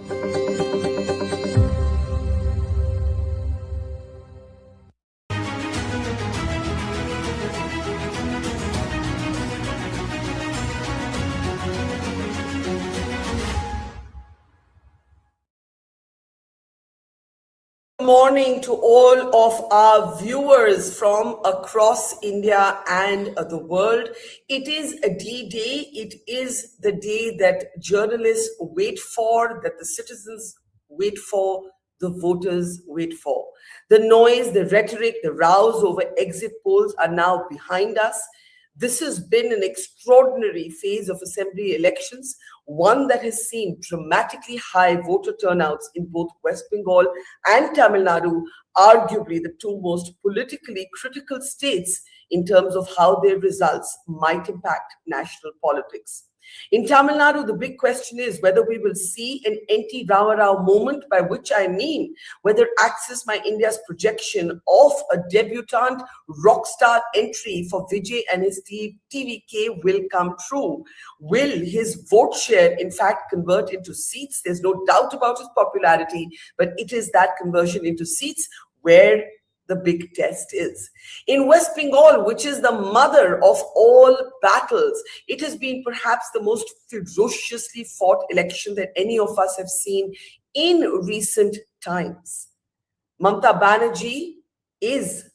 Good morning to all of our viewers from across India and the world. It is a D-Day. It is the day that journalists wait for, that the citizens wait for, the voters wait for. The noise, the rhetoric, the rows over exit polls are now behind us. This has been an extraordinary phase of assembly elections, one that has seen dramatically high voter turnouts in both West Bengal and Tamil Nadu, arguably the two most politically critical states in terms of how their results might impact national politics. In Tamil Nadu, the big question is whether we will see an anti-Rama Rao moment, by which I mean whether Access My India's projection of a debutant rock star entry for Vijay and his TVK will come true. Will his vote share, in fact, convert into seats? There's no doubt about his popularity, but it is that conversion into seats where the big test is. In West Bengal, which is the mother of all battles, it has been perhaps the most ferociously fought election that any of us have seen in recent times. Mamata Banerjee is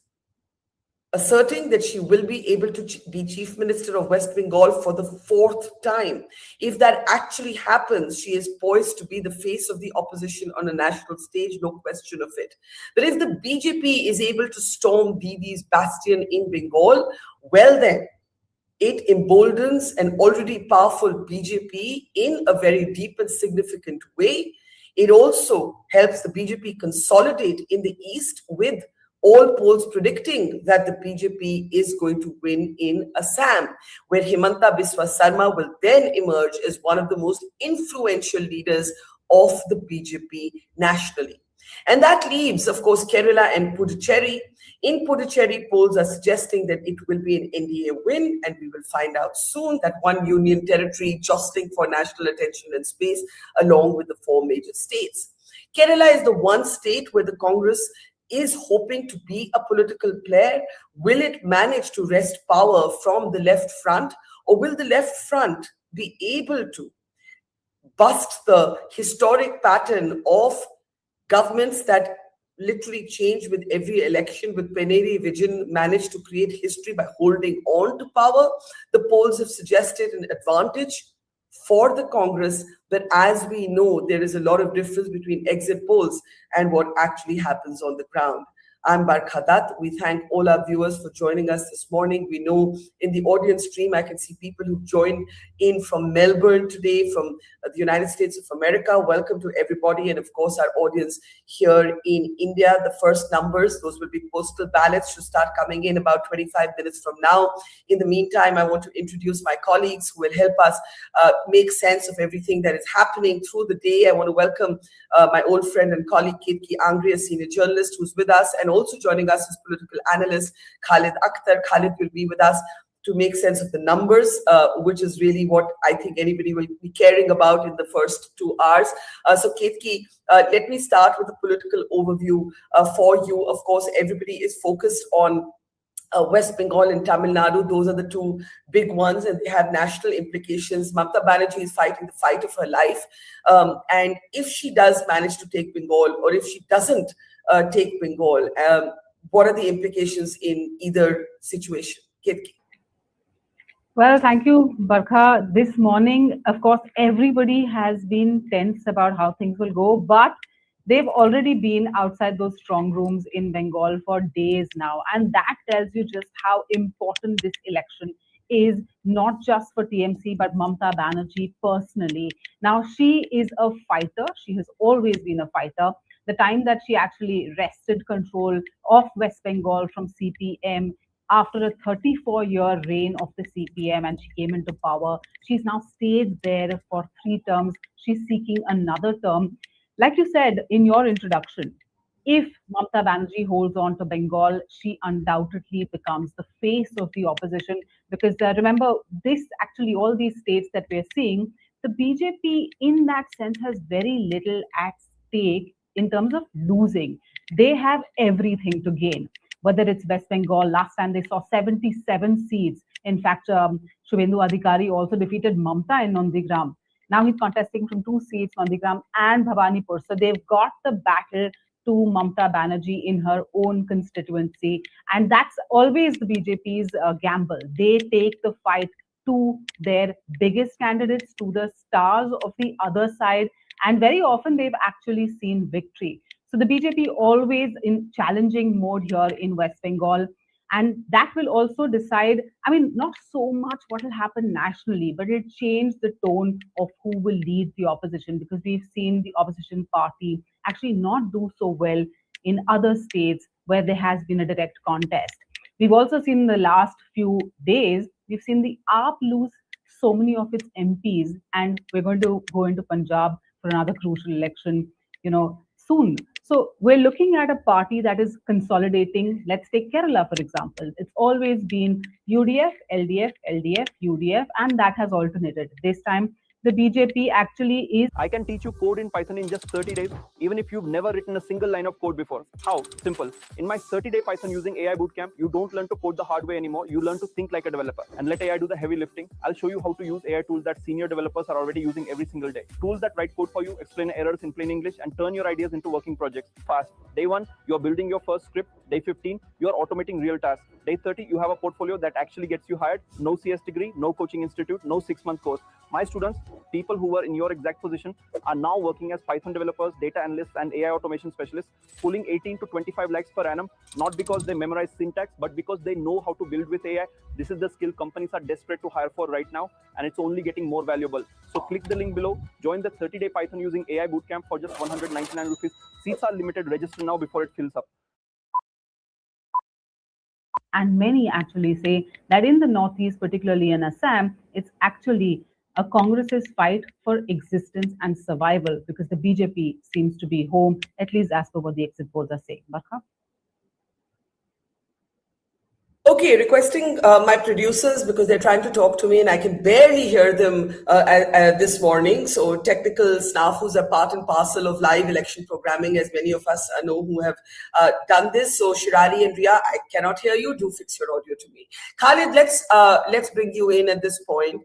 asserting that she will be able to be Chief Minister of West Bengal for the fourth time. If that actually happens, she is poised to be the face of the opposition on a national stage, no question of it. But if the BJP is able to storm Didi's bastion in Bengal, well then, it emboldens an already powerful BJP in a very deep and significant way. It also helps the BJP consolidate in the East, with all polls predicting that the BJP is going to win in Assam, where Himanta Biswa Sarma will then emerge as one of the most influential leaders of the BJP nationally. And that leaves, of course, Kerala and Puducherry. In Puducherry, polls are suggesting that it will be an NDA win, and we will find out soon that one union territory jostling for national attention and space along with the four major states. Kerala is the one state where the Congress is hoping to be a political player. Will it manage to wrest power from the left front, or will the left front be able to bust the historic pattern of governments that literally change with every election, with Pinarayi Vijayan managed to create history by holding on to power? The polls have suggested an advantage for the Congress, but as we know, there is a lot of difference between exit polls and what actually happens on the ground. I'm Barkha. We thank all our viewers for joining us this morning. We know in the audience stream, I can see people who've joined in from Melbourne today, from the United States of America. Welcome to everybody. And of course, our audience here in India. The first numbers, those will be postal ballots, should start coming in about 25 minutes from now. In the meantime, I want to introduce my colleagues who will help us make sense of everything that is happening through the day. I want to welcome my old friend and colleague, Ketki Angri, a senior journalist who's with us, and also joining us is political analyst Khalid Akhtar. Khalid will be with us to make sense of the numbers, which is really what I think anybody will be caring about in the first 2 hours. So Ketki, let me start with a political overview for you. Of course, everybody is focused on West Bengal and Tamil Nadu. Those are the two big ones, and they have national implications. Mamata Banerjee is fighting the fight of her life. And if she does manage to take Bengal, or if she doesn't take Bengal, what are the implications in either situation? Ketki. Well, thank you, Barkha. This morning, of course, everybody has been tense about how things will go, but they've already been outside those strong rooms in Bengal for days now. And that tells you just how important this election is, not just for TMC, but Mamata Banerjee personally. Now, she is a fighter. She has always been a fighter. The time that she actually wrested control of West Bengal from CPM after a 34-year reign of the CPM, and she came into power, she's now stayed there for 3 terms. She's seeking another term. Like you said in your introduction, if Mamata Banerjee holds on to Bengal, she undoubtedly becomes the face of the opposition. Because remember, all these states that we're seeing, the BJP, in that sense, has very little at stake in terms of losing. They have everything to gain. Whether it's West Bengal, last time they saw 77 seats. In fact, Shubhendu Adhikari also defeated Mamata in Nandigram. Now he's contesting from 2 seats, Nandigram and Bhawanipur. So they've got the battle to Mamata Banerjee in her own constituency. And that's always the BJP's gamble. They take the fight to their biggest candidates, to the stars of the other side. And very often they've actually seen victory. So the BJP always in challenging mode here in West Bengal. And that will also decide, I mean, not so much what will happen nationally, but it changed the tone of who will lead the opposition, because we've seen the opposition party actually not do so well in other states where there has been a direct contest. We've also seen in the last few days, we've seen the AAP lose so many of its MPs, and we're going to go into Punjab for another crucial election, soon. So we're looking at a party that is consolidating. Let's take Kerala, for example. It's always been UDF, LDF, LDF, UDF, and that has alternated. This time, the BJP actually is... I can teach you code in Python in just 30 days, even if you've never written a single line of code before. How? Simple. In my 30-day Python using AI bootcamp, you don't learn to code the hard way anymore. You learn to think like a developer and let AI do the heavy lifting. I'll show you how to use AI tools that senior developers are already using every single day. Tools that write code for you, explain errors in plain English, and turn your ideas into working projects fast. Day 1, you're building your first script. Day 15, you're automating real tasks. Day 30, you have a portfolio that actually gets you hired. No CS degree, no coaching institute, no 6-month course. My students, people who were in your exact position, are now working as Python developers, data analysts, and AI automation specialists, pulling 18 to 25 lakhs per annum, not because they memorize syntax, but because they know how to build with AI. This is the skill companies are desperate to hire for right now, and it's only getting more valuable. So click the link below, join the 30-day Python using AI bootcamp for just 199 rupees. Seats are limited, register now before it fills up. And many actually say that in the Northeast, particularly in Assam, it's actually a Congress's fight for existence and survival, because the BJP seems to be home, at least as per what the exit polls are saying. Barkha? Okay, requesting my producers, because they're trying to talk to me and I can barely hear them this morning. So technical snafus are part and parcel of live election programming, as many of us know who have done this. So Shirari and Ria, I cannot hear you. Do fix your audio to me. Khalid, let's bring you in at this point.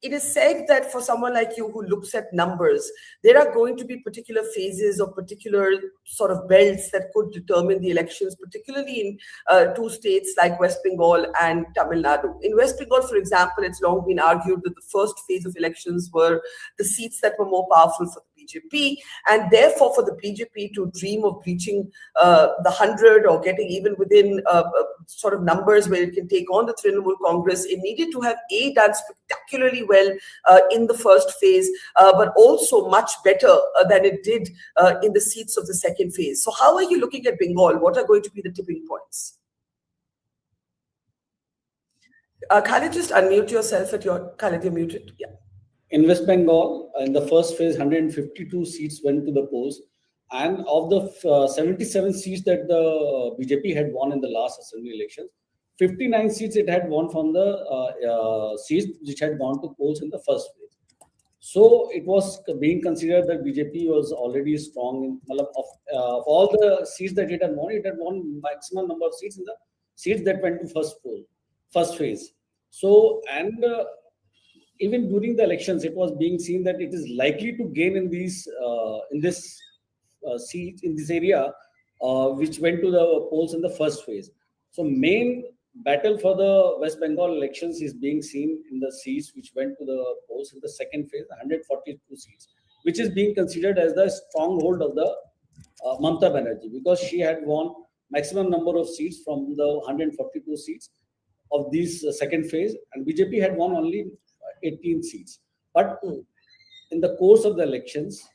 It is said that for someone like you who looks at numbers, there are going to be particular phases or particular sort of belts that could determine the elections, particularly in 2 states like West Bengal and Tamil Nadu. In West Bengal, for example, it's long been argued that the first phase of elections were the seats that were more powerful for the BJP, and therefore for the BJP to dream of reaching the 100 or getting even within sort of numbers where it can take on the Trinamool Congress, it needed to have done spectacularly well in the first phase, but also much better than it did in the seats of the second phase. So how are you looking at Bengal? What are going to be the tipping points? Khalid, just unmute yourself Khalid, you're muted. Yeah. In West Bengal, in the first phase, 152 seats went to the polls. And of the 77 seats that the BJP had won in the last assembly elections, 59 seats it had won from the seats which had gone to polls in the first phase. So it was being considered that BJP was already strong. Of all the seats that it had won maximum number of seats in the seats that went to first phase. So, and even during the elections, it was being seen that it is likely to gain in this seat in this area, which went to the polls in the first phase. So main battle for the West Bengal elections is being seen in the seats which went to the polls in the second phase, 142 seats, which is being considered as the stronghold of the Mamata Banerjee, because she had won maximum number of seats from the 142 seats of this second phase, and BJP had won only 18 seats. But in the course of the elections,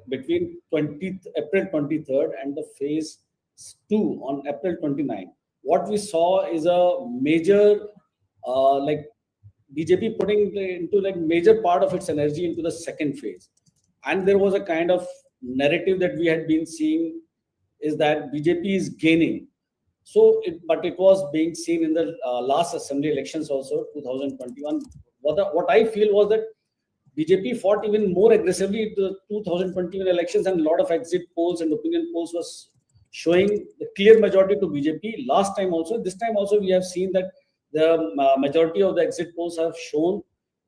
between April 23rd and the phase 2 on April 29th, what we saw is a major, BJP putting into major part of its energy into the second phase. And there was a kind of narrative that we had been seeing is that BJP is gaining. But it was being seen in the last assembly elections also, 2021. What I feel was that BJP fought even more aggressively in the 2021 elections, and a lot of exit polls and opinion polls was showing the clear majority to BJP. Last time also, this time also, we have seen that the majority of the exit polls have shown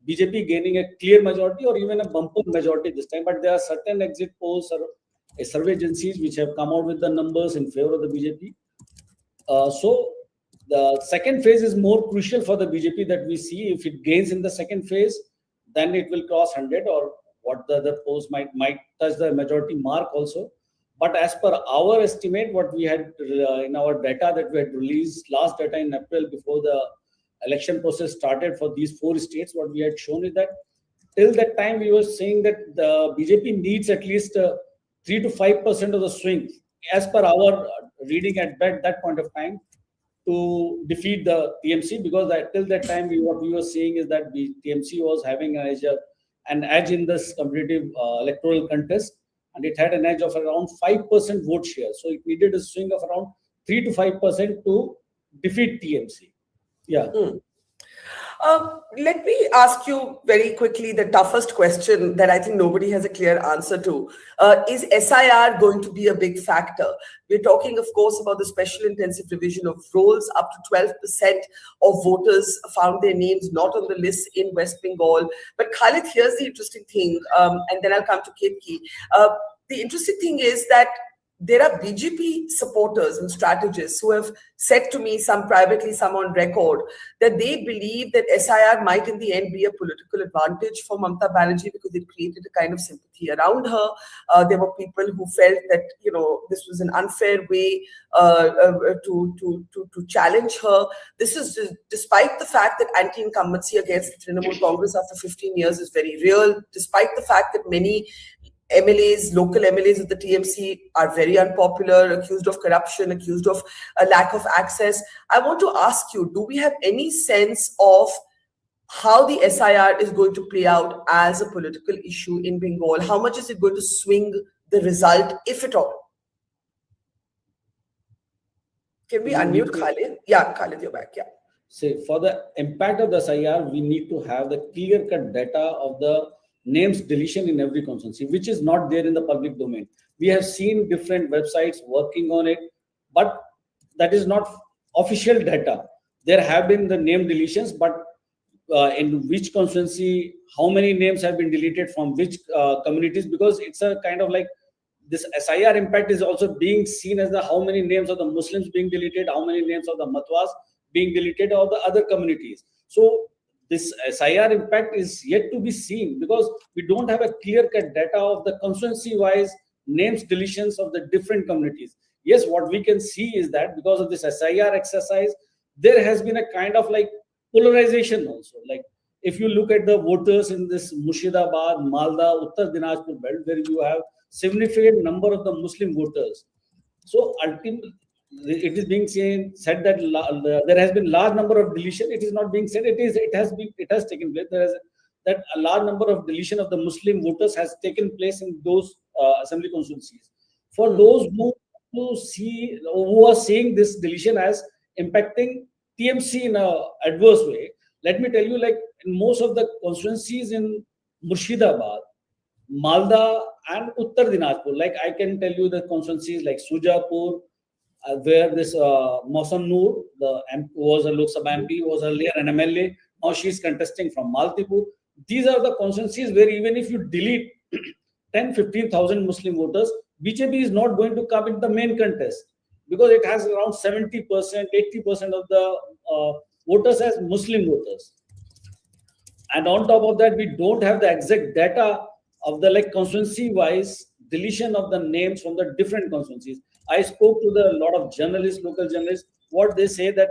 BJP gaining a clear majority or even a bumper majority this time. But there are certain exit polls or survey agencies which have come out with the numbers in favor of the BJP. So the second phase is more crucial for the BJP, that we see if it gains in the second phase, then it will cross 100, or what the other polls might touch the majority mark also. But as per our estimate, what we had in our data that we had released, last data in April before the election process started for these 4 states, what we had shown is that till that time we were saying that the BJP needs at least 3 to 5% of the swing, as per our reading at that point of time, to defeat the TMC, because till that time what we were seeing is that the TMC was having an edge in this competitive electoral contest, and it had an edge of around 5% vote share. So it needed a swing of around 3 to 5% to defeat TMC. Yeah. Let me ask you very quickly the toughest question that I think nobody has a clear answer to. Is SIR going to be a big factor? We're talking, of course, about the special intensive revision of rolls. Up to 12% of voters found their names not on the list in West Bengal. But Khalid, here's the interesting thing, and then I'll come to Ketki. The interesting thing is that there are BJP supporters and strategists who have said to me, some privately, some on record, that they believe that SIR might in the end be a political advantage for Mamata Banerjee because it created a kind of sympathy around her. There were people who felt that, this was an unfair way to challenge her. This is despite the fact that anti-incumbency against the Trinamool Congress after 15 years is very real, despite the fact that many MLAs, local MLAs of the TMC are very unpopular, accused of corruption, accused of a lack of access. I want to ask you, do we have any sense of how the SIR is going to play out as a political issue in Bengal? How much is it going to swing the result, if at all? Can we unmute Khalid? Yeah, Khalid, you're back. Yeah. See, for the impact of the SIR, we need to have the clear-cut data of the names deletion in every constituency, which is not there in the public domain. We have seen different websites working on it, but that is not official data. There have been the name deletions, but in which constituency, how many names have been deleted from which communities, because it's a kind of like this SIR impact is also being seen as the how many names of the Muslims being deleted, how many names of the Matwas being deleted, or the other communities. So this SIR impact is yet to be seen, because we don't have a clear-cut data of the constituency-wise names deletions of the different communities. Yes, what we can see is that because of this SIR exercise, there has been a kind of like polarization also. Like if you look at the voters in this Murshidabad, Malda, Uttar Dinajpur belt, where you have significant number of the Muslim voters. So ultimately, it is being said that there has been large number of deletion. It is not being said. It has taken place. There is that a large number of deletion of the Muslim voters has taken place in those assembly constituencies. For those who are seeing this deletion as impacting TMC in a adverse way, let me tell you, like in most of the constituencies in Murshidabad, Malda, and Uttar Dinajpur, like I can tell you the constituencies like Sujapur, where this Mausam Noor, was a Lok Sabha MP, was earlier an MLA. Now she is contesting from Maltipur. These are the constituencies where even if you delete 10-15,000 Muslim voters, BJP is not going to come in the main contest, because it has around 70%, 80% of the voters as Muslim voters. And on top of that, we don't have the exact data of the like constituency-wise deletion of the names from the different constituencies. I spoke to a lot of journalists, local journalists. What they say that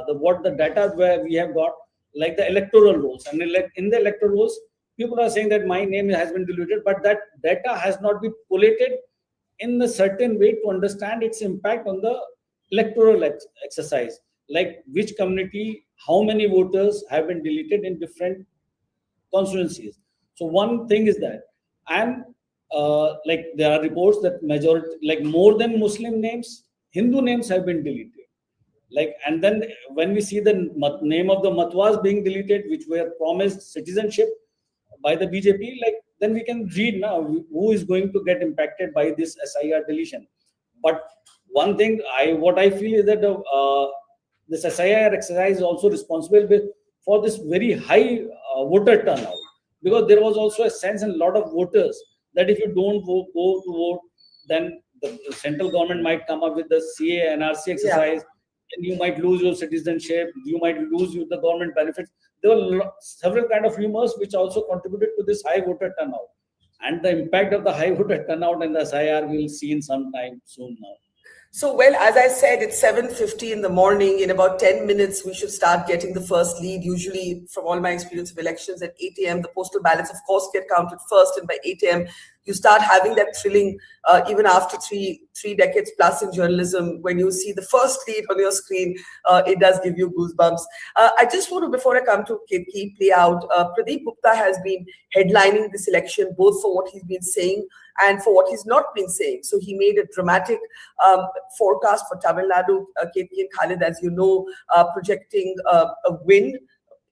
what the data where we have got, like the electoral rolls, and in the electoral rolls, people are saying that my name has been deleted, but that data has not been collated in a certain way to understand its impact on the electoral exercise, like which community, how many voters have been deleted in different constituencies. So one thing is that, and like there are reports that majority, like more than Muslim names, Hindu names have been deleted. Like, and then when we see the name of the matwas being deleted, which were promised citizenship by the BJP, like, then we can read now who is going to get impacted by this SIR deletion. But one thing what I feel is that this SIR exercise is also responsible for this very high voter turnout, because there was also a sense in a lot of voters that if you don't go to vote, then the central government might come up with the CA NRC exercise, and you might lose your citizenship, you might lose the government benefits. There were several kind of rumors which also contributed to this high voter turnout. And the impact of the high voter turnout and the SIR we'll see in some time soon now. So, well, as I said, it's 7:50 in the morning. In about 10 minutes, we should start getting the first lead. Usually, from all my experience of elections, at 8 a.m., the postal ballots, of course, get counted first. And by 8 a.m., you start having that thrilling, even after three decades plus in journalism, when you see the first lead on your screen, it does give you goosebumps. I just want to, before I come to Ketki, play out, Pradeep Gupta has been headlining this election, both for what he's been saying and for what he's not been saying. So he made a dramatic forecast for Tamil Nadu, Ketki and Khalid, as you know, projecting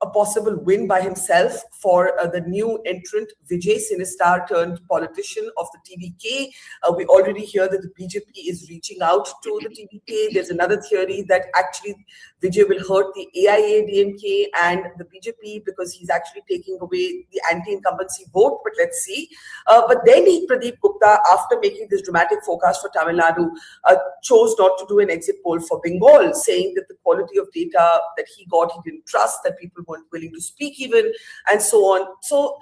a possible win by himself for the new entrant, Vijay Sinistar, turned politician of the TVK. We already hear that the BJP is reaching out to the TVK. There's another theory that actually Vijay will hurt the AIA, DMK and the BJP because he's actually taking away the anti-incumbency vote, but let's see. But then Pradeep Gupta, after making this dramatic forecast for Tamil Nadu, chose not to do an exit poll for Bengal, saying that the quality of data that he got, he didn't trust, that people weren't willing to speak even, and so on. So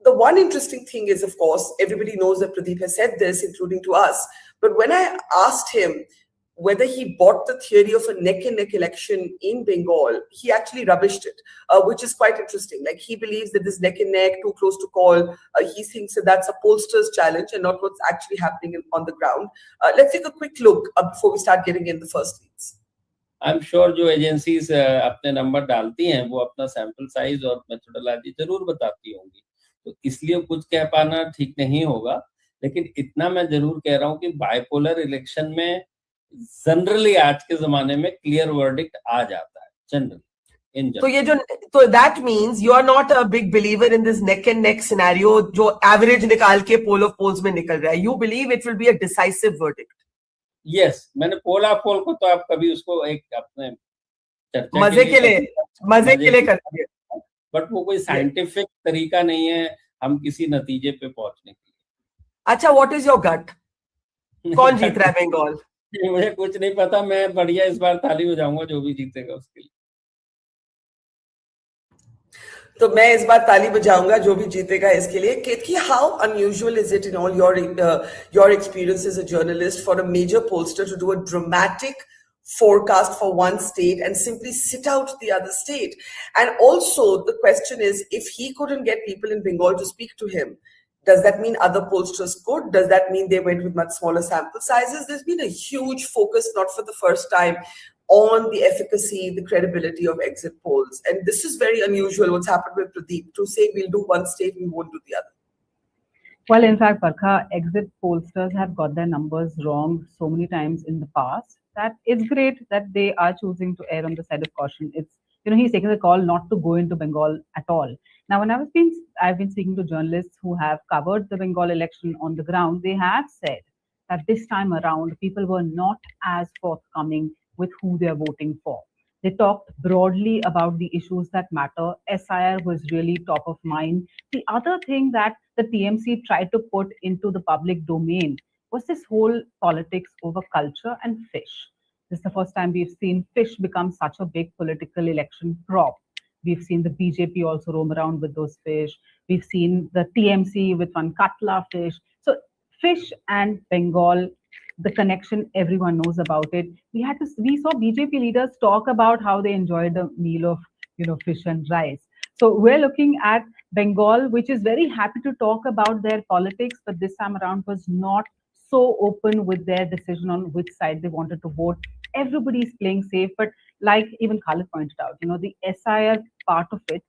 the one interesting thing is, of course, everybody knows that Pradeep has said this, including to us, but when I asked him whether he bought the theory of a neck-and-neck election in Bengal, he actually rubbished it, which is quite interesting. Like, he believes that this neck-and-neck, too close to call, he thinks that that's a pollster's challenge and not what's actually happening on the ground. Let's take a quick look before we start getting in the first leads. I'm sure जो agencies अपने number डालती हैं वो अपना sample size और methodology जरूर बताती होंगी, तो इसलिए कुछ कह पाना ठीक नहीं होगा, लेकिन इतना मैं जरूर कह रहा हूं कि बाइपोलर इलेक्शन में जनरली आज के जमाने में क्लियर वर्डिक्ट आ जाता है जनरली। तो that means you are not a big believer in this neck and neck scenario जो average निकाल के poll of polls में निकल रहा है. You believe it will be a decisive verdict. Yes, मैंने पोल ऑफ पोल को तो आप कभी उसको एक अपने मजे के लिए करते हैं, बट वो कोई साइंटिफिक तरीका नहीं है हम किसी नतीजे पे पहुंचने के लिए। अच्छा, व्हाट इज योर गट? कौन जीत रहा है बंगाल? मुझे कुछ नहीं पता, मैं बढ़िया इस बार ताली बजाऊंगा जो भी जीतेगा उसके लिए। तो मैं इस बार ताली बजाऊंगा जो भी जीतेगा इसके लिए। Ketki, how unusual is it in all your experience as a journalist for a major pollster to do a dramatic forecast for one state and simply sit out the other state? And also the question is, if he couldn't get people in Bengal to speak to him, does that mean other pollsters could? Does that mean they went with much smaller sample sizes? There's been a huge focus, not for the first time, on the efficacy, the credibility of exit polls. And this is very unusual, what's happened with Pradeep, to say we'll do one state, we won't do the other. Well, in fact, Barkha, exit pollsters have got their numbers wrong so many times in the past that it's great that they are choosing to err on the side of caution. It's, he's taking the call not to go into Bengal at all. Now, when I've been speaking to journalists who have covered the Bengal election on the ground, they have said that this time around, people were not as forthcoming with who they're voting for. They talked broadly about the issues that matter. SIR was really top of mind. The other thing that the TMC tried to put into the public domain was this whole politics over culture and fish. This is the first time we've seen fish become such a big political election prop. We've seen the BJP also roam around with those fish. We've seen the TMC with one katla fish. So fish and Bengal, the connection, everyone knows about it. We saw BJP leaders talk about how they enjoyed the meal of fish and rice. So we're looking at Bengal, which is very happy to talk about their politics, but this time around was not so open with their decision on which side they wanted to vote. Everybody's playing safe, but like even Khalid pointed out, the SIR part of it,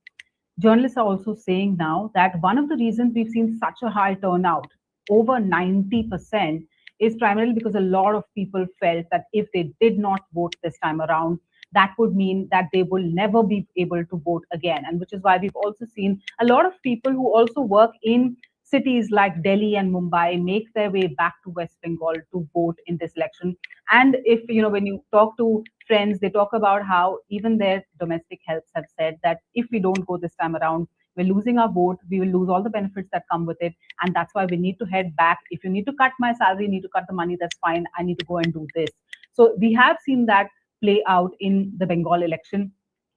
journalists are also saying now that one of the reasons we've seen such a high turnout, over 90%, is primarily because a lot of people felt that if they did not vote this time around, that would mean that they will never be able to vote again. And which is why we've also seen a lot of people who also work in cities like Delhi and Mumbai make their way back to West Bengal to vote in this election. And if, when you talk to friends, they talk about how even their domestic helps have said that if we don't go this time around, we're losing our vote, we will lose all the benefits that come with it. And that's why we need to head back. If you need to cut my salary, you need to cut the money, that's fine. I need to go and do this. So we have seen that play out in the Bengal election.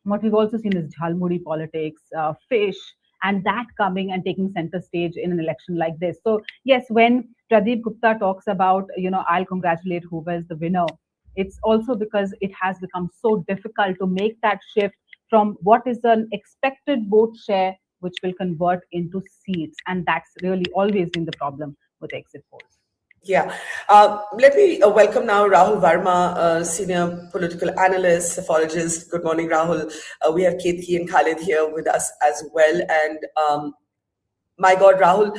What we've also seen is jhalmuri politics, fish, and that coming and taking center stage in an election like this. So yes, when Pradeep Gupta talks about, I'll congratulate whoever is the winner, it's also because it has become so difficult to make that shift from what is an expected vote share, which will convert into seats. And that's really always been the problem with exit polls. Yeah. Let me welcome now Rahul Verma, senior political analyst, psephologist. Good morning, Rahul. We have Ketki and Khalid here with us as well. And my God, Rahul,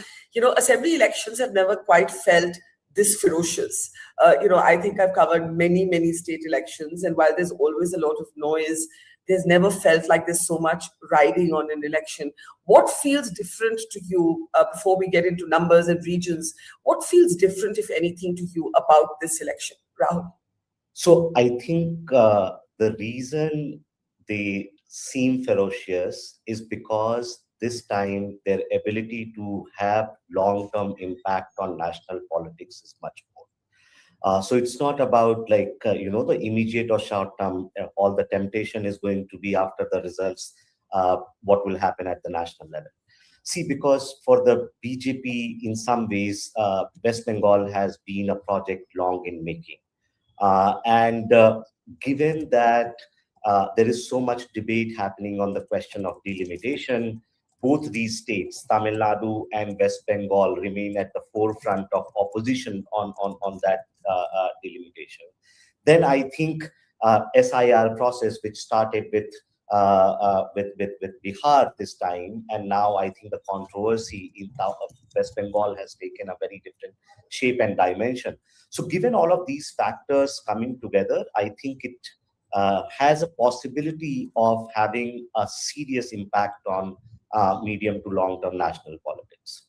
assembly elections have never quite felt this ferocious. I think I've covered many, many state elections. And while there's always a lot of noise, there's never felt like there's so much riding on an election. What feels different to you, before we get into numbers and regions, what feels different, if anything, to you about this election, Rahul? So I think the reason they seem ferocious is because this time their ability to have long-term impact on national politics is much more. So it's not about the immediate or short term. All the temptation is going to be after the results, what will happen at the national level. See, because for the BJP, in some ways, West Bengal has been a project long in making. And given that there is so much debate happening on the question of delimitation, both these states, Tamil Nadu and West Bengal, remain at the forefront of opposition on that delimitation. Then I think SIR process, which started with Bihar this time, and now I think the controversy in West Bengal has taken a very different shape and dimension. So given all of these factors coming together, I think it has a possibility of having a serious impact on medium to long-term national politics.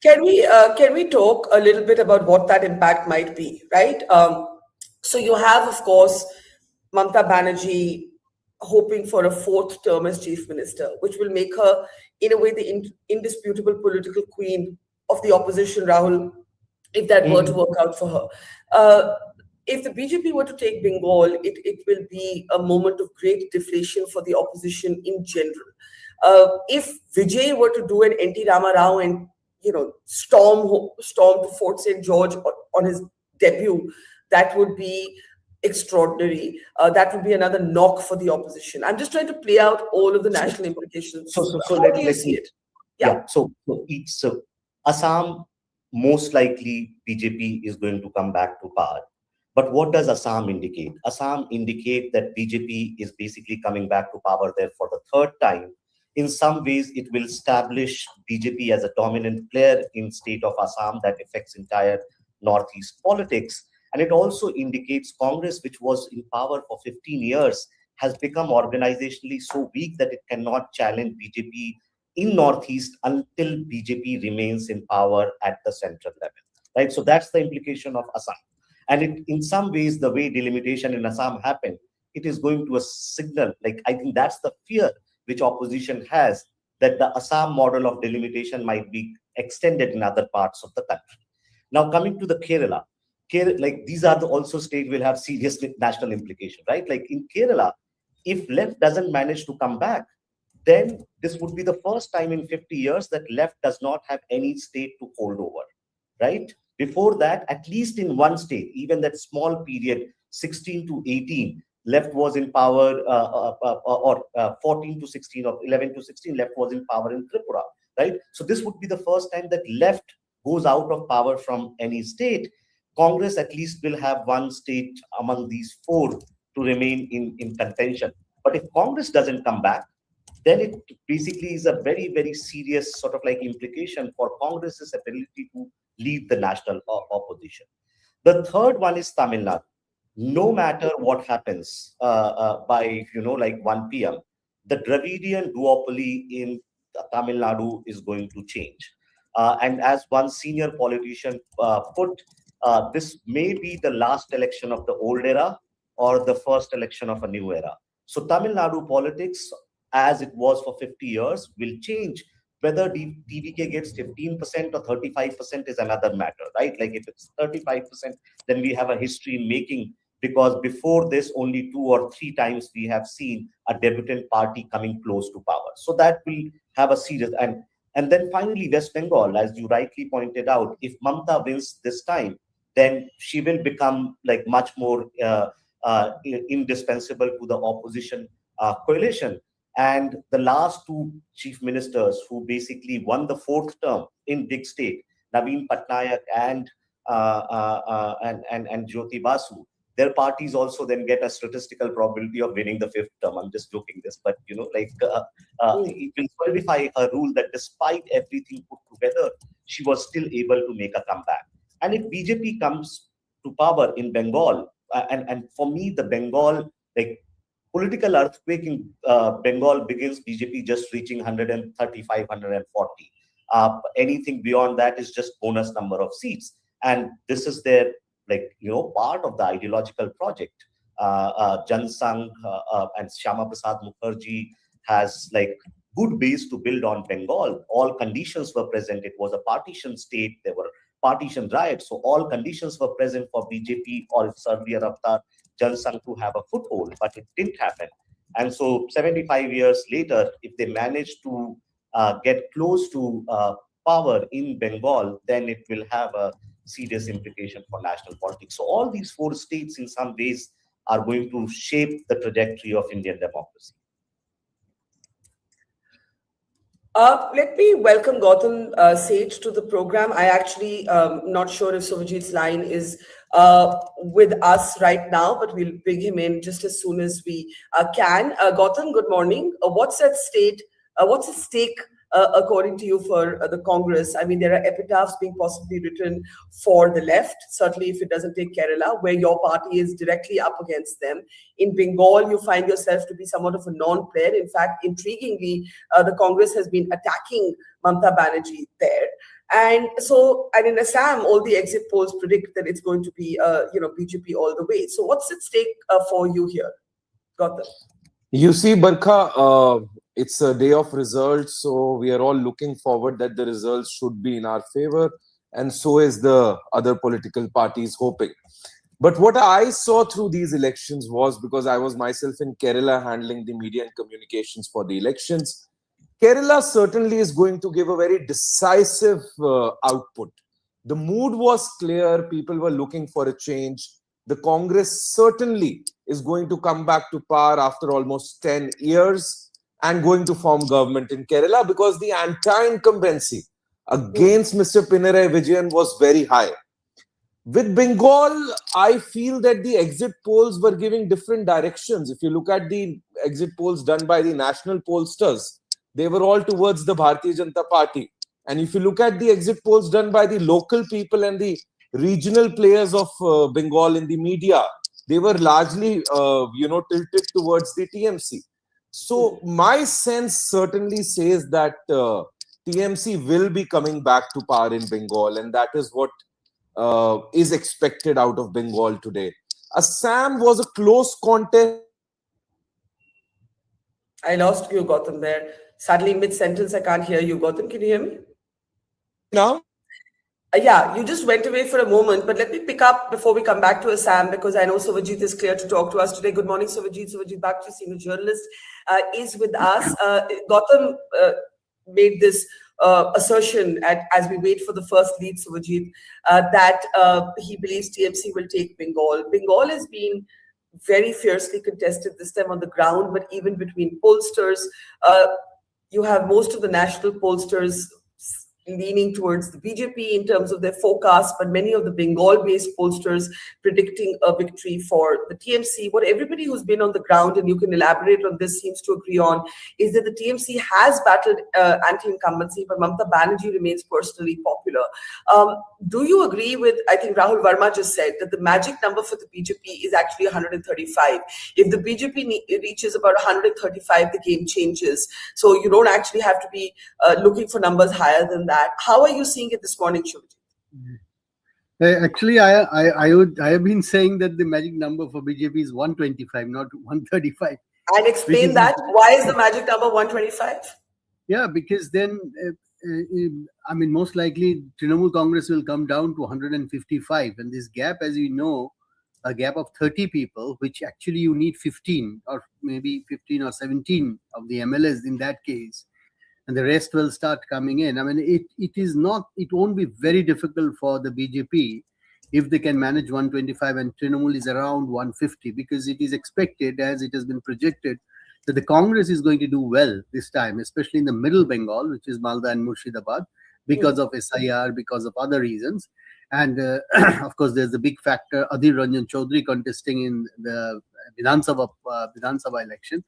Can we talk a little bit about what that impact might be, right? So you have, of course, Mamata Banerjee hoping for a fourth term as chief minister, which will make her, in a way, the indisputable political queen of the opposition, Rahul, if that were to work out for her. If the BJP were to take Bengal, it will be a moment of great deflation for the opposition in general. If Vijay were to do an N.T. Rama Rao and storm to Fort St. George on his debut, that would be extraordinary. That would be another knock for the opposition. I'm just trying to play out all of the national implications. So how do you see it? Yeah. So Assam, most likely BJP is going to come back to power. But what does Assam indicate? Assam indicate that BJP is basically coming back to power there for the third time. In some ways, it will establish BJP as a dominant player in state of Assam that affects entire Northeast politics. And it also indicates Congress, which was in power for 15 years, has become organizationally so weak that it cannot challenge BJP in Northeast until BJP remains in power at the central level. Right? So that's the implication of Assam. And in some ways, the way delimitation in Assam happened, it is going to a signal, I think that's the fear which opposition has, that the Assam model of delimitation might be extended in other parts of the country. Now, coming to the Kerala, these are also states will have serious national implication, right? Like in Kerala, if left doesn't manage to come back, then this would be the first time in 50 years that left does not have any state to hold over, right? Before that, at least in one state, even that small period, 16 to 18, left was in power, or 14 to 16 or 11 to 16, left was in power in Tripura, right? So this would be the first time that left goes out of power from any state. Congress at least will have one state among these four to remain in contention. But if Congress doesn't come back, then it basically is a very, very serious sort of like implication for Congress's ability to lead the national opposition. The third one is Tamil Nadu. No matter what happens by, like 1 p.m., the Dravidian duopoly in Tamil Nadu is going to change. And as one senior politician put, this may be the last election of the old era or the first election of a new era. So Tamil Nadu politics, as it was for 50 years, will change. Whether TVK gets 15% or 35% is another matter, right? Like if it's 35%, then we have a history in making, because before this, only 2 or 3 times we have seen a debutant party coming close to power. So that will have a serious, and then finally West Bengal, as you rightly pointed out, if Mamata wins this time, then she will become like much more indispensable to the opposition coalition. And the last 2 chief ministers who basically won the 4th term in big state, Naveen Patnaik and Jyoti Basu, their parties also then get a statistical probability of winning the 5th term. I'm just joking this, but it will solidify her rule that despite everything put together, she was still able to make a comeback. And if BJP comes to power in Bengal, and for me, the Bengal, like, political earthquake in Bengal begins BJP just reaching 135, 140. Anything beyond that is just bonus number of seats. And this is their, part of the ideological project. Jan Sangh and Shyama Prasad Mukherjee has good base to build on Bengal. All conditions were present. It was a partition state. There were partition riots. So all conditions were present for BJP or its earlier avatar, Jan Sangh, to have a foothold, but it didn't happen. And so 75 years later, if they manage to get close to power in Bengal, then it will have a serious implication for national politics. So all these 4 states in some ways are going to shape the trajectory of Indian democracy. Let me welcome Gautam Sage to the program. I actually not sure if Suvajit's line is with us right now, but we'll bring him in just as soon as we can. Gautam, good morning. What's at stake according to you for the Congress? I mean, there are epitaphs being possibly written for the left, certainly if it doesn't take Kerala, where your party is directly up against them. In Bengal, you find yourself to be somewhat of a non-player. In fact, intriguingly, the Congress has been attacking Mamata Banerjee there. And in Assam, all the exit polls predict that it's going to be, BJP all the way. So what's at stake for you here, Gautam? You see, Barkha, it's a day of results, so we are all looking forward that the results should be in our favor, and so is the other political parties hoping. But what I saw through these elections was, because I was myself in Kerala handling the media and communications for the elections, Kerala certainly is going to give a very decisive output. The mood was clear, people were looking for a change. The Congress certainly is going to come back to power after almost 10 years and going to form government in Kerala, because the anti-incumbency against Mr. Pinarayi Vijayan was very high. With Bengal, I feel that the exit polls were giving different directions. If you look at the exit polls done by the national pollsters, they were all towards the Bharatiya Janata Party. And if you look at the exit polls done by the local people and the regional players of Bengal in the media, they were largely, tilted towards the TMC. So my sense certainly says that TMC will be coming back to power in Bengal, and that is what is expected out of Bengal today. Assam was a close contest. I lost you, Gautam, there. Suddenly, mid-sentence, I can't hear you. Gautam, can you hear me? Now? Yeah, you just went away for a moment, but let me pick up before we come back to Assam, because I know Suvajit is clear to talk to us today. Good morning, Suvajit. Suvajit Bakshi, senior journalist, is with us. Gautam made this assertion as we wait for the first lead, Suvajit, that he believes TMC will take Bengal. Bengal has been very fiercely contested this time on the ground, but even between pollsters, you have most of the national pollsters leaning towards the BJP in terms of their forecast, but many of the Bengal-based pollsters predicting a victory for the TMC. What everybody who's been on the ground, and you can elaborate on this, seems to agree on is that the TMC has battled anti-incumbency, but Mamata Banerjee remains personally popular. Do you agree with, I think Rahul Verma just said, that the magic number for the BJP is actually 135? If the BJP reaches about 135, the game changes. So you don't actually have to be looking for numbers higher than that. How are you seeing it this morning, Shubhajit? Actually, I have been saying that the magic number for BJP is 125, not 135. And explain that. Why is the magic number 125? Yeah, because then, I mean, most likely Trinamool Congress will come down to 155. And this gap, as you know, a gap of 30 people, which actually you need 15 or maybe 15 or 17 of the MLAs in that case. And the rest will start coming in. I mean, it won't be very difficult for the BJP if they can manage 125 and Trinamool is around 150, because it is expected, as it has been projected, that the Congress is going to do well this time, especially in the middle Bengal, which is Malda and Murshidabad, because of SIR, because of other reasons. And of course, there's the big factor, Adhir Ranjan Chaudhary contesting in the Vidhan Sabha election.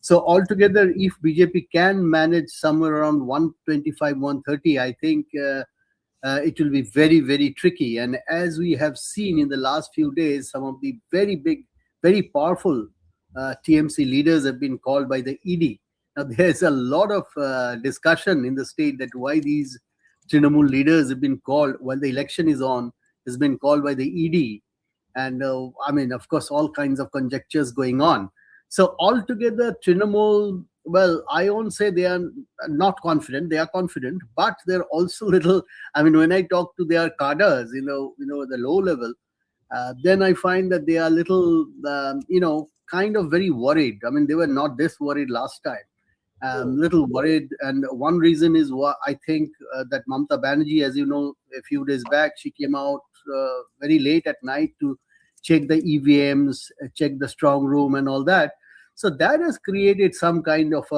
So altogether, if BJP can manage somewhere around 125, 130, I think it will be very, very tricky. And as we have seen in the last few days, some of the very big, very powerful TMC leaders have been called by the ED. Now, there's a lot of discussion in the state that why these Trinamool leaders have been called while the election is on, has been called by the ED. And I mean, of course, all kinds of conjectures going on. So altogether, Trinamool, well, I won't say they are not confident. They are confident, but they're also little. I mean, when I talk to their cadres, the low level, then I find that they are little, kind of very worried. I mean, they were not this worried last time. Little worried, and one reason is what I think that Mamata Banerjee, as you know, a few days back, she came out very late at night to check the EVMs, check the strong room and all that. So that has created some kind of,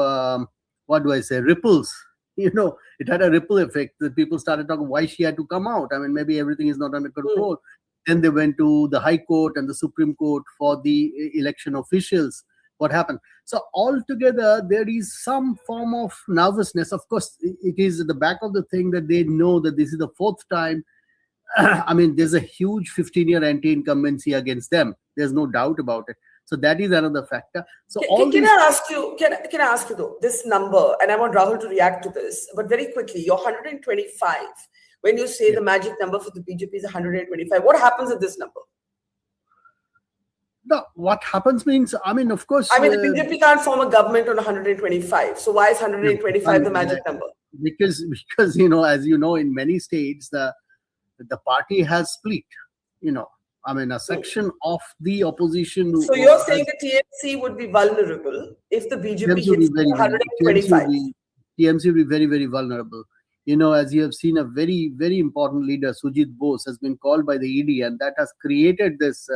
ripples. It had a ripple effect that people started talking why she had to come out. I mean, maybe everything is not under control. Then they went to the High Court and the Supreme Court for the election officials. What happened? So altogether, there is some form of nervousness. Of course, it is at the back of the thing that they know that this is the fourth time. I mean, there's a huge 15-year anti-incumbency against them. There's no doubt about it. So that is another factor. So can I ask you though, this number, and I want Rahul to react to this, but very quickly, your 125, when you say the magic number for the BJP is 125, what happens at this number? No, what happens means, I mean, of course. I mean, the BJP can't form a government on 125. So why is 125 the magic number? Because as you know, in many states, the party has split, I mean, a section of the opposition. So you're saying the TMC would be vulnerable if the BJP hits 125? TMC will be very, very vulnerable. As you have seen, a very, very important leader, Sujit Bose, has been called by the ED, and that has created this.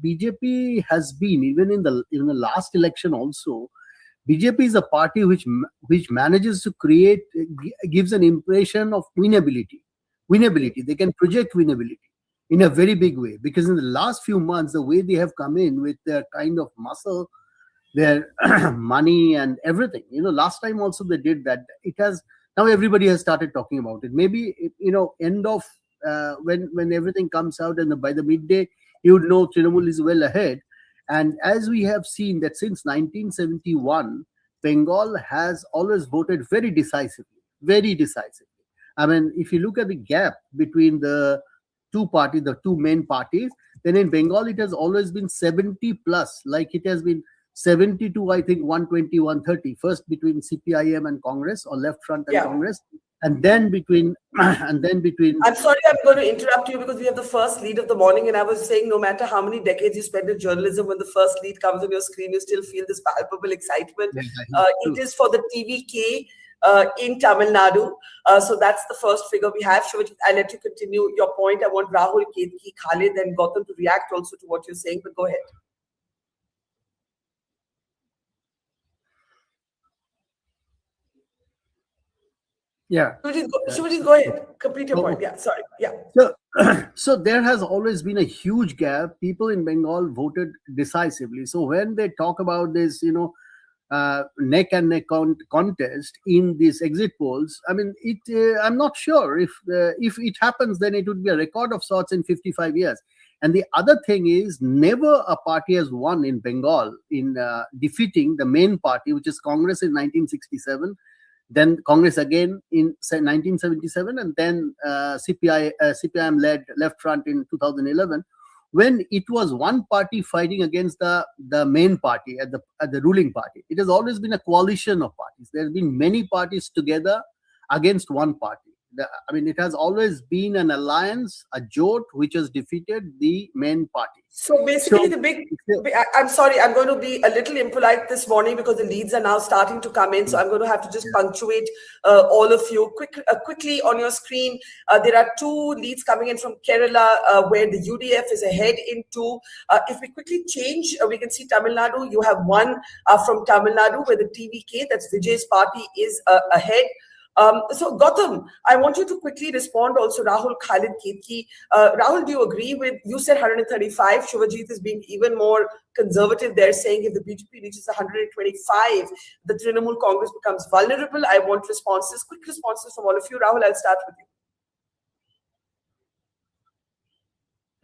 BJP has been, even in the last election also, BJP is a party which manages to create, gives an impression of winnability. They can project winnability in a very big way, because in the last few months, the way they have come in with their kind of muscle, their money and everything, last time also they did that. It has, now everybody has started talking about it. Maybe, end of, when everything comes out and by the midday, you would know Trinamool is well ahead. And as we have seen that since 1971, Bengal has always voted very decisively. I mean, if you look at the gap between the two main parties, then in Bengal, it has always been 70 plus, like it has been 72, I think 120, 130, first between CPIM and Congress, or Left Front and Congress, and then between. I'm sorry, I'm going to interrupt you because we have the first lead of the morning, and I was saying no matter how many decades you spend in journalism, when the first lead comes on your screen, you still feel this palpable excitement. It is for the TVK in Tamil Nadu. So that's the first figure we have. Shivajit, I'll let you continue your point. I want Rahul, Ketki, Khalid, and Gautam to react also to what you're saying, but go ahead. Yeah. Shubhajit, go ahead. Complete your point. Yeah, sorry. Yeah. So, so there has always been a huge gap. People in Bengal voted decisively. So when they talk about this, neck and neck contest in these exit polls, I mean, I'm not sure if it happens, then it would be a record of sorts in 55 years. And the other thing is, never a party has won in Bengal in defeating the main party, which is Congress in 1967. Then Congress again in 1977, and then CPIM led Left Front in 2011, when it was one party fighting against the main party at the ruling party. It has always been a coalition of parties. There have been many parties together against one party. It has always been an alliance, a jot, which has defeated the main party. So basically, I'm sorry, I'm going to be a little impolite this morning because the leads are now starting to come in. So I'm going to have to just punctuate all of you. Quickly on your screen, there are two leads coming in from Kerala where the UDF is ahead in two. If we quickly change, we can see Tamil Nadu. You have one from Tamil Nadu where the TVK, that's Vijay's party, is ahead. So Gautam, I want you to quickly respond also, Rahul, Khalid, Ketki. Rahul, do you agree with, you said 135, Shubhajit is being even more conservative there, saying if the BJP reaches 125, the Trinamool Congress becomes vulnerable. I want responses, quick responses from all of you. Rahul, I'll start with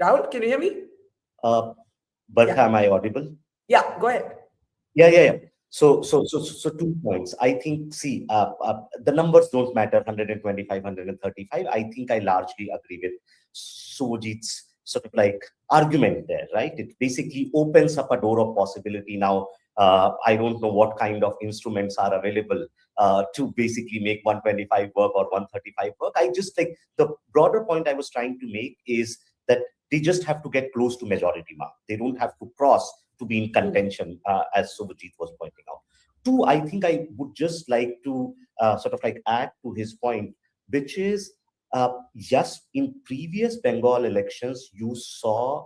you. Rahul, can you hear me? Barkha, am I audible? Yeah, go ahead. Yeah. So 2 points. I think, see, the numbers don't matter, 125, 135. I think I largely agree with Sujit's sort of like argument there, right? It basically opens up a door of possibility now. I don't know what kind of instruments are available to basically make 125 work or 135 work. I just like the broader point I was trying to make is that they just have to get close to majority mark. They don't have to cross to be in contention, as Subhajit was pointing out. Two, I think I would just like to sort of like add to his point, which is, yes, in previous Bengal elections, you saw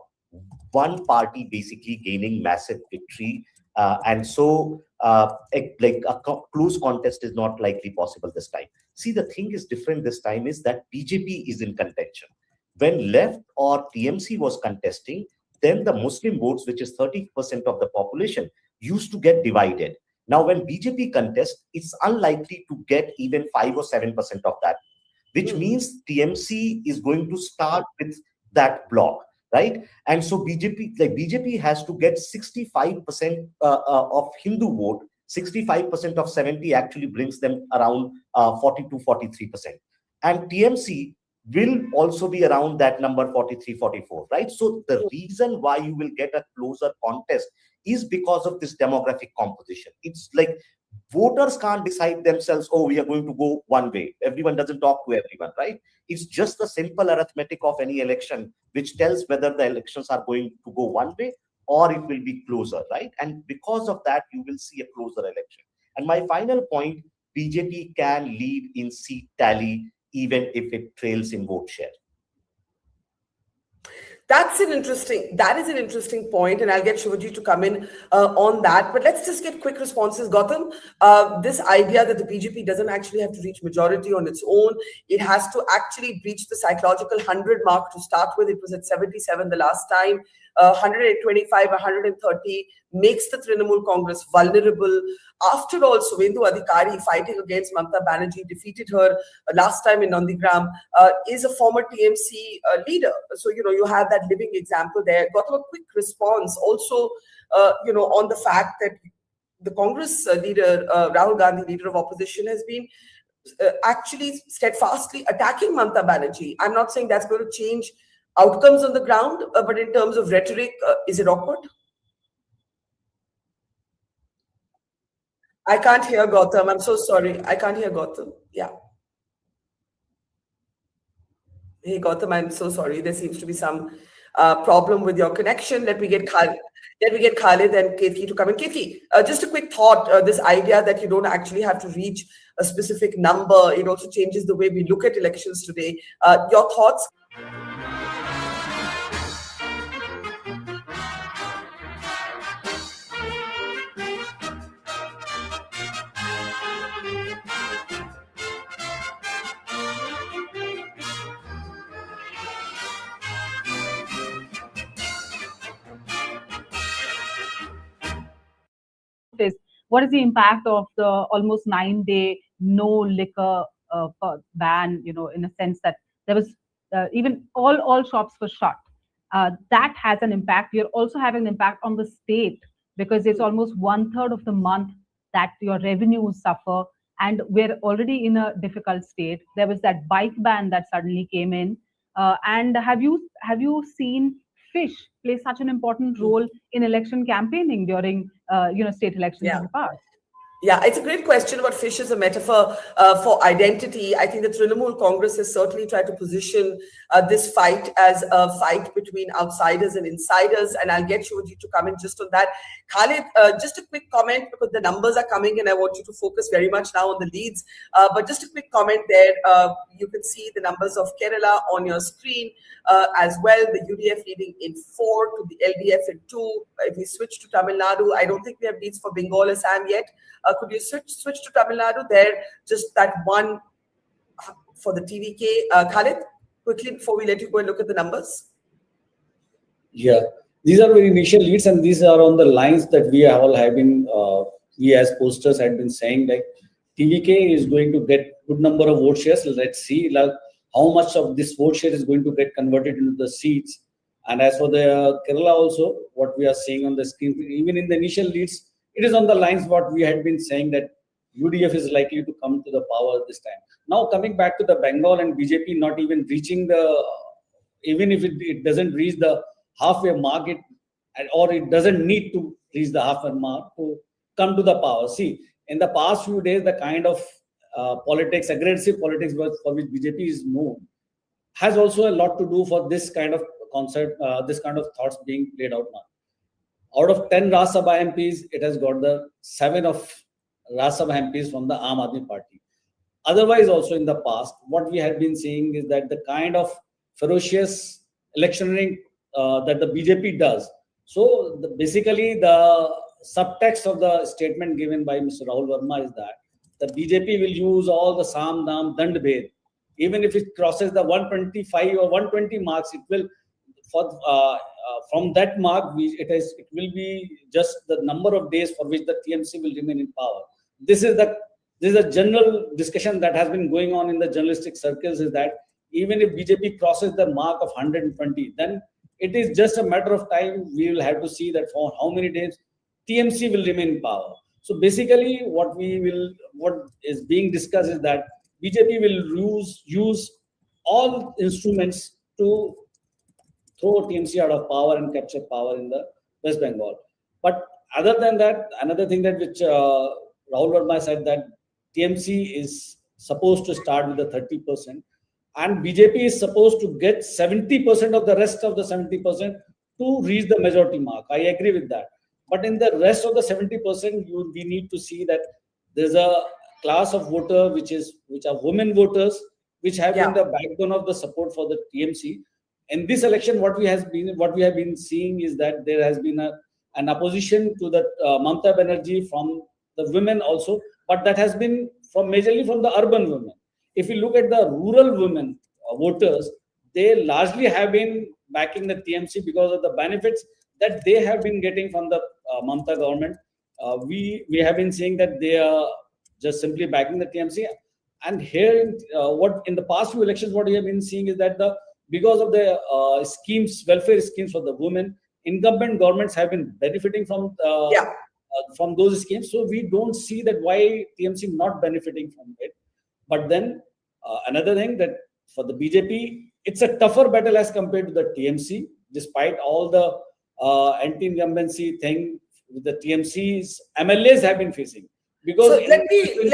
one party basically gaining massive victory. And so like a close contest is not likely possible this time. See, the thing is different this time is that BJP is in contention. When Left or TMC was contesting, then the Muslim votes, which is 30% of the population, used to get divided. Now, when BJP contests, it's unlikely to get even 5 or 7% of that, which means TMC is going to start with that block, right? And so BJP has to get 65% of Hindu vote. 65% of 70 actually brings them around 42, 43%. And TMC will also be around that number 43, 44, right? So the reason why you will get a closer contest is because of this demographic composition. It's like voters can't decide themselves, oh, we are going to go one way. Everyone doesn't talk to everyone, right? It's just the simple arithmetic of any election, which tells whether the elections are going to go one way or it will be closer, right? And because of that, you will see a closer election. And my final point, BJP can lead in seat tally even if it trails in vote share. That is an interesting point, and I'll get Shubhajit to come in on that. But let's just get quick responses. Gautam, this idea that the BJP doesn't actually have to reach majority on its own, it has to actually breach the psychological 100 mark to start with. It was at 77 the last time. 125, 130 makes the Trinamool Congress vulnerable. After all, Suvendu Adhikari, fighting against Mamata Banerjee, defeated her last time in Nandigram, is a former TMC leader. So, you have that living example there. Got a quick response also, on the fact that the Congress leader, Rahul Gandhi, leader of opposition, has been actually steadfastly attacking Mamata Banerjee. I'm not saying that's going to change outcomes on the ground, but in terms of rhetoric, is it awkward? I can't hear Gautam. I'm so sorry. I can't hear Gautam. Yeah. Hey, Gautam, I'm so sorry. There seems to be some problem with your connection. Let me get Khalid and Ketki to come in. Ketki, just a quick thought. This idea that you don't actually have to reach a specific number, it also changes the way we look at elections today. Your thoughts? what is the impact of the almost 9-day no liquor ban, in a sense that there was even all shops were shut. That has an impact. We are also having an impact on the state, because it's almost 1/3 of the month that your revenues suffer, and we're already in a difficult state. There was that bike ban that suddenly came in. And have you seen fish play such an important role in election campaigning during state elections in the past? Yeah, it's a great question about fish as a metaphor for identity. I think the Trinamool Congress has certainly tried to position this fight as a fight between outsiders and insiders. And I'll get Shoji to come in just on that. Khalid, just a quick comment, because the numbers are coming and I want you to focus very much now on the leads. But just a quick comment there. You can see the numbers of Kerala on your screen as well. The UDF leading in 4, to the LDF in 2. If we switch to Tamil Nadu, I don't think we have leads for Bengal Assam yet. Could you switch to Tamil Nadu there? Just that one for the TVK. Khalid, quickly before we let you go and look at the numbers. Yeah, these are very initial leads, and these are on the lines that we all have been, we as posters had been saying, like TVK is going to get good number of vote shares. Let's see like how much of this vote share is going to get converted into the seats. And as for the Kerala also, what we are seeing on the screen, even in the initial leads, it is on the lines what we had been saying, that UDF is likely to come to the power this time. Now coming back to the Bengal and BJP not even reaching even if it doesn't reach the halfway mark, or it doesn't need to reach the halfway mark to come to the power. See, in the past few days, the kind of politics, aggressive politics for which BJP is known, has also a lot to do for this kind of concept, this kind of thoughts being played out now. Out of 10 Rajya Sabha MPs, it has got the 7 of Rajya Sabha MPs from the Aam Aadmi Party. Otherwise, also in the past, what we had been seeing is that the kind of ferocious electioneering that the BJP does. So basically, the subtext of the statement given by Mr. Rahul Verma is that the BJP will use all the Sam, Dam, Dand, Bhed. Even if it crosses the 125 or 120 marks, it will, from that mark, it will be just the number of days for which the TMC will remain in power. This is a general discussion that has been going on in the journalistic circles, is that even if BJP crosses the mark of 120, then it is just a matter of time. We will have to see that for how many days TMC will remain in power. So basically, what is being discussed is that BJP will use all instruments to throw TMC out of power and capture power in the West Bengal. But other than that, another thing that which Rahul Verma said, that TMC is supposed to start with the 30%, and BJP is supposed to get 70% of the rest of the 70% to reach the majority mark. I agree with that. But in the rest of the 70%, we need to see that there's a class of voter which are women voters, which have been the backbone of the support for the TMC. In this election, what we have been seeing is that there has been an opposition to the Mamata Banerjee from the women also, but that has been majorly from the urban women. If you look at the rural women voters, they largely have been backing the TMC because of the benefits that they have been getting from the Mamata government. We have been seeing that they are just simply backing the TMC. And here, what in the past few elections, what we have been seeing is that because of the welfare schemes for the women, incumbent governments have been benefiting from those schemes. So we don't see that why TMC not benefiting from it. But then another thing, that for the BJP, it's a tougher battle as compared to the TMC, despite all the anti-incumbency thing the TMC's MLAs have been facing. Because so let me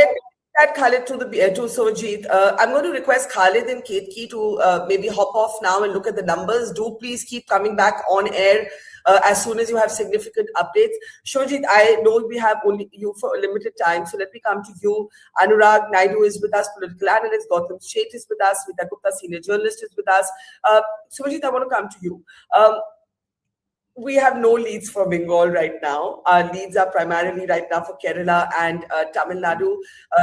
add Khalid to Sojit. I'm going to request Khalid and Ketki to maybe hop off now and look at the numbers. Do please keep coming back on air as soon as you have significant updates. Shojit, I know we have only you for a limited time, so let me come to you. Anurag Naidu is with us, political analyst. Gautam Sheth is with us. Vita Gupta, senior journalist, is with us. Shojit, I want to come to you. We have no leads for Bengal right now. Our leads are primarily right now for Kerala and Tamil Nadu.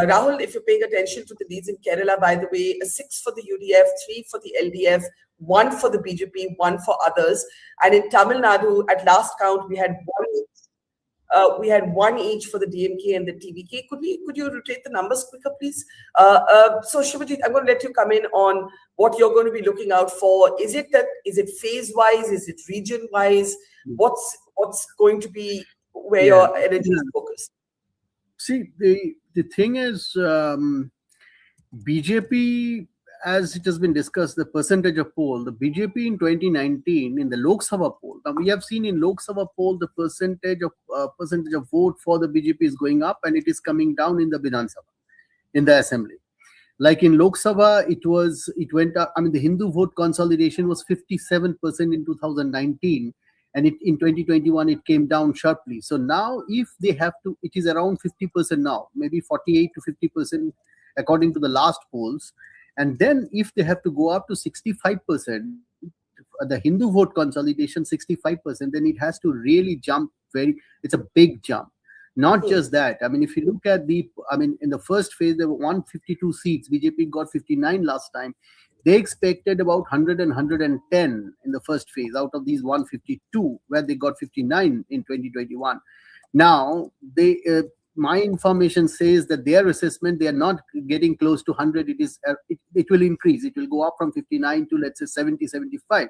Rahul, if you're paying attention to the leads in Kerala, by the way, 6 for the UDF, 3 for the LDF, 1 for the BJP, 1 for others. And in Tamil Nadu, at last count, we had 1 We had 1 each for the DMK and the TVK. Could you rotate the numbers quicker, please? So Shivajit, I'm going to let you come in on what you're going to be looking out for. Is it phase-wise? Is it region-wise? What's going to be where your energy is focused? See, the thing is, BJP, as it has been discussed, the percentage of poll, the BJP in 2019 in the Lok Sabha poll. Now we have seen in Lok Sabha poll the percentage of vote for the BJP is going up, and it is coming down in the Vidhan Sabha, in the assembly. Like in Lok Sabha, it went up. I mean, the Hindu vote consolidation was 57% in 2019, and in 2021 it came down sharply. So now, if they have to, it is around 50% now, maybe 48 to 50% according to the last polls. And then if they have to go up to 65%, the Hindu vote consolidation 65%, then it has to really jump it's a big jump. Not just that. I mean, if you look at in the first phase, there were 152 seats. BJP got 59 last time. They expected about 100 and 110 in the first phase out of these 152, where they got 59 in 2021. Now, my information says that their assessment, they are not getting close to 100. It will increase. It will go up from 59 to, let's say, 70, 75.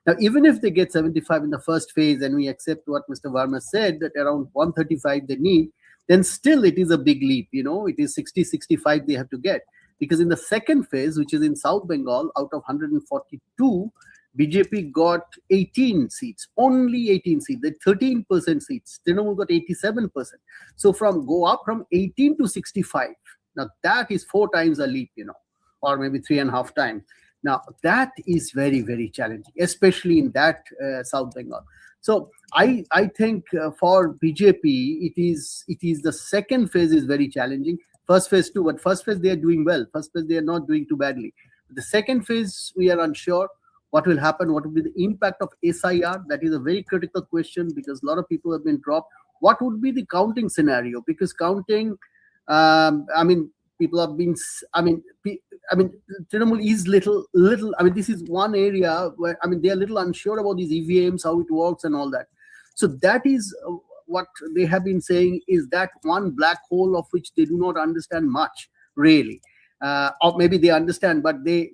Now, even if they get 75 in the first phase, and we accept what Mr. Verma said, that around 135 they need, then still it is a big leap. It is 60, 65 they have to get. Because in the second phase, which is in South Bengal, out of 142, BJP got 18 seats, only 18 seats, the 13% seats. Trinamool got 87%. So go up from 18 to 65. Now that is 4 times a leap, or maybe 3.5 times. Now that is very, very challenging, especially in that South Bengal. So I think for BJP, it is the second phase is very challenging. First phase too, but first phase they are doing well. First phase they are not doing too badly. The second phase we are unsure. What will happen? What will be the impact of SIR? That is a very critical question, because a lot of people have been dropped. What would be the counting scenario? Because counting, people have been, Trinamool is little. This is one area where, they are little unsure about these EVMs, how it works and all that. So that is what they have been saying, is that one black hole of which they do not understand much, really. Or maybe they understand, but there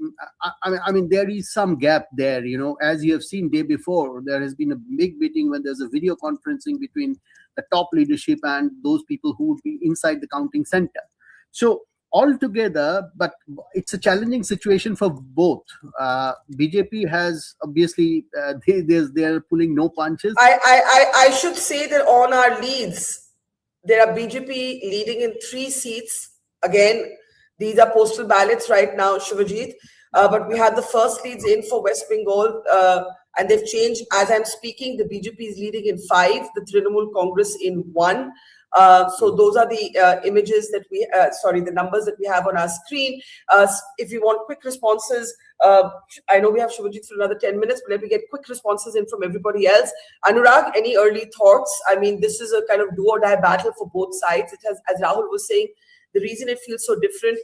is some gap there, as you have seen day before, there has been a big meeting when there's a video conferencing between the top leadership and those people who would be inside the counting center. So altogether, but it's a challenging situation for both. BJP has obviously, they're pulling no punches. I should say that on our leads, there are BJP leading in 3 seats. Again, these are postal ballots right now, Shivajit. But we have the first leads in for West Bengal, and they've changed. As I'm speaking, the BJP is leading in 5, the Trinamool Congress in 1. So those are the images that the numbers that we have on our screen. If you want quick responses, I know we have Shivajit for another 10 minutes, but let me get quick responses in from everybody else. Anurag, any early thoughts? This is a kind of do or die battle for both sides. It has, as Rahul was saying, the reason it feels so different,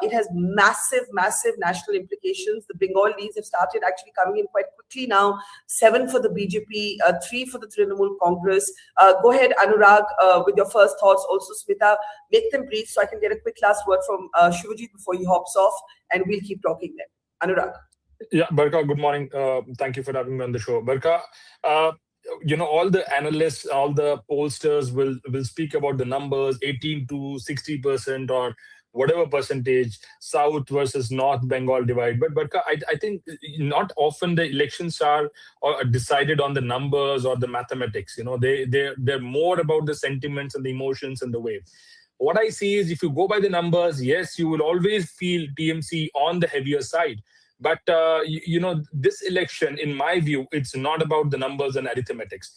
it has massive, massive national implications. The Bengal leads have started actually coming in quite quickly now. 7 for the BJP, 3 for the Trinamool Congress. Go ahead, Anurag, with your first thoughts. Also, Smita, make them brief so I can get a quick last word from Shivajit before he hops off, and we'll keep talking then. Anurag. Yeah, Barkha, good morning. Thank you for having me on the show. Barkha, all the analysts, all the pollsters will speak about the numbers, 18 to 60% or whatever percentage, South versus North Bengal divide. But Barkha, I think not often the elections are decided on the numbers or the mathematics. They're more about the sentiments and the emotions and the way. What I see is, if you go by the numbers, yes, you will always feel TMC on the heavier side. But, this election, in my view, it's not about the numbers and arithmetics.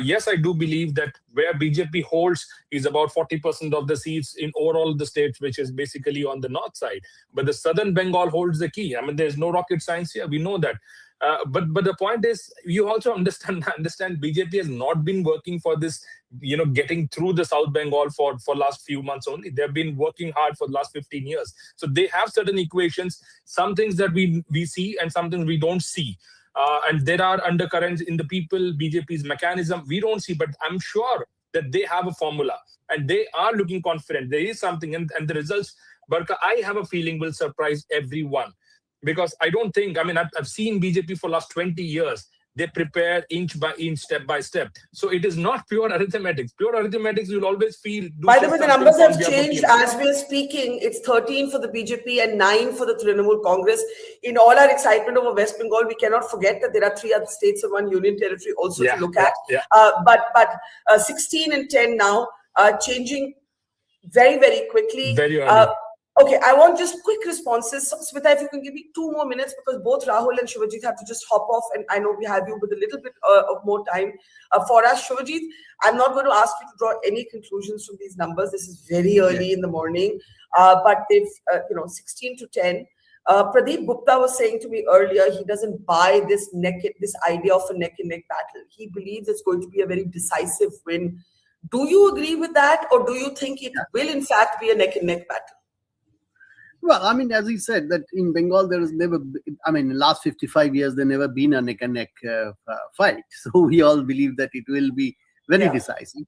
Yes, I do believe that where BJP holds is about 40% of the seats in overall the states, which is basically on the north side. But the southern Bengal holds the key. There's no rocket science here. We know that. But the point is, you also understand BJP has not been working for this, getting through the South Bengal for last few months only. They've been working hard for the last 15 years. So they have certain equations, some things that we see and some things we don't see. And there are undercurrents in the people, BJP's mechanism, we don't see, but I'm sure that they have a formula and they are looking confident. There is something, and the results, Barkha, I have a feeling will surprise everyone. Because I don't think, I mean, I've seen BJP for last 20 years. They prepare inch by inch, step by step. So it is not pure arithmetic. Pure arithmetic, you'll always feel. By the way, the numbers have changed as we are speaking. It's 13 for the BJP and 9 for the Trinamool Congress. In all our excitement over West Bengal, we cannot forget that there are 3 other states and 1 union territory also to look at. But 16 and 10 now, changing very, very quickly. Very early. Okay, I want just quick responses. Smita, if you can give me 2 more minutes, because both Rahul and Shivajit have to just hop off, and I know we have you with a little bit of more time for us. Shivajit, I'm not going to ask you to draw any conclusions from these numbers. This is very early in the morning, but they've, 16 to 10. Pradeep Gupta was saying to me earlier, he doesn't buy this idea of a neck-and-neck battle. He believes it's going to be a very decisive win. Do you agree with that, or do you think it will, in fact, be a neck-and-neck battle? Well, I mean, as he said, that in Bengal, there has never, I mean, in the last 55 years, there never been a neck-and-neck fight. So we all believe that it will be very decisive.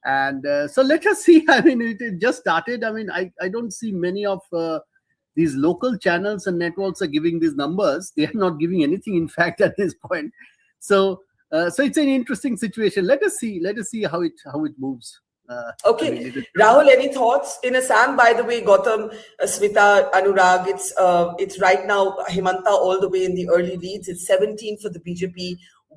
And so let us see. I mean, it just started. I mean, I don't see many of these local channels and networks are giving these numbers. They are not giving anything, in fact, at this point. So it's an interesting situation. Let us see how it moves. Okay, I mean, Rahul, any thoughts? In Assam, by the way, Gautam, Smita, Anurag, it's right now Himanta all the way in the early leads. It's 17 for the BJP,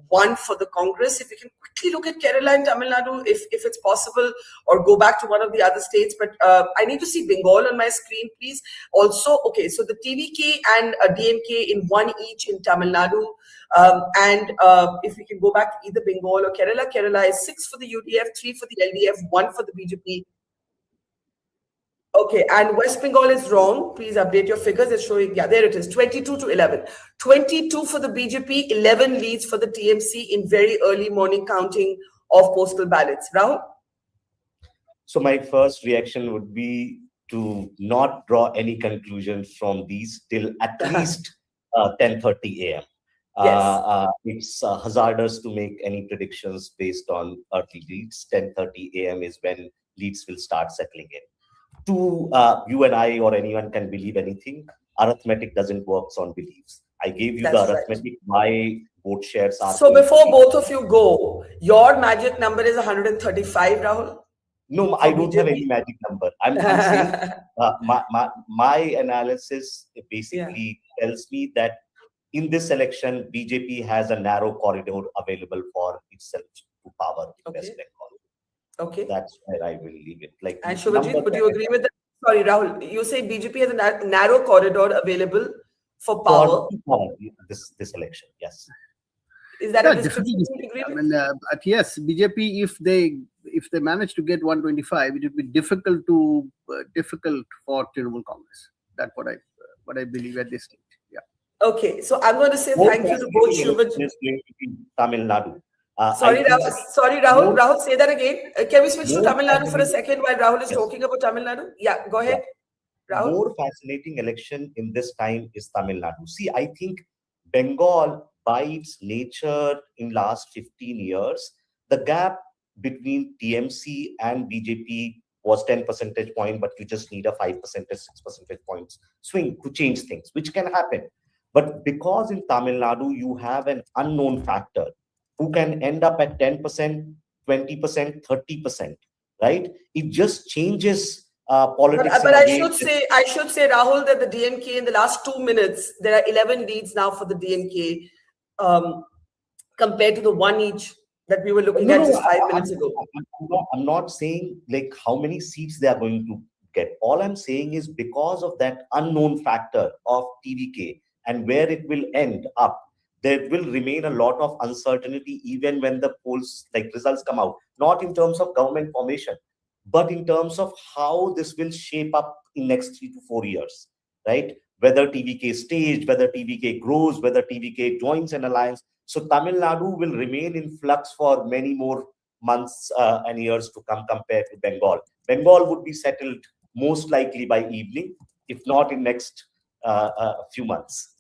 1 for the Congress. If you can quickly look at Kerala and Tamil Nadu, if it's possible, or go back to one of the other states. But I need to see Bengal on my screen, please. Also, okay, so the TVK and DMK in 1 each in Tamil Nadu. And if we can go back to either Bengal or Kerala, Kerala is 6 for the UDF, 3 for the LDF, 1 for the BJP. Okay, and West Bengal is wrong. Please update your figures. It's showing, there it is, 22 to 11. 22 for the BJP, 11 leads for the TMC in very early morning counting of postal ballots. Rahul? So my first reaction would be to not draw any conclusions from these till at least 10:30 a.m. It's hazardous to make any predictions based on early leads. 10:30 a.m. is when leads will start settling in. You and I or anyone can believe anything. Arithmetic doesn't work on beliefs. I gave you the arithmetic. My vote shares are. So before both of you go, your magic number is 135, Rahul? No, I don't have any magic number. I'm saying my analysis basically tells me that in this election, BJP has a narrow corridor available for itself to power in West Bengal. Okay. That's where I will leave it. And Shubhajit, would you agree with that? Sorry, Rahul, you say BJP has a narrow corridor available for power? For this election, yes. Is that a description you agree with? I mean, but yes, BJP, if they manage to get 125, it would be difficult for Trinamool Congress. That's what I believe at this stage. Yeah. Okay, so I'm going to say thank you to both Shubhajit. Tamil Nadu. Sorry, Rahul. Rahul, say that again. Can we switch to Tamil Nadu for a second while Rahul is talking about Tamil Nadu? Yeah, go ahead. Rahul. More fascinating election in this time is Tamil Nadu. See, I think Bengal, by its nature in last 15 years, the gap between TMC and BJP was 10 percentage point, but you just need a 5%, 6 percentage points swing to change things, which can happen. But because in Tamil Nadu, you have an unknown factor who can end up at 10%, 20%, 30%, right? It just changes politics. But I should say, Rahul, that the DMK in the last 2 minutes, there are 11 leads now for the DMK compared to the 1 each that we were looking at just 5 minutes ago. I'm not saying like how many seats they are going to get. All I'm saying is because of that unknown factor of TVK and where it will end up, there will remain a lot of uncertainty even when the polls, like results come out, not in terms of government formation, but in terms of how this will shape up in next 3 to 4 years, right? Whether TVK stays, whether TVK grows, whether TVK joins an alliance. So Tamil Nadu will remain in flux for many more months and years to come compared to Bengal. Bengal would be settled most likely by evening, if not in next few months.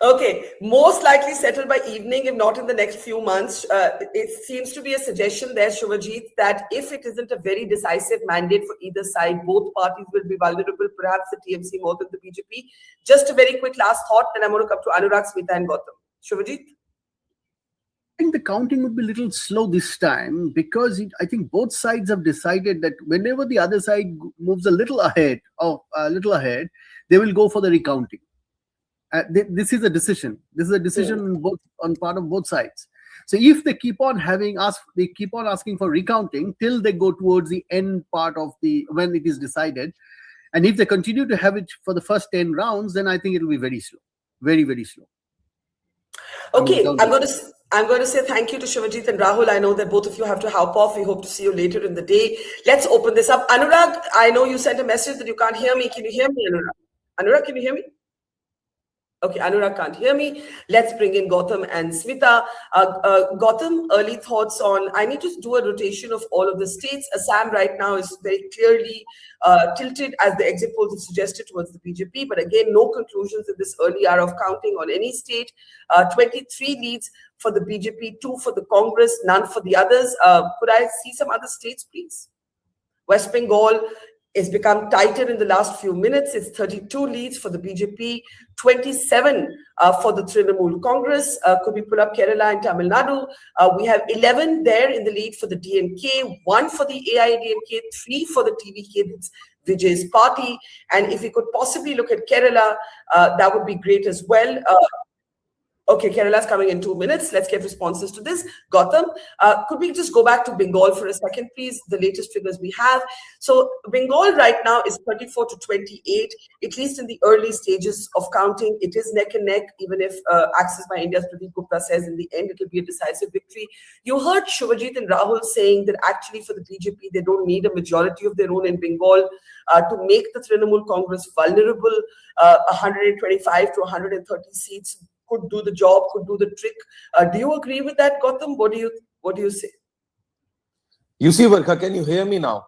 Okay, most likely settled by evening, if not in the next few months. It seems to be a suggestion there, Shubhajit, that if it isn't a very decisive mandate for either side, both parties will be vulnerable, perhaps the TMC more than the BJP. Just a very quick last thought, then I'm going to come to Anurag, Smita, and Gautam. Shubhajit? I think the counting would be a little slow this time because I think both sides have decided that whenever the other side moves a little ahead, they will go for the recounting. This is a decision. This is a decision on part of both sides. So if they keep on asking for recounting till they go towards the end part of when it is decided, and if they continue to have it for the first 10 rounds, then I think it will be very slow, very, very slow. Okay, I'm going to say thank you to Shivajit and Rahul. I know that both of you have to hop off. We hope to see you later in the day. Let's open this up. Anurag, I know you sent a message that you can't hear me. Can you hear me, Anurag? Anurag, can you hear me? Okay, Anurag can't hear me. Let's bring in Gautam and Smita. Gautam, early thoughts on, I need to do a rotation of all of the states. Assam right now is very clearly tilted, as the exit polls have suggested, towards the BJP. But again, no conclusions in this early hour of counting on any state. 23 leads for the BJP, 2 for the Congress, none for the others. Could I see some other states, please? West Bengal has become tighter in the last few minutes. It's 32 leads for the BJP, 27 for the Trinamool Congress. Could we pull up Kerala and Tamil Nadu? We have 11 there in the lead for the DMK, 1 for the AIDMK, 3 for the TVK, that's Vijay's party. And if we could possibly look at Kerala, that would be great as well. Okay, Kerala's coming in 2 minutes. Let's get responses to this. Gautam, could we just go back to Bengal for a second, please? The latest figures we have. So Bengal right now is 34 to 28, at least in the early stages of counting. It is neck and neck, even if Access by India's Pradeep Gupta says in the end it will be a decisive victory. You heard Shivajit and Rahul saying that actually for the BJP, they don't need a majority of their own in Bengal to make the Trinamool Congress vulnerable. 125 to 130 seats could do the job, could do the trick. Do you agree with that, Gautam? What do you say? You see, Barkha, can you hear me now?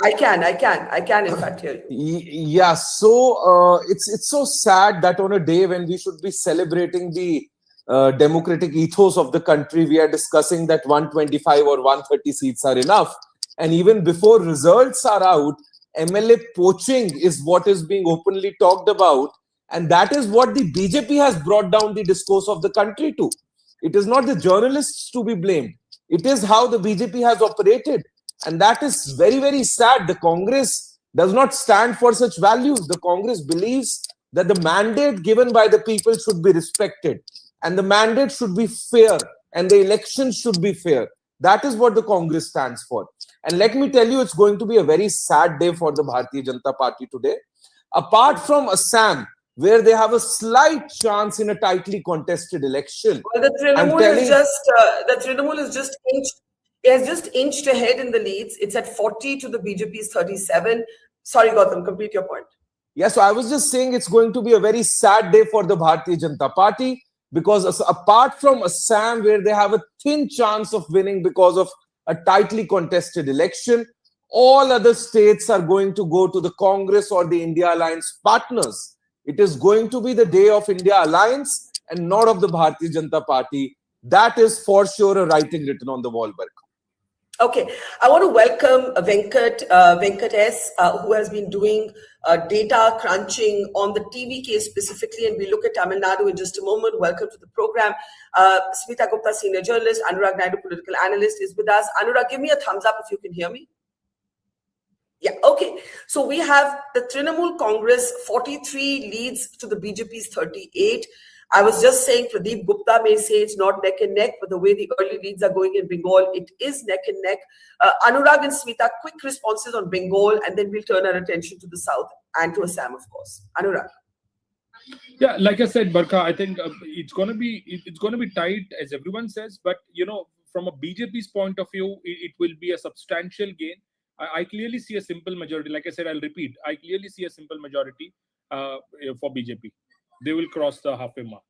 I can in fact hear you. Yeah, so it's so sad that on a day when we should be celebrating the democratic ethos of the country, we are discussing that 125 or 130 seats are enough. And even before results are out, MLA poaching is what is being openly talked about. And that is what the BJP has brought down the discourse of the country to. It is not the journalists to be blamed. It is how the BJP has operated. And that is very, very sad. The Congress does not stand for such values. The Congress believes that the mandate given by the people should be respected. And the mandate should be fair. And the elections should be fair. That is what the Congress stands for. And let me tell you, it's going to be a very sad day for the Bharatiya Janata Party today. Apart from Assam, where they have a slight chance in a tightly contested election. Well, the Trinamool has just inched ahead in the leads. It's at 40 to the BJP's 37. Sorry, Gautam, complete your point. Yeah, so I was just saying it's going to be a very sad day for the Bharatiya Janata Party because apart from Assam, where they have a thin chance of winning because of a tightly contested election, all other states are going to go to the Congress or the India Alliance partners. It is going to be the day of India Alliance and not of the Bharatiya Janata Party. That is for sure a writing written on the wall, Barkha. Okay, I want to welcome Venkat S, who has been doing data crunching on the TVK specifically, and we look at Tamil Nadu in just a moment. Welcome to the program. Smita Gupta, senior journalist, Anurag Naidu, political analyst, is with us. Anurag, give me a thumbs up if you can hear me. Yeah, okay. So we have the Trinamool Congress, 43 leads to the BJP's 38. I was just saying Pradeep Gupta may say it's not neck and neck, but the way the early leads are going in Bengal, it is neck and neck. Anurag and Smita, quick responses on Bengal, and then we'll turn our attention to the south and to Assam, of course. Anurag. Yeah, like I said, Barkha, I think it's going to be tight, as everyone says. But from a BJP's point of view, it will be a substantial gain. I clearly see a simple majority. Like I said, I'll repeat. I clearly see a simple majority for BJP. They will cross the halfway mark.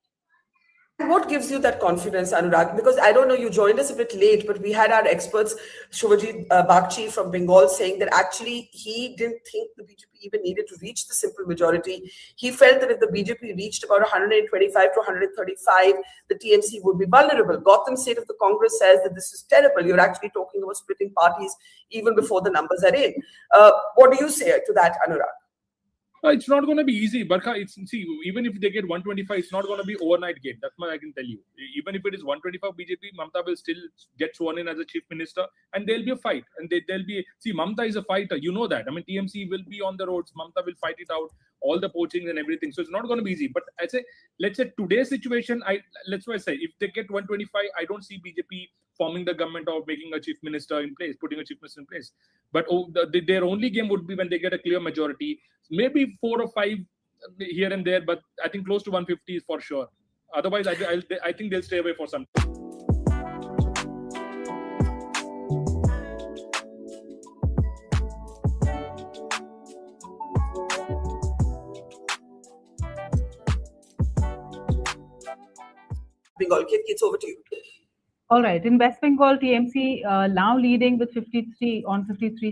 What gives you that confidence, Anurag? Because I don't know, you joined us a bit late, but we had our experts, Shubhajit Bagchi from Bengal, saying that actually he didn't think the BJP even needed to reach the simple majority. He felt that if the BJP reached about 125 to 135, the TMC would be vulnerable. Gautam Seth of the Congress says that this is terrible. You're actually talking about splitting parties even before the numbers are in. What do you say to that, Anurag? It's not going to be easy, Barkha. See, even if they get 125, it's not going to be overnight gain. That's what I can tell you. Even if it is 125 BJP, Mamata will still get sworn in as a chief minister, and there'll be a fight. And there'll be. See, Mamata is a fighter. You know that. I mean, TMC will be on the roads. Mamata will fight it out. All the poaching and everything. So it's not going to be easy. But I say, let's say today's situation. Let's say if they get 125, I don't see BJP forming the government or making a chief minister in place, putting a chief minister in place. But their only game would be when they get a clear majority. Maybe 4 or 5 here and there, but I think close to 150 is for sure. Otherwise, I think they'll stay away for some time. Bengal, it's over to you. All right. In West Bengal, TMC now leading with 53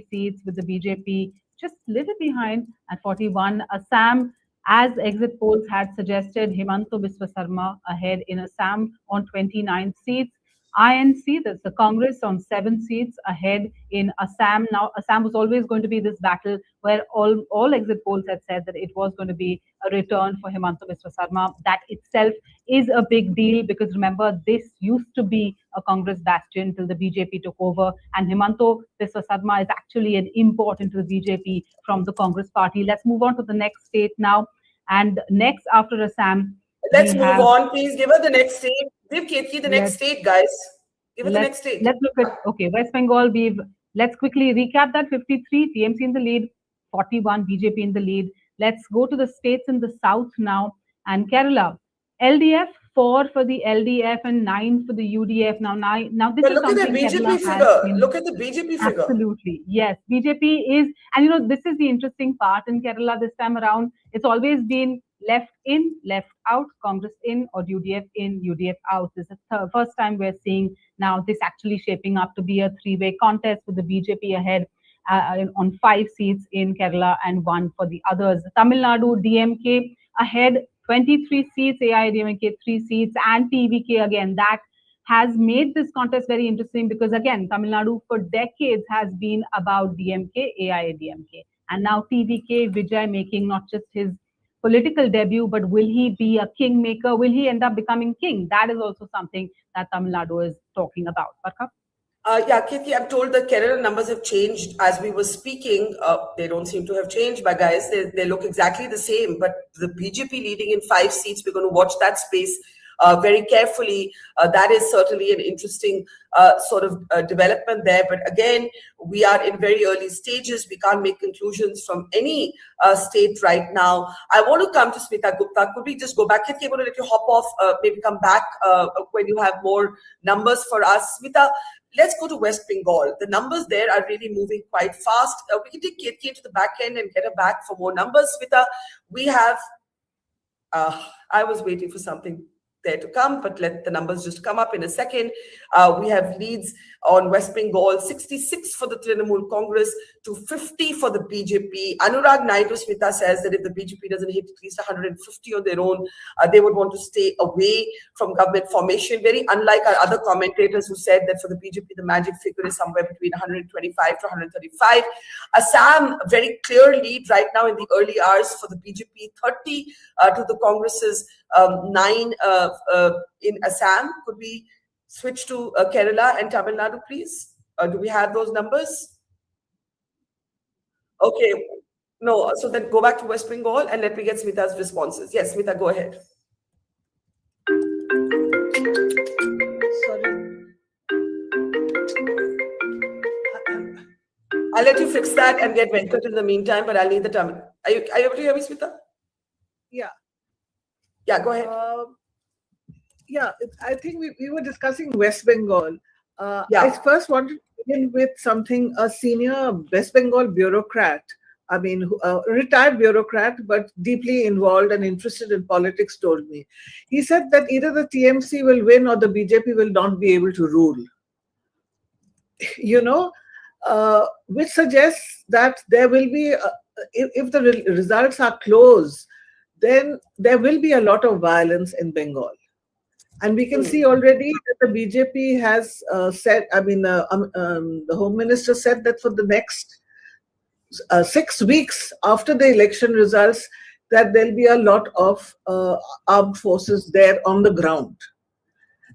seats, with the BJP just a little behind at 41. Assam, as exit polls had suggested, Himanta Biswa Sarma ahead in Assam on 29 seats. INC, that's the Congress, on 7 seats ahead in Assam. Now, Assam was always going to be this battle where all exit polls had said that it was going to be a return for Himanta Biswa Sarma. That itself is a big deal, because remember, this used to be a Congress bastion till the BJP took over, and Himanta Biswa Sarma is actually an import into the BJP from the Congress party. Let's move on to the next state now. And next after Assam, let's move on. Please give her the next state. Give Ketki the next state, guys. Give her the next state. Let's look at, okay, West Bengal. Let's quickly recap that. 53, TMC in the lead, 41, BJP in the lead. Let's go to the states in the south now. And Kerala, LDF, 4 for the LDF and 9 for the UDF. Now this is something BJP figure. Look at the BJP figure. Absolutely, yes. BJP is, and you know, this is the interesting part in Kerala this time around. It's always been left in, left out, Congress in, or UDF in, UDF out. This is the first time we're seeing now this actually shaping up to be a 3-way contest, with the BJP ahead on 5 seats in Kerala and 1 for the others. Tamil Nadu, DMK ahead, 23 seats, AIADMK 3 seats, and TVK again. That has made this contest very interesting, because again, Tamil Nadu for decades has been about DMK, AIADMK. And now TVK, Vijay making not just his political debut, but will he be a kingmaker? Will he end up becoming king? That is also something that Tamil Nadu is talking about. Barkha? Yeah, Kirti, I'm told the Kerala numbers have changed as we were speaking. They don't seem to have changed, but guys, they look exactly the same. But the BJP leading in 5 seats, we're going to watch that space very carefully. That is certainly an interesting sort of development there. But again, we are in very early stages. We can't make conclusions from any state right now. I want to come to Smita Gupta. Could we just go back? Kirti, I'm going to let you hop off, maybe come back when you have more numbers for us. Smita, let's go to West Bengal. The numbers there are really moving quite fast. We can take Kirti into the back end and get her back for more numbers. Smita, we have, I was waiting for something there to come, but let the numbers just come up in a second. We have leads on West Bengal, 66 for the Trinamool Congress to 50 for the BJP. Anurag Naidu, Smita, says that if the BJP doesn't hit at least 150 on their own, they would want to stay away from government formation. Very unlike our other commentators who said that for the BJP, the magic figure is somewhere between 125 to 135. Assam, very clear lead right now in the early hours for the BJP, 30 to the Congress's 9 in Assam. Could we switch to Kerala and Tamil Nadu, please? Do we have those numbers? Okay. No, so then go back to West Bengal and let me get Smita's responses. Yes, Smita, go ahead. Sorry. I'll let you fix that and get Venkat in the meantime, but I'll need the Tamil. Are you able to hear me, Smita? Yeah. Yeah, go ahead. Yeah, I think we were discussing West Bengal. Yeah. I first wanted to begin with something. A senior West Bengal bureaucrat I mean, a retired bureaucrat, but deeply involved and interested in politics, told me. He said that either the TMC will win or the BJP will not be able to rule. You know, which suggests that there will be, if the results are close, then there will be a lot of violence in Bengal. And we can see already that the BJP has said, I mean, the Home Minister said that for the next 6 weeks after the election results, that there'll be a lot of armed forces there on the ground.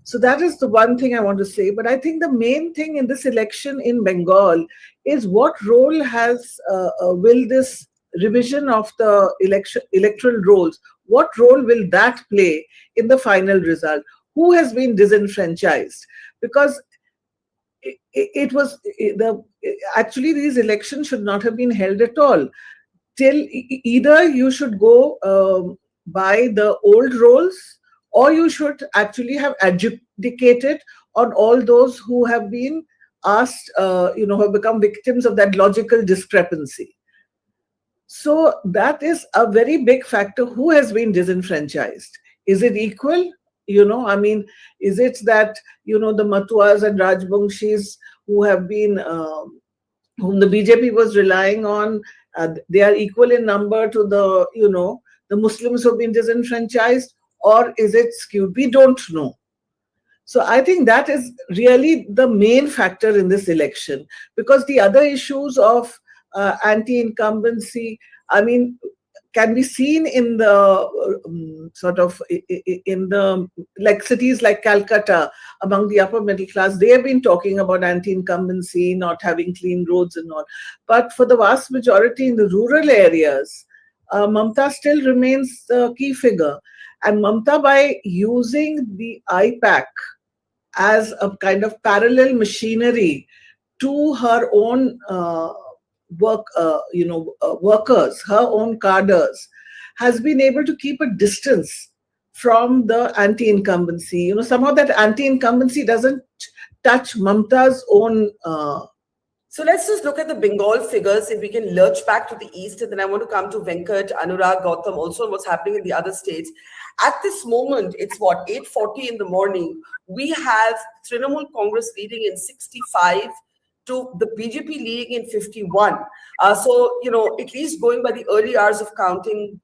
So that is the one thing I want to say. But I think the main thing in this election in Bengal is what role will this revision of the electoral rolls, what role will that play in the final result? Who has been disenfranchised? Because actually these elections should not have been held at all. Till either you should go by the old rolls, or you should actually have adjudicated on all those who have been asked, who have become victims of that logical discrepancy. So that is a very big factor. Who has been disenfranchised? Is it equal? I mean, is it that, the Matuas and Rajbangshis who have been, whom the BJP was relying on, they are equal in number to the Muslims who have been disenfranchised, or is it skewed? We don't know. So I think that is really the main factor in this election, because the other issues of anti-incumbency, I mean, can be seen in the like cities like Calcutta, among the upper middle class. They have been talking about anti-incumbency, not having clean roads and all. But for the vast majority in the rural areas, Mamata still remains the key figure. And Mamata, by using the IPAC as a kind of parallel machinery to her own workers, her own cadres, has been able to keep a distance from the anti-incumbency. Somehow that anti-incumbency doesn't touch Mamata's own. So let's just look at the Bengal figures. If we can lurch back to the east, and then I want to come to Venkat, Anurag, Gautam, also what's happening in the other states. At this moment, it's 8:40 in the morning. We have Trinamool Congress leading in 65 to the BJP leading in 51. So, at least going by the early hours of counting,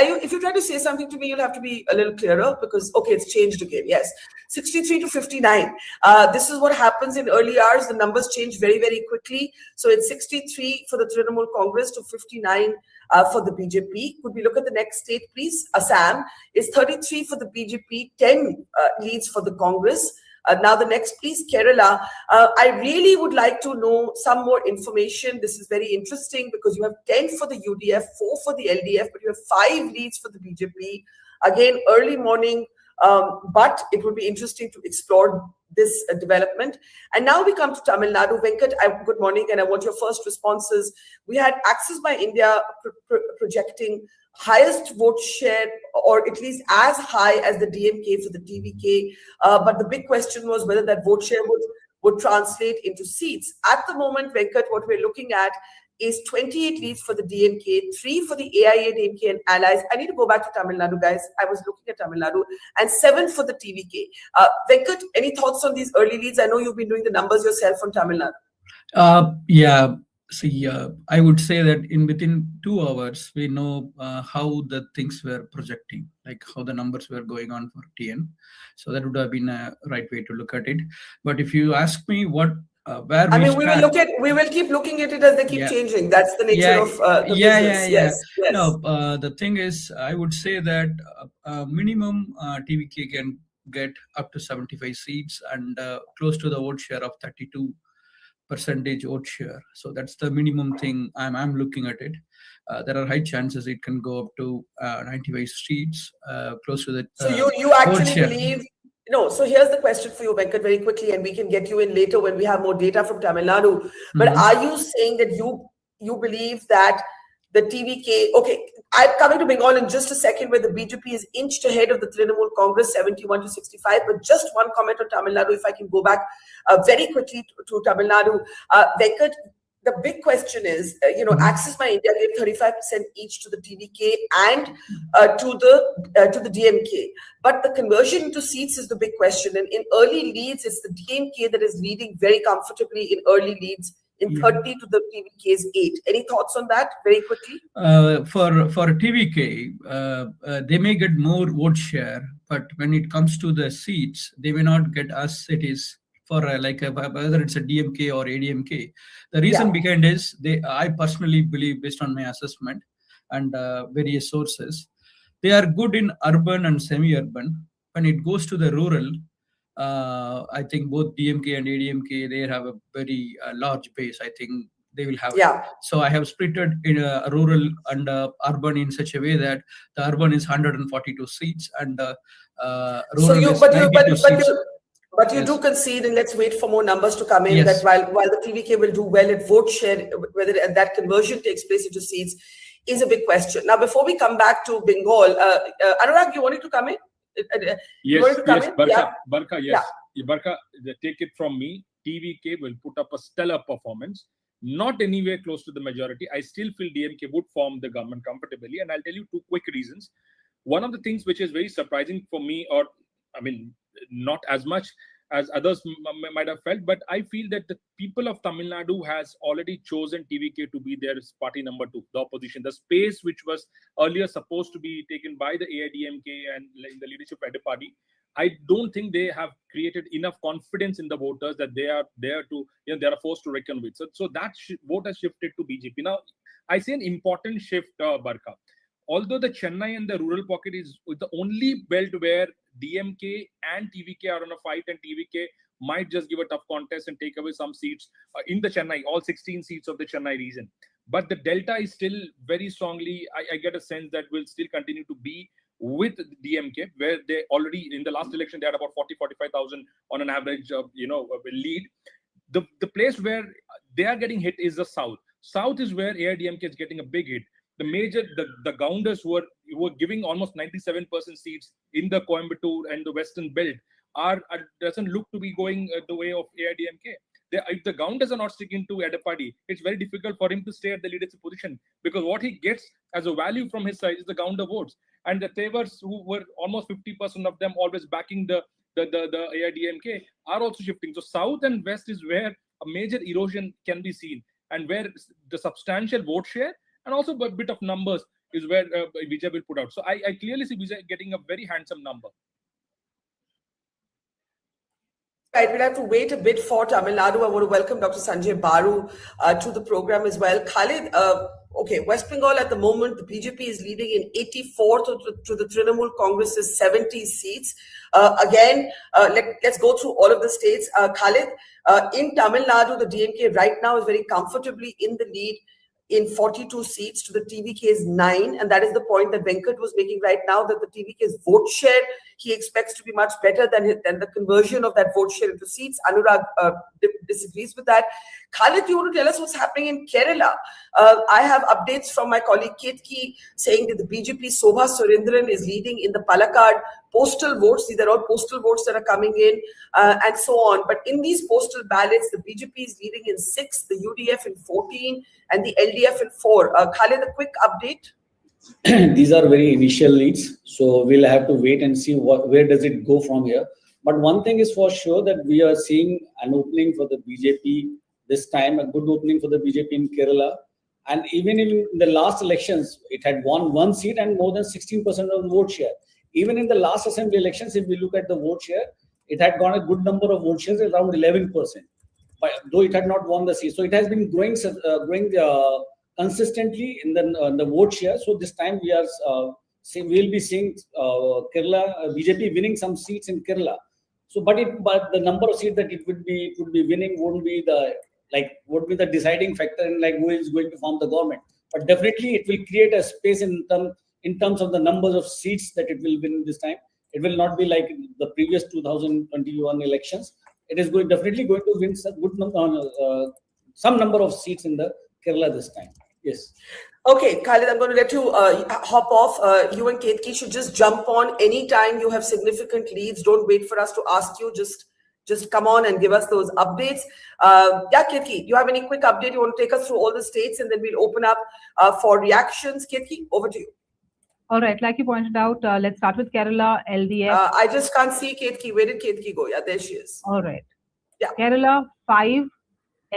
if you try to say something to me, you'll have to be a little clearer, because, okay, it's changed again. Yes, 63 to 59. This is what happens in early hours. The numbers change very, very quickly. So it's 63 for the Trinamool Congress to 59 for the BJP. Could we look at the next state, please? Assam is 33 for the BJP, 10 leads for the Congress. Now the next, please, Kerala. I really would like to know some more information. This is very interesting, because you have 10 for the UDF, 4 for the LDF, but you have 5 leads for the BJP. Again, early morning, but it would be interesting to explore this development. And now we come to Tamil Nadu. Venkat, good morning, and I want your first responses. We had Access by India projecting highest vote share, or at least as high as the DMK for the TVK. But the big question was whether that vote share would translate into seats. At the moment, Venkat, what we're looking at is 28 leads for the DMK, 3 for the AIA, DMK and allies. I need to go back to Tamil Nadu, guys. I was looking at Tamil Nadu, and 7 for the TVK. Venkat, any thoughts on these early leads? I know you've been doing the numbers yourself from Tamil Nadu. Yeah. See, I would say that within 2 hours, we know how the things were projecting, like how the numbers were going on for TN. So that would have been a right way to look at it. But if you ask me where we will keep looking at it as they keep changing. That's the nature of the business. Yes. No, the thing is, I would say that minimum TVK can get up to 75 seats and close to the vote share of 32% vote share. So that's the minimum thing I'm looking at it. There are high chances it can go up to 95 seats, close to the So you actually believe... No, so here's the question for you, Venkat, very quickly, and we can get you in later when we have more data from Tamil Nadu. But are you saying that you believe that the TVK... Okay, I'm coming to Bengal in just a second, where the BJP is inched ahead of the Trinamool Congress, 71 to 65. But just one comment on Tamil Nadu, if I can go back very quickly to Tamil Nadu. Venkat, the big question is, Access My India gave 35% each to the TVK and to the DMK. But the conversion into seats is the big question. And in early leads, it's the DMK that is leading very comfortably in early leads. In 30 to the TVK's 8. Any thoughts on that very quickly? For TVK, they may get more vote share, but when it comes to the seats, they may not get as it is for whether it's a DMK or ADMK. The reason behind is I personally believe, based on my assessment and various sources, they are good in urban and semi-urban. When it goes to the rural, I think both DMK and ADMK, they have a very large base. I think they will have it. So I have splitted in rural and urban in such a way that the urban is 142 seats and rural is 92 seats. But you do concede, and let's wait for more numbers to come in, that while the TVK will do well at vote share, whether that conversion takes place into seats is a big question. Now, before we come back to Bengal, Anurag, you wanted to come in? Yes, Barkha, yes. Barkha, take it from me. TVK will put up a stellar performance, not anywhere close to the majority. I still feel DMK would form the government comfortably, and I'll tell you two quick reasons. One of the things which is very surprising for me, or I mean, not as much as others might have felt, but I feel that the people of Tamil Nadu has already chosen TVK to be their party number 2, the opposition. The space which was earlier supposed to be taken by the AIDMK and the leadership of the party, I don't think they have created enough confidence in the voters that they are there to, they are forced to reckon with. So that vote has shifted to BJP. Now, I see an important shift, Barkha. Although the Chennai and the rural pocket is the only belt where DMK and TVK are on a fight, and TVK might just give a tough contest and take away some seats in the Chennai, all 16 seats of the Chennai region. But the delta is still very strongly, I get a sense that will still continue to be with DMK, where they already, in the last election, they had about 40-45,000 on an average, lead. The place where they are getting hit is the South. South is where AIDMK is getting a big hit. The Gounders who were giving almost 97% seats in the Coimbatore and the Western Belt doesn't look to be going the way of AIDMK. If the Gounders are not sticking to Edapadi, it's very difficult for him to stay at the leadership position, because what he gets as a value from his side is the Gounder votes. And the Tevars, who were almost 50% of them always backing the AIDMK, are also shifting. So South and West is where a major erosion can be seen, and where the substantial vote share and also a bit of numbers is where Vijay will put out. So I clearly see Vijay getting a very handsome number. Right, we'll have to wait a bit for Tamil Nadu. I want to welcome Dr. Sanjay Baru to the program as well. Khalid, okay, West Bengal at the moment, the BJP is leading in 84 to the Trinamool Congress's 70 seats. Let's go through all of the states. Khalid, in Tamil Nadu, the DMK right now is very comfortably in the lead in 42 seats to the TVK's 9. And that is the point that Venkat was making right now, that the TVK's vote share, he expects to be much better than the conversion of that vote share into seats. Anurag disagrees with that. Khalid, you want to tell us what's happening in Kerala? I have updates from my colleague Ketki saying that the BJP Sobha Surendran is leading in the Palakkad postal votes. These are all postal votes that are coming in and so on. But in these postal ballots, the BJP is leading in 6, the UDF in 14, and the LDF in 4. Khalid, a quick update. These are very initial leads, so we'll have to wait and see where does it go from here. But one thing is for sure, that we are seeing an opening for the BJP this time, a good opening for the BJP in Kerala. And even in the last elections, it had won 1 seat and more than 16% of the vote share. Even in the last assembly elections, if we look at the vote share, it had got a good number of vote shares, around 11%, though it had not won the seat. So it has been growing consistently in the vote share. So this time we'll be seeing Kerala BJP winning some seats in Kerala. So, but the number of seats that it would be winning wouldn't be the deciding factor in who is going to form the government. But definitely it will create a space in terms of the numbers of seats that it will win this time. It will not be like the previous 2021 elections. It is definitely going to win some number of seats in the Kerala this time. Yes. Okay, Khalid, I'm going to let you hop off. You and Ketki should just jump on anytime you have significant leads. Don't wait for us to ask you. Just just come on and give us those updates. Yeah, Kirti, you have any quick update? You want to take us through all the states and then we'll open up for reactions? Kirti, over to you. All right, like you pointed out, let's start with Kerala, LDF. I just can't see Ketki. Where did Ketki go? Yeah, there she is. All right. Yeah. Kerala, 5,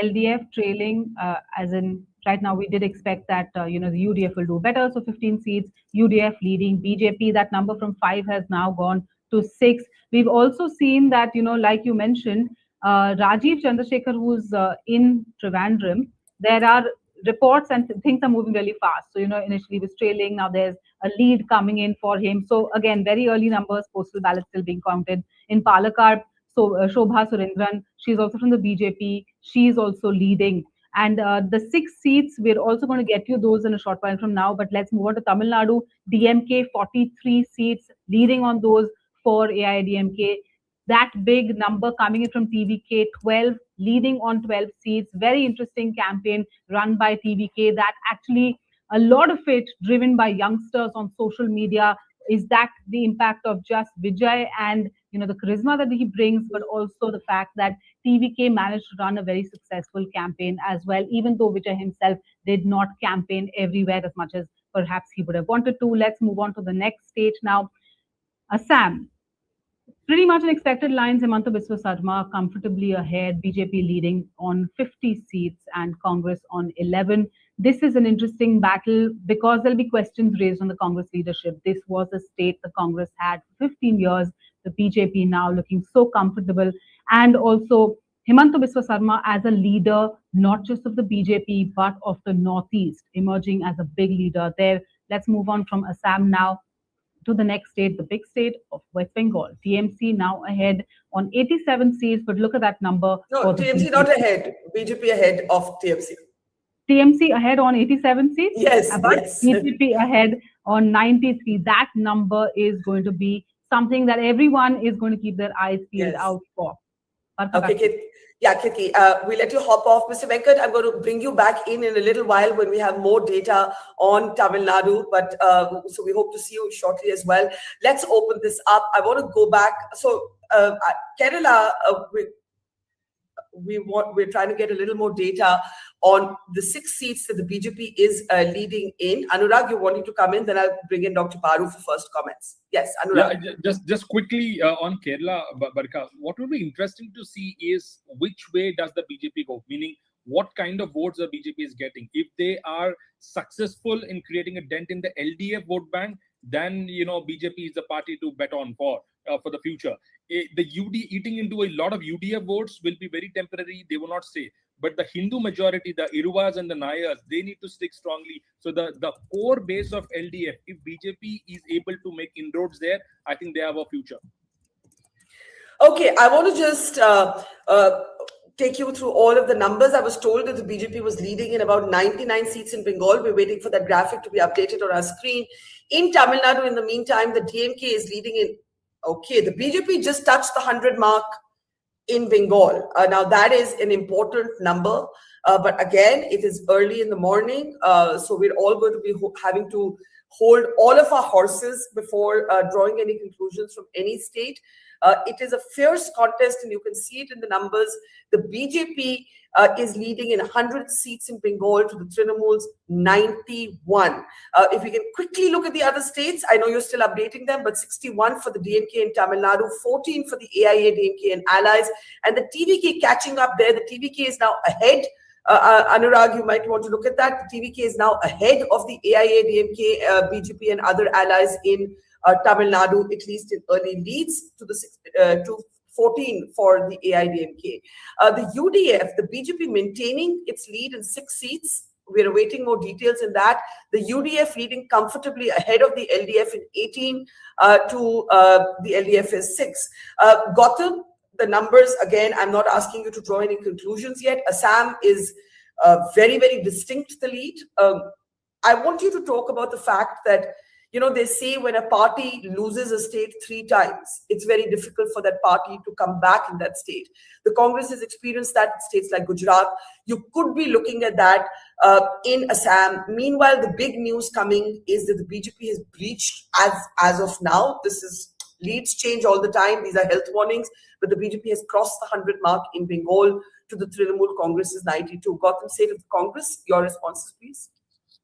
LDF trailing, as in right now we did expect that, the UDF will do better. So 15 seats, UDF leading. BJP, that number from 5 has now gone to 6. We've also seen that, like you mentioned, Rajiv Chandrasekhar, who's in Trivandrum, there are reports and things are moving really fast. So, initially he was trailing, now there's a lead coming in for him. So again, very early numbers, postal ballots still being counted. In Palakkad, so Shobha Surendran, she's also from the BJP, she's also leading. And the 6 seats, we're also going to get you those in a short while from now, but let's move on to Tamil Nadu. DMK, 43 seats, leading on those for AIDMK. That big number coming in from TVK, 12, leading on 12 seats. Very interesting campaign run by TVK. That actually, a lot of it driven by youngsters on social media. Is that the impact of just Vijay and the charisma that he brings, but also the fact that TVK managed to run a very successful campaign as well, even though Vijay himself did not campaign everywhere as much as perhaps he would have wanted to. Let's move on to the next stage now. Assam. Pretty much in expected lines, Himanta Biswa Sarma comfortably ahead, BJP leading on 50 seats and Congress on 11. This is an interesting battle because there'll be questions raised on the Congress leadership. This was a state the Congress had for 15 years, the BJP now looking so comfortable. And also Himanta Biswa Sarma as a leader, not just of the BJP, but of the Northeast, emerging as a big leader there. Let's move on from Assam now to the next state, the big state of West Bengal. TMC now ahead on 87 seats, but look at that number. No, TMC not ahead. BJP ahead of TMC. TMC ahead on 87 seats? Yes, but yes. BJP ahead on 93. That number is going to be something that everyone is going to keep their eyes peeled out for. Okay, yeah, Kirti, we'll let you hop off. Mr. Venkat, I'm going to bring you back in a little while when we have more data on Tamil Nadu, but so we hope to see you shortly as well. Let's open this up. I want to go back. So Kerala, we're trying to get a little more data on the 6 seats that the BJP is leading in. Anurag, you wanting to come in? Then I'll bring in Dr. Paru for first comments. Yes, Anurag. Yeah, just quickly on Kerala, Barkha, what will be interesting to see is which way does the BJP go? Meaning, what kind of votes the BJP is getting? If they are successful in creating a dent in the LDF vote bank, then BJP is the party to bet on for the future. The eating into a lot of UDF votes will be very temporary. They will not stay. But the Hindu majority, the Iruvas and the Nayars, they need to stick strongly. So the core base of LDF, if BJP is able to make inroads there, I think they have a future. Okay, I want to just take you through all of the numbers. I was told that the BJP was leading in about 99 seats in Bengal. We're waiting for that graphic to be updated on our screen. In Tamil Nadu, in the meantime, the DMK is leading in. Okay, the BJP just touched the 100 mark in Bengal. Now, that is an important number. But again, it is early in the morning. So we're all going to be having to hold all of our horses before drawing any conclusions from any state. It is a fierce contest, and you can see it in the numbers. The BJP is leading in 100 seats in Bengal to the Trinamool's 91. If we can quickly look at the other states, I know you're still updating them, but 61 for the DMK in Tamil Nadu, 14 for the AIA, DMK and allies, and the TVK catching up there. The TVK is now ahead. Anurag, you might want to look at that. The TVK is now ahead of the AIA, DMK, BJP and other allies in Tamil Nadu, at least in early leads to 14 for the AIDMK. The UDF, the BJP maintaining its lead in 6 seats. We're awaiting more details in that. The UDF leading comfortably ahead of the LDF in 18 to the LDF is 6. Gotham, the numbers, again, I'm not asking you to draw any conclusions yet. Assam is very, very distinct, the lead. I want you to talk about the fact that they say when a party loses a state 3 times, it's very difficult for that party to come back in that state. The Congress has experienced that in states like Gujarat. You could be looking at that in Assam. Meanwhile, the big news coming is that the BJP has breached, as of now, this is Leads change all the time. These are health warnings. But the BJP has crossed the 100 mark in Bengal to the Trinamool Congress's 92. Gautam, State of the Congress, your responses, please.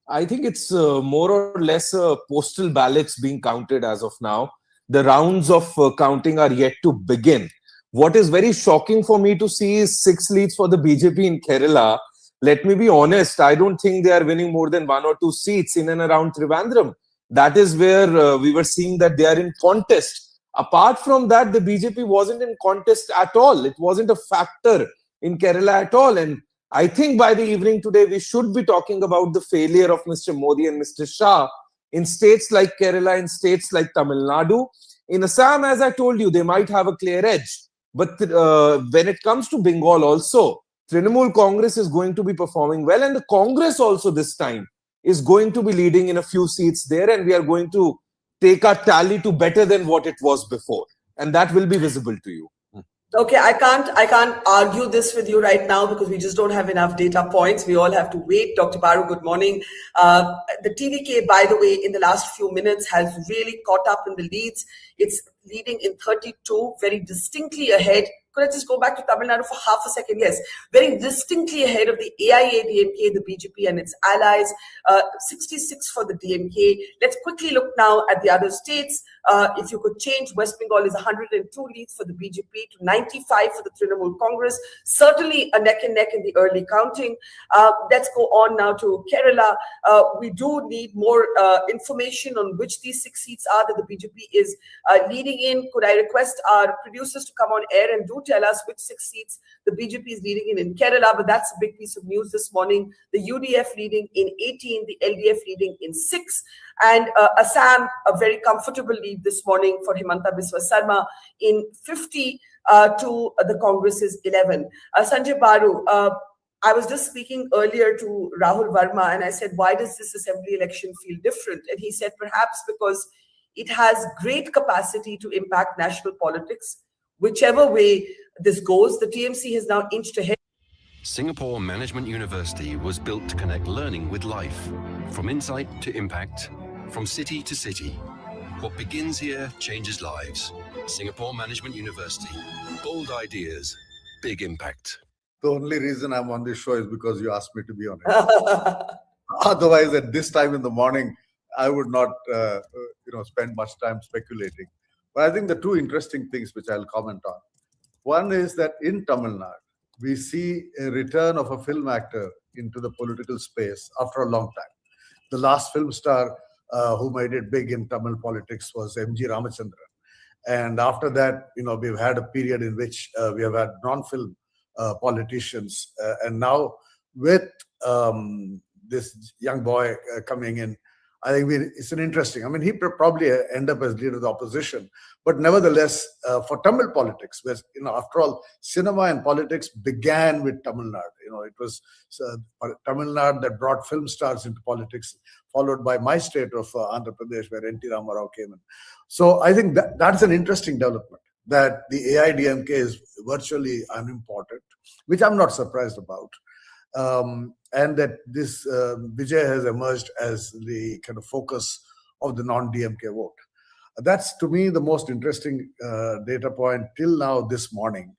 I think it's more or less postal ballots being counted as of now. The rounds of counting are yet to begin. What is very shocking for me to see is 6 leads for the BJP in Kerala. Let me be honest, I don't think they are winning more than 1 or 2 seats in and around Trivandrum. That is where we were seeing that they are in contest. Apart from that, the BJP wasn't in contest at all. It wasn't a factor in Kerala at all. And I think by the evening today, we should be talking about the failure of Mr. Modi and Mr. Shah in states like Kerala, in states like Tamil Nadu. In Assam, as I told you, they might have a clear edge. But when it comes to Bengal also, Trinamool Congress is going to be performing well. And the Congress also this time is going to be leading in a few seats there. And we are going to take our tally to better than what it was before. And that will be visible to you. Okay, I can't argue this with you right now because we just don't have enough data points. We all have to wait. Dr. Baru, good morning. The TVK, by the way, in the last few minutes has really caught up in the leads. It's leading in 32, very distinctly ahead. Could I just go back to Tamil Nadu for half a second? Yes, very distinctly ahead of the AIA-DMK, the BJP and its allies, 66 for the DMK. Let's quickly look now at the other states. If you could change, West Bengal is 102 leads for the BJP to 95 for the Trinamool Congress. Certainly a neck and neck in the early counting. Let's go on now to Kerala. We do need more information on which these 6 seats are that the BJP is leading in. Could I request our producers to come on air and do tell us which 6 seats the BJP is leading in Kerala? But that's a big piece of news this morning. The UDF leading in 18, the LDF leading in 6, and Assam, a very comfortable lead this morning for Himanta Biswa Sarma in 50 to the Congress's 11. Sanjay Baru, I was just speaking earlier to Rahul Verma and I said, why does this assembly election feel different? And he said, perhaps because it has great capacity to impact national politics. Whichever way this goes, the TMC has now inched ahead. Singapore Management University was built to connect learning with life, from insight to impact, from city to city. What begins here changes lives. Singapore Management University. Bold ideas, big impact. The only reason I'm on this show is because you asked me to be on it. Otherwise, at this time in the morning, I would not spend much time speculating. But I think the 2 interesting things which I'll comment on. One is that in Tamil Nadu, we see a return of a film actor into the political space after a long time. The last film star who made it big in Tamil politics was M.G. Ramachandran. And after that, we've had a period in which we have had non-film politicians. And now with this young boy coming in, I think it's an interesting, he probably end up as leader of the opposition, but nevertheless, for Tamil politics, where, after all, cinema and politics began with Tamil Nadu. It was Tamil Nadu that brought film stars into politics, followed by my state of Andhra Pradesh, where N.T. Ramarao came in. So I think that's an interesting development, that the AIDMK is virtually unimportant, which I'm not surprised about. And that this Vijay has emerged as the kind of focus of the non-DMK vote. That's, to me, the most interesting data point till now this morning.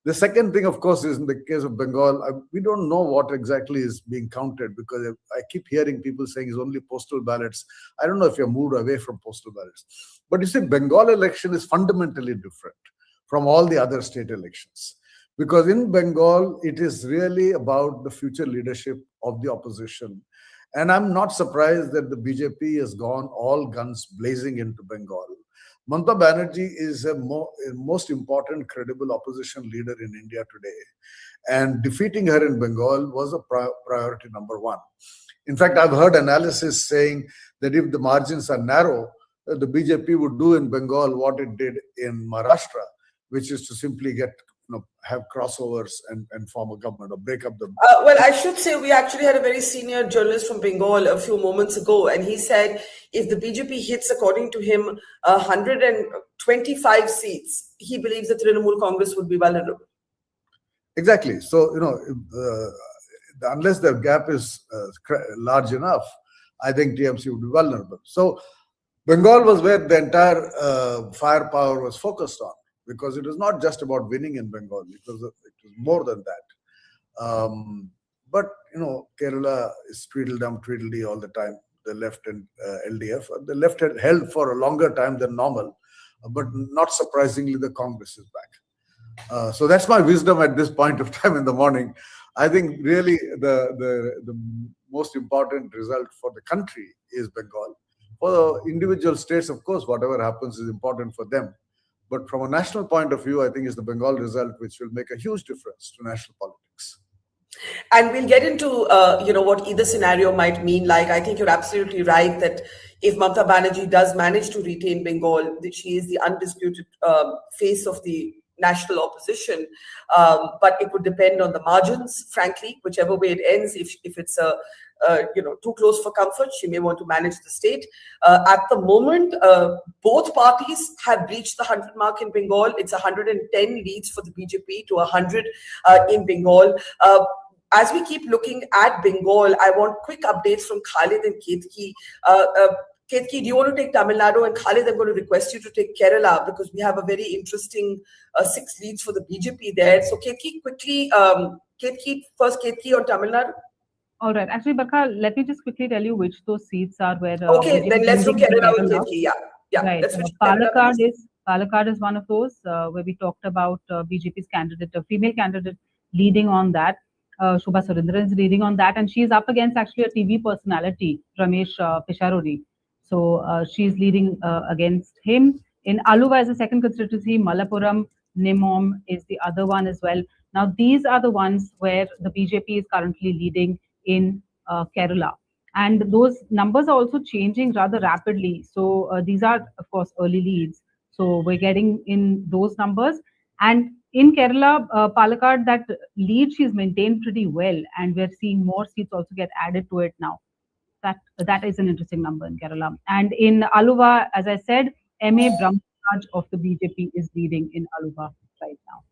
The second thing, of course, is in the case of Bengal, we don't know what exactly is being counted, because I keep hearing people saying it's only postal ballots. I don't know if you're moved away from postal ballots. But you see, Bengal election is fundamentally different from all the other state elections. Because in Bengal, it is really about the future leadership of the opposition. And I'm not surprised that the BJP has gone all guns blazing into Bengal. Mamata Banerjee is a most important credible opposition leader in India today. And defeating her in Bengal was a priority number 1. In fact, I've heard analysis saying that if the margins are narrow, the BJP would do in Bengal what it did in Maharashtra, which is to simply have crossovers and form a government or break up the... Well, I should say we actually had a very senior journalist from Bengal a few moments ago, and he said if the BJP hits, according to him, 125 seats, he believes the Trinamool Congress would be vulnerable. Exactly. So, unless the gap is large enough, I think TMC would be vulnerable. So, Bengal was where the entire firepower was focused on, because it was not just about winning in Bengal. It was more than that. But Kerala is Tweedledum, Tweedledee all the time. The left and LDF. The left had held for a longer time than normal, but not surprisingly, the Congress is back. So that's my wisdom at this point of time in the morning. I think really the most important result for the country is Bengal. For the individual states, of course, whatever happens is important for them. But from a national point of view, I think it's the Bengal result which will make a huge difference to national politics. And we'll get into what either scenario might mean. Like, I think you're absolutely right that if Mamata Banerjee does manage to retain Bengal, that she is the undisputed face of the national opposition. But it would depend on the margins, frankly, whichever way it ends. If it's too close for comfort, she may want to manage the state. At the moment, both parties have breached the 100 mark in Bengal. It's 110 leads for the BJP to 100 in Bengal. As we keep looking at Bengal, I want quick updates from Khalid and Ketki. Ketki, do you want to take Tamil Nadu? And Khalid, I'm going to request you to take Kerala, because we have a very interesting 6 leads for the BJP there. So Ketki, quickly, first Ketki on Tamil Nadu. All right. Actually, Barkha, let me just quickly tell you which those seats are where. Okay, BJP then let's do Kerala with Kerala. Ketki. Yeah. Right. Let's switch Palakkad is one of those where we talked about BJP's candidate, a female candidate leading on that. Shobha Surendran is leading on that, and she's up against actually a TV personality, Ramesh Pisharodi. So she's leading against him. In Aluva is the second constituency, Malappuram, Nimom is the other one as well. Now, these are the ones where the BJP is currently leading in Kerala. And those numbers are also changing rather rapidly. So these are, of course, early leads. So we're getting in those numbers. And in Kerala, Palakkad, that lead she's maintained pretty well. And we're seeing more seats also get added to it now. That is an interesting number in Kerala. And in Aluva, as I said, M.A. Brahmaraj of the BJP is leading in Aluva right now.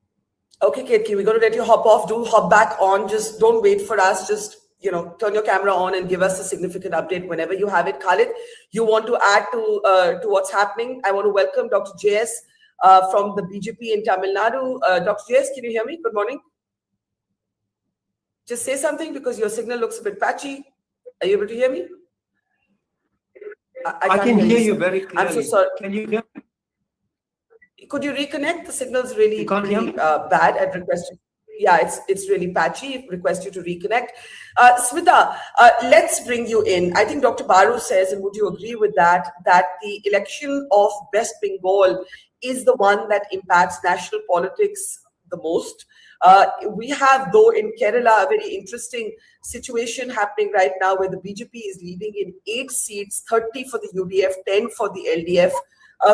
Okay, Ketki, we're going to let you hop off. Do hop back on. Just don't wait for us. Just turn your camera on and give us a significant update whenever you have it. Khalid, you want to add to what's happening? I want to welcome Dr. JS from the BJP in Tamil Nadu. Dr. JS, can you hear me? Good morning. Just say something, because your signal looks a bit patchy. Are you able to hear me? I can hear you very clearly. I'm so sorry. Can you hear me? Could you reconnect? The signal's really bad. I'd request you. Yeah, it's really patchy. Request you to reconnect. Smita, let's bring you in. I think Dr. Baru says, and would you agree with that the election of West Bengal is the one that impacts national politics the most? We have, though, in Kerala, a very interesting situation happening right now, where the BJP is leading in 8 seats, 30 for the UDF, 10 for the LDF.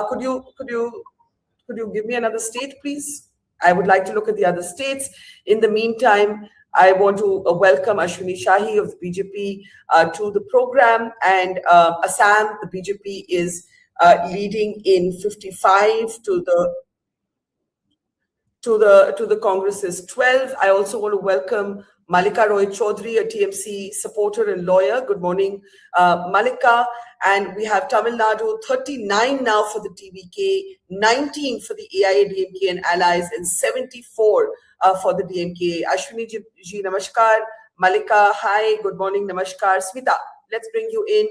Could you give me another state, please? I would like to look at the other states. In the meantime, I want to welcome Ashwini Shahi of the BJP to the program. And Assam, the BJP is leading in 55 to the Congress's 12. I also want to welcome Malika Roy Chaudhary, a TMC supporter and lawyer. Good morning, Malika. And we have Tamil Nadu, 39 now for the TVK, 19 for the AIADMK and allies, and 74 for the DMK. Ashwini ji, namaskar. Malika, hi, good morning, namaskar. Smita, let's bring you in.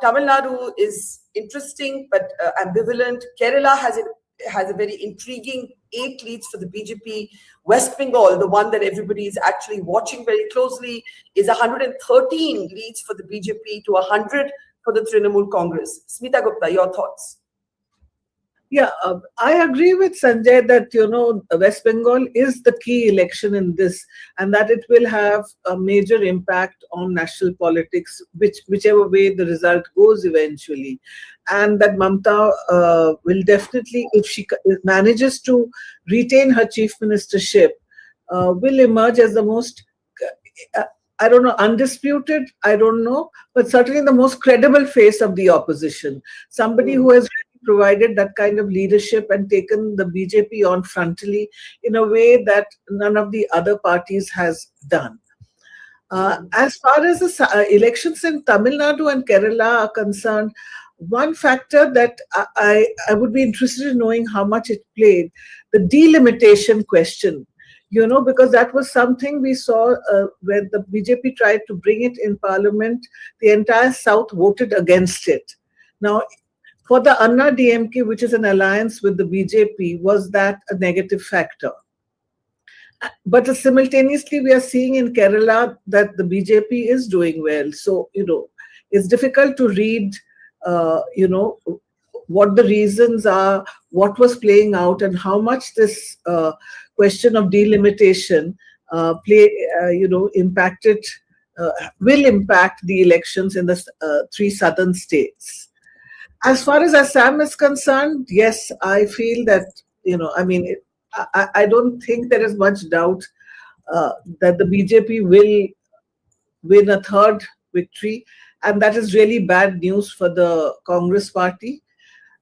Tamil Nadu is interesting but ambivalent. Kerala has a very intriguing 8 leads for the BJP. West Bengal, the one that everybody is actually watching very closely, is 113 leads for the BJP to 100 for the Trinamool Congress. Smita Gupta, your thoughts? Yeah, I agree with Sanjay that, West Bengal is the key election in this, and that it will have a major impact on national politics, whichever way the result goes eventually. And that Mamata will definitely, if she manages to retain her chief ministership, will emerge as the most, I don't know, undisputed, I don't know, but certainly the most credible face of the opposition. Somebody who has provided that kind of leadership and taken the BJP on frontally in a way that none of the other parties has done. As far as the elections in Tamil Nadu and Kerala are concerned, one factor that I would be interested in knowing how much it played, the delimitation question, because that was something we saw when the BJP tried to bring it in parliament. The entire South voted against it. Now, for the Anna DMK, which is an alliance with the BJP, was that a negative factor? But simultaneously, we are seeing in Kerala that the BJP is doing well. So, it's difficult to read, what the reasons are, what was playing out, and how much this question of delimitation impacted, will impact the elections in the 3 southern states. As far as Assam is concerned, yes, I feel that, I don't think there is much doubt that the BJP will win a 3rd victory, and that is really bad news for the Congress party.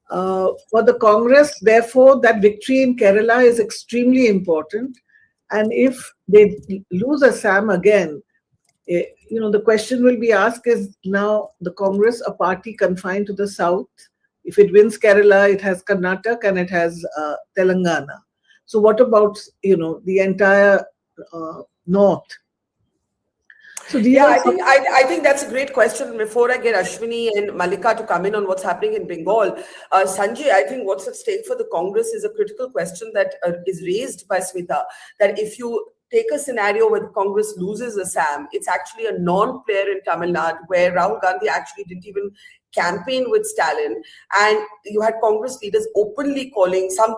For the Congress, therefore, that victory in Kerala is extremely important. And if they lose Assam again, the question will be asked, is now the Congress a party confined to the South? If it wins Kerala, it has Karnataka and it has Telangana. So what about, the entire North? So I think that's a great question. Before I get Ashwini and Malika to come in on what's happening in Bengal, Sanjay, I think what's at stake for the Congress is a critical question that is raised by Smita, that if you take a scenario where the Congress loses Assam, it's actually a non-player in Tamil Nadu, where Rahul Gandhi actually didn't even campaign with Stalin, and you had Congress leaders openly calling for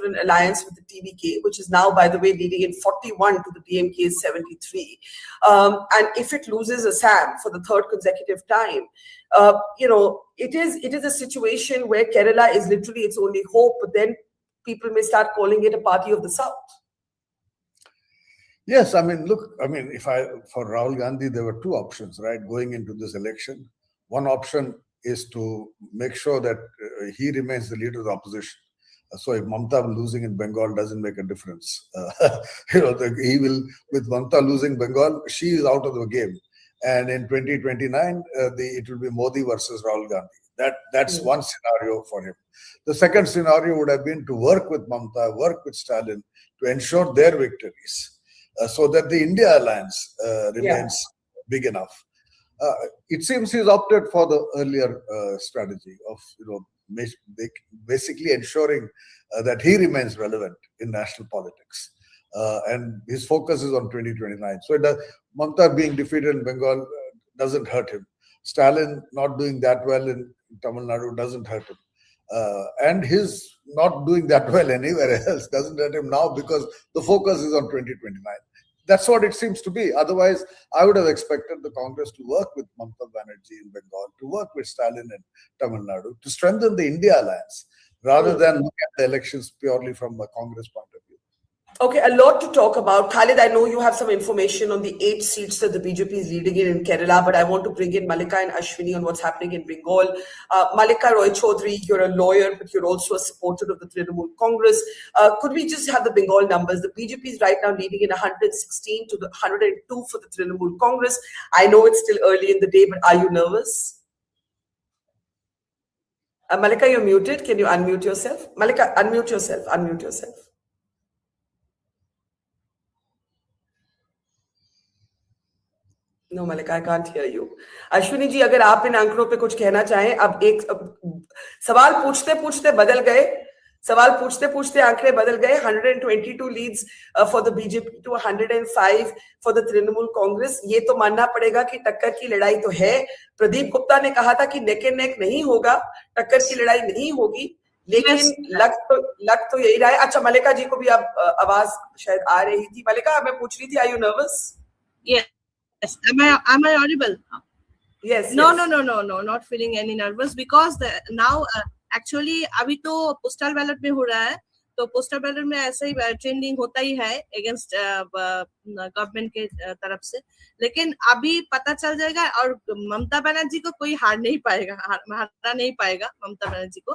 an alliance with the TVK, which is now, by the way, leading in 41 to the DMK's 73. And if it loses Assam for the 3rd consecutive time, it is a situation where Kerala is literally its only hope, but then people may start calling it a party of the South. Yes, for Rahul Gandhi, there were 2 options, right, going into this election. One option is to make sure that he remains the leader of the opposition. So if Mamata losing in Bengal doesn't make a difference, he will, with Mamata losing Bengal, she is out of the game. And in 2029, it will be Modi versus Rahul Gandhi. That's one scenario for him. The second scenario would have been to work with Mamata, work with Stalin to ensure their victories, so that the India alliance remains big enough. It seems he's opted for the earlier strategy of basically ensuring that he remains relevant in national politics, and his focus is on 2029. So Mamata being defeated in Bengal doesn't hurt him. Stalin not doing that well in Tamil Nadu doesn't hurt him, and his not doing that well anywhere else doesn't hurt him now, because the focus is on 2029. That's what it seems to be. Otherwise, I would have expected the Congress to work with Mamata Banerjee in Bengal, to work with Stalin in Tamil Nadu, to strengthen the India alliance, rather than look at the elections purely from a Congress point of view. Okay, a lot to talk about. Khalid, I know you have some information on the 8 seats that the BJP is leading in Kerala, but I want to bring in Malika and Ashwini on what's happening in Bengal. Malika Roy Chaudhary, you're a lawyer, but you're also a supporter of the Trinamool Congress. Could we just have the Bengal numbers? The BJP is right now leading in 116 to the 102 for the Trinamool Congress. I know it's still early in the day, but are you nervous? Malika, you're muted. Can you unmute yourself? Malika, unmute yourself. No, Malika, I can't hear you. Ashwini ji, अगर आप इन आंकड़ों पे कुछ कहना चाहें, अब एक सवाल पूछते आंकड़े बदल गए. 122 leads for the BJP to 105 for the Trinamool Congress. ये तो मानना पड़ेगा कि टक्कर की लड़ाई तो है. प्रदीप गुप्ता ने कहा था कि नेक एंड नेक नहीं होगा, टक्कर की लड़ाई नहीं होगी, लेकिन लग तो यही रहा है. अच्छा, मलिका जी को भी अब आवाज शायद आ रही थी. मलिका, मैं पूछ रही थी, are you nervous? Yes. Am I audible? Yes. No, not feeling any nervous, because now actually अभी तो पोस्टल बैलेट में हो रहा है, तो पोस्टल बैलेट में ऐसे ही ट्रेंडिंग होता ही है अगेंस्ट गवर्नमेंट के तरफ से, लेकिन अभी पता चल जाएगा. और ममता बनर्जी को कोई हरा नहीं पाएगा ममता बनर्जी को.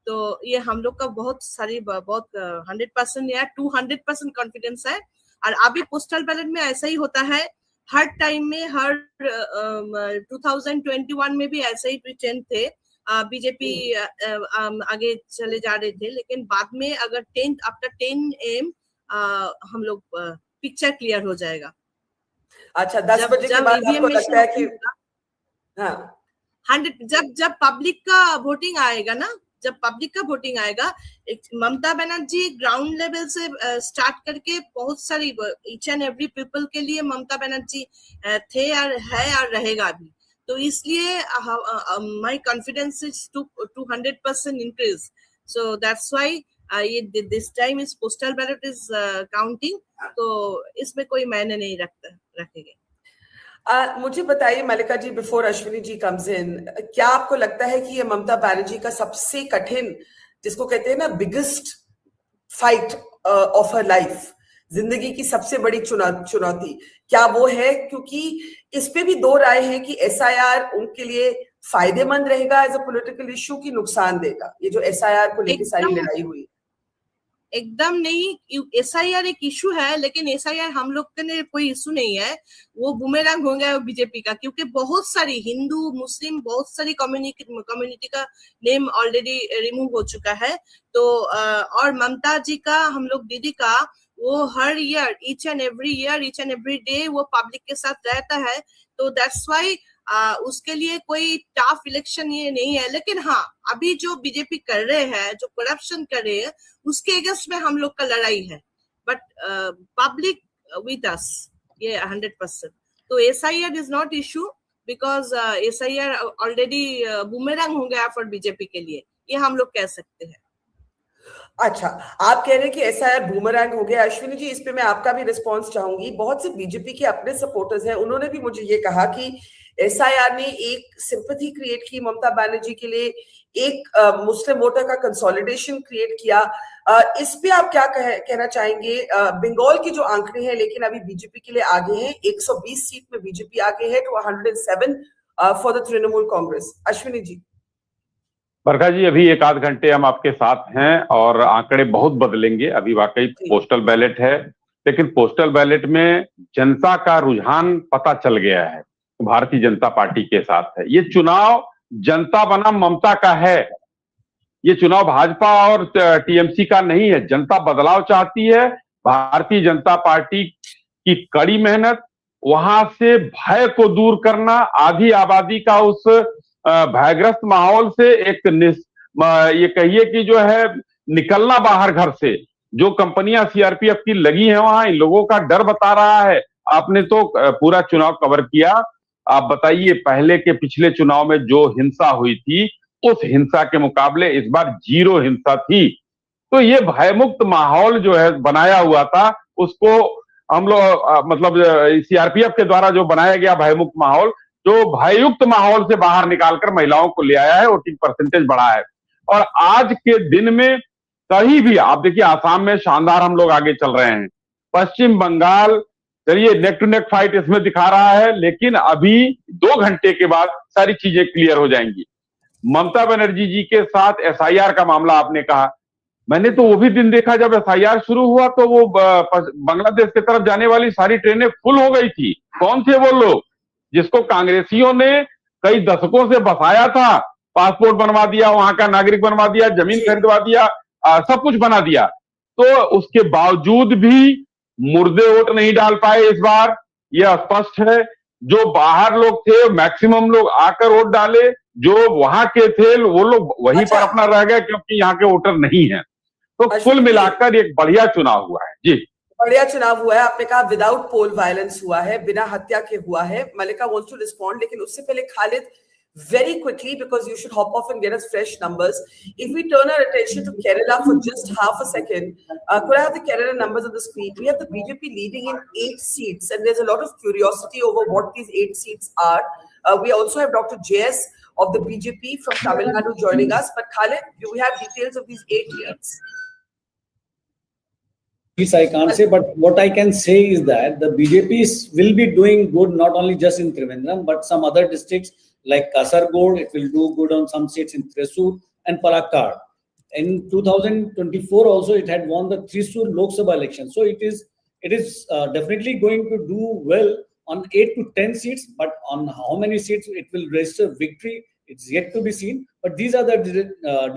तो ये हम लोग का बहुत 100% या 200% कॉन्फिडेंस है. और अभी पोस्टल बैलेट में ऐसा ही होता है, हर टाइम में हर 2021 में भी ऐसे ही ट्रेंड थे, बीजेपी आगे चले जा रहे थे, लेकिन बाद में अगर 10 आफ्टर 10 AM हम लोग पिक्चर क्लियर हो जाएगा। अच्छा, 10 बजे के बाद आपको लगता है कि हाँ 100 जब पब्लिक का वोटिंग आएगा ना, जब पब्लिक का वोटिंग आएगा, ममता बनर्जी ग्राउंड लेवल से स्टार्ट करके बहुत सारी ईच एंड एवरी पीपल के लिए ममता बनर्जी थे और है और रहेगा भी। तो इसलिए my confidence is 200% increase, so that's why ये this time is postal ballot is counting, तो इसमें कोई मायने नहीं रखेंगे। मुझे बताइए Mallika ji, before Ashwini ji comes in, क्या आपको लगता है कि ये ममता बनर्जी का सबसे कठिन, जिसको कहते हैं ना biggest fight of her life, जिंदगी की सबसे बड़ी चुनौती, क्या वो है? क्योंकि इस पे भी दो राय है कि SIR उनके लिए फायदेमंद रहेगा एज अ पॉलिटिकल इशू की नुकसान देगा, ये जो SIR को लेकर सारी लड़ाई हुई। एकदम नहीं, SIR एक इशू है, लेकिन SIR हम लोग के लिए कोई इशू नहीं है, वो बुमेरंग हो गया बीजेपी का, क्योंकि बहुत सारी हिंदू मुस्लिम बहुत सारी कम्युनिटी का नेम ऑलरेडी रिमूव हो चुका है। तो और ममता जी का, हम लोग दीदी का, वो हर year each and every day वो पब्लिक के साथ रहता है, तो दैट्स व्हाई उसके लिए कोई टफ इलेक्शन ये नहीं है। लेकिन हाँ, अभी जो बीजेपी कर रहे हैं, जो करप्शन कर रहे हैं, उसके अगेंस्ट में हम लोग का लड़ाई है, बट पब्लिक विद अस, ये 100%। तो SIR is not issue, because SIR already boomerang हो गया फॉर बीजेपी के लिए, ये हम लोग कह सकते हैं। अच्छा, आप कह रहे हैं कि SIR बूमरैंग हो गया। अश्विनी जी, इस पे मैं आपका भी रिस्पांस चाहूंगी। बहुत से बीजेपी के अपने सपोर्टर्स हैं, उन्होंने भी मुझे ये कहा कि SIR ने एक सिंपैथी क्रिएट की ममता बनर्जी के लिए, एक मुस्लिम वोटर का कंसोलिडेशन क्रिएट किया। इस पे आप क्या कहना चाहेंगे? बंगाल की जो आंकड़े हैं लेकिन अभी बीजेपी के लिए आगे हैं, 120 सीट में बीजेपी आगे है to 107 for the Trinamool Congress. Ashwini ji. Barkha ji, अभी एक आध घंटे हम आपके साथ हैं और आंकड़े बहुत बदलेंगे। अभी वाकई पोस्टल बैलेट है, लेकिन पोस्टल बैलेट में जनता का रुझान पता चल गया है, भारतीय जनता पार्टी के साथ है। ये चुनाव जनता बनाम ममता का है, ये चुनाव भाजपा और TMC का नहीं है। जनता बदलाव चाहती है। भारतीय जनता पार्टी की कड़ी मेहनत, वहां से भय को दूर करना, आधी आबादी का उस भयग्रस्त माहौल से एक ये कहिए कि जो है निकलना बाहर घर से, जो कंपनियां CRPF की लगी हैं वहां, इन लोगों का डर बता रहा है। आपने तो पूरा चुनाव कवर किया, आप बताइए पहले के पिछले चुनाव में जो हिंसा हुई थी, उस हिंसा के मुकाबले इस बार 0 हिंसा थी। तो ये भयमुक्त माहौल जो है बनाया हुआ था, उसको हम लोग मतलब CRPF के द्वारा जो बनाया गया भयमुक्त माहौल, जो भययुक्त माहौल से बाहर निकालकर महिलाओं को ले आया है, वोटिंग परसेंटेज बढ़ा है। और आज के दिन में कहीं भी आप देखिए, आसाम में शानदार हम लोग आगे चल रहे हैं, पश्चिम बंगाल चलिए नेक टू नेक फाइट इसमें दिखा रहा है, लेकिन अभी 2 घंटे के बाद सारी चीजें क्लियर हो जाएंगी। ममता बनर्जी जी के साथ SIR का मामला आपने कहा, मैंने तो वो भी दिन देखा जब SIR शुरू हुआ तो वो बांग्लादेश की तरफ जाने वाली सारी ट्रेनें फुल हो गई थी। कौन थे वो लोग जिसको कांग्रेसियों ने कई दशकों से बसाया था? पासपोर्ट बनवा दिया, वहां का नागरिक बनवा दिया, जमीन खरीदवा दिया, सब कुछ बना दिया। तो उसके बावजूद भी मुर्दे वोट नहीं डाल पाए इस बार, यह स्पष्ट है। जो बाहर लोग थे मैक्सिमम लोग आकर वोट डाले, जो वहां के थे वो लोग वहीं पर अपना रह गए, क्योंकि यहाँ के वोटर नहीं है। तो कुल मिलाकर एक बढ़िया चुनाव हुआ है। जी, बढ़िया चुनाव हुआ है। आपने कहा विदाउट पोल वायलेंस हुआ है, बिना हत्या के हुआ है। मल्लिका वांट्स टू रिस्पॉन्ड, लेकिन उससे पहले Khalid, very quickly, because you should hop off and get us fresh numbers. If we turn our attention to Kerala for just half a second, could I have the Kerala numbers on the screen? We have the BJP leading in 8 seats, and there's a lot of curiosity over what these 8 seats are. We also have Dr. JS of the BJP from Tamil Nadu joining us. But Khalid, do we have details of these 8 leads? I can't say, but what I can say is that the BJP will be doing good not only just in Trivandrum, but some other districts like Kasargod. It will do good on some seats in Thrissur and Palakkad. In 2024 also, it had won the Thrissur Lok Sabha election. So it is definitely going to do well on 8 to 10 seats, but on how many seats it will register victory, it's yet to be seen. But these are the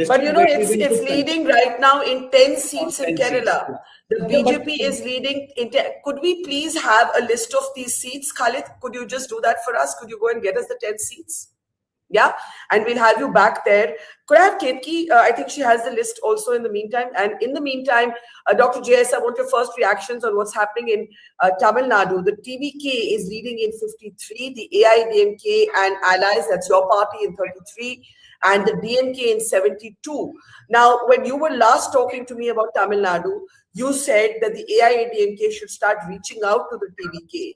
but you know, it's leading right now in 10 seats in 10 Kerala. seats. The Yeah, but- BJP is leading. Could we please have a list of these seats, Khalid? Could you just do that for us? Could you go and get us the 10 seats? Yeah, and we'll have you back there. Could I have Ketki? I think she has the list also in the meantime. And in the meantime, Dr. JS, I want your first reactions on what's happening in Tamil Nadu. The TVK is leading in 53, the AIDMK and allies, that's your party, in 33, and the DMK in 72. Now, when you were last talking to me about Tamil Nadu, you said that the AIDMK should start reaching out to the TVK.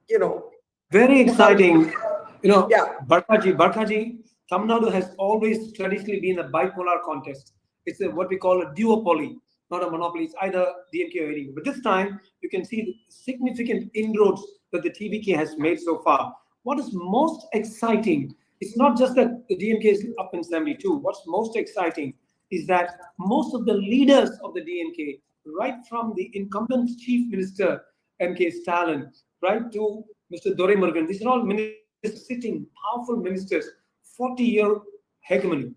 You know, very exciting. You know, yeah. Barkha, Tamil Nadu has always traditionally been a bipolar contest. It's what we call a duopoly, not a monopoly. It's either DMK or ADMK. But this time, you can see the significant inroads that the TVK has made so far. What is most exciting, it's not just that the DMK is up in 72. What's most exciting is that most of the leaders of the DMK, right from the incumbent Chief Minister, M.K. Stalin, right to Mr. Doraimurgan, these are all ministers, sitting powerful ministers, 40-year hegemony.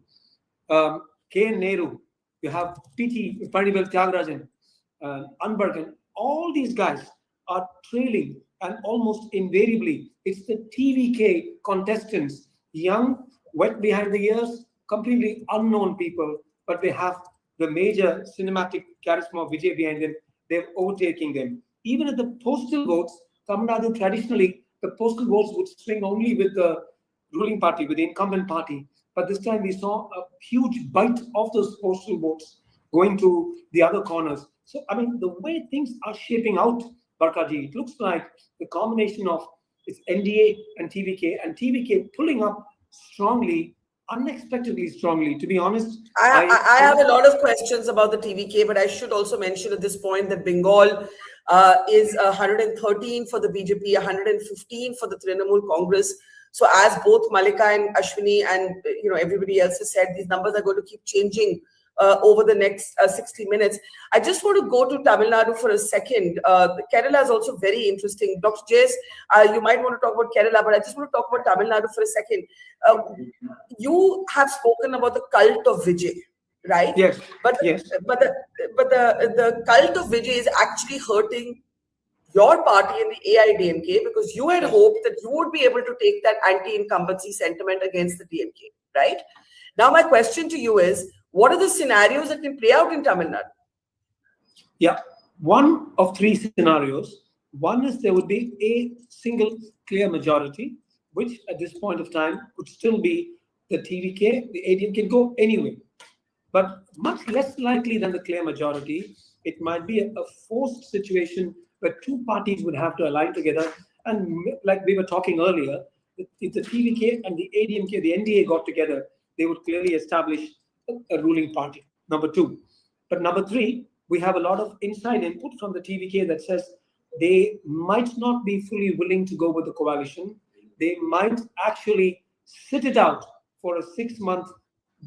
K.N. Nehru, you have P.T. Pranibal Tyagarajan, Anbarkan, all these guys are trailing, and almost invariably, it's the TVK contestants, young, wet behind the ears, completely unknown people, but they have the major cinematic charisma of Vijay behind them. They're overtaking them. Even at the postal votes, Tamil Nadu traditionally, the postal votes would swing only with the ruling party, with the incumbent party. But this time we saw a huge bite of those postal votes going to the other corners. So, I mean, the way things are shaping out, Barkha, it looks like the combination of it's NDA and TVK pulling up strongly, unexpectedly strongly. To be honest, I have a lot of questions about the TVK, but I should also mention at this point that Bengal is 113 for the BJP, 115 for the Trinamool Congress. So as both Malika and Ashwini and everybody else has said, these numbers are going to keep changing over the next 60 minutes. I just want to go to Tamil Nadu for a second. Kerala is also very interesting. Dr. Jays, you might want to talk about Kerala, but I just want to talk about Tamil Nadu for a second. You have spoken about the cult of Vijay, right? Yes. But the cult of Vijay is actually hurting your party and the AIDMK, because you had hoped that you would be able to take that anti-incumbency sentiment against the DMK, right? Now, my question to you is, what are the scenarios that can play out in Tamil Nadu? Yeah, one of three scenarios. One is there would be a single clear majority, which at this point of time could still be the TVK, the ADM can go anyway. But much less likely than the clear majority, it might be a forced situation where two parties would have to align together. And like we were talking earlier, if the TVK and the ADMK, the NDA got together, they would clearly establish a ruling party, number two. But number three, we have a lot of inside input from the TVK that says they might not be fully willing to go with the coalition. They might actually sit it out for a 6-month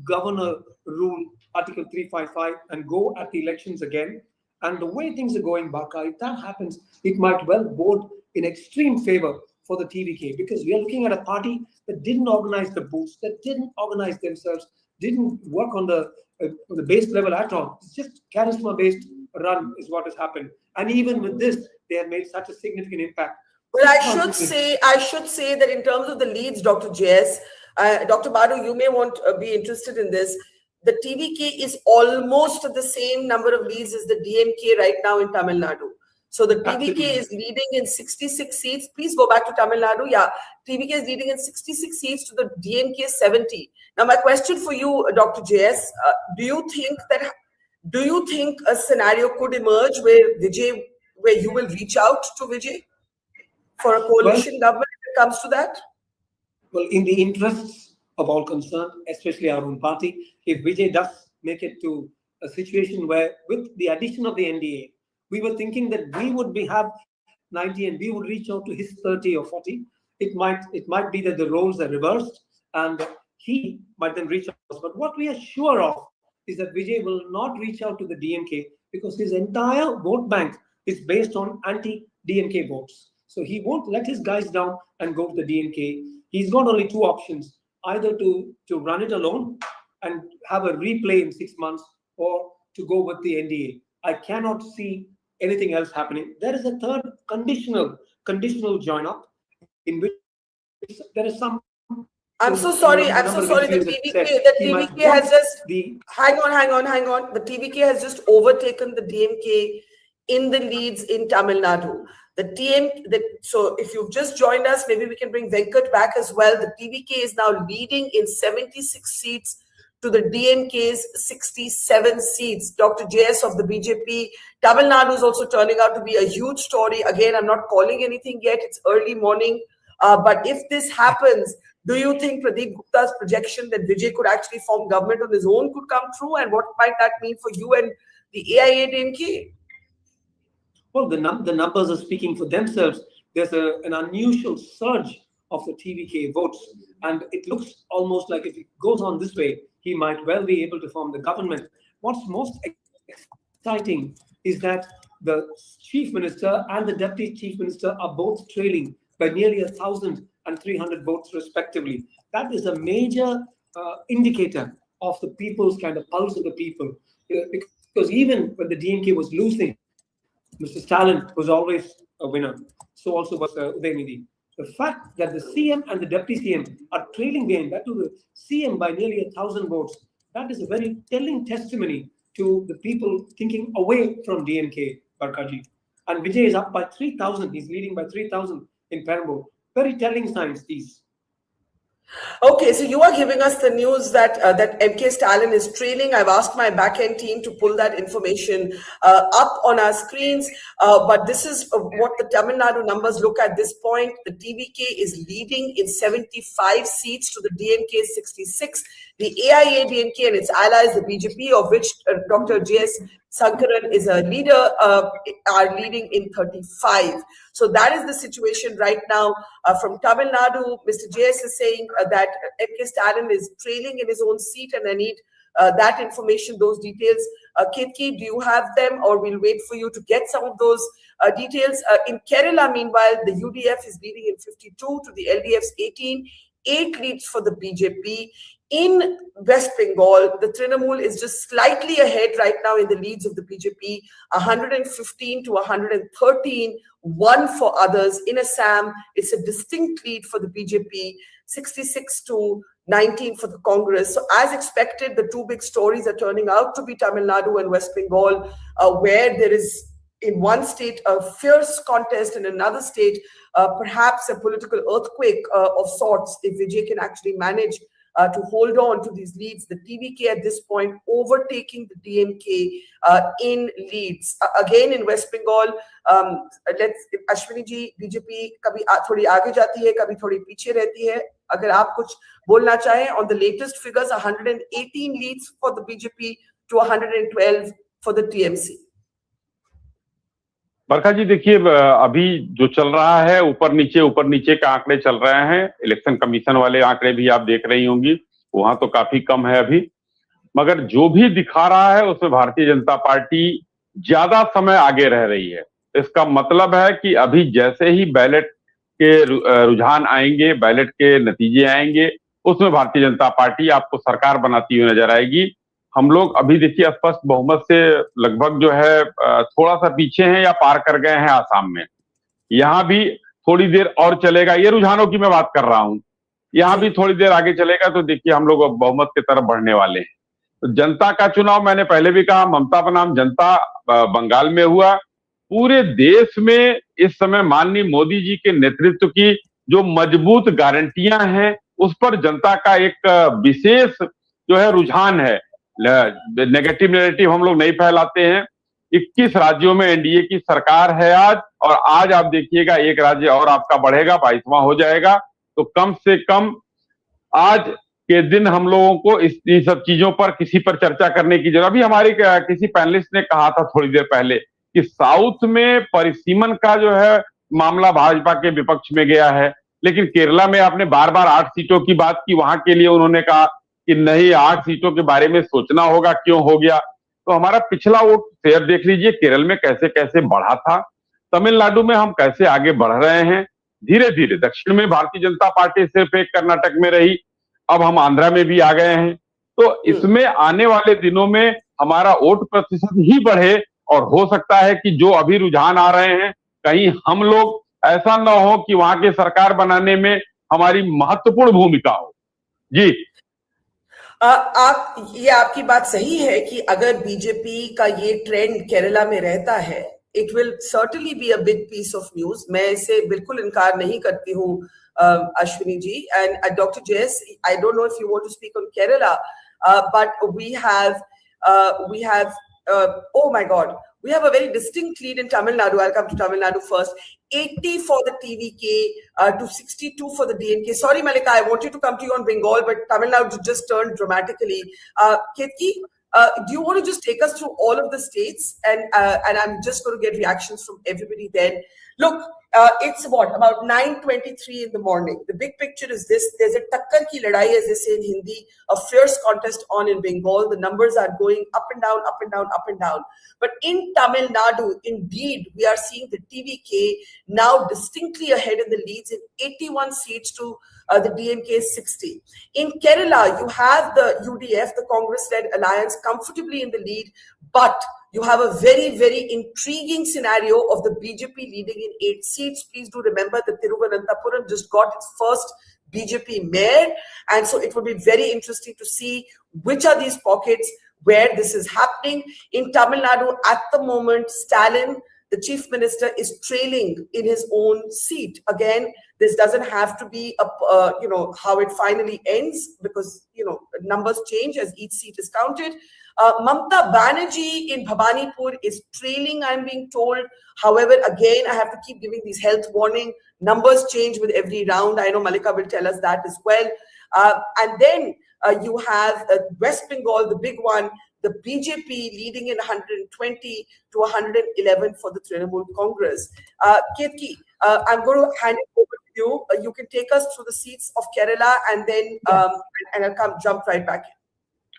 governor rule, Article 355, and go at the elections again. And the way things are going, Barkha, if that happens, it might well bode in extreme favor for the TVK, because we are looking at a party that didn't organize the booths, that didn't organize themselves, didn't work on the base level at all. It's just charisma-based run is what has happened. And even with this, they have made such a significant impact. Well, I should say that in terms of the leads, Dr. JS, Dr. Baru, you may want to be interested in this. The TVK is almost the same number of leads as the DMK right now in Tamil Nadu. So the TVK is leading in 66 seats. Please go back to Tamil Nadu. Yeah, TVK is leading in 66 seats to the DMK 70. Now, my question for you, Dr. JS, do you think a scenario could emerge where you will reach out to Vijay for a coalition government if it comes to that? Well, in the interests of all concerned, especially our own party, if Vijay does make it to a situation where, with the addition of the NDA, we were thinking that we would have 90 and we would reach out to his 30 or 40. It might be that the roles are reversed and he might then reach out to us. But what we are sure of is that Vijay will not reach out to the DMK, because his entire vote bank is based on DMK votes. So he won't let his guys down and go to the DMK. He's got only two options, either to run it alone and have a replay in 6 months, or to go with the NDA. I cannot see anything else happening. There is a third conditional join up in which there is some. I'm so sorry. The TVK has just hang on. The TVK has just overtaken the DMK in the leads in Tamil Nadu. So if you've just joined us, maybe we can bring Venkat back as well. The TVK is now leading in 76 seats to the DMK's 67 seats. Dr. JS of the BJP. Tamil Nadu is also turning out to be a huge story. Again, I'm not calling anything yet. It's early morning. But if this happens, do you think Pradeep Gupta's projection that Vijay could actually form government on his own could come true? And what might that mean for you and the AIADMK? Well, the numbers are speaking for themselves. There's an unusual surge of the TVK votes. And it looks almost like if it goes on this way, he might well be able to form the government. What's most exciting is that the chief minister and the deputy chief minister are both trailing by nearly 1,300 votes respectively. That is a major indicator of the people's kind of pulse of the people. Because even when the DMK was losing, Mr. Stalin was always a winner. So also was Udayamidi. The fact that the CM and the deputy CM are trailing behind, that to the CM by nearly 1,000 votes, that is a very telling testimony to the people thinking away from DMK, Barkha. And Vijay is up by 3,000. He's leading by 3,000 in Perambur. Very telling signs, these. Okay, so you are giving us the news that that MK Stalin is trailing. I've asked my back-end team to pull that information up on our screens. But this is what the Tamil Nadu numbers look at this point. The TVK is leading in 75 seats to the DMK 66. The AIADMK and its allies, the BJP, of which Dr. J.S. Sankaran is a leader, are leading in 35. So that is the situation right now. From Tamil Nadu, Mr. JS is saying that MK Stalin is trailing in his own seat, and I need that information, those details. Ketki, do you have them, or we'll wait for you to get some of those details? In Kerala, meanwhile, the UDF is leading in 52 to the LDF's 18, 8 leads for the BJP. In West Bengal, the Trinamool is just slightly ahead right now in the leads of the BJP, 115 to 113, 1 for others. In Assam, it's a distinct lead for the BJP, 66 to 19 for the Congress. So as expected, the two big stories are turning out to be Tamil Nadu and West Bengal, where there is in one state a fierce contest, in another state perhaps a political earthquake of sorts if Vijay can actually manage to hold on to these leads. The TVK at this point overtaking the DMK in leads. Again in West Bengal, let's Ashwini ji, BJP कभी थोड़ी आगे जाती है, कभी थोड़ी पीछे रहती है. अगर आप कुछ बोलना चाहें on the latest figures, 118 leads for the BJP to 112 for the TMC. बरखा जी देखिए, अभी जो चल रहा है ऊपर नीचे के आंकड़े चल रहे हैं. इलेक्शन कमीशन वाले आंकड़े भी आप देख रही होंगी, वहां तो काफी कम है अभी. मगर जो भी दिखा रहा है उसमें भारतीय जनता पार्टी ज्यादा समय आगे रह रही है. इसका मतलब है कि अभी जैसे ही बैलेट के रुझान आएंगे, बैलेट के नतीजे आएंगे, उसमें भारतीय जनता पार्टी आपको सरकार बनाती हुई नजर आएगी. हम लोग अभी देखिए स्पष्ट बहुमत से लगभग जो है थोड़ा सा पीछे हैं या पार कर गए हैं आसाम में. यहाँ भी थोड़ी देर और चलेगा, ये रुझानों की मैं बात कर रहा हूं, यहाँ भी थोड़ी देर आगे चलेगा तो देखिए हम लोग बहुमत की तरफ बढ़ने वाले हैं. तो जनता का चुनाव, मैंने पहले भी कहा, ममता बनाम जनता बंगाल में हुआ. पूरे देश में इस समय माननीय मोदी जी के नेतृत्व की जो मजबूत गारंटियां हैं उस पर जनता का एक विशेष जो है रुझान है. नेगेटिव नैरेटिव हम लोग नहीं फैलाते हैं. 21 राज्यों में एनडीए की सरकार है आज, और आज आप देखिएगा एक राज्य और आपका बढ़ेगा, 22वां हो जाएगा. तो कम से कम आज के दिन हम लोगों को इन सब चीजों पर किसी पर चर्चा करने की जरूरत. अभी हमारी किसी पैनलिस्ट ने कहा था थोड़ी देर पहले कि साउथ में परिसीमन का जो है मामला भाजपा के विपक्ष में गया है, लेकिन केरला में आपने बार बार 8 सीटों की बात की. वहां के लिए उन्होंने कहा कि नहीं, 8 सीटों के बारे में सोचना होगा, क्यों हो गया. तो हमारा पिछला वोट शेयर देख लीजिए केरल में कैसे कैसे बढ़ा था. तमिलनाडु में हम कैसे आगे बढ़ रहे हैं धीरे धीरे। दक्षिण में भारतीय जनता पार्टी सिर्फ एक कर्नाटक में रही, अब हम आंध्रा में भी आ गए हैं। तो इसमें आने वाले दिनों में हमारा वोट प्रतिशत ही बढ़े और हो सकता है कि जो अभी रुझान आ रहे हैं कहीं हम लोग ऐसा ना हो कि वहां के सरकार बनाने में हमारी महत्वपूर्ण भूमिका हो। जी ये आपकी बात सही है कि अगर बीजेपी का ये ट्रेंड केरला में रहता है, it will certainly be a big piece of news. मैं इसे बिल्कुल इनकार नहीं करती हूँ Ashwini ji. And doctor Jayas, I don't know if you want to speak on Kerala, but we have oh my God, we have a very distinct lead in Tamil Nadu. I'll come to Tamil Nadu first. 80 for the TVK, to 62 for the DMK. Sorry, Malika, I want you to come to you on Bengal, but Tamil Nadu just turned dramatically. Ketki, do you want to just take us through all of the states? And I'm just going to get reactions from everybody then. Look, it's about 9:23 in the morning. The big picture is this: there's a takkar ki ladai, as they say in Hindi, a fierce contest on in Bengal. The numbers are going up and down, up and down, up and down. But in Tamil Nadu, indeed, we are seeing the TVK now distinctly ahead in the leads in 81 seats to the DMK 60. In Kerala, you have the UDF, the Congress-led alliance, comfortably in the lead, but you have a very, very intriguing scenario of the BJP leading in 8 seats. Please do remember that Thiruvananthapuram just got its first BJP mayor. And so it would be very interesting to see which are these pockets where this is happening. In Tamil Nadu, at the moment, Stalin, the chief minister, is trailing in his own seat. Again, this doesn't have to be how it finally ends, because numbers change as each seat is counted. Mamata Banerjee in Bhabanipur is trailing, I'm being told. However, again, I have to keep giving these health warning. Numbers change with every round. I know Malika will tell us that as well. And then you have West Bengal, the big one, the BJP leading in 120 to 111 for the Trinamool Congress. Ketki, I'm going to hand it over to you. You can take us through the seats of Kerala, and then and I'll jump right back in.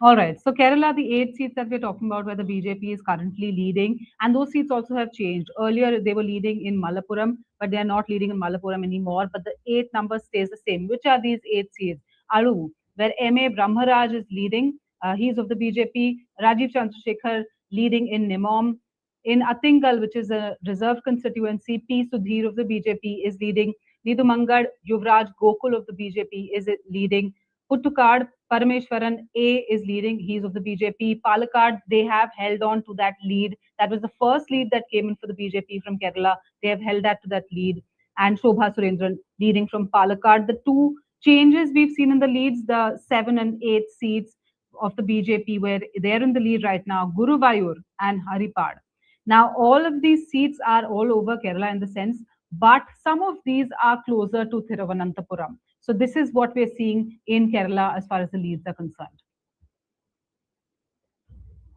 All right. So Kerala, the 8 seats that we're talking about where the BJP is currently leading, and those seats also have changed. Earlier, they were leading in Malappuram, but they are not leading in Malappuram anymore. But the 8 number stays the same. Which are these 8 seats? Alu, where M.A. Brahmaraj is leading. He's of the BJP. Rajiv Chandrasekhar leading in Nimom. In Attingal, which is a reserved constituency, P. Sudhir of the BJP is leading. Nidumangad, Yuvraj Gokul of the BJP is leading. Puttukad, Parameshwaran A is leading. He's of the BJP. Palakkad, they have held on to that lead. That was the first lead that came in for the BJP from Kerala. They have held that to that lead. And Shobha Surendran leading from Palakkad. The 2 changes we've seen in the leads, the 7 and 8 seats of the BJP, where they're in the lead right now, Guruvayur and Haripad. Now, all of these seats are all over Kerala in the sense, but some of these are closer to Thiruvananthapuram. So this is what we're seeing in Kerala as far as the leads are concerned.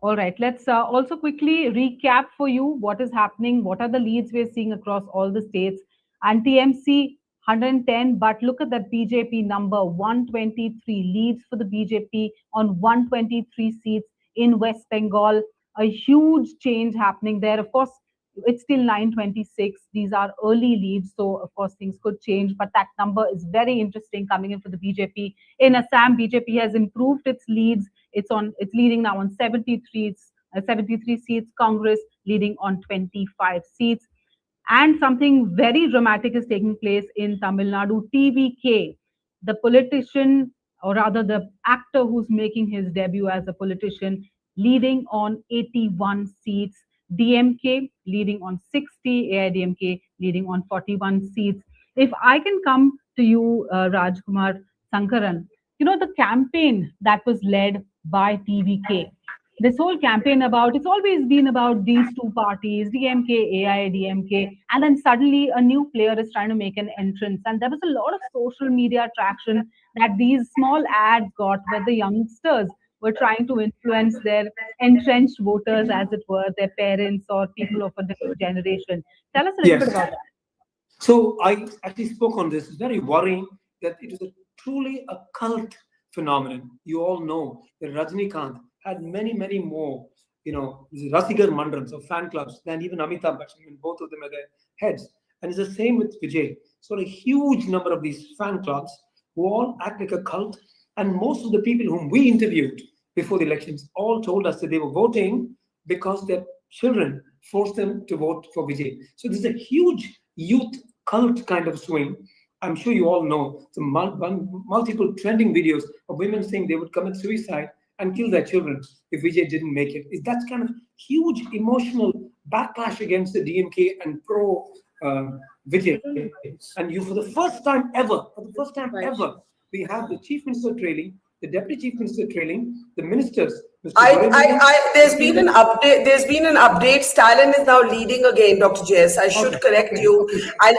All right, let's also quickly recap for you what is happening, what are the leads we're seeing across all the states. And TMC 110, but look at that BJP number, 123 leads for the BJP on 123 seats in West Bengal. A huge change happening there. Of course, it's still 926. These are early leads, so of course things could change, but that number is very interesting coming in for the BJP. In Assam, BJP has improved its leads. It's leading now on 73 seats. Congress leading on 25 seats. And something very dramatic is taking place in Tamil Nadu. TVK, the politician, or rather the actor who's making his debut as a politician, leading on 81 seats. DMK leading on 60, AIDMK leading on 41 seats. If I can come to you, Rajkumar Sankaran, the campaign that was led by TVK, this whole campaign it's always been about these 2 parties, DMK, AIDMK, and then suddenly a new player is trying to make an entrance. And there was a lot of social media traction that these small ads got, where the youngsters were trying to influence their entrenched voters, as it were, their parents or people of a different generation. Tell us a little bit about that. So I actually spoke on this. It's very worrying that it is truly a cult phenomenon. You all know that Rajinikanth had many, many more, Rasigar Mandans or fan clubs than even Amitabh Bachchan, both of them are their heads. And it's the same with Vijay. So a huge number of these fan clubs who all act like a cult. And most of the people whom we interviewed before the elections all told us that they were voting because their children forced them to vote for Vijay. So there's a huge youth cult kind of swing. I'm sure you all know some multiple trending videos of women saying they would commit suicide and kill their children if Vijay didn't make it. Is that kind of huge emotional backlash against the DMK and pro Vijay? And you, for the first time ever, we have the Chief Minister trailing, the Deputy Chief Minister trailing, the ministers. There's been an update. There's been an update. Stalin is now leading again, Dr. JS. I should correct you. And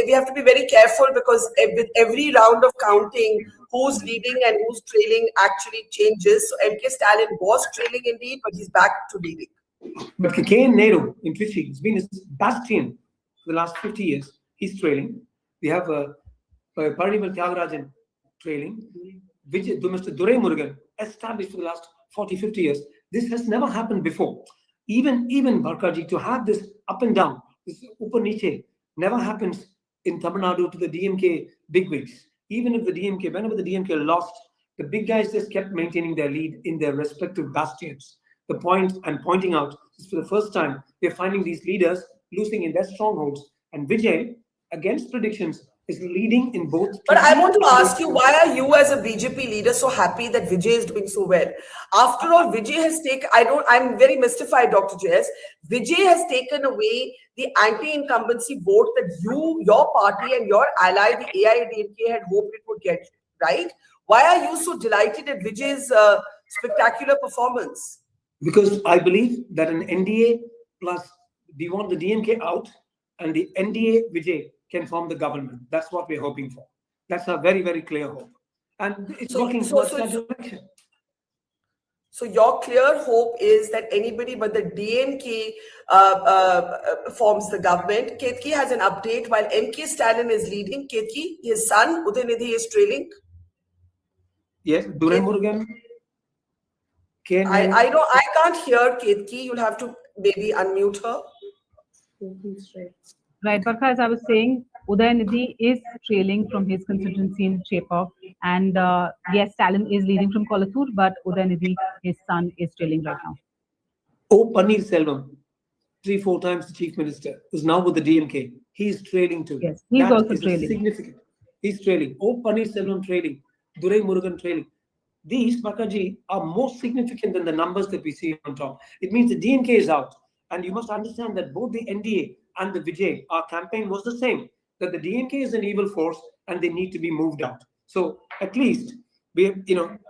we have to be very careful because with every round of counting, who's leading and who's trailing actually changes. So MK Stalin was trailing indeed, but he's back to leading. But KN Nehru in Trichy has been his bastion for the last 50 years. He's trailing. We have Parimal Tyagarajan trailing. Mr. Durai Murugan, established for the last 40, 50 years. This has never happened before. Even Barkha, to have this up and down, this upper niche, never happens in Tamil Nadu to the DMK bigwigs. Even if whenever the DMK lost, the big guys just kept maintaining their lead in their respective bastions. The point I'm pointing out is for the first time, we're finding these leaders losing in their strongholds. And Vijay, against predictions, is leading in both. But I want to ask you, why are you as a BJP leader so happy that Vijay is doing so well? After all, Vijay has taken, I'm very mystified, Dr. JS. Vijay has taken away the anti-incumbency vote that your party and your ally, the AIADMK, had hoped it would get, right? Why are you so delighted at Vijay's spectacular performance? Because I believe that an NDA plus, we want the DMK out, and the NDA Vijay can form the government. That's what we're hoping for. That's a very, very clear hope. And it's working towards that direction. So your clear hope is that anybody but the DMK forms the government. Ketki has an update while MK Stalin is leading. Ketki, his son, Udaynidhi, is trailing. Yes, Durai Murugan. I can't hear Ketki. You'll have to maybe unmute her. Right, Barkha, as I was saying, Udaynidhi is trailing from his constituency in Chepauk, and yes, Stalin is leading from Kolattur, but Udaynidhi, his son, is trailing right now. O Pannirselvam, 3-4 times the chief minister, is now with the DMK. He's trailing too. Yes, he's also trailing. Significant. He's trailing. O Pannirselvam trailing. Durai Murugan trailing. These, Barkha, are more significant than the numbers that we see on top. It means the DMK is out. And you must understand that both the NDA and the Vijay, our campaign was the same, that the DMK is an evil force and they need to be moved out. So at least,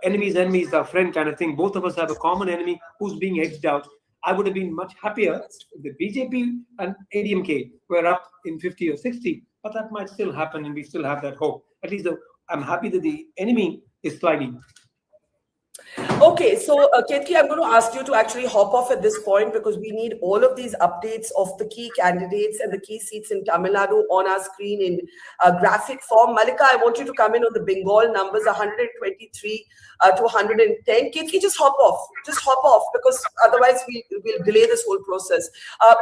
enemies are friend kind of thing. Both of us have a common enemy who's being edged out. I would have been much happier if the BJP and ADMK were up in 50 or 60, but that might still happen and we still have that hope. At least I'm happy that the enemy is sliding. Okay, so Ketki, I'm going to ask you to actually hop off at this point because we need all of these updates of the key candidates and the key seats in Tamil Nadu on our screen in graphic form. Malika, I want you to come in on the Bengal numbers, 123 to 110. Ketki, just hop off because otherwise we'll delay this whole process.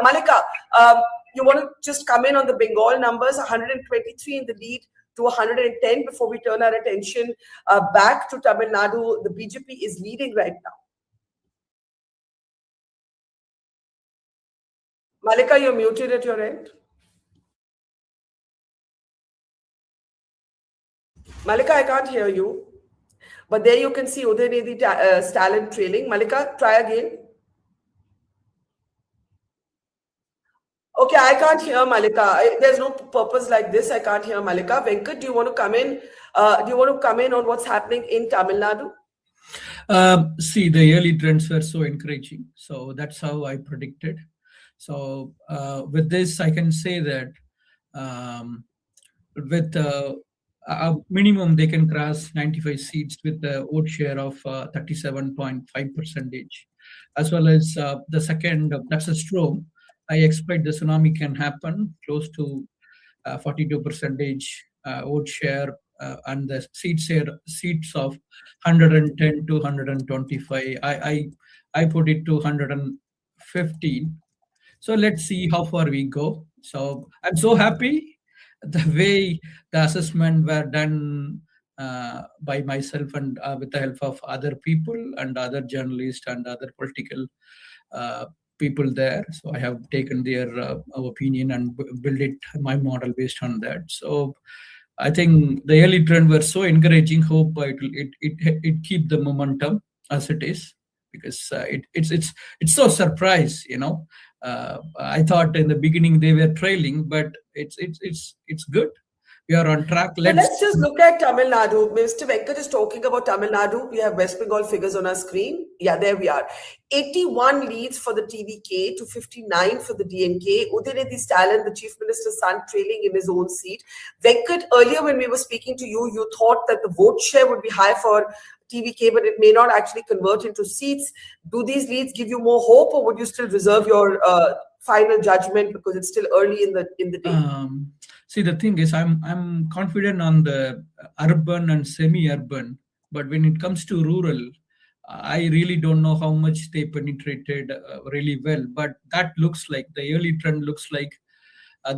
Malika, you want to just come in on the Bengal numbers, 123 in the lead to 110 before we turn our attention back to Tamil Nadu. The BJP is leading right now. Malika, you're muted at your end. Malika, I can't hear you. But there you can see Udaynidhi Stalin trailing. Malika, try again. Okay, I can't hear Malika. There's no purpose like this. I can't hear Malika. Venkat, do you want to come in? On what's happening in Tamil Nadu? See, the early trends were so encouraging. So that's how I predicted. So with this, I can say that with a minimum, they can cross 95 seats with the vote share of 37.5%. As well as the second, that's a storm. I expect the tsunami can happen close to 42% vote share and the seats of 110 to 125. I put it to 115. So let's see how far we go. So I'm so happy the way the assessment were done by myself and with the help of other people and other journalists and other political people there. So I have taken their opinion and build it my model based on that. So I think the early trend were so encouraging. Hope it keep the momentum as it is, because it's so surprise, you know. I thought in the beginning they were trailing, but it's good. We are on track. Let's just look at Tamil Nadu. Mr. Venkat is talking about Tamil Nadu. We have West Bengal figures on our screen. Yeah, there we are. 81 leads for the TVK to 59 for the DMK. Udinidhi Stalin, the Chief Minister's son, trailing in his own seat. Venkat, earlier when we were speaking to you, you thought that the vote share would be high for TVK, but it may not actually convert into seats. Do these leads give you more hope, or would you still reserve your final judgment because it's still early in the day? See, the thing is, I'm confident on the urban and semi-urban, but when it comes to rural, I really don't know how much they penetrated really well. But that looks like the early trend looks like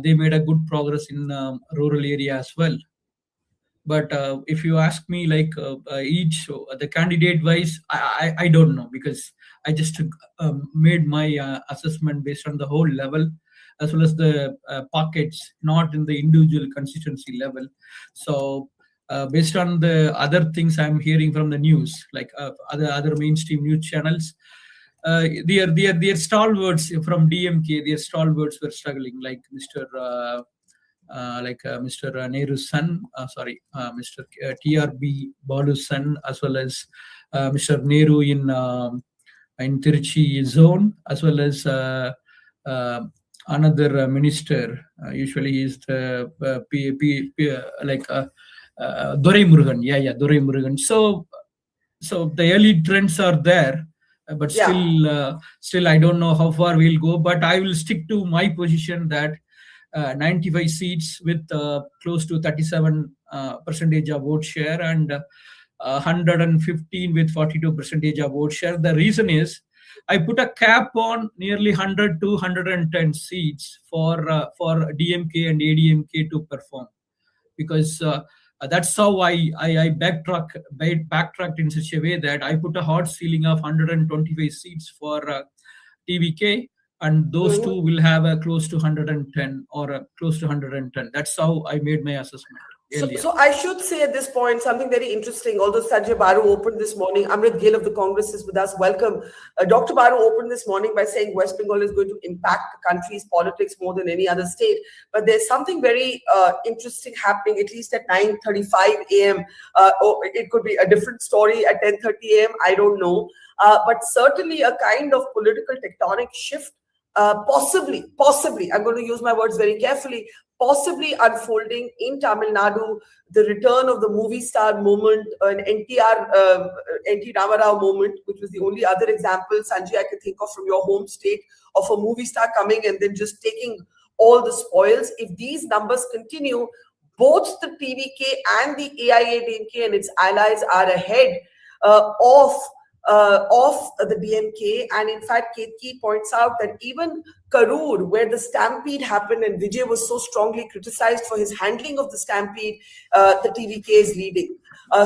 they made a good progress in rural area as well. But if you ask me, like each the candidate wise, I don't know, because I just made my assessment based on the whole level, as well as the pockets, not in the individual constituency level. So based on the other things I'm hearing from the news, like other mainstream news channels, their stalwarts from DMK, their stalwarts were struggling, like Mr. Nehru's son, Mr. TRB Balu's son, as well as Mr. Nehru in Tiruchi zone, as well as another minister. Usually he is the Durai Murugan. Yeah, Durai Murugan. So the early trends are there, but still I don't know how far we'll go. But I will stick to my position that 95 seats with close to 37 percentage of vote share and 115 with 42% of vote share. The reason is I put a cap on nearly 100 to 110 seats for DMK and ADMK to perform, because that's how I backtracked in such a way that I put a hard ceiling of 125 seats for TVK, and those two will have a close to 110 or close to 110. That's how I made my assessment. So I should say at this point something very interesting. Although Sanjay Baru opened this morning, Amrit Gill of the Congress is with us. Welcome. Dr. Baru opened this morning by saying West Bengal is going to impact the country's politics more than any other state. But there's something very interesting happening, at least at 9:35 a.m. Or it could be a different story at 10:30 a.m. I don't know. But certainly a kind of political tectonic shift, possibly, I'm going to use my words very carefully, possibly unfolding in Tamil Nadu, the return of the movie star moment, an NT Ramarao moment, which was the only other example, Sanjay, I can think of from your home state, of a movie star coming and then just taking all the spoils. If these numbers continue, both the TVK and the AIADMK and its allies are ahead of the DMK. And in fact, Ketki points out that even Karur, where the stampede happened and Vijay was so strongly criticized for his handling of the stampede, the TVK is leading.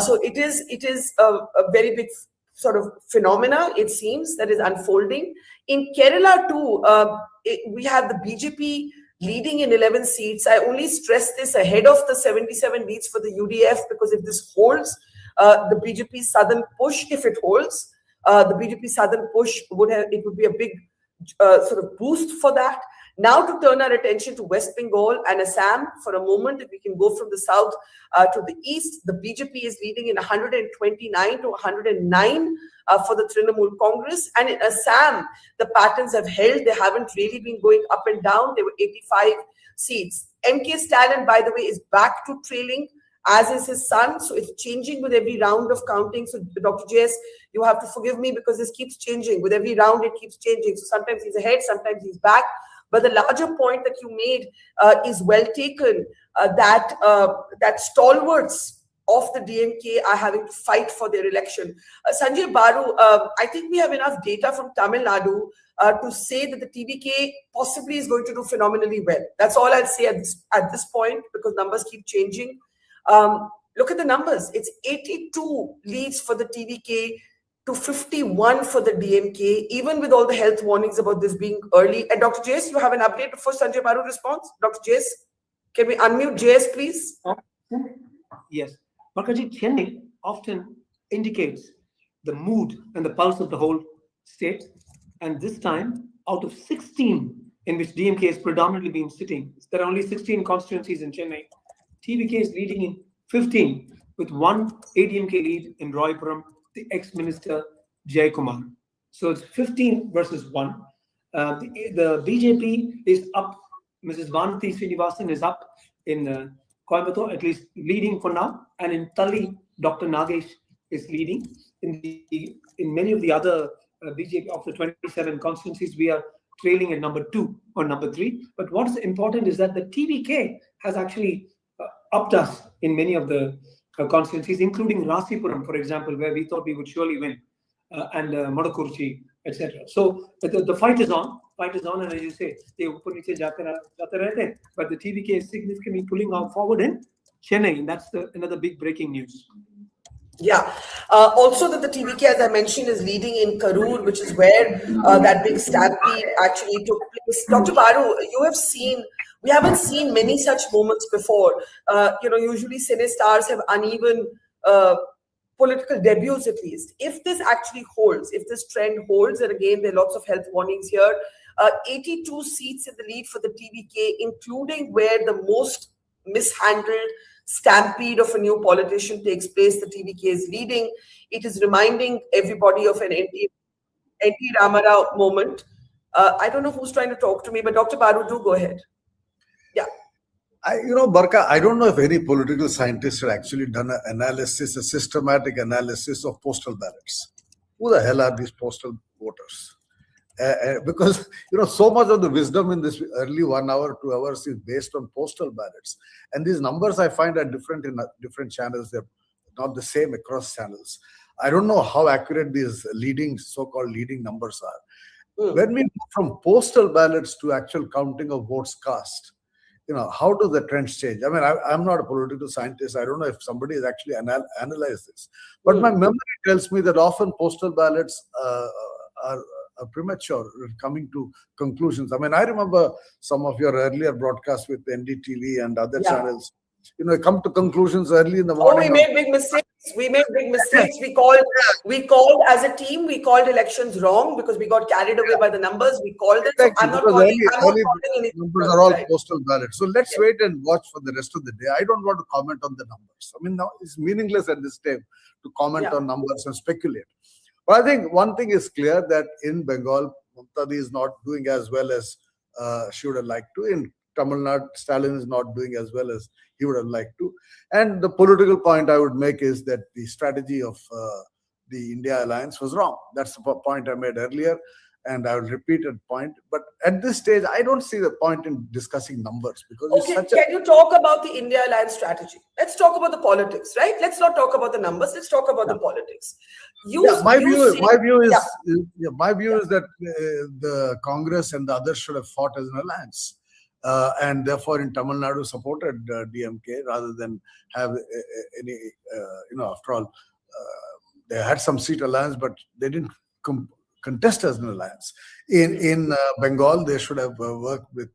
So it is a very big sort of phenomena, it seems, that is unfolding. In Kerala too, we have the BJP leading in 11 seats. I only stress this ahead of the 77 leads for the UDF, because if this holds, the BJP Southern push, if it holds, the BJP Southern push would be a big sort of boost for that. Now to turn our attention to West Bengal and Assam for a moment, if we can go from the south to the east, the BJP is leading in 129 to 109 for the Trinamool Congress. And in Assam, the patterns have held. They haven't really been going up and down. There were 85 seats. MK Stalin, by the way, is back to trailing, as is his son. So it's changing with every round of counting. So Dr. JS, you have to forgive me because this keeps changing. With every round, it keeps changing. So sometimes he's ahead, sometimes he's back. But the larger point that you made is well taken, that stalwarts of the DMK are having to fight for their election. Sanjay Baru, I think we have enough data from Tamil Nadu to say that the TVK possibly is going to do phenomenally well. That's all I'll say at this point, because numbers keep changing. Look at the numbers. It's 82 leads for the TVK to 51 for the DMK, even with all the health warnings about this being early. And Dr. Jace, you have an update before Sanjay Baru responds? Dr. Jace, can we unmute Jace, please? Yes. Barkha, Chennai often indicates the mood and the pulse of the whole state. And this time, out of 16 in which DMK has predominantly been sitting, there are only 16 constituencies in Chennai. TVK is leading in 15 with one ADMK lead in Roypuram, the ex-minister Jay Kumar. So it's 15 versus 1. The BJP is up. Mrs. Vanthi Srinivasan is up in Coimbatore, at least leading for now. And in Tali, Dr. Nagesh is leading. In many of the other BJP of the 27 constituencies, we are trailing at number 2 or number 3. But what's important is that the TVK has actually upped us in many of the constituencies, including Rasipuram, for example, where we thought we would surely win, and Modakurchi, etc. So the fight is on. And as you say, but the TVK is significantly pulling out forward in Chennai, and that's another big breaking news. Yeah. Also that the TVK, as I mentioned, is leading in Karur, which is where that big stampede actually took place. Dr. Baru, we haven't seen many such moments before. Usually cine stars have uneven political debuts, at least. If this actually holds, if this trend holds, and again, there are lots of health warnings here, 82 seats in the lead for the TVK, including where the most mishandled stampede of a new politician takes place, the TVK is leading. It is reminding everybody of an NT Ramarao moment. I don't know who's trying to talk to me, but Dr. Baru, do go ahead. Yeah. Barkha, I don't know if any political scientist had actually done an analysis, a systematic analysis of postal ballots. Who the hell are these postal voters? Because so much of the wisdom in this early 1 hour, 2 hours is based on postal ballots, and these numbers I find are different in different channels. They're not the same across channels. I don't know how accurate these so-called leading numbers are. When we move from postal ballots to actual counting of votes cast, how do the trends change? I mean, I'm not a political scientist. I don't know if somebody has actually analyzed this, but my memory tells me that often postal ballots are premature coming to conclusions. I mean, I remember some of your earlier broadcasts with NDTV and other channels. Come to conclusions early in the morning. We made big mistakes. We called as a team. We called elections wrong because we got carried away by the numbers. We called it. So I'm not calling anything. Numbers are all postal ballots. So let's wait and watch for the rest of the day. I don't want to comment on the numbers. I mean, now it's meaningless at this time to comment on numbers and speculate. But I think one thing is clear, that in Bengal, Mamata is not doing as well as she would have liked to. In Tamil Nadu, Stalin is not doing as well as he would have liked to. And the political point I would make is that the strategy of the India alliance was wrong. That's the point I made earlier, and I will repeat that point. But at this stage, I don't see the point in discussing numbers, because can you talk about the India alliance strategy? Let's talk about the politics, right? Let's not talk about the numbers. Let's talk about the politics. My view is that the Congress and the others should have fought as an alliance. And therefore, in Tamil Nadu, supported DMK rather than have any, after all, they had some seat alliance, but they didn't contest as an alliance. In Bengal, they should have worked with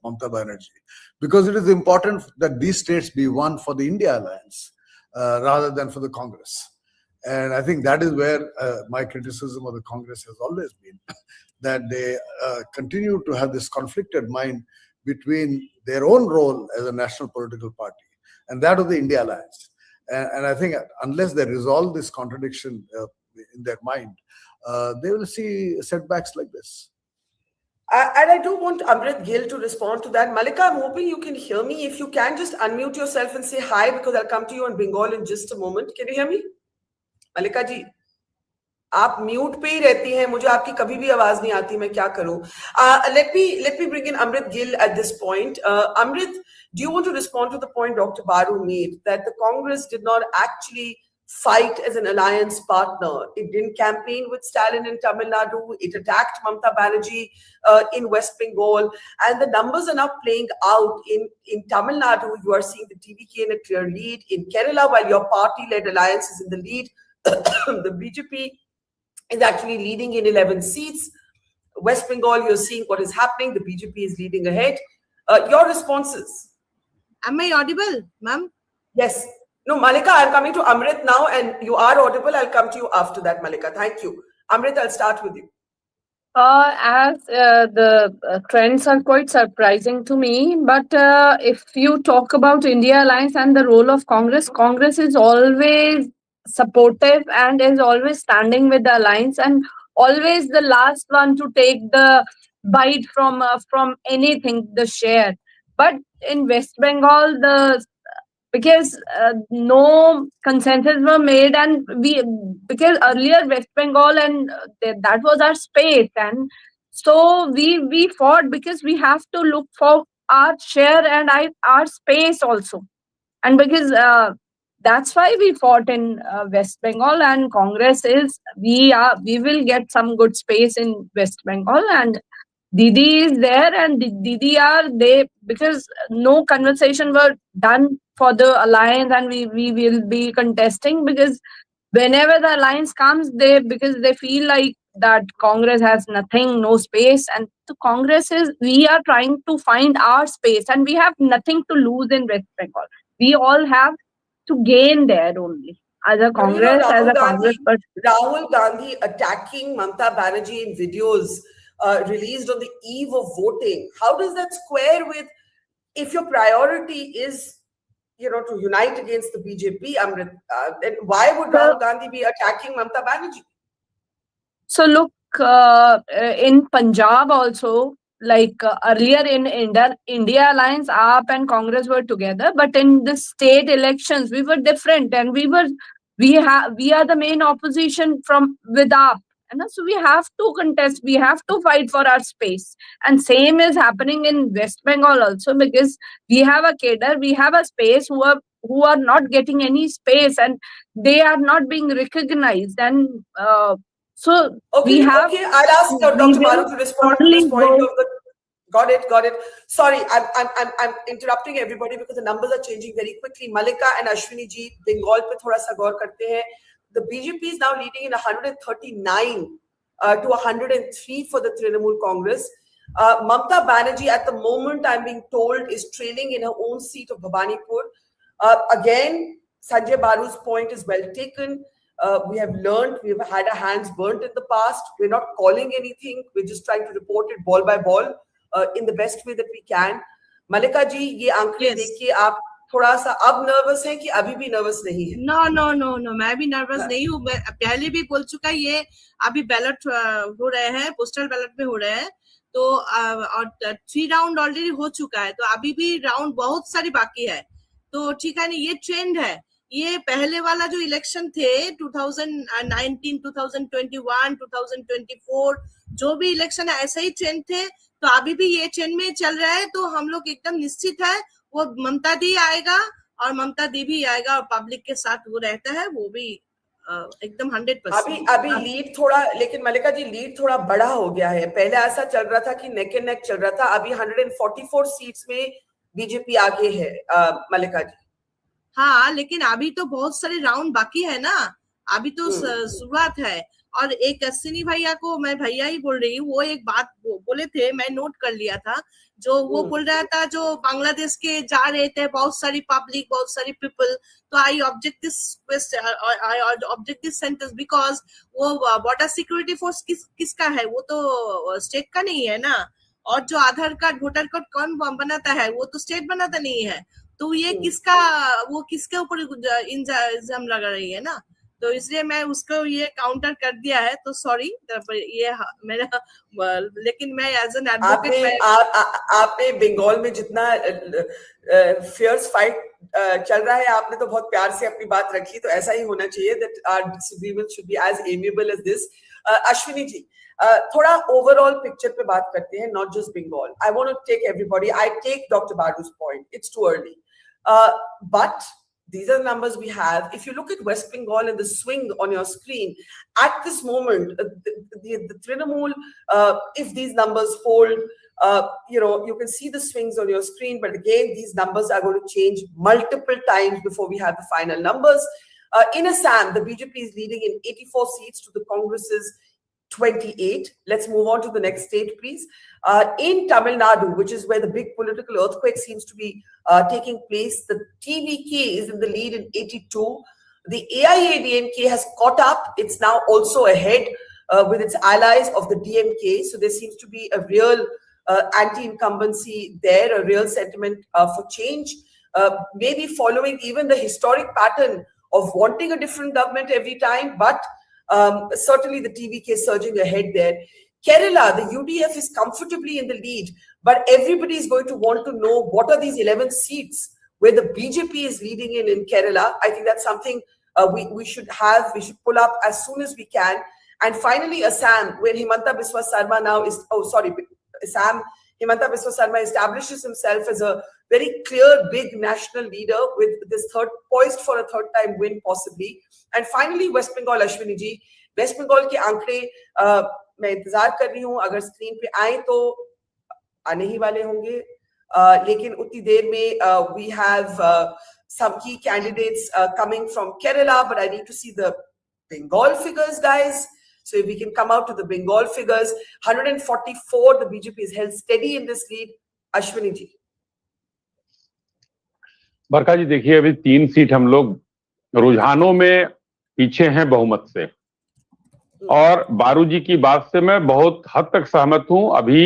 Mamata Banerjee, because it is important that these states be won for the India alliance rather than for the Congress. And I think that is where my criticism of the Congress has always been, that they continue to have this conflicted mind between their own role as a national political party and that of the India alliance. And I think unless they resolve this contradiction in their mind, they will see setbacks like this. And I do want Amrit Gill to respond to that. Malika, I'm hoping you can hear me. If you can, just unmute yourself and say hi, because I'll come to you in Bengal in just a moment. Can you hear me? Malika ji, आप mute पे ही रहती हैं, मुझे आपकी कभी भी आवाज नहीं आती, मैं क्या करूं? Let me bring in Amrit Gill at this point. Amrit, Do you want to respond to the point Dr. Baru made that the Congress did not actually fight as an alliance partner? It didn't campaign with Stalin in Tamil Nadu. It attacked Mamata Banerjee in West Bengal. And the numbers are now playing out. In Tamil Nadu, you are seeing the TVK in a clear lead. In Kerala, while your party-led alliance is in the lead, the BJP is actually leading in 11 seats. West Bengal, you're seeing what is happening. The BJP is leading ahead. Your responses? Am I audible, ma'am? Yes. No, Malika, I'm coming to Amrit now, and you are audible. I'll come to you after that, Malika. Thank you. Amrit, I'll start with you. As the trends are quite surprising to me, but if you talk about India Alliance and the role of Congress, Congress is always supportive and is always standing with the alliance and always the last one to take the bite from anything, the share. But in West Bengal, because no consensus were made, and because earlier West Bengal and that was our space, and so we fought because we have to look for our share and our space also, and because that's why we fought in West Bengal. And Congress is we will get some good space in West Bengal, and Didi is there, and Didi are they, because no conversation were done for the alliance, and we will be contesting, because whenever the alliance comes, because they feel like that Congress has nothing, no space, and the Congress is, we are trying to find our space, and we have nothing to lose in West Bengal. We all have to gain there only. As a Congress, Rahul Gandhi attacking Mamata Banerjee in videos released on the eve of voting. How does that square with, if your priority is, to unite against the BJP, Amrit, then why would Rahul Gandhi be attacking Mamata Banerjee? So look, in Punjab also, like earlier in India Alliance, AAP and Congress were together, but in the state elections we were different, and we are the main opposition with AAP. And so we have to contest, we have to fight for our space. And same is happening in West Bengal also, because we have a cadre, we have a space who are not getting any space, and they are not being recognized. And so okay, I'll ask Dr. Baru to respond to this point of the. Got it. Sorry, I'm interrupting everybody because the numbers are changing very quickly. Malika and Ashwini ji, Bengal pe thoda sa gaur karte hain. The BJP is now leading in 139 to 103 for the Trinamool Congress. Mamata Banerjee, at the moment, I'm being told, is trailing in her own seat of Bhabanipur. Again, Sanjay Baru's point is well taken. We have learned, we've had our hands burnt in the past. We're not calling anything. We're just trying to report it ball by ball in the best way that we can. Malika ji, ye aankhein dekhiye aap थोड़ा सा अब nervous है कि अभी भी nervous नहीं है? No मैं भी नर्वस नहीं हूँ. मैं पहले भी बोल चुका, ये अभी बैलेट हो रहे हैं, पोस्टल बैलेट में हो रहे हैं, तो और 3 राउंड ऑलरेडी हो चुका है, तो अभी भी राउंड बहुत सारी बाकी है. तो ठीक है, ये ट्रेंड है. ये पहले वाला जो इलेक्शन थे 2019, 2021, 2024, जो भी इलेक्शन है ऐसे ही ट्रेंड थे, तो अभी भी ये ट्रेंड में चल रहा है. तो हम लोग एकदम निश्चित है वो ममता दी आएगा, और ममता दी भी आएगा, और पब्लिक के साथ वो रहता है, वो भी एकदम 100%. अभी लीड थोड़ा, लेकिन मलिका जी लीड थोड़ा बड़ा हो गया है. पहले ऐसा चल रहा था कि नेक एंड नेक चल रहा था. अभी 144 सीट्स में बीजेपी आगे है. मलिका जी, हाँ, लेकिन अभी तो बहुत सारे राउंड बाकी है ना. अभी तो शुरुआत है. और एक अश्विनी भैया को मैं भैया ही बोल रही हूँ, वो एक बात बोले थे, मैं नोट कर लिया था, जो वो बोल रहा था, जो बांग्लादेश के जा रहे थे बहुत सारी पब्लिक, बहुत सारी पीपल, तो I object this sentence because वो बॉर्डर सिक्योरिटी फोर्स किसका है? वो तो स्टेट का नहीं है ना. और जो आधार कार्ड, वोटर कार्ड कौन बनाता है? वो तो स्टेट बनाता नहीं है. तो ये किसके ऊपर इल्जाम लगा रही है ना. तो इसलिए मैं उसको ये काउंटर कर दिया है. तो सॉरी, ये मेरा, लेकिन मैं एज एन एडवोकेट, आपने बंगाल में जितना फियर्स फाइट चल रहा है, आपने तो बहुत प्यार से अपनी बात रखी, तो ऐसा ही होना चाहिए, that our disagreement should be as amiable as this. Ashwini ji, थोड़ा ओवरऑल पिक्चर पे बात करते हैं, not just Bengal. I want to take everybody. I take Dr. Baru's point. It's too early, but these are the numbers we have. If you look at West Bengal and the swing on your screen at this moment, the Trinamool, if these numbers hold, you can see the swings on your screen, but again, these numbers are going to change multiple times before we have the final numbers. In Assam, the BJP is leading in 84 seats to the Congress's 28. Let's move on to the next state, please. In Tamil Nadu, which is where the big political earthquake seems to be taking place, the TVK is in the lead in 82. The AIADMK has caught up. It's now also ahead with its allies of the DMK. So there seems to be a real anti-incumbency there, a real sentiment for change, maybe following even the historic pattern of wanting a different government every time, but certainly the TVK surging ahead there. Kerala, the UDF is comfortably in the lead, but everybody is going to want to know what are these 11 seats where the BJP is leading in Kerala. I think that's something we should pull up as soon as we can. And finally, Assam, where Himanta Biswa Sarma now is, Assam, Himanta Biswa Sarma establishes himself as a very clear, big national leader with this poised for a third time win possibly. And finally, West Bengal, Ashwini ji, West Bengal के आंकड़े मैं इंतजार कर रही हूँ, अगर screen पे आए तो आने ही वाले होंगे, लेकिन उतनी देर में we have some key candidates coming from Kerala, but I need to see the Bengal figures, guys. So if we can come out to the Bengal figures, 144, the BJP is held steady in this lead. Ashwini ji. बरखा जी, देखिए अभी 3 seat हम लोग रुझानों में पीछे हैं बहुमत से, और बारू जी की बात से मैं बहुत हद तक सहमत हूं। अभी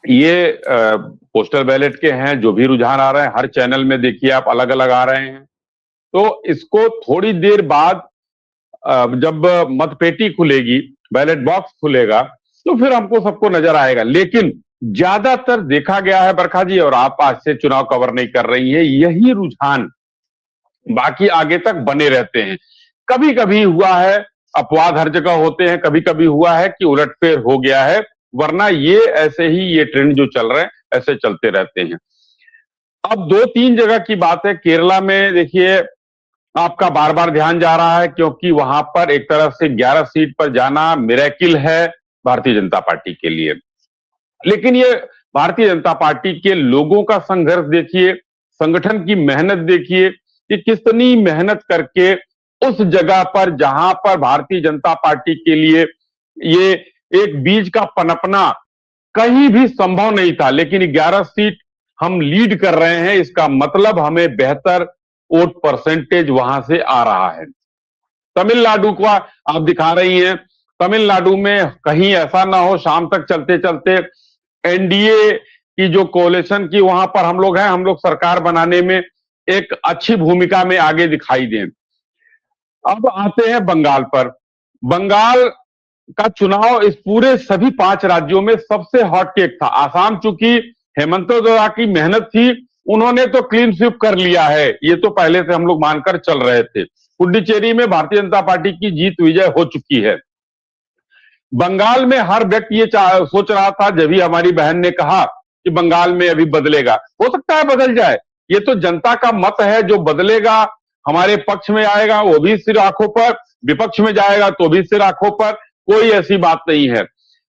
ये पोस्टल बैलेट के हैं, जो भी रुझान आ रहे हैं हर चैनल में देखिए आप अलग अलग आ रहे हैं, तो इसको थोड़ी देर बाद जब मतपेटी खुलेगी, बैलेट बॉक्स खुलेगा, तो फिर हमको सबको नजर आएगा। लेकिन ज्यादातर देखा गया है बरखा जी, और आप आज से चुनाव कवर नहीं कर रही है, यही रुझान बाकी आगे तक बने रहते हैं। कभी कभी हुआ है, अपवाद हर जगह होते हैं, कभी कभी हुआ है कि उलटफेर हो गया है, वरना ये ऐसे ही ये ट्रेंड जो चल रहे हैं ऐसे चलते रहते हैं। अब 2-3 जगह की बात है। केरला में देखिए आपका बार बार ध्यान जा रहा है, क्योंकि वहां पर एक तरह से 11 सीट पर जाना मिरेकिल है भारतीय जनता पार्टी के लिए। लेकिन ये भारतीय जनता पार्टी के लोगों का संघर्ष देखिए, संगठन की मेहनत देखिए कि कितनी मेहनत करके उस जगह पर जहां पर भारतीय जनता पार्टी के लिए ये एक बीज का पनपना कहीं भी संभव नहीं था, लेकिन 11 सीट हम लीड कर रहे हैं, इसका मतलब हमें बेहतर वोट परसेंटेज वहां से आ रहा है। तमिलनाडु को आप दिखा रही हैं, तमिलनाडु में कहीं ऐसा ना हो शाम तक चलते चलते एनडीए की जो कोalition की वहां पर हम लोग सरकार बनाने में एक अच्छी भूमिका में आगे दिखाई दें। अब आते हैं बंगाल पर। बंगाल का चुनाव इस पूरे सभी 5 राज्यों में सबसे हॉट केक था। आसाम चूंकि हेमंत सोरेन की मेहनत थी, उन्होंने तो क्लीन स्वीप कर लिया है, ये तो पहले से हम लोग मानकर चल रहे थे। पुडुचेरी में भारतीय जनता पार्टी की जीत विजय हो चुकी है। बंगाल में हर व्यक्ति ये सोच रहा था, जब भी हमारी बहन ने कहा कि बंगाल में अभी बदलेगा, हो सकता है बदल जाए, ये तो जनता का मत है, जो बदलेगा हमारे पक्ष में आएगा वो भी सिर आंखों पर, विपक्ष में जाएगा तो भी सिर आंखों पर, कोई ऐसी बात नहीं है।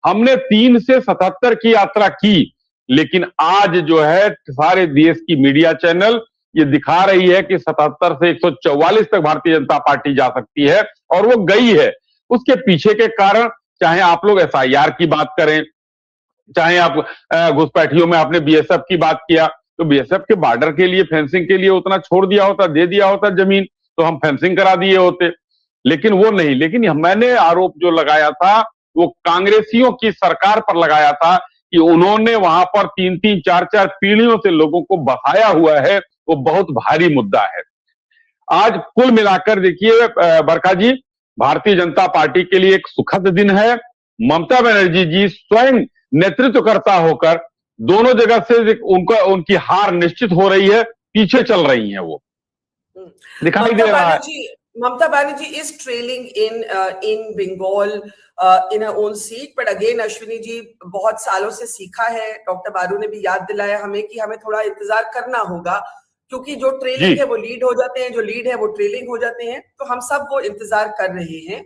हमने 3 से 77 की यात्रा की, लेकिन आज जो है सारे देश की मीडिया चैनल ये दिखा रही है कि 77 से 144 तक भारतीय जनता पार्टी जा सकती है, और वो गई है। उसके पीछे के कारण, चाहे आप लोग एसआईआर की बात करें, चाहे आप घुसपैठियों में आपने बीएसएफ की बात किया, तो बीएसएफ के बॉर्डर के लिए फेंसिंग के लिए उतना छोड़ दिया होता, दे दिया होता जमीन, तो हम फेंसिंग करा दिए होते, लेकिन वो नहीं। लेकिन मैंने आरोप जो लगाया था वो कांग्रेसियों की सरकार पर लगाया था कि उन्होंने वहां पर 3-3, 4-4 पीढ़ियों से लोगों को बसाया हुआ है, वो बहुत भारी मुद्दा है। आज कुल मिलाकर देखिए बरखा जी, भारतीय जनता पार्टी के लिए एक सुखद दिन है। ममता बनर्जी जी स्वयं नेतृत्वकर्ता होकर दोनों जगह से उनकी हार निश्चित हो रही है, पीछे चल रही हैं वो, दिखाई दे रहा है। Mamata Banerjee is trailing in Bengal in her own seat, but again Ashwini ji बहुत सालों से सीखा है, डॉक्टर बारू ने भी याद दिलाया हमें कि हमें थोड़ा इंतजार करना होगा, क्योंकि जो ट्रेलिंग है वो लीड हो जाते हैं, जो लीड है वो ट्रेलिंग हो जाते हैं, तो हम सब वो इंतजार कर रहे हैं.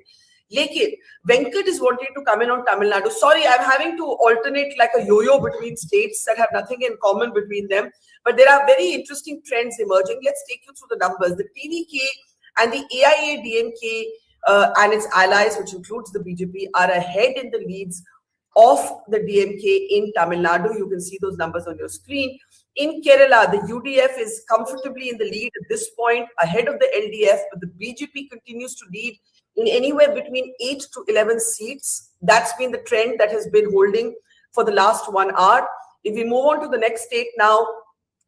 लेकिन Venkat is wanting to come in on Tamil Nadu. Sorry, I'm having to alternate like a yo-yo between states that have nothing in common between them, but there are very interesting trends emerging. Let's take you through the numbers. The TVK and the AIADMK and its allies, which includes the BJP, are ahead in the leads of the DMK in Tamil Nadu. You can see those numbers on your screen. In Kerala, the UDF is comfortably in the lead at this point, ahead of the LDF, but the BJP continues to lead in anywhere between 8 to 11 seats. That's been the trend that has been holding for the last 1 hour. If we move on to the next state now,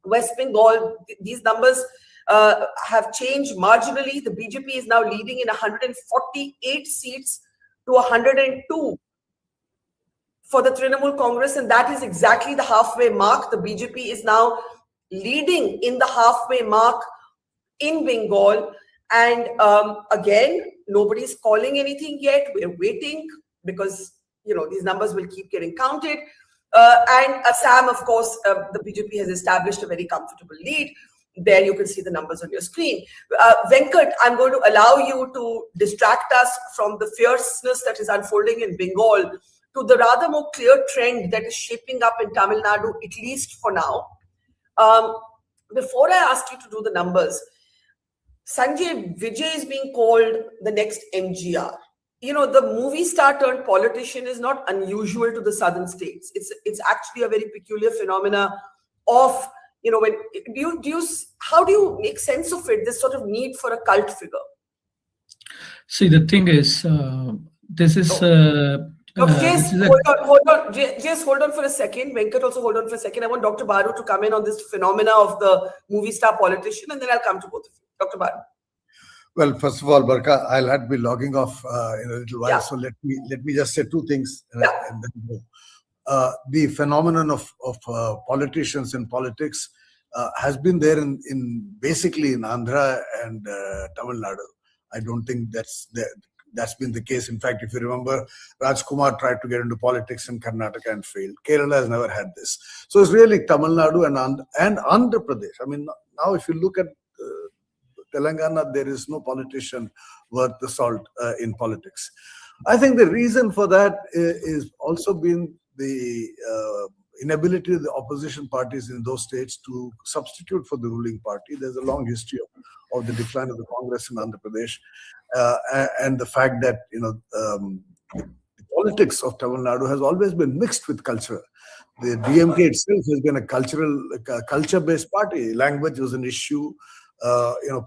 West Bengal, these numbers have changed marginally. The BJP is now leading in 148 seats to 102 for the Trinamool Congress, and that is exactly the halfway mark. The BJP is now leading in the halfway mark in Bengal, and again, nobody's calling anything yet. We're waiting because these numbers will keep getting counted. And Assam, of course, the BJP has established a very comfortable lead. There you can see the numbers on your screen. Venkat, I'm going to allow you to distract us from the fierceness that is unfolding in Bengal to the rather more clear trend that is shaping up in Tamil Nadu, at least for now. Before I ask you to do the numbers, Sanjay Vijay is being called the next MGR. The movie star turned politician is not unusual to the southern states. It's actually a very peculiar phenomena of, how do you make sense of it, this sort of need for a cult figure? See, the thing is, this is... Just hold on for a second. Venkat, also hold on for a second. I want Dr. Baru to come in on this phenomena of the movie star politician, and then I'll come to both of you. Dr. Baru. Well, first of all, Barkha, I'll have to be logging off in a little while, so let me just say two things and then go. The phenomenon of politicians in politics has been there in basically in Andhra and Tamil Nadu. I don't think that's been the case. In fact, if you remember, Rajkumar tried to get into politics in Karnataka and failed. Kerala has never had this. So it's really Tamil Nadu and Andhra Pradesh. I mean, now if you look at Telangana, there is no politician worth the salt in politics. I think the reason for that is also been the inability of the opposition parties in those states to substitute for the ruling party. There's a long history of the decline of the Congress in Andhra Pradesh, and the fact that the politics of Tamil Nadu has always been mixed with culture. The DMK itself has been a culture-based party. Language was an issue.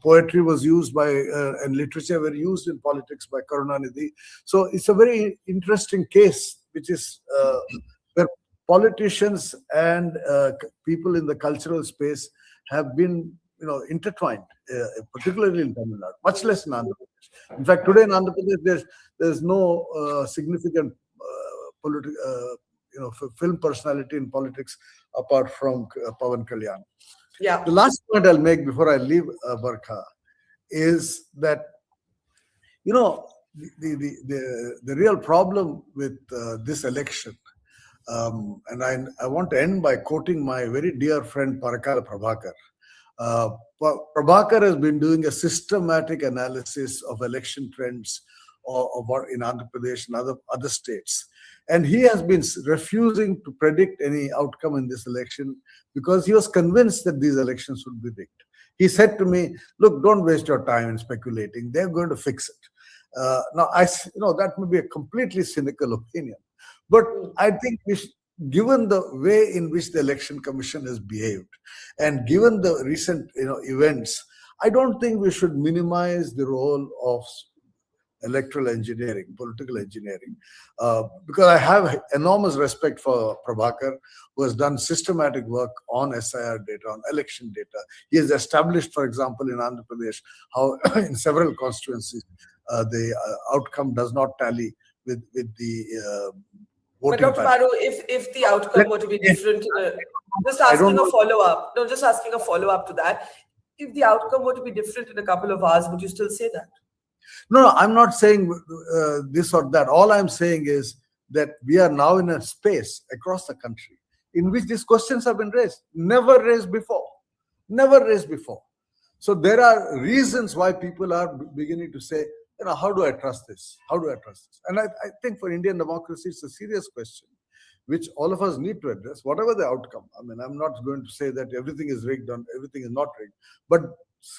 Poetry was used by and literature were used in politics by Karunanidhi. So it's a very interesting case, which is where politicians and people in the cultural space have been intertwined, particularly in Tamil Nadu, much less in Andhra Pradesh. In fact, today in Andhra Pradesh, there's no significant film personality in politics apart from Pawan Kalyan. Yeah. The last point I'll make before I leave, Barkha, is that the real problem with this election, and I want to end by quoting my very dear friend Parakala Prabhakar. Prabhakar has been doing a systematic analysis of election trends in Andhra Pradesh and other states. And he has been refusing to predict any outcome in this election because he was convinced that these elections would be rigged. He said to me, look, don't waste your time in speculating. They're going to fix it. Now, that may be a completely cynical opinion. But I think given the way in which the Election Commission has behaved and given the recent events, I don't think we should minimize the role of electoral engineering, political engineering, because I have enormous respect for Prabhakar, who has done systematic work on SIR data, on election data. He has established, for example, in Andhra Pradesh, how in several constituencies, the outcome does not tally with the But Dr. Baru, if the outcome were to be different, just asking a follow-up. No, just asking a follow-up to that. If the outcome were to be different in a couple of hours, would you still say that? No, I'm not saying this or that. All I'm saying is that we are now in a space across the country in which these questions have been raised, never raised before. Never raised before. So there are reasons why people are beginning to say, how do I trust this? How do I trust this? And I think for Indian democracy, it's a serious question, which all of us need to address, whatever the outcome. I mean, I'm not going to say that everything is rigged and everything is not rigged, but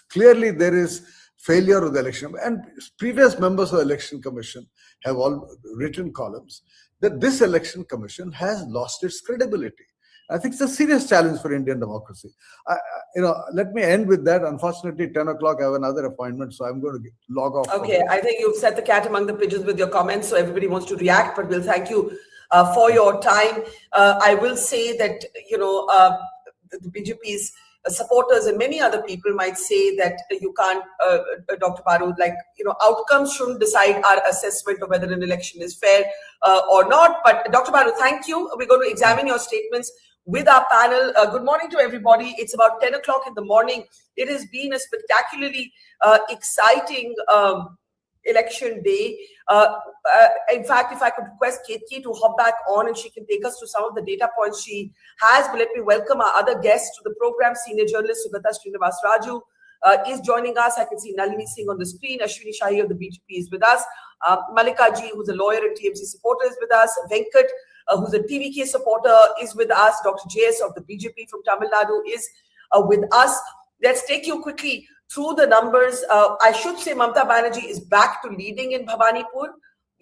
clearly there is failure of the election. And previous members of the Election Commission have all written columns that this Election Commission has lost its credibility. I think it's a serious challenge for Indian democracy. Let me end with that. Unfortunately, 10 o'clock, I have another appointment, so I'm going to log off. Okay, I think you've set the cat among the pigeons with your comments, so everybody wants to react, but we'll thank you for your time. I will say that, the BJP's supporters and many other people might say that you can't, Dr. Baru, outcomes shouldn't decide our assessment of whether an election is fair or not. But Dr. Baru, thank you. We're going to examine your statements with our panel. Good morning to everybody. It's about 10 o'clock in the morning. It has been a spectacularly exciting election day. In fact, if I could request Ketki to hop back on and she can take us to some of the data points she has. But let me welcome our other guests to the program. Senior journalist Sugata Srinivas Raju is joining us. I can see Nalini Singh on the screen. Ashwini Shahi of the BJP is with us. Malika Ji, who's a lawyer and TMC supporter, is with us. Venkat, who's a TVK supporter, is with us. Dr. JS of the BJP from Tamil Nadu is with us. Let's take you quickly through the numbers. I should say Mamata Banerjee is back to leading in Bhawanipur.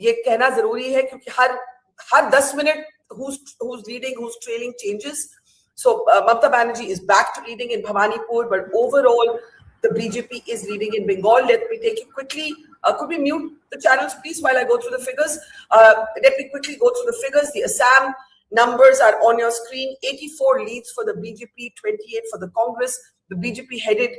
ये कहना जरूरी है क्योंकि हर 10 minute who's leading, who's trailing changes. So Mamata Banerjee is back to leading in Bhawanipur, but overall the BJP is leading in Bengal. Let me take you quickly. Could we mute the channels, please, while I go through the figures? Let me quickly go through the figures. The Assam numbers are on your screen. 84 leads for the BJP, 28 for the Congress. The BJP headed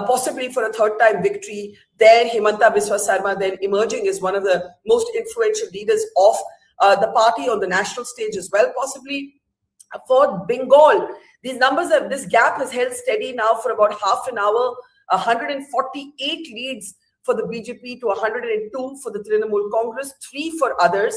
possibly for a third-time victory. There, Himanta Biswa Sarma then emerging as one of the most influential leaders of the party on the national stage as well, possibly. For Bengal, these numbers this gap has held steady now for about half an hour. 148 leads for the BJP to 102 for the Trinamool Congress, 3 for others.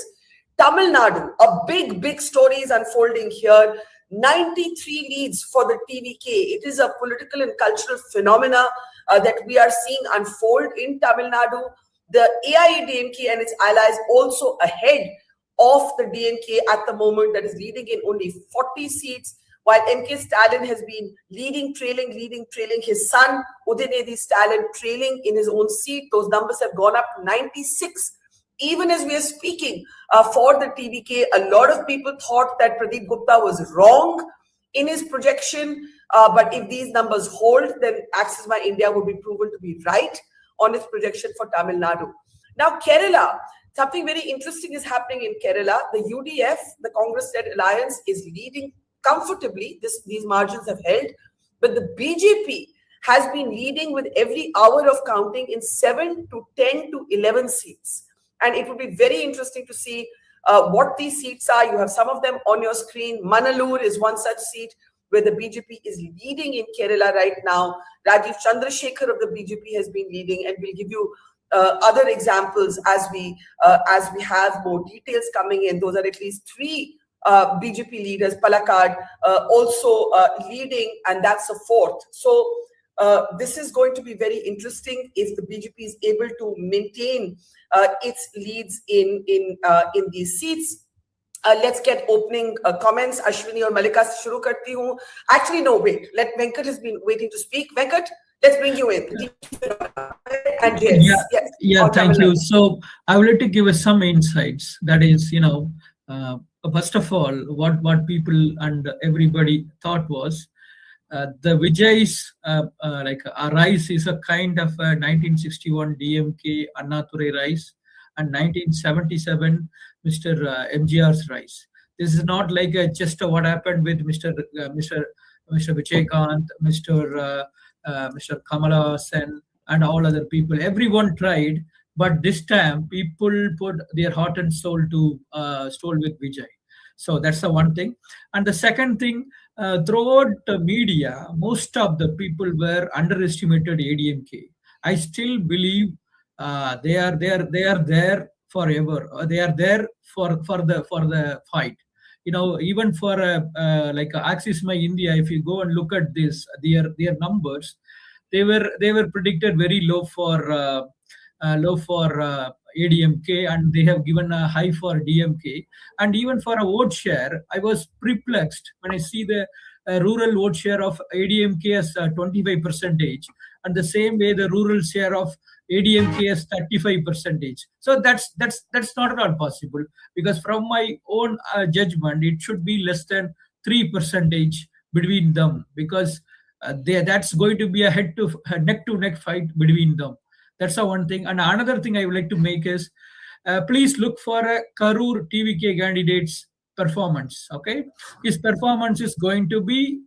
Tamil Nadu, a big story is unfolding here. 93 leads for the TVK. It is a political and cultural phenomena that we are seeing unfold in Tamil Nadu. The AIADMK and its allies also ahead of the DMK at the moment, that is leading in only 40 seats, while MK Stalin has been leading, trailing. His son, Udinedi Stalin, trailing in his own seat. Those numbers have gone up to 96. Even as we are speaking for the TVK, a lot of people thought that Pradeep Gupta was wrong in his projection. But if these numbers hold, then Axis My India would be proven to be right on its projection for Tamil Nadu. Now, Kerala, something very interesting is happening in Kerala. The UDF, the Congress-led alliance, is leading comfortably. These margins have held. But the BJP has been leading with every hour of counting in 7 to 10 to 11 seats. And it would be very interesting to see what these seats are. You have some of them on your screen. Manalur is one such seat where the BJP is leading in Kerala right now. Rajiv Chandrasekhar of the BJP has been leading, and we'll give you other examples as we have more details coming in. Those are at least 3 BJP leaders. Palakkad also leading, and that's a 4th. So this is going to be very interesting if the BJP is able to maintain its leads in these seats. Let's get opening comments. Ashwini or Malika, shuru karti hu. Actually, no, wait. Venkat has been waiting to speak. Venkat, let's bring you in. And yes, Thank you. So I would like to give us some insights. That is, first of all, what people and everybody thought was the Vijay's rise is a kind of a 1961 DMK Annadurai rise and 1977 Mr. MGR's rise. This is not like just what happened with Mr. Vijaykanth, Mr. Kamala Sen, and all other people. Everyone tried, but this time people put their heart and soul with Vijay. So that's the one thing. And the second thing, throughout the media, most of the people were underestimated ADMK. I still believe they are there forever. They are there for the fight. Even for like Axis My India, if you go and look at this, their numbers, they were predicted very low for ADMK, and they have given a high for DMK. And even for a vote share, I was perplexed when I see the rural vote share of ADMK as 25%, and the same way the rural share of ADMK as 35%. So that's not at all possible, because from my own judgment, it should be less than 3% between them, because that's going to be a neck-to-neck fight between them. That's the one thing. And another thing I would like to make is, please look for a Karur TVK candidate's performance. Okay, his performance is going to be,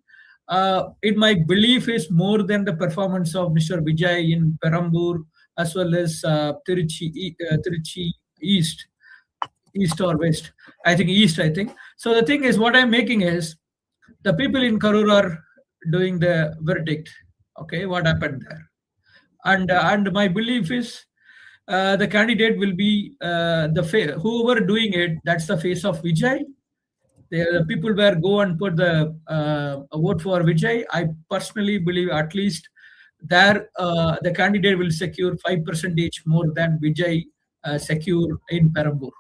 in my belief, is more than the performance of Mr. Vijay in Perambur, as well as Tiruchi East or West. I think East. So the thing is, what I'm making is, the people in Karur are doing the verdict. Okay, what happened there? And my belief is, the candidate will be whoever doing it. That's the face of Vijay. The people where go and put the vote for Vijay. I personally believe at least there the candidate will secure 5% more than Vijay secure in Perambur.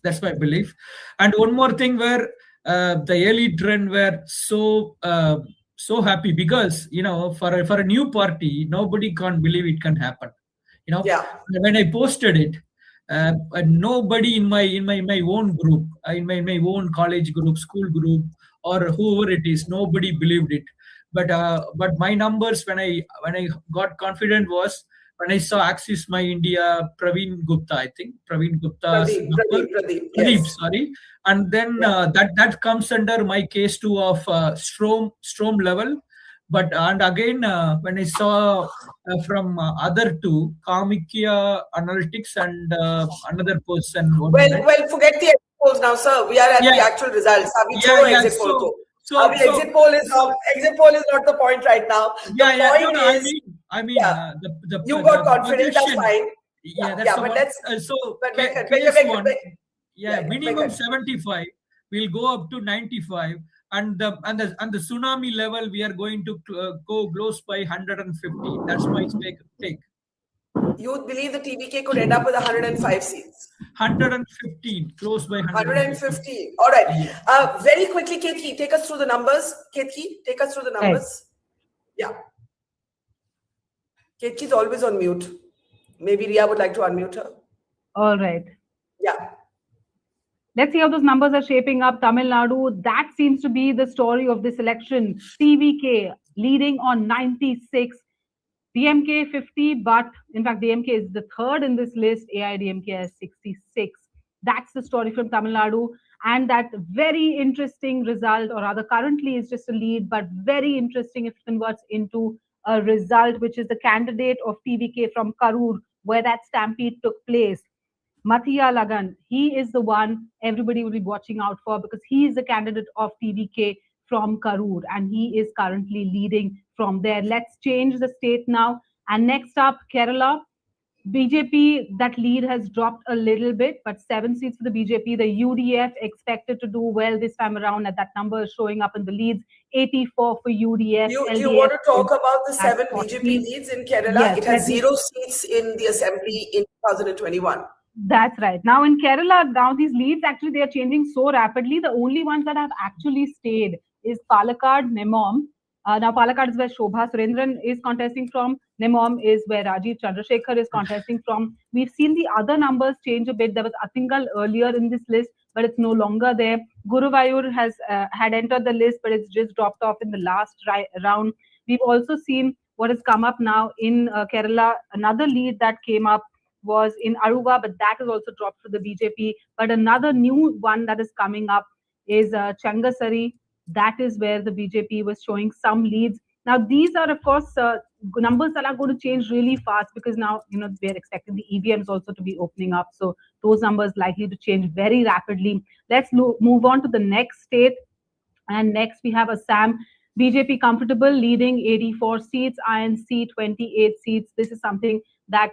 That's my belief. And one more thing, where the early trend were so happy, because for a new party, nobody can't believe it can happen. When I posted it, nobody in my own group, in my own college group, school group, or whoever it is, nobody believed it. But my numbers, when I got confident, was when I saw Axis My India, Praveen Gupta, Pradeep, yes. sorry. And then that comes under my case 2 of Strom level. And again, when I saw from other two, Kamikya Analytics and another person. Well, forget the exit polls now, sir. We are at the actual results. Exit poll. Exit poll is not the point right now. You got confident. That's fine. Minimum 75. We'll go up to 95. And the tsunami level, we are going to go close by 150. That's my take. You believe the TVK could end up with 105 seats? 115, close by 115. All right. Very quickly, Ketki, take us through the numbers. Yeah. Ketki is always on mute. Maybe Ria would like to unmute her. All right. Yeah. Let's see how those numbers are shaping up. Tamil Nadu, that seems to be the story of this election. TVK leading on 96, DMK 50, but in fact, DMK is the third in this list. AIDMK has 66. That's the story from Tamil Nadu. And that very interesting result, or rather currently is just a lead, but very interesting if it converts into a result, which is the candidate of TVK from Karur, where that stampede took place. Mathiya Lagan, he is the one everybody will be watching out for, because he is the candidate of TVK from Karur, and he is currently leading from there. Let's change the state now. And next up, Kerala. BJP, that lead has dropped a little bit, but 7 seats for the BJP. The UDF expected to do well this time around, and that number is showing up in the leads. 84 for UDF. Do you want to talk about the 7 BJP leads in Kerala? Yes, it has 0 seats in the assembly in 2021. That's right. Now in Kerala, now these leads, actually, they are changing so rapidly. The only ones that have actually stayed is Palakkad, Nemom. Now Palakkad is where Shobha Surendran is contesting from. Nemom is where Rajiv Chandrasekhar is contesting from. We've seen the other numbers change a bit. There was Athingal earlier in this list, but it's no longer there. Guruvayur has had entered the list, but it's just dropped off in the last round. We've also seen what has come up now in Kerala. Another lead that came up was in Aruva, but that is also dropped for the BJP. But another new one that is coming up is Changasari. That is where the BJP was showing some leads. Now, these are, of course, numbers that are going to change really fast because now, we're expecting the EVMs also to be opening up. So those numbers likely to change very rapidly. Let's move on to the next state. And next we have Assam. BJP comfortable, leading 84 seats, INC 28 seats. This is something that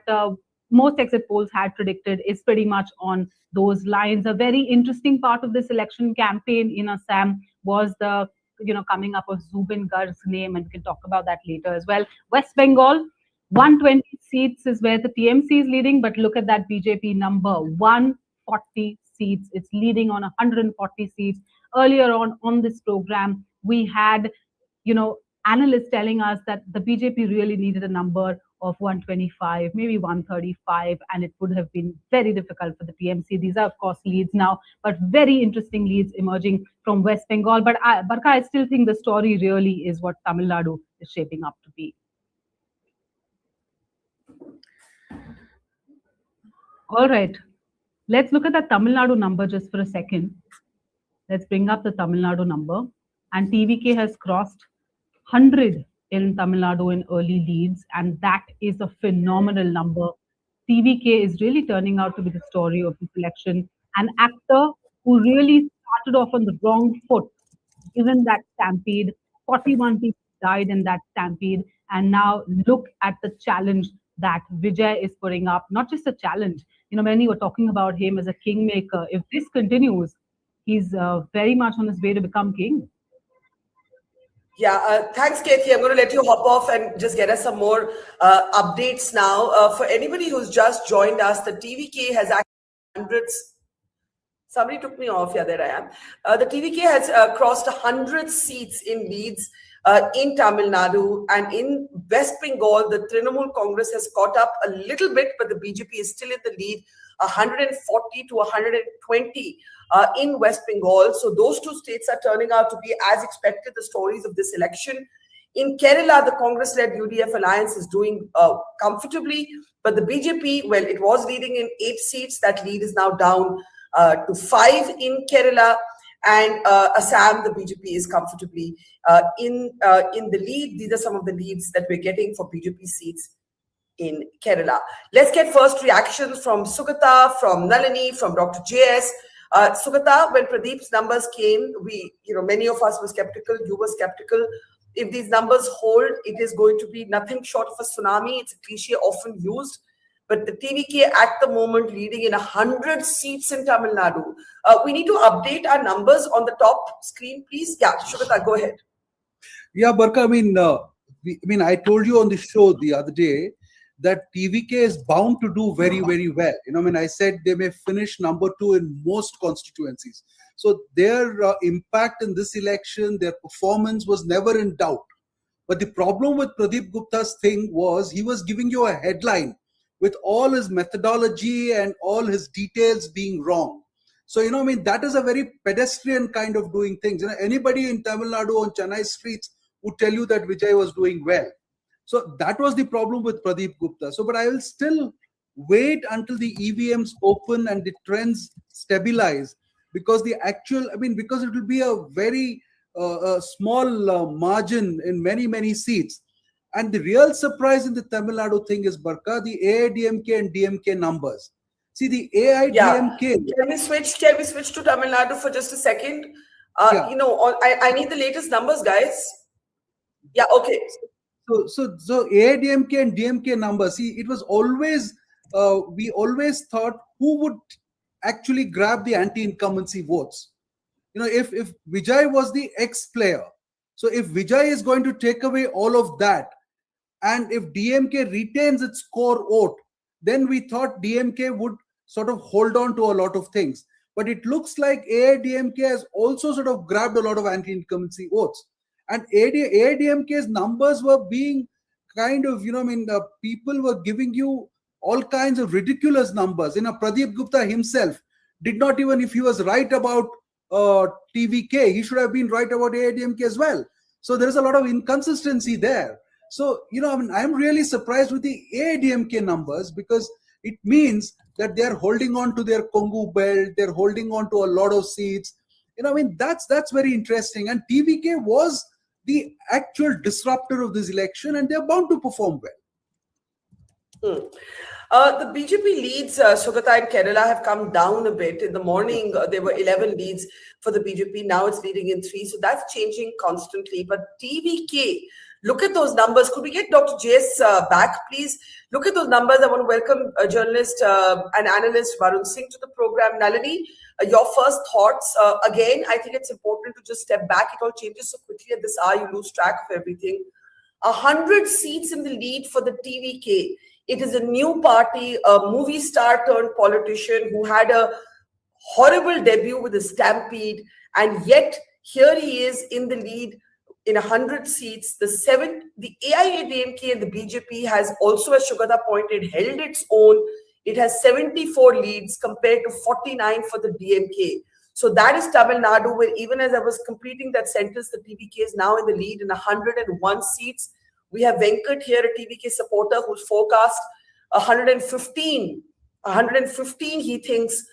most exit polls had predicted is pretty much on those lines. A very interesting part of this election campaign in Assam was the coming up of Zubin Garg's name, and we can talk about that later as well. West Bengal, 120 seats is where the TMC is leading, but look at that BJP number, 140 seats. It's leading on 140 seats. Earlier on this program, we had, analysts telling us that the BJP really needed a number of 125, maybe 135, and it would have been very difficult for the TMC. These are, of course, leads now, but very interesting leads emerging from West Bengal. But Barkha, I still think the story really is what Tamil Nadu is shaping up to be. All right, let's look at the Tamil Nadu number just for a second. Let's bring up the Tamil Nadu number. And TVK has crossed 100 in Tamil Nadu in early leads, and that is a phenomenal number. TVK is really turning out to be the story of this election. An actor who really started off on the wrong foot, given that stampede. 41 people died in that stampede, and now look at the challenge that Vijay is putting up. Not just a challenge, many were talking about him as a kingmaker. If this continues, he's very much on his way to become king. Yeah, thanks, Katie. I'm going to let you hop off and just get us some more updates now. For anybody who's just joined us, the TVK has actually hundreds. Somebody took me off. Yeah, there I am. The TVK has crossed 100 seats in leads in Tamil Nadu, and in West Bengal, the Trinamool Congress has caught up a little bit, but the BJP is still in the lead, 140 to 120 in West Bengal. So those two states are turning out to be, as expected, the stories of this election. In Kerala, the Congress-led UDF alliance is doing comfortably, but the BJP, well, it was leading in 8 seats. That lead is now down to 5 in Kerala. And Assam, the BJP is comfortably in the lead. These are some of the leads that we're getting for BJP seats in Kerala. Let's get first reactions from Sugata, from Nalini, from Dr. JS. Sugata, when Pradeep's numbers came, many of us were skeptical. You were skeptical. If these numbers hold, it is going to be nothing short of a tsunami. It's a cliche often used. But the TVK at the moment leading in 100 seats in Tamil Nadu. We need to update our numbers on the top screen, please. Yeah, Sugata, go ahead. Yeah, Barkha, I told you on the show the other day that TVK is bound to do very, very well. I said they may finish number 2 in most constituencies. So their impact in this election, their performance was never in doubt. But the problem with Pradeep Gupta's thing was he was giving you a headline with all his methodology and all his details being wrong. So, that is a very pedestrian kind of doing things. Anybody in Tamil Nadu on Chennai streets would tell you that Vijay was doing well. So that was the problem with Pradeep Gupta. So, but I will still wait until the EVMs open and the trends stabilize, because because it will be a very small margin in many, many seats. And the real surprise in the Tamil Nadu thing is, Barkha, the AIDMK and DMK numbers. See, the AIDMK... Yeah. Can we switch to Tamil Nadu for just a second? I need the latest numbers, guys. Yeah, okay. So AIDMK and DMK numbers, see, it was always, we always thought who would actually grab the anti-incumbency votes. If Vijay was the ex-player, so if Vijay is going to take away all of that, and if DMK retains its core vote, then we thought DMK would sort of hold on to a lot of things. But it looks like AIDMK has also sort of grabbed a lot of anti-incumbency votes. And AIDMK's numbers were being kind of, people were giving you all kinds of ridiculous numbers. Pradeep Gupta himself did not even, if he was right about TVK, he should have been right about AIDMK as well. So there is a lot of inconsistency there. So, I'm really surprised with the AIDMK numbers, because it means that they're holding on to their Kongu belt, they're holding on to a lot of seats. That's very interesting. And TVK was the actual disruptor of this election, and they're bound to perform well. The BJP leads, Sugata, in Kerala have come down a bit. In the morning, there were 11 leads for the BJP. Now it's leading in 3. So that's changing constantly. But TVK, look at those numbers. Could we get Dr. JS back, please? Look at those numbers. I want to welcome a journalist and analyst, Varun Singh, to the program. Nalini, your first thoughts. Again, I think it's important to just step back. It all changes so quickly at this hour. You lose track of everything. 100 seats in the lead for the TVK. It is a new party, a movie star turned politician who had a horrible debut with a stampede, and yet here he is in the lead in 100 seats. The AIADMK and the BJP has also, as Shugata pointed, held its own. It has 74 leads compared to 49 for the DMK. So that is Tamil Nadu, where even as I was completing that sentence, the TVK is now in the lead in 101 seats. We have Venkat here, a TVK supporter, who's forecast 115 he thinks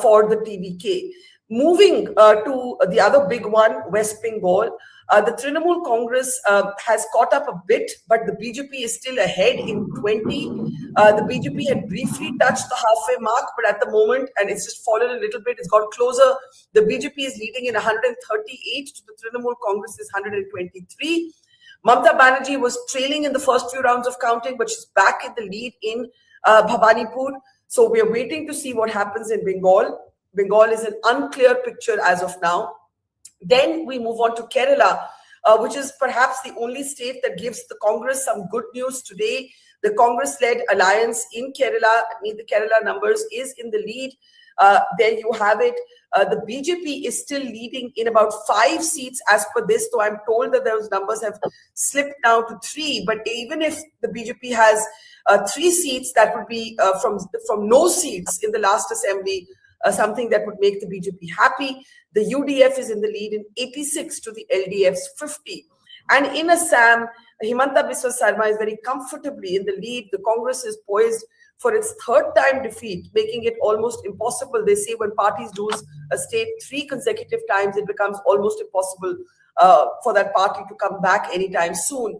for the TVK. Moving to the other big one, West Bengal, the Trinamool Congress has caught up a bit, but the BJP is still ahead in 20. The BJP had briefly touched the halfway mark, but at the moment, and it's just fallen a little bit, it's got closer. The BJP is leading in 138 to the Trinamool Congress is 123. Mamata Banerjee was trailing in the first few rounds of counting, but she's back in the lead in Bhabanipur. So we are waiting to see what happens in Bengal. Bengal is an unclear picture as of now. Then we move on to Kerala, which is perhaps the only state that gives the Congress some good news today. The Congress-led alliance in Kerala, the Kerala numbers, is in the lead. There you have it. The BJP is still leading in about 5 seats as per this, though I'm told that those numbers have slipped now to 3. But even if the BJP has 3 seats, that would be from no seats in the last assembly, something that would make the BJP happy. The UDF is in the lead in 86 to the LDF's 50. And in Assam, Himanta Biswa Sarma is very comfortably in the lead. The Congress is poised for its 3rd time defeat, making it almost impossible. They say when parties lose a state 3 consecutive times, it becomes almost impossible for that party to come back anytime soon.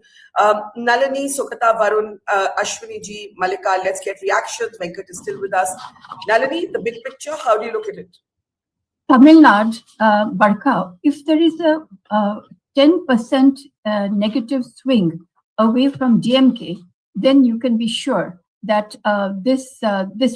Nalini, Sukata, Varun, Ashwini ji, Malika, let's get reactions. Venkat is still with us. Nalini, the big picture, how do you look at it? Tamil Nadu, Barkha, if there is a 10% negative swing away from DMK, then you can be sure that this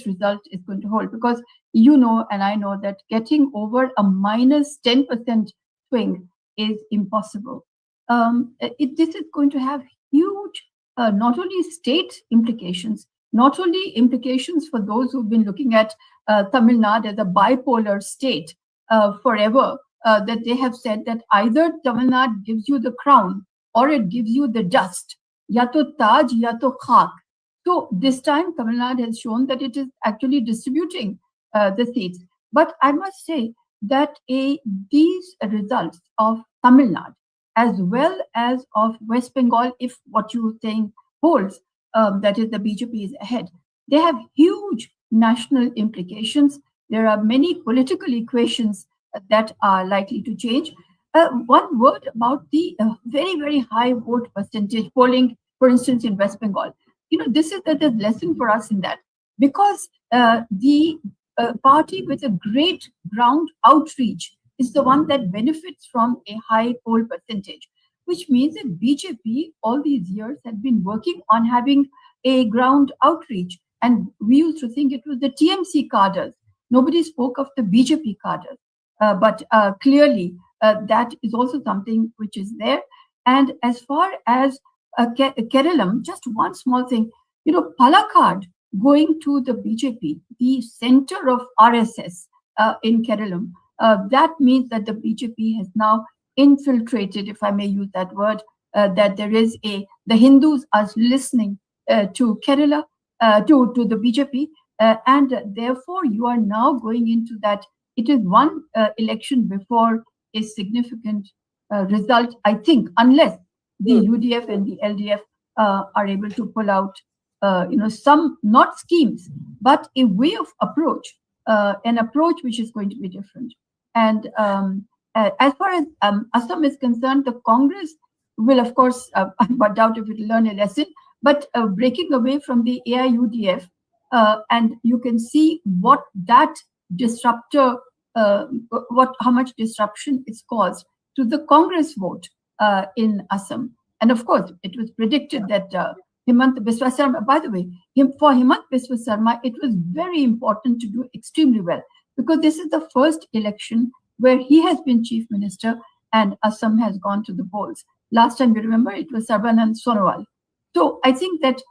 result is going to hold, because you know and I know that getting over a minus 10% swing is impossible. This is going to have huge, not only state implications, not only implications for those who've been looking at Tamil Nadu as a bipolar state forever, that they have said that either Tamil Nadu gives you the crown or it gives you the dust, ya to taj, ya to khak. So this time Tamil Nadu has shown that it is actually distributing the seats. But I must say that these results of Tamil Nadu, as well as of West Bengal, if what you are saying holds, that is the BJP is ahead, they have huge national implications. There are many political equations that are likely to change. One word about the very, very high vote percentage polling, for instance, in West Bengal. You know, this is the lesson for us in that, because the party with a great ground outreach is the one that benefits from a high poll percentage, which means that BJP all these years had been working on having a ground outreach. And we used to think it was the TMC cadres. Nobody spoke of the BJP cadres. But clearly, that is also something which is there. And as far as Kerala, just one small thing, you know, Palakkad going to the BJP, the center of RSS in Kerala, that means that the BJP has now infiltrated, if I may use that word, that there is the Hindus are listening to Kerala, to the BJP, and therefore you are now going into that. It is one election before a significant result, I think, unless the UDF and the LDF are able to pull out, some, not schemes, but a way of approach, an approach which is going to be different. And as far as Assam is concerned, the Congress will, of course, I doubt if it will learn a lesson, but breaking away from the AIUDF, and you can see what that disruptor, how much disruption it's caused to the Congress vote in Assam. And of course, it was predicted that Himant Biswa Sarma, by the way, for Himant Biswa Sarma, it was very important to do extremely well, because this is the first election where he has been chief minister and Assam has gone to the polls. Last time, you remember, it was Sarbanand Sonowal. So I think that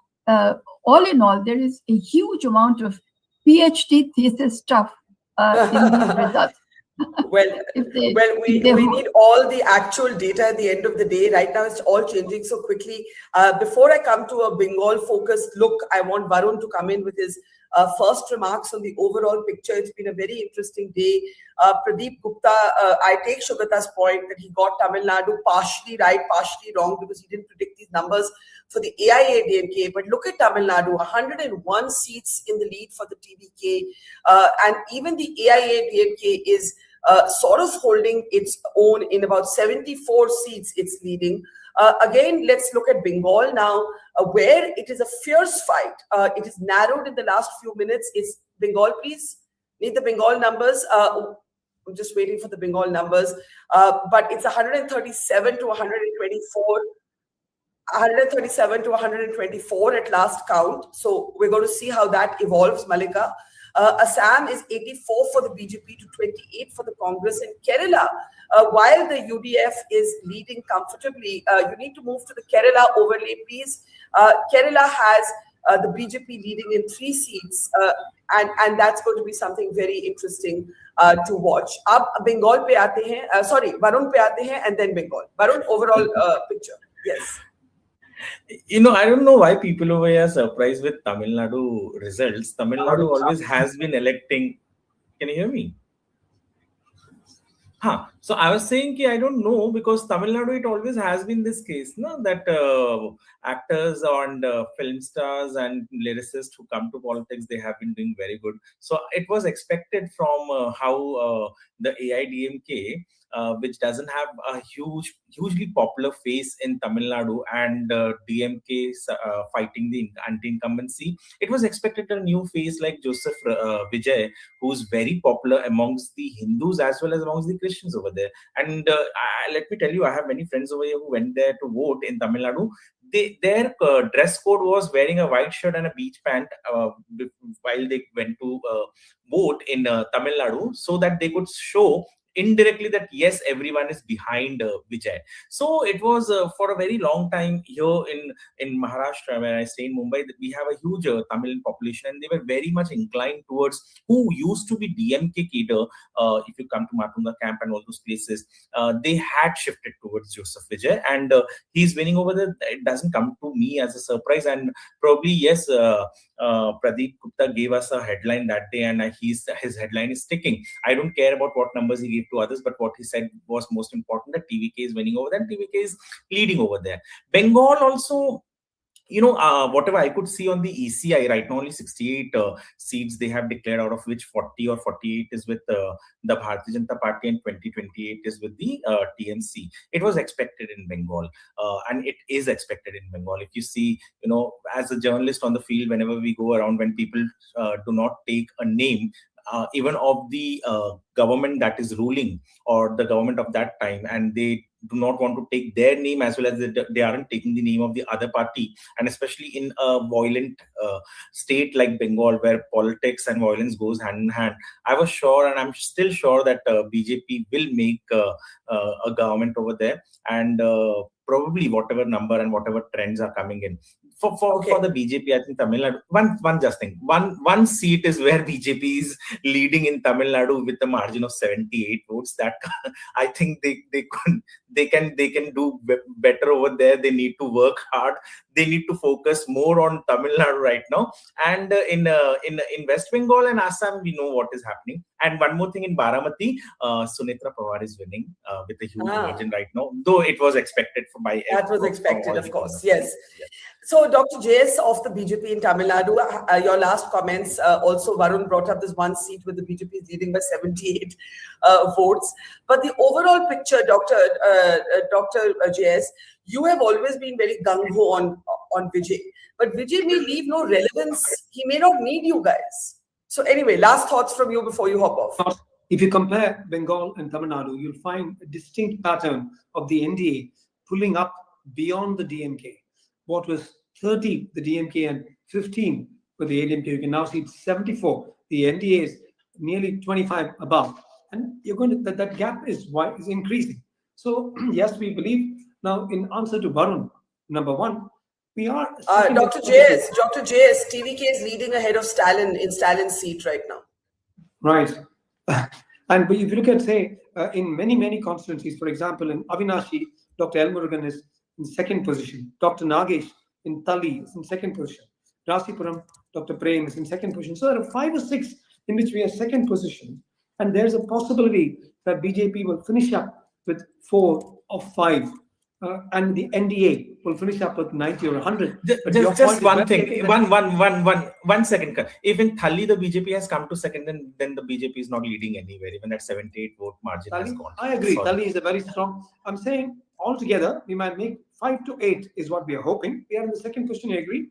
all in all, there is a huge amount of PhD thesis stuff in these results. Well, we need all the actual data at the end of the day. Right now, it's all changing so quickly. Before I come to a Bengal focused look, I want Varun to come in with his first remarks on the overall picture. It's been a very interesting day. Pradeep Gupta, I take Shugata's point that he got Tamil Nadu partially right, partially wrong, because he didn't predict these numbers for the AIA-DMK. But look at Tamil Nadu, 101 seats in the lead for the TVK. And even the AIA-DMK is sort of holding its own in about 74 seats it's leading. Again, let's look at Bengal now, where it is a fierce fight. It is narrowed in the last few minutes. Is Bengal, please? Need the Bengal numbers. I'm just waiting for the Bengal numbers. But it's 137 to 124. 137 to 124 at last count. So we're going to see how that evolves, Malika. Assam is 84 for the BJP to 28 for the Congress. And Kerala, while the UDF is leading comfortably, you need to move to the Kerala overlay, please. Kerala has the BJP leading in 3 seats, and that's going to be something very interesting to watch. Ab Bengal pe aate hain, sorry, Varun pe aate hain, and then Bengal. Varun, overall picture. Yes. You know, I don't know why people over here are surprised with Tamil Nadu results. Tamil Nadu always has been electing. Can you hear me? So I was saying I don't know, because Tamil Nadu, it always has been this case, no, that actors and film stars and lyricists who come to politics, they have been doing very good. So it was expected from how the AIDMK, which doesn't have a hugely popular face in Tamil Nadu, and DMK fighting the anti-incumbency, it was expected a new face like Joseph Vijay, who's very popular amongst the Hindus as well as amongst the Christians over there. And let me tell you, I have many friends over here who went there to vote in Tamil Nadu. Their dress code was wearing a white shirt and a beach pant while they went to vote in Tamil Nadu, so that they could show indirectly that yes, everyone is behind Vijay. So it was for a very long time here in Maharashtra, where I stay in Mumbai, that we have a huge Tamil population, and they were very much inclined towards who used to be DMK cadre. If you come to Matunda camp and all those places, they had shifted towards Joseph Vijay, and he's winning over there. It doesn't come to me as a surprise, and probably yes, Pradeep Gupta gave us a headline that day, and his headline is sticking. I don't care about what numbers he gave to others, but what he said was most important, that TVK is winning over there and TVK is leading over there. Bengal also, you know, whatever I could see on the ECI right now, only 68 seats they have declared, out of which 40 or 48 is with the Bharatiya Janata Party and 20-28 is with the TMC. It was expected in Bengal, and it is expected in Bengal. If you see, you know, as a journalist on the field, whenever we go around, when people do not take a name, even of the government that is ruling or the government of that time, and they do not want to take their name, as well as they aren't taking the name of the other party, and especially in a violent state like Bengal, where politics and violence goes hand in hand, I was sure, and I'm still sure, that BJP will make a government over there, and probably whatever number and whatever trends are coming in. For the BJP, I think Tamil Nadu, one seat is where BJP is leading in Tamil Nadu with a margin of 78 votes. That I think they can do better over there. They need to work hard. They need to focus more on Tamil Nadu right now. And in West Bengal and Assam, we know what is happening. And one more thing, in Baramati, Sunetra Pawar is winning with a huge margin right now, though it was expected by. That was expected, of course. Yes. So, Dr. JS of the BJP in Tamil Nadu, your last comments, also Varun brought up this one seat with the BJP is leading by 78 votes. But the overall picture, Dr. JS, you have always been very gung-ho on Vijay. But Vijay may leave no relevance. He may not need you guys. So anyway, last thoughts from you before you hop off. If you compare Bengal and Tamil Nadu, you'll find a distinct pattern of the NDA pulling up beyond the DMK. What was 30, the DMK, and 15 for the ADMK, you can now see 74. The NDA is nearly 25 above. And you're going to, that gap is increasing. So, yes, we believe. Now, in answer to Varun, number one, we are... Dr. JS, TVK is leading ahead of Stalin in Stalin's seat right now. Right. And if you look at, say, in many constituencies, for example, in Avinashi, Dr. L. Murugan is in second position. Dr. Nagesh in Tali is in second position. Rasipuram, Dr. Prem is in second position. So there are 5 or 6 in which we are second position. And there's a possibility that BJP will finish up with 4 or 5. And the NDA will finish up with 90 or 100. Just one thing. One second. If in Thali the BJP has come to second, then the BJP is not leading anywhere. Even that 78 vote margin has gone. I agree. Thali is a very strong. I'm saying altogether we might make 5 to 8 is what we are hoping. We are in the second position. I agree.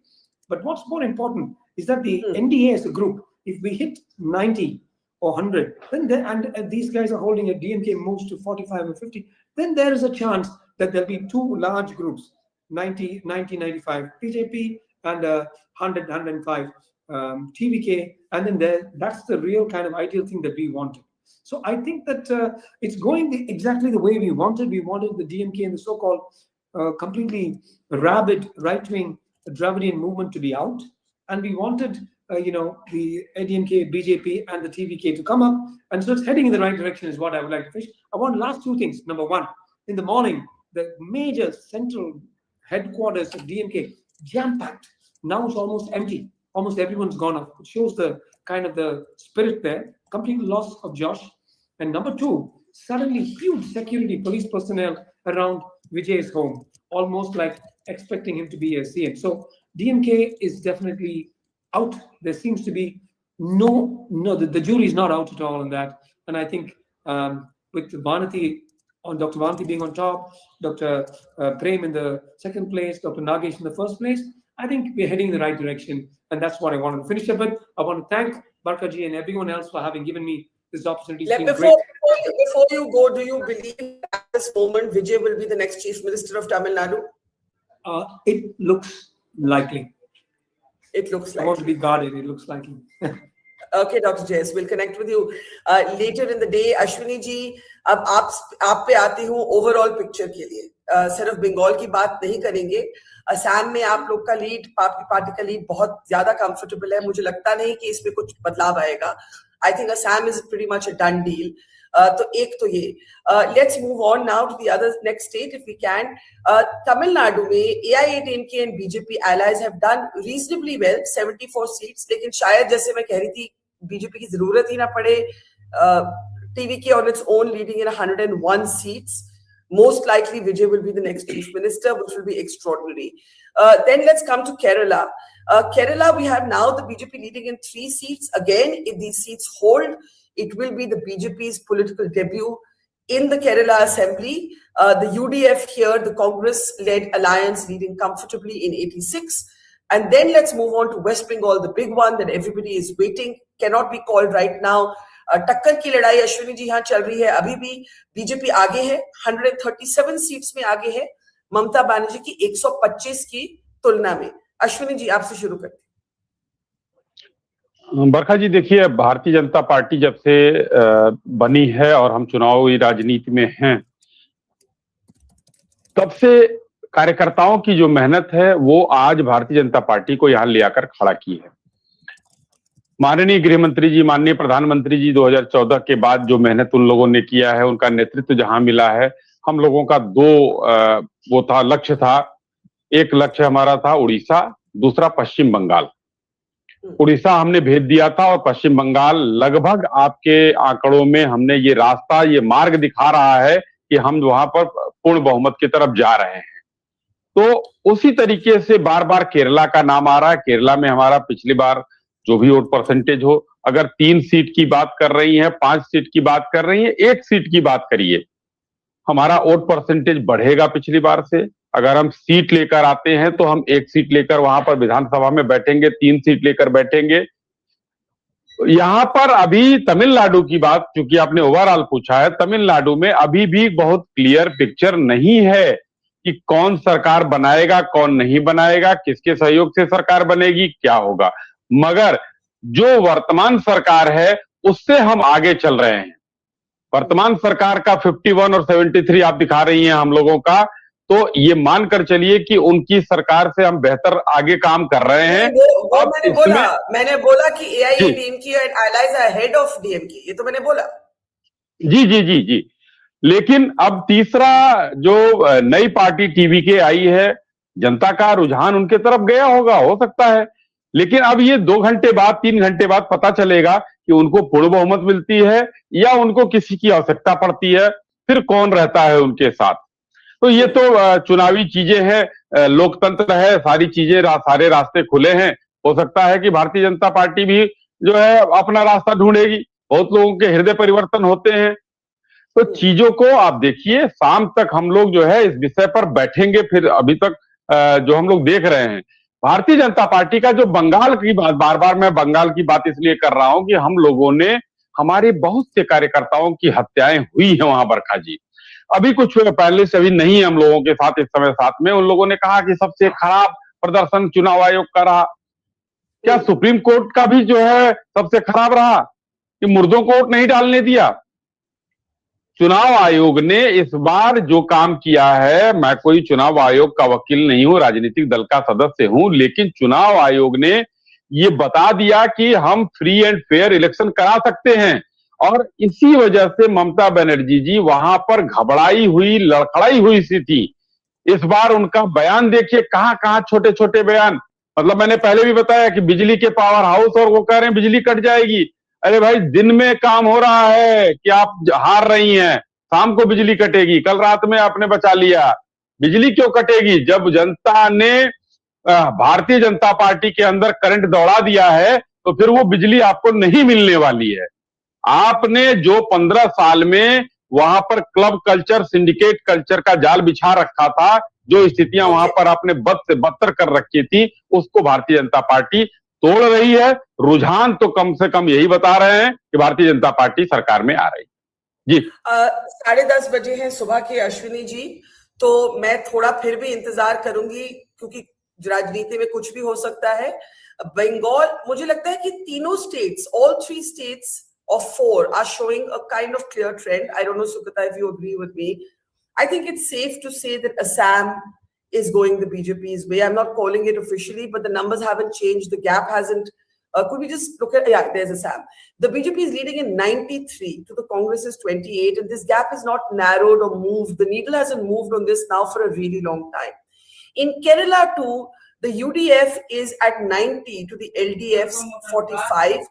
But what's more important is that the NDA as a group, if we hit 90 or 100, then and these guys are holding a DMK moves to 45 or 50, then there is a chance that there'll be 2 large groups, 90, 95 BJP and 100, 105 TVK, and then that's the real kind of ideal thing that we wanted. So I think that it's going exactly the way we wanted. We wanted the DMK and the so-called completely rabid right-wing Dravidian movement to be out, and we wanted the ADMK, BJP, and the TVK to come up, and so it's heading in the right direction is what I would like to finish. I want last 2 things. Number one, in the morning, the major central headquarters of DMK jam-packed. Now it's almost empty. Almost everyone's gone off. It shows the kind of the spirit there. Complete loss of Josh. And number 2, suddenly huge security police personnel around Vijay's home, almost like expecting him to be a CM. So DMK is definitely out. There seems to be the jury is not out at all on that. And I think with Vanati, Dr. Vanti being on top, Dr. Prem in the second place, Dr. Nagesh in the first place, I think we're heading in the right direction. And that's what I wanted to finish up with. I want to thank Barkha ji and everyone else for having given me this opportunity. Before you go, do you believe at this moment Vijay will be the next Chief Minister of Tamil Nadu? It looks likely. It looks likely. I want to be guarded. It looks likely. Okay, Dr. JS, we'll connect with you later in the day. Ashwini ji, अब आप पे आती हूँ overall picture के लिए सिर्फ बंगाल की बात नहीं करेंगे. असम में आप लोग का लीड, आपकी पार्टी का लीड बहुत ज्यादा कंफर्टेबल है. मुझे लगता नहीं कि इसमें कुछ बदलाव आएगा. I think Assam is pretty much a done deal. तो एक तो ये. Let's move on now to the other next state if we can. Tamil Nadu में AIADMK and BJP allies have done reasonably well, 74 seats. लेकिन शायद जैसे मैं कह रही थी BJP की जरूरत ही ना पड़े. TVK on its own leading in 101 seats. Most likely Vijay will be the next chief minister, which will be extraordinary. Then let's come to Kerala. Kerala, we have now the BJP leading in 3 seats. Again, if these seats hold, it will be the BJP's political debut in the Kerala Assembly. The UDF here, the Congress-led alliance leading comfortably in 86. And then let's move on to West Bengal, the big one that everybody is waiting, cannot be called right now. टक्कर की लड़ाई अश्विनी जी यहाँ चल रही है. अभी भी BJP आगे है, 137 सीट्स में आगे है ममता बनर्जी की 125 की तुलना में. अश्विनी जी आपसे शुरू करते हैं. बरखा जी देखिए, भारतीय जनता पार्टी जब से बनी है और हम चुनावी राजनीति में हैं, तब से कार्यकर्ताओं की जो मेहनत है वो आज भारतीय जनता पार्टी को यहाँ ले आकर खड़ा की है. माननीय गृह मंत्री जी, माननीय प्रधानमंत्री जी 2014 के बाद जो मेहनत उन लोगों ने किया है, उनका नेतृत्व जहां मिला है, हम लोगों का 2 लक्ष्य था. एक लक्ष्य हमारा था उड़ीसा, दूसरा पश्चिम बंगाल. उड़ीसा हमने भेज दिया था और पश्चिम बंगाल लगभग आपके आंकड़ों में हमने ये रास्ता, ये मार्ग दिखा रहा है कि हम वहां पर पूर्ण बहुमत की तरफ जा रहे हैं. तो उसी तरीके से बार बार केरला का नाम आ रहा है। केरला में हमारा पिछली बार जो भी वोट परसेंटेज हो, अगर 3 सीट की बात कर रही है, 5 सीट की बात कर रही है, 1 सीट की बात करिए, हमारा वोट परसेंटेज बढ़ेगा पिछली बार से। अगर हम सीट लेकर आते हैं तो हम 1 सीट लेकर वहां पर विधानसभा में बैठेंगे, 3 सीट लेकर बैठेंगे। यहां पर अभी तमिलनाडु की बात, क्योंकि आपने ओवरऑल पूछा है, तमिलनाडु में अभी भी बहुत क्लियर पिक्चर नहीं है कि कौन सरकार बनाएगा, कौन नहीं बनाएगा, किसके सहयोग से सरकार बनेगी, क्या होगा। मगर जो वर्तमान सरकार है उससे हम आगे चल रहे हैं। वर्तमान सरकार का 51 और 73 आप दिखा रही हैं हम लोगों का, तो ये मानकर चलिए कि उनकी सरकार से हम बेहतर आगे काम कर रहे हैं। वो मैंने बोला कि AIADMK and allies are ahead of DMK, ये तो मैंने बोला। जी जी जी जी। लेकिन अब तीसरा जो नई पार्टी TVK आई है, जनता का रुझान उनके तरफ गया होगा, हो सकता है। लेकिन अब ये 2 घंटे बाद, 3 घंटे बाद पता चलेगा कि उनको पूर्ण बहुमत मिलती है या उनको किसी की आवश्यकता पड़ती है, फिर कौन रहता है उनके साथ। तो ये तो चुनावी चीजें हैं, लोकतंत्र है, सारी चीजें सारे रास्ते खुले हैं। हो सकता है कि भारतीय जनता पार्टी भी जो है अपना रास्ता ढूंढेगी। बहुत लोगों के हृदय परिवर्तन होते हैं। तो चीजों को आप देखिए, शाम तक हम लोग जो है इस विषय पर बैठेंगे। फिर अभी तक जो हम लोग देख रहे हैं, भारतीय जनता पार्टी का जो बंगाल की बात, बार बार मैं बंगाल की बात इसलिए कर रहा हूं कि हम लोगों ने, हमारे बहुत से कार्यकर्ताओं की हत्याएं हुई हैं वहां बरखा जी। अभी कुछ पहले से अभी नहीं है हम लोगों के साथ इस समय साथ में। उन लोगों ने कहा कि सबसे खराब प्रदर्शन चुनाव आयोग का रहा। क्या सुप्रीम कोर्ट का भी जो है सबसे खराब रहा कि मुर्दों को वोट नहीं डालने दिया? चुनाव आयोग ने इस बार जो काम किया है, मैं कोई चुनाव आयोग का वकील नहीं हूं, राजनीतिक दल का सदस्य हूं, लेकिन चुनाव आयोग ने ये बता दिया कि हम फ्री एंड फेयर इलेक्शन करा सकते हैं। और इसी वजह से ममता बनर्जी जी वहां पर घबराई हुई, लड़खड़ाई हुई सी थी। इस बार उनका बयान देखिए, कहां कहां छोटे छोटे बयान। मतलब मैंने पहले भी बताया कि बिजली के पावर हाउस, और वो कह रहे हैं बिजली कट जाएगी। अरे भाई, दिन में काम हो रहा है कि आप हार रही हैं, शाम को बिजली कटेगी। कल रात में आपने बचा लिया। बिजली क्यों कटेगी? जब जनता ने भारतीय जनता पार्टी के अंदर करंट दौड़ा दिया है, तो फिर वो बिजली आपको नहीं मिलने वाली है। आपने जो 15 साल में वहां पर क्लब कल्चर, सिंडिकेट कल्चर का जाल बिछा रखा था, जो स्थितियां वहां पर आपने बद से बदतर कर रखी थी, उसको भारतीय जनता पार्टी तोड़ रही है। रुझान तो कम से कम यही बता रहे हैं कि भारतीय जनता पार्टी सरकार में आ रही जी। 10:30 बजे हैं सुबह के अश्विनी जी, तो मैं थोड़ा फिर भी इंतजार करूंगी, क्योंकि राजनीति में कुछ भी हो सकता है। बंगाल, मुझे लगता है कि तीनों states, all 3 states of 4 are showing a kind of clear trend. I don't know, Sukata, if you agree with me. I think it's safe to say that Assam is going the BJP's way. I'm not calling it officially, but the numbers haven't changed. The gap hasn't. Could we just look at, yeah, there's Assam. The BJP is leading in 93 to the Congress is 28, and this gap is not narrowed or moved. The needle hasn't moved on this now for a really long time. In Kerala too, the UDF is at 90 to the LDF's 45.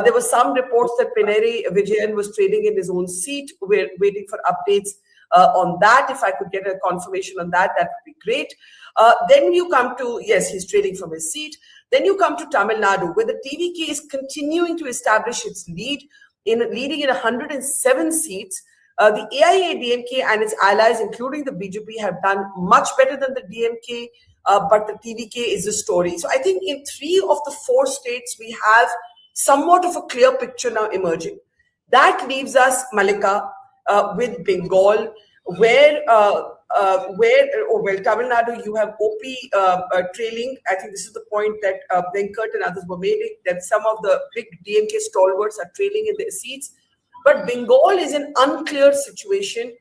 There were some reports that Pineri Vijayan was trading in his own seat. We're waiting for updates on that. If I could get a confirmation on that, that would be great. Then you come to, yes, he's trading from his seat. Then you come to Tamil Nadu, where the TVK is continuing to establish its lead, leading in 107 seats. The AIADMK and its allies, including the BJP, have done much better than the DMK, but the TVK is the story. So I think in 3 of the 4 states, we have somewhat of a clear picture now emerging. That leaves us, Malika, with Bengal, where Tamil Nadu, you have OP trailing. I think this is the point that Venkat and others were making, that some of the big DMK stalwarts are trailing in their seats. But Bengal is an unclear situation.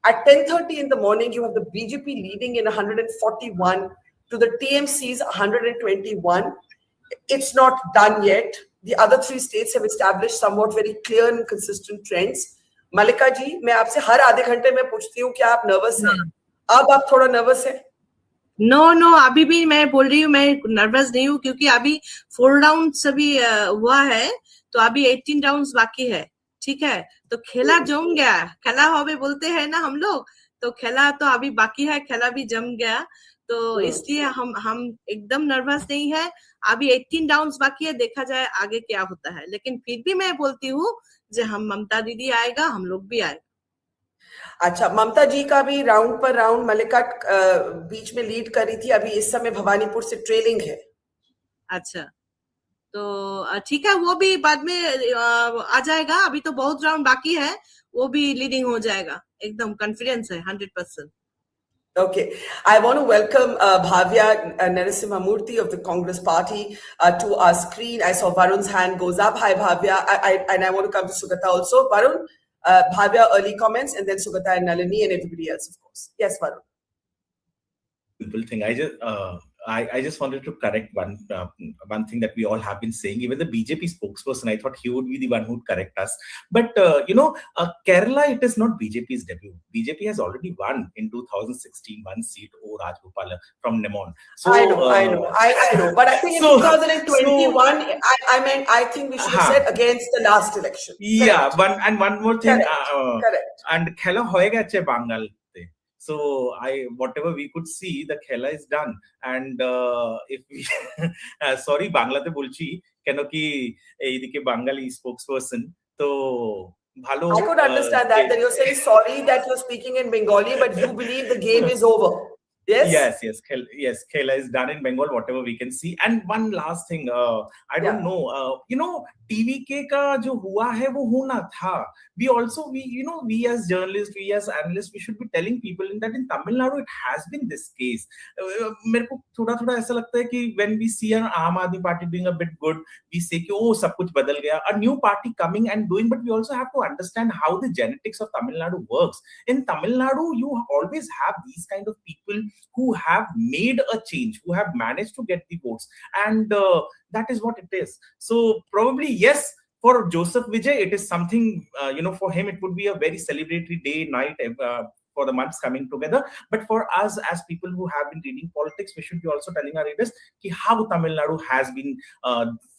At 10:30 in the morning, you have the BJP leading in 141 to the TMC's 121. It's not done yet. The other 3 states have established somewhat very clear and consistent trends. Malika ji, मैं आपसे हर आधे घंटे में पूछती हूँ, क्या आप nervous हैं? अब आप थोड़ा नर्वस हैं? नो, अभी भी मैं बोल रही हूँ, मैं नर्वस नहीं हूँ, क्योंकि अभी 4 राउंड्स अभी हुआ है, तो अभी 18 राउंड्स बाकी है। ठीक है, तो खेला जम गया, खेला होवे बोलते हैं ना हम लोग, तो खेला तो अभी बाकी है, खेला भी जम गया। तो इसलिए हम एकदम नर्वस नहीं है। अभी 18 डाउन्स बाकी है, देखा जाए आगे क्या होता है। लेकिन फिर भी मैं बोलती हूँ जो हम ममता दीदी आएगा, हम लोग भी आएगा। अच्छा, ममता जी का भी राउंड पर राउंड मल्लिका बीच में लीड कर रही थी, अभी इस समय भवानीपुर से ट्रेलिंग है। अच्छा, तो ठीक है, वो भी बाद में आ जाएगा। अभी तो बहुत राउंड बाकी है, वो भी लीडिंग हो जाएगा, एकदम कॉन्फिडेंस है 100%. Okay, I want to welcome Bhavya Narasimhamurthy of the Congress Party to our screen. I saw Varun's hand goes up. Hi, Bhavya. And I want to come to Sugata also. Varun, Bhavya, early comments, and then Sugata and Nalini and everybody else, of course. Yes, Varun. Simple thing. I just wanted to correct one thing that we all have been saying. Even the BJP spokesperson, I thought he would be the one who would correct us. But Kerala, it is not BJP's debut. BJP has already won in 2016 one seat over Rajgopal from Nemon. So I know. But I think in 2021, I think we should have said against the last election. Yeah, one more thing. Correct. And Khela hoega che Bangal. So whatever we could see, the Khela is done. And if we sorry, Banglate bolchi keno ki eidike Bengali spokesperson. So bhalo. I could understand that you're saying sorry that you're speaking in Bengali, but you believe the game is over. Yes. Yes. Khela is done in Bengal. Whatever we can see. And one last thing, I don't know. TVK का जो हुआ है वो होना था. We as journalists, we as analysts, we should be telling people that in Tamil Nadu it has been this case. मेरे को थोड़ा ऐसा लगता है कि when we see an Aam Aadmi party doing a bit good, we say कि oh सब कुछ बदल गया. A new party coming and doing, but we also have to understand how the genetics of Tamil Nadu works. In Tamil Nadu, you always have these kind of people who have made a change, who have managed to get the votes, and that is what it is. So probably yes, for Joseph Vijay, it is something, for him it would be a very celebratory day, night for the months coming together. But for us as people who have been reading politics, we should be also telling our readers how Tamil Nadu has been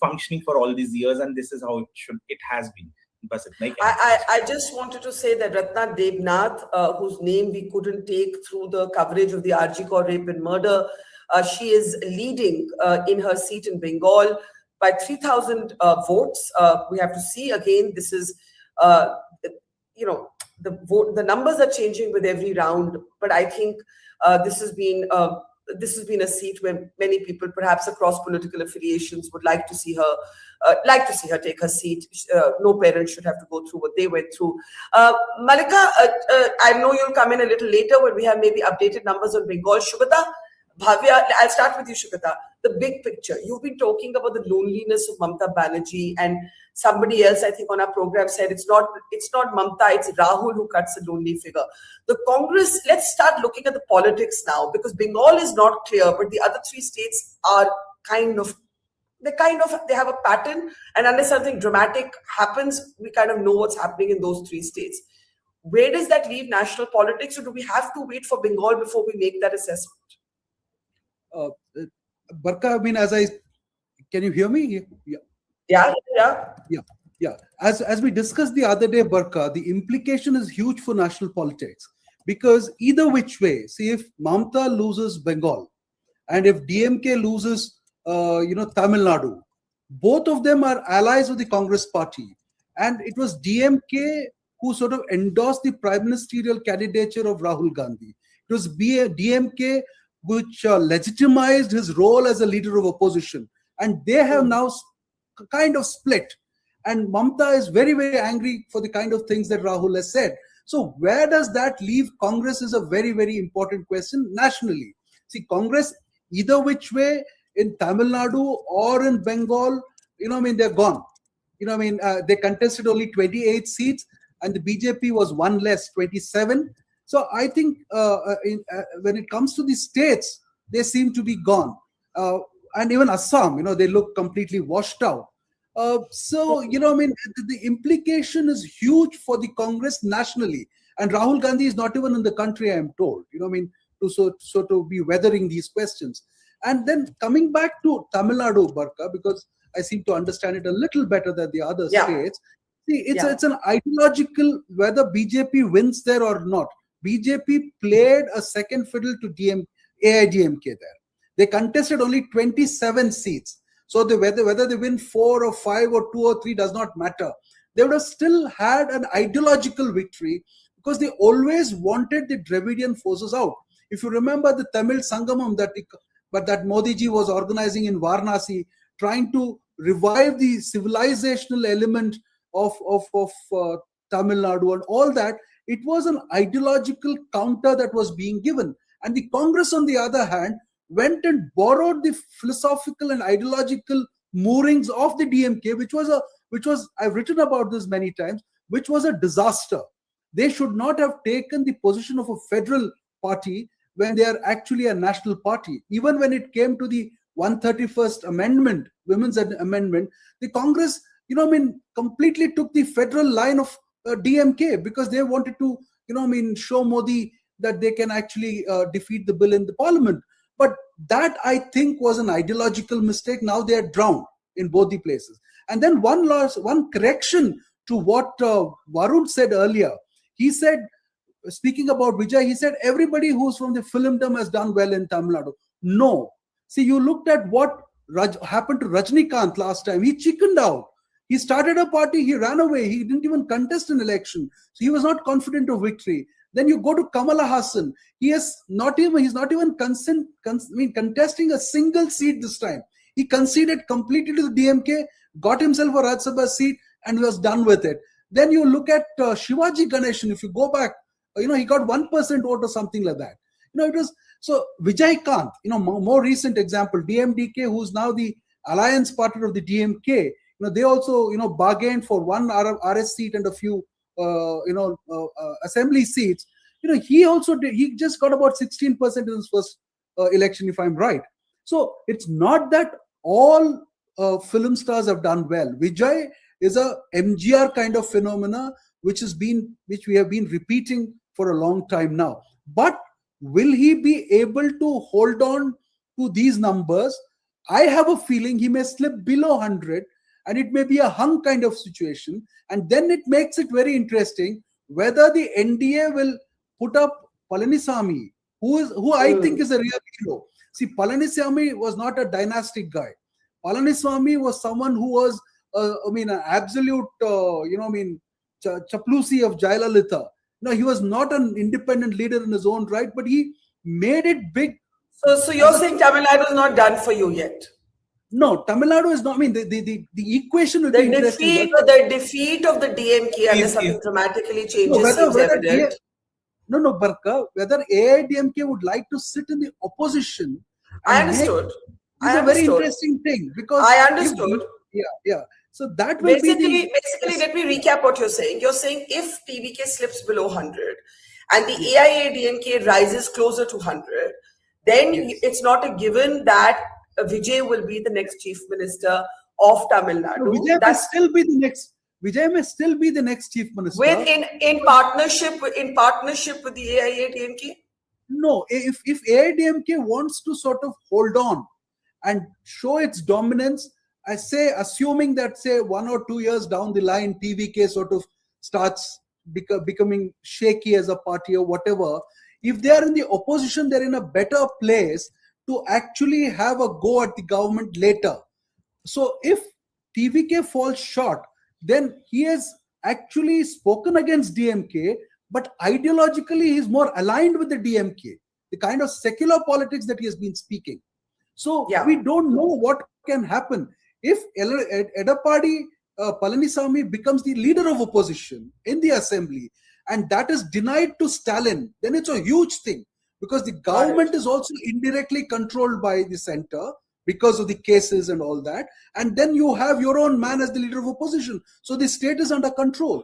functioning for all these years, and this is how it has been. I just wanted to say that Ratna Devnath, whose name we couldn't take through the coverage of the RG Kaur rape and murder, she is leading in her seat in Bengal by 3,000 votes. We have to see again. This is, the numbers are changing with every round, but I think this has been a seat where many people, perhaps across political affiliations, would like to see her take her seat. No parent should have to go through what they went through. Malika, I know you'll come in a little later when we have maybe updated numbers on Bengal. Shugata, Bhavya, I'll start with you, Shugata. The big picture. You've been talking about the loneliness of Mamata Banerjee, and somebody else, I think, on our program said it's not Mamata, it's Rahul who cuts a lonely figure. The Congress, let's start looking at the politics now, because Bengal is not clear, but the other three states are they have a pattern, and unless something dramatic happens, we kind of know what's happening in those three states. Where does that leave national politics, or do we have to wait for Bengal before we make that assessment? Barkha, can you hear me? Yeah. As we discussed the other day, Barkha, the implication is huge for national politics, because either which way, see, if Mamata loses Bengal and if DMK loses Tamil Nadu, both of them are allies of the Congress party, and it was DMK who sort of endorsed the prime ministerial candidature of Rahul Gandhi. It was DMK which legitimized his role as a leader of opposition, and they have now kind of split, and Mamata is very, very angry for the kind of things that Rahul has said. So where does that leave Congress is a very, very important question nationally. See, Congress, either which way, in Tamil Nadu or in Bengal, they're gone. They contested only 28 seats, and the BJP was one less, 27. So I think when it comes to the states, they seem to be gone. And even Assam, they look completely washed out. The implication is huge for the Congress nationally. And Rahul Gandhi is not even in the country, I am told, to be weathering these questions. And then coming back to Tamil Nadu, Barkha, because I seem to understand it a little better than the other states. See, it's an ideological, whether BJP wins there or not. BJP played a second fiddle to AIDMK there. They contested only 27 seats. So whether they win 4 or 5 or 2 or 3 does not matter. They would have still had an ideological victory because they always wanted the Dravidian forces out. If you remember the Tamil Sangamam that Modi ji was organizing in Varanasi, trying to revive the civilizational element of Tamil Nadu and all that, it was an ideological counter that was being given. And the Congress, on the other hand, went and borrowed the philosophical and ideological moorings of the DMK, which was I've written about this many times, which was a disaster. They should not have taken the position of a federal party when they are actually a national party. Even when it came to the 131st Amendment, Women's Amendment, the Congress, completely took the federal line of DMK because they wanted to, show Modi that they can actually defeat the bill in the parliament. But that, I think, was an ideological mistake. Now they are drowned in both the places. And then one correction to what Varun said earlier. He said, speaking about Vijay, he said everybody who's from the filmdom has done well in Tamil Nadu. No. See, you looked at what happened to Rajnikant last time. He chickened out. He started a party, he ran away, he didn't even contest an election. So he was not confident of victory. Then you go to Kamala Hassan. He's not even contesting a single seat this time. He conceded completely to the DMK, got himself a Rajya Sabha seat, and was done with it. Then you look at Shivaji Ganeshan. If you go back, he got 1% vote or something like that. It was so Vijay Kant. More recent example, DMDK, who's now the alliance partner of the DMK. They also bargained for one RS seat and a few assembly seats. He also did. He just got about 16% in his first election, if I'm right. So it's not that all film stars have done well. Vijay is a MGR kind of phenomena, which we have been repeating for a long time now. But will he be able to hold on to these numbers? I have a feeling he may slip below 100, and it may be a hung kind of situation. And then it makes it very interesting whether the NDA will put up Palaniswamy, who I think is a real hero. See, Palaniswamy was not a dynastic guy. Palaniswamy was someone who was, an absolute, Chaplusi of Jayalalitha. He was not an independent leader in his own right, but he made it big. So you're saying Tamil Nadu is not done for you yet? No, Tamil Nadu is not. The equation will be interesting. The defeat of the DMK, unless something dramatically changes, seems evident. No, Barkha, whether AIDMK would like to sit in the opposition. I understood. It's a very interesting thing because I understood. Yeah. So that will basically, let me recap what you're saying. You're saying if TVK slips below 100 and the AIADMK rises closer to 100, then it's not a given that Vijay will be the next chief minister of Tamil Nadu. Vijay may still be the next chief minister. In partnership with the AIADMK? No, if AIADMK wants to sort of hold on and show its dominance, I say, assuming that, say, 1 or 2 years down the line, TVK sort of starts becoming shaky as a party or whatever, if they are in the opposition, they're in a better place to actually have a go at the government later. So if TVK falls short, then he has actually spoken against DMK, but ideologically he's more aligned with the DMK, the kind of secular politics that he has been speaking. So we don't know what can happen. If Edapadi Palaniswamy becomes the leader of opposition in the assembly, and that is denied to Stalin, then it's a huge thing, because the government is also indirectly controlled by the center because of the cases and all that. And then you have your own man as the leader of opposition. So the state is under control.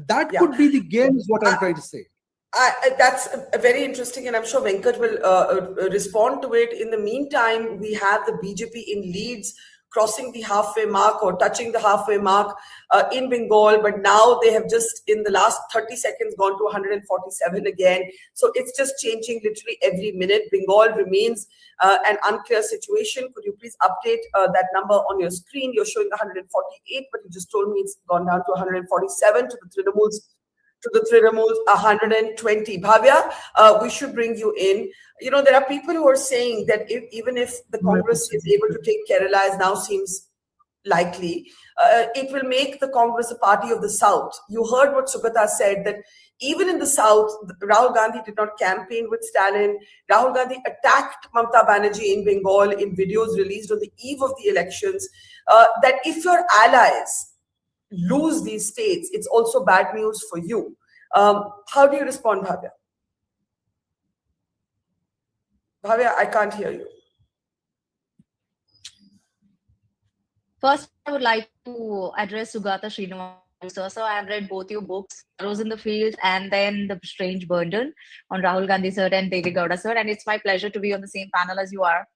That could be the game, is what I'm trying to say. That's very interesting, and I'm sure Venkat will respond to it. In the meantime, we have the BJP in Leeds crossing the halfway mark or touching the halfway mark in Bengal, but now they have just in the last 30 seconds gone to 147 again. So it's just changing literally every minute. Bengal remains an unclear situation. Could you please update that number on your screen? You're showing 148, but you just told me it's gone down to 147 to the Trinamool's to the Trinamool 120. Bhavya, we should bring you in. You know, there are people who are saying that even if the Congress is able to take Kerala, as now seems likely, it will make the Congress a party of the South. You heard what Sugata said, that even in the South, Rahul Gandhi did not campaign with Stalin. Rahul Gandhi attacked Mamata Banerjee in Bengal in videos released on the eve of the elections, that if your allies lose these states, it's also bad news for you. How do you respond, Bhavya? Bhavya, I can't hear you. First, I would like to address Sugata Srinivas. So I have read both your books, Arrows in the Field and then The Strange Burden on Rahul Gandhi sir and Dede Gowda sir. And it's my pleasure to be on the same panel as you are.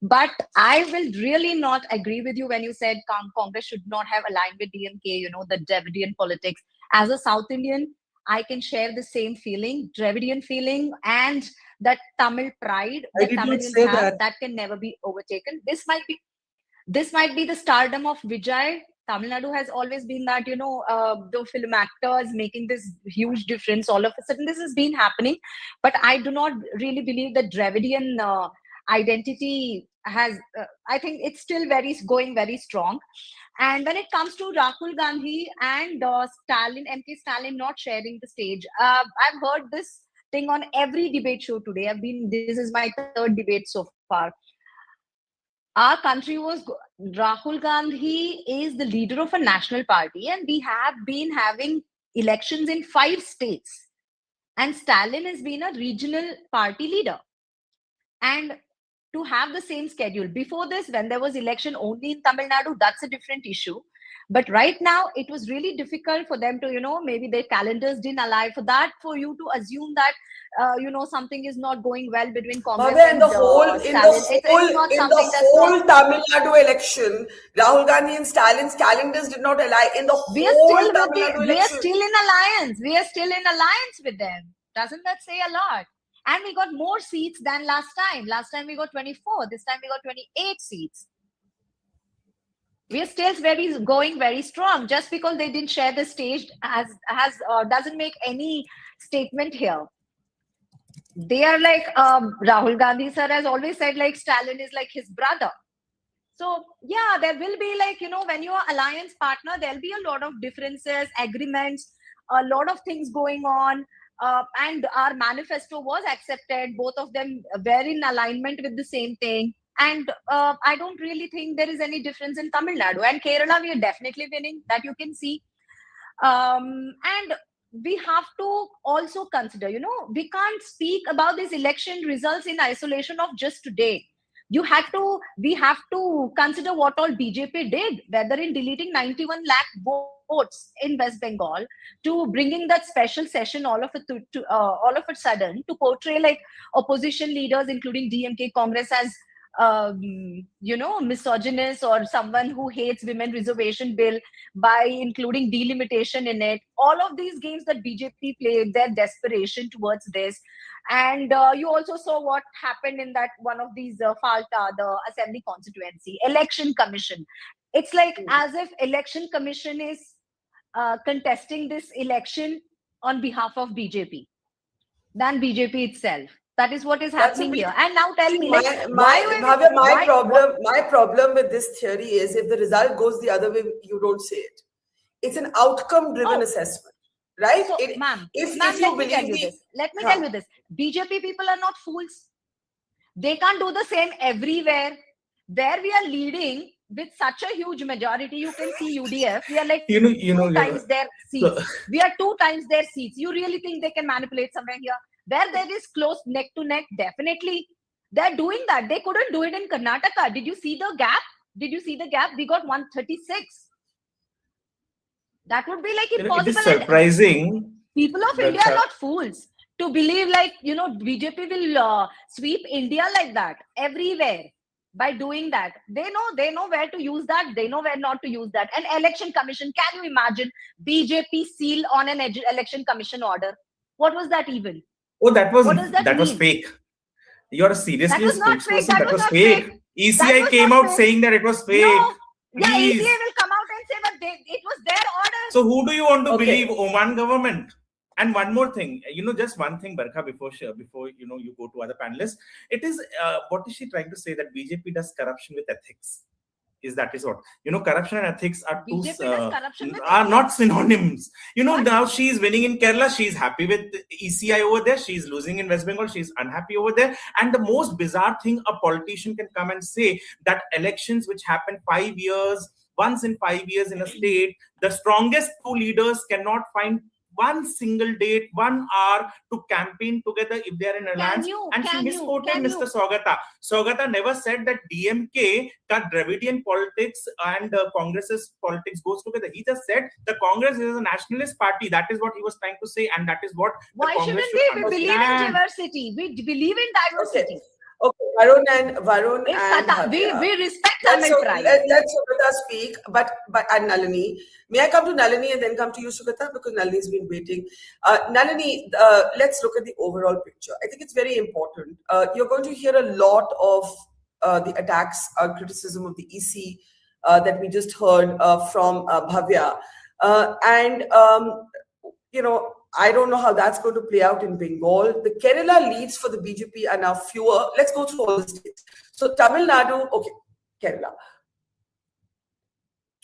But I will really not agree with you when you said Congress should not have aligned with DMK, you know, the Dravidian politics. As a South Indian, I can share the same feeling, Dravidian feeling, and that Tamil pride that Tamilians have that can never be overtaken. This might be the stardom of Vijay. Tamil Nadu has always been that, you know, the film actors making this huge difference. All of a sudden, this has been happening. But I do not really believe that Dravidian identity has, I think it's still going very strong. And when it comes to Rahul Gandhi and Stalin, MK Stalin not sharing the stage, I've heard this thing on every debate show today. This is my third debate so far. Our country Rahul Gandhi is the leader of a national party, and we have been having elections in 5 states. And Stalin has been a regional party leader. And to have the same schedule. Before this, when there was election only in Tamil Nadu, that's a different issue. But right now, it was really difficult for them to, you know, maybe their calendars didn't allow for that, for you to assume that, you know, something is not going well between Congress and Stalin. In the whole Tamil Nadu election, Rahul Gandhi and Stalin's calendars did not align. In the whole Tamil Nadu election. We are still in alliance. We are still in alliance with them. Doesn't that say a lot? And we got more seats than last time. Last time we got 24. This time we got 28 seats. We are still going very strong. Just because they didn't share the stage doesn't make any statement here. They are like Rahul Gandhi sir has always said, like Stalin is like his brother. So yeah, there will be, like, you know, when you are alliance partner, there'll be a lot of differences, agreements, a lot of things going on. And our manifesto was accepted. Both of them were in alignment with the same thing. And I don't really think there is any difference in Tamil Nadu. And Kerala, we are definitely winning, that you can see. And we have to also consider, you know, we can't speak about these election results in isolation of just today. We have to consider what all BJP did, whether in deleting 91 lakh votes in West Bengal, to bringing that special session all of a sudden to portray like opposition leaders, including DMK, Congress, as you know, misogynist or someone who hates women reservation bill by including delimitation in it. All of these games that BJP played, their desperation towards this. And you also saw what happened in that one of these Falta, the Assembly constituency, Election Commission. It's like as if Election Commission is contesting this election on behalf of BJP than BJP itself. That is what is happening here. And now tell me, my problem with this theory is, if the result goes the other way, you don't say it. It's an outcome-driven assessment, right? So, ma'am, let me tell you this. BJP people are not fools. They can't do the same everywhere. There we are leading with such a huge majority. You can see UDF. We are like two times their seats. We are 2 times their seats. You really think they can manipulate somewhere here? Where there is close neck to neck, definitely. They're doing that. They couldn't do it in Karnataka. Did you see the gap? We got 136. That would be like impossible. It is surprising. People of India are not fools to believe, like, you know, BJP will sweep India like that everywhere by doing that. They know where to use that. They know where not to use that. An election commission. Can you imagine BJP seal on an election commission order? What was that even? Oh, that was fake. You are seriously a spokesperson. That was fake. ECI came out saying that it was fake. No. Yeah, ECI will come out and say, but it was their order. So who do you want to believe? Oman government? And one more thing, just one thing, Barkha, before you go to other panelists, it is what is she trying to say, that BJP does corruption with ethics? Is what corruption and ethics are are not synonyms. Now she's winning in Kerala, she's happy with ECI over there, she's losing in West Bengal, she's unhappy over there. And the most bizarre thing, a politician can come and say that elections which happen once in 5 years in a state, the strongest two leaders cannot find one single date, 1 hour to campaign together if they are in alliance. And she misquoted Mr. Saugata never said that DMK ka Dravidian politics and Congress's politics goes together. He just said the Congress is a nationalist party. That is what he was trying to say, and that is what why shouldn't we believe in diversity? We believe in diversity. Okay, Varun and we respect Tamil pride. Let Sugata speak, but and Nalini. May I come to Nalini and then come to you, Sugata, because Nalini's been waiting. Nalini, let's look at the overall picture. I think it's very important. You're going to hear a lot of the attacks, criticism of the EC that we just heard from Bhavya, and I don't know how that's going to play out in Bengal. The Kerala leads for the BJP are now fewer. Let's go through all the states. So Tamil Nadu, okay, Kerala.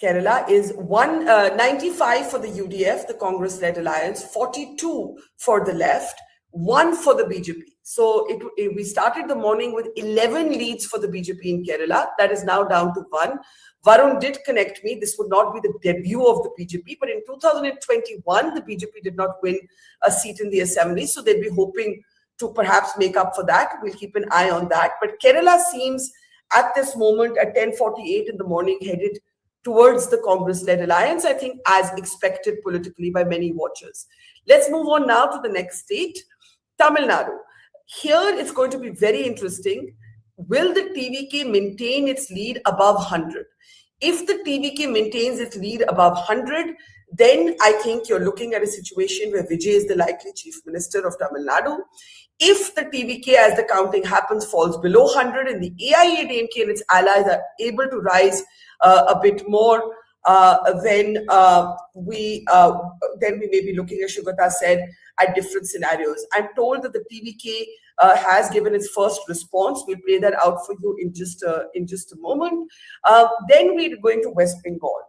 Kerala is 195 for the UDF, the Congress-led alliance, 42 for the left, 1 for the BJP. So we started the morning with 11 leads for the BJP in Kerala. That is now down to 1. Varun did connect me. This would not be the debut of the BJP, but in 2021, the BJP did not win a seat in the assembly. So they'll be hoping to perhaps make up for that. We'll keep an eye on that. But Kerala seems at this moment at 10:48 in the morning headed towards the Congress-led alliance, I think as expected politically by many watchers. Let's move on now to the next state, Tamil Nadu. Here it's going to be very interesting. Will the TVK maintain its lead above 100? If the TVK maintains its lead above 100, then I think you're looking at a situation where Vijay is the likely chief minister of Tamil Nadu. If the TVK, as the counting happens, falls below 100 and the AIADMK and its allies are able to rise a bit more, then we may be looking, as Shugata said, at different scenarios. I'm told that the TVK has given its first response. We'll play that out for you in just a moment. Then we're going to West Bengal.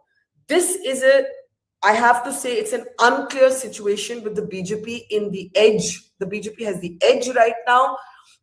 This is I have to say, it's an unclear situation with the BJP in the edge. The BJP has the edge right now,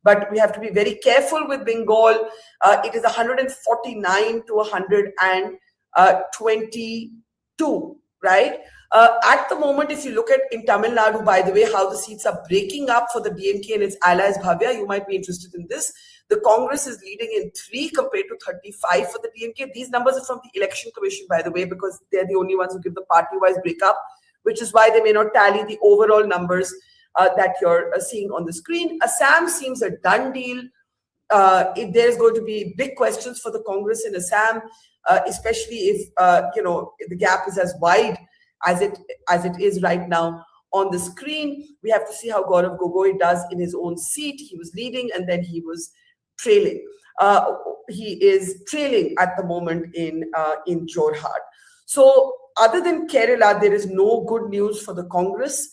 but we have to be very careful with Bengal. It is 149 to 122, right? At the moment, if you look at in Tamil Nadu, by the way, how the seats are breaking up for the DMK and its allies, Bhavya, you might be interested in this. The Congress is leading in 3 compared to 35 for the DMK. These numbers are from the Election Commission, by the way, because they're the only ones who give the party-wise breakup, which is why they may not tally the overall numbers that you're seeing on the screen. Assam seems a done deal. If there's going to be big questions for the Congress in Assam, especially if the gap is as wide as it is right now on the screen. We have to see how Gaurav Gogoi does in his own seat. He was leading and then he was trailing. He is trailing at the moment in Jorhat. So other than Kerala, there is no good news for the Congress.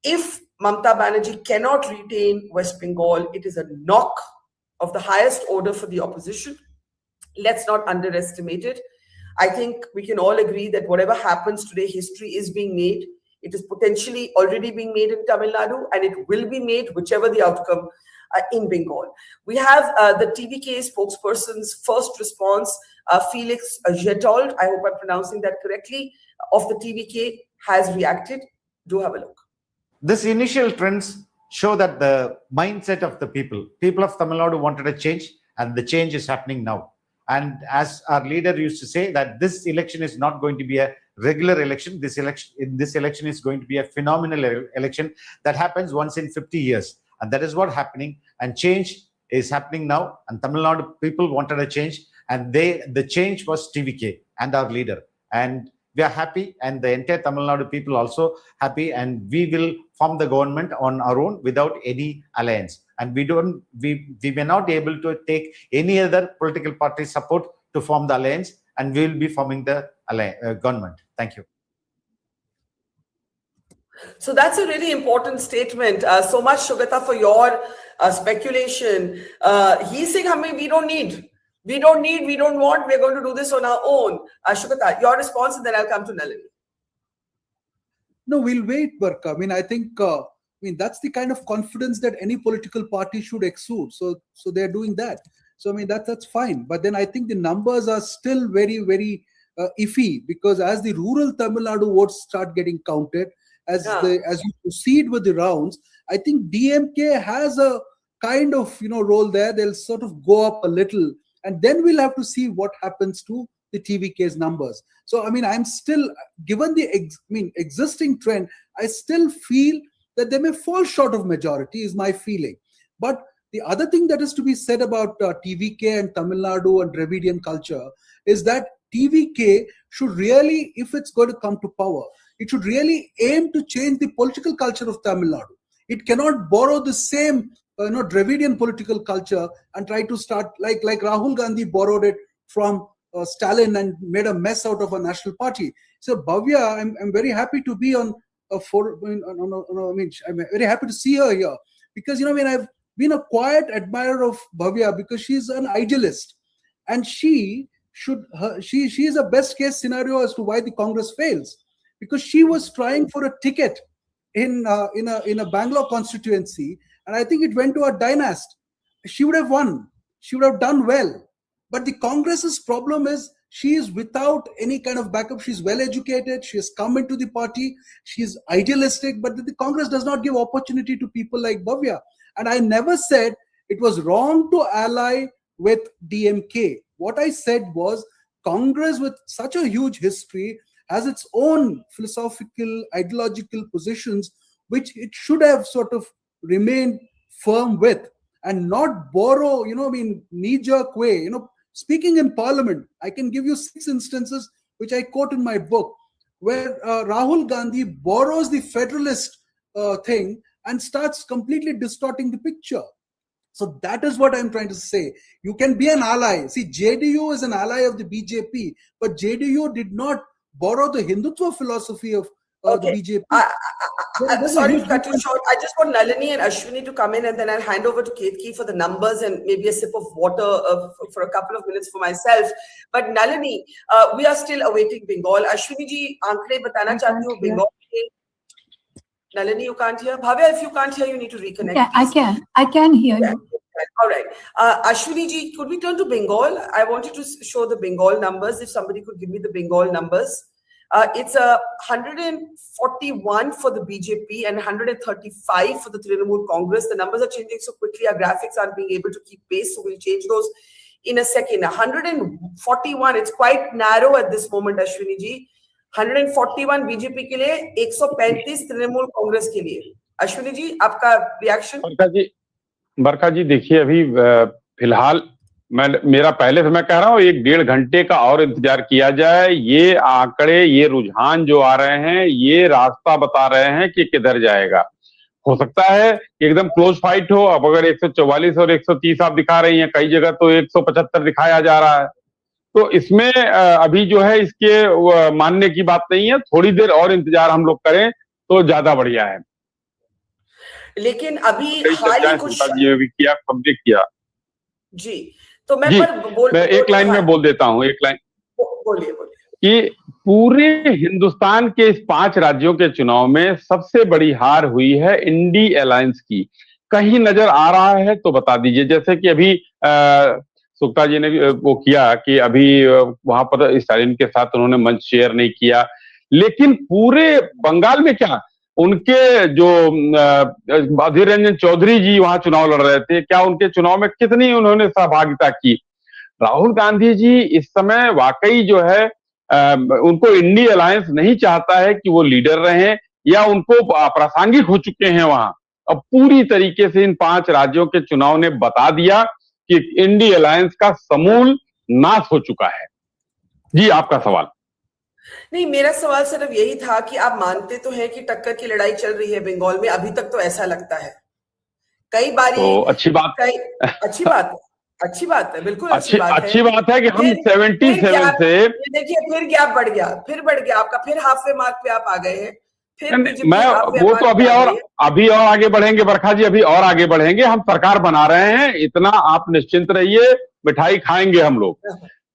If Mamata Banerjee cannot retain West Bengal, it is a knock of the highest order for the opposition. Let's not underestimate it. I think we can all agree that whatever happens today, history is being made. It is potentially already being made in Tamil Nadu, and it will be made, whichever the outcome, in Bengal. We have the TVK spokesperson's first response, Felix Jetold, I hope I'm pronouncing that correctly, of the TVK has reacted. Do have a look. This initial trends show that the mindset of the people of Tamil Nadu wanted a change, and the change is happening now. And as our leader used to say, that this election is not going to be a regular election. This election is going to be a phenomenal election that happens once in 50 years. And that is what's happening. And change is happening now. And Tamil Nadu people wanted a change. And the change was TVK and our leader. And we are happy. And the entire Tamil Nadu people also happy. And we will form the government on our own without any alliance. And we were not able to take any other political party support to form the alliance, and we will be forming the government. Thank you. So that's a really important statement. So much, Shugata, for your speculation. He's saying, we don't need, we don't want, we're going to do this on our own. Shugata, your response, and then I'll come to Nalini. No, we'll wait, Barkha. I mean, I think, that's the kind of confidence that any political party should exude. So they're doing that. So, I mean, that's fine. But then I think the numbers are still very, very iffy, because as the rural Tamil Nadu votes start getting counted, as you proceed with the rounds, I think DMK has a kind of, role there. They'll sort of go up a little, and then we'll have to see what happens to the TVK's numbers. So, I mean, I'm still, given the existing trend, I still feel that they may fall short of majority, is my feeling. But the other thing that is to be said about TVK and Tamil Nadu and Dravidian culture is that TVK should really, if it's going to come to power, it should really aim to change the political culture of Tamil Nadu. It cannot borrow the same Dravidian political culture and try to start like Rahul Gandhi borrowed it from Stalin and made a mess out of a national party. So Bhavya, I'm very happy to be on a I'm very happy to see her here, because I've been a quiet admirer of Bhavya because she's an idealist, and she is a best case scenario as to why the Congress fails, because she was trying for a ticket in a Bangalore constituency, and I think it went to a dynast. She would have won. She would have done well. But the Congress's problem is she is without any kind of backup. She's well educated. She has come into the party. She's idealistic, but the Congress does not give opportunity to people like Bhavya. And I never said it was wrong to ally with DMK. What I said was Congress, with such a huge history, has its own philosophical, ideological positions, which it should have sort of remained firm with and not borrow, knee-jerk way. Speaking in Parliament, I can give you 6 instances, which I quote in my book, where Rahul Gandhi borrows the federalist thing and starts completely distorting the picture. So that is what I'm trying to say. You can be an ally. See, JDU is an ally of the BJP, but JDU did not borrow the Hindutva philosophy of the BJP. Sorry to cut you short. I just want Nalini and Ashwini to come in, and then I'll hand over to Ketki for the numbers and maybe a sip of water for a couple of minutes for myself. But Nalini, we are still awaiting Bengal. Ashwini ji, aankre batana chahti hu Bengal ke. Nalini, you can't hear. Bhavya, if you can't hear, you need to reconnect. Yeah, I can hear you. All right. Ashwini ji, could we turn to Bengal? I wanted to show the Bengal numbers. If somebody could give me the Bengal numbers. It's 141 for the BJP and 135 for the Trinamool Congress. The numbers are changing so quickly. Our graphics aren't being able to keep pace, so we'll change those in a second. 141, it's quite narrow at this moment, Ashwini ji. 141 BJP के लिए, 135 Trinamool Congress के लिए. Ashwini ji, आपका reaction? बरखा जी देखिए, अभी फिलहाल मेरा पहले से मैं कह रहा हूँ 1-1.5 घंटे का और इंतजार किया जाए। ये आंकड़े, ये रुझान जो आ रहे हैं, ये रास्ता बता रहे हैं कि किधर जाएगा। हो सकता है कि एकदम क्लोज फाइट हो। अब अगर 144 और 130 आप दिखा रही हैं, कई जगह तो 175 दिखाया जा रहा है, तो इसमें अभी जो है इसके मानने की बात नहीं है। थोड़ी देर और इंतजार हम लोग करें तो ज्यादा बढ़िया है। लेकिन अभी हाल कुछ भी किया, पब्लिक किया जी, तो मैं एक लाइन में बोल देता हूँ, एक लाइन बोलिए कि पूरे हिंदुस्तान के इस 5 राज्यों के चुनाव में सबसे बड़ी हार हुई है इंडी अलायंस की। कहीं नजर आ रहा है तो बता दीजिए। जैसे कि अभी सुक्ता जी ने वो किया कि अभी वहां पर स्टालिन के साथ उन्होंने मंच शेयर नहीं किया, लेकिन पूरे बंगाल में क्या उनके जो अधीर रंजन चौधरी जी वहां चुनाव लड़ रहे थे, क्या उनके चुनाव में कितनी उन्होंने सहभागिता की। राहुल गांधी जी इस समय वाकई जो है उनको इंडी अलायंस नहीं चाहता है कि वो लीडर रहें, या उनको प्रासंगिक हो चुके हैं वहां। अब पूरी तरीके से इन 5 राज्यों के चुनाव ने बता दिया कि इंडी अलायंस का समूल नाश हो चुका है। जी, आपका सवाल। नहीं, मेरा सवाल सिर्फ यही था कि आप मानते तो हैं कि टक्कर की लड़ाई चल रही है बंगाल में, अभी तक तो ऐसा लगता है। कई बार तो अच्छी बात अच्छी बात है, बिल्कुल अच्छी बात है कि हम 77 से देखिए फिर गैप बढ़ गया, फिर बढ़ गया आपका, फिर हाफ वे मार्क पे आप आ गए हैं, मैं वो तो अभी और आगे बढ़ेंगे बरखा जी, अभी और आगे बढ़ेंगे। हम सरकार बना रहे हैं, इतना आप निश्चिंत रहिए, मिठाई खाएंगे हम लोग।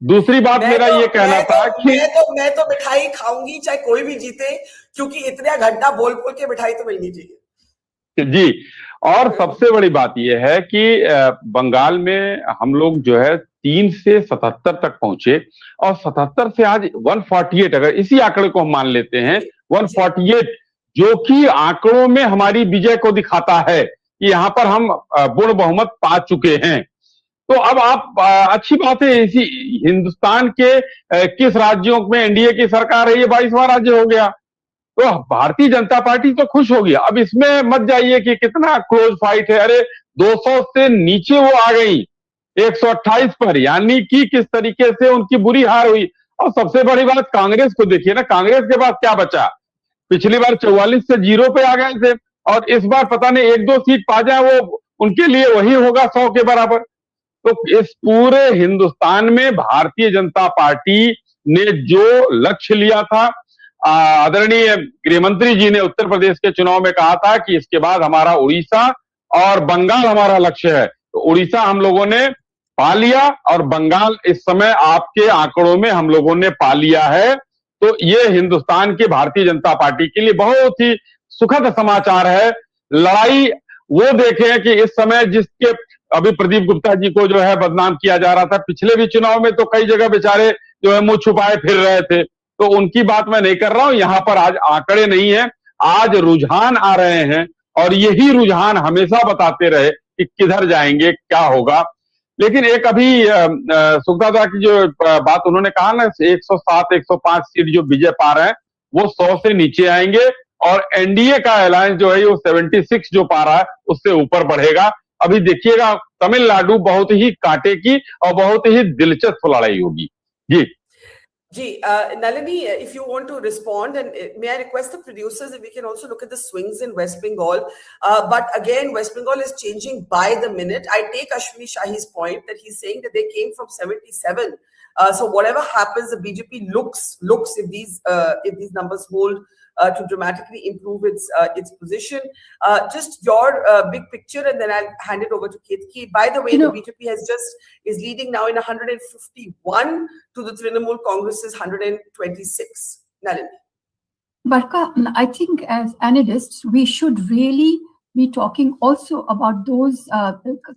दूसरी बात मेरा ये कहना था कि मैं तो मिठाई खाऊंगी चाहे कोई भी जीते, क्योंकि इतना घंटा बोल के मिठाई तो मिलनी चाहिए जी। और सबसे बड़ी बात यह है कि बंगाल में हम लोग जो है 3 से 77 तक पहुंचे, और 77 से आज 148, अगर इसी आंकड़े को हम मान लेते हैं 148, जो कि आंकड़ों में हमारी विजय को दिखाता है कि यहां पर हम पूर्ण बहुमत पा चुके हैं। तो अब आप अच्छी बात है, इसी हिंदुस्तान के किस राज्यों में एनडीए की सरकार है, ये 22वां राज्य हो गया, तो भारतीय जनता पार्टी तो खुश होगी। अब इसमें मत जाइए कि कितना क्लोज फाइट है, अरे 200 से नीचे वो आ गई 128 पर, यानी कि किस तरीके से उनकी बुरी हार हुई। और सबसे बड़ी बात कांग्रेस को देखिए ना, कांग्रेस के पास क्या बचा, पिछली बार 44 से 0 पे आ गए थे, और इस बार पता नहीं 1-2 सीट पा जाए, वो उनके लिए वही होगा 100 के बराबर। तो इस पूरे हिंदुस्तान में भारतीय जनता पार्टी ने जो लक्ष्य लिया था, आदरणीय गृहमंत्री जी ने उत्तर प्रदेश के चुनाव में कहा था कि इसके बाद हमारा उड़ीसा और बंगाल हमारा लक्ष्य है, तो उड़ीसा हम लोगों ने पा लिया, और बंगाल इस समय आपके आंकड़ों में हम लोगों ने पा लिया है। तो ये हिंदुस्तान की भारतीय जनता पार्टी के लिए बहुत ही सुखद समाचार है। लड़ाई वो देखें कि इस समय जिसके अभी प्रदीप गुप्ता जी को जो है बदनाम किया जा रहा था, पिछले भी चुनाव में तो कई जगह बेचारे जो है मुंह छुपाए फिर रहे थे, तो उनकी बात मैं नहीं कर रहा हूं। यहां पर आज आंकड़े नहीं है, आज रुझान आ रहे हैं, और यही रुझान हमेशा बताते रहे कि किधर जाएंगे, क्या होगा। लेकिन एक अभी सुखदादा की जो बात उन्होंने कहा ना, 107-105 सीट जो विजय पा रहे हैं वो 100 से नीचे आएंगे, और एनडीए का अलायंस जो है वो 76 जो पा रहा है उससे ऊपर बढ़ेगा। अभी देखिएगा तमिलनाडु बहुत ही कांटे की और बहुत ही दिलचस्प लड़ाई होगी। जी Nalini, if you want to respond, and may I request the producers if we can also look at the swings in West Bengal. But again, West Bengal is changing by the minute. I take Ashwini Shahi's point that he's saying that they came from 77. So whatever happens, the BJP looks if these numbers hold to dramatically improve its position. Just your big picture, and then I'll hand it over to Ketki. By the way, the BJP is leading now in 151 to the Trinamool Congress's 126. Nalini. Barkha, I think as analysts, we should really be talking also about those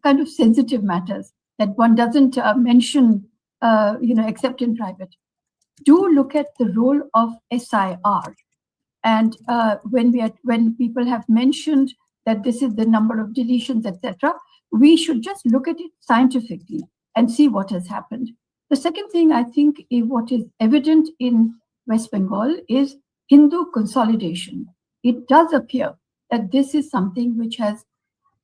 kind of sensitive matters that one doesn't mention, except in private. Do look at the role of SIR. And when people have mentioned that this is the number of deletions, etc., we should just look at it scientifically and see what has happened. The second thing, I think, what is evident in West Bengal is Hindu consolidation. It does appear that this is something which has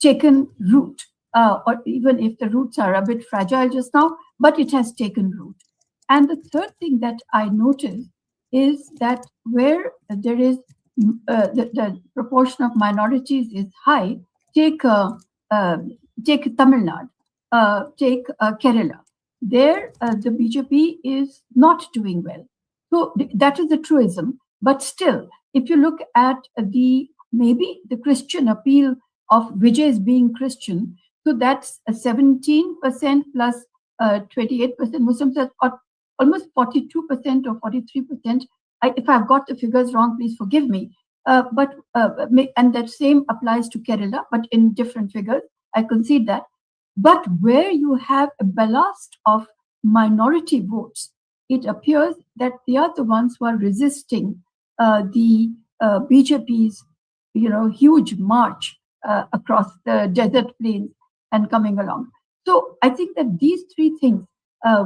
taken root, or even if the roots are a bit fragile just now, but it has taken root. And the third thing that I noticed is that where there is the proportion of minorities is high, take Tamil Nadu, take Kerala. There, the BJP is not doing well. So that is the truism. But still, if you look at maybe the Christian appeal of Vijay's being Christian, so that's 17% plus 28% Muslims, or almost 42% or 43%. If I've got the figures wrong, please forgive me. And that same applies to Kerala, but in different figures. I concede that. But where you have a ballast of minority votes, it appears that they are the ones who are resisting the BJP's, huge march across the desert plains and coming along. So I think that these three things,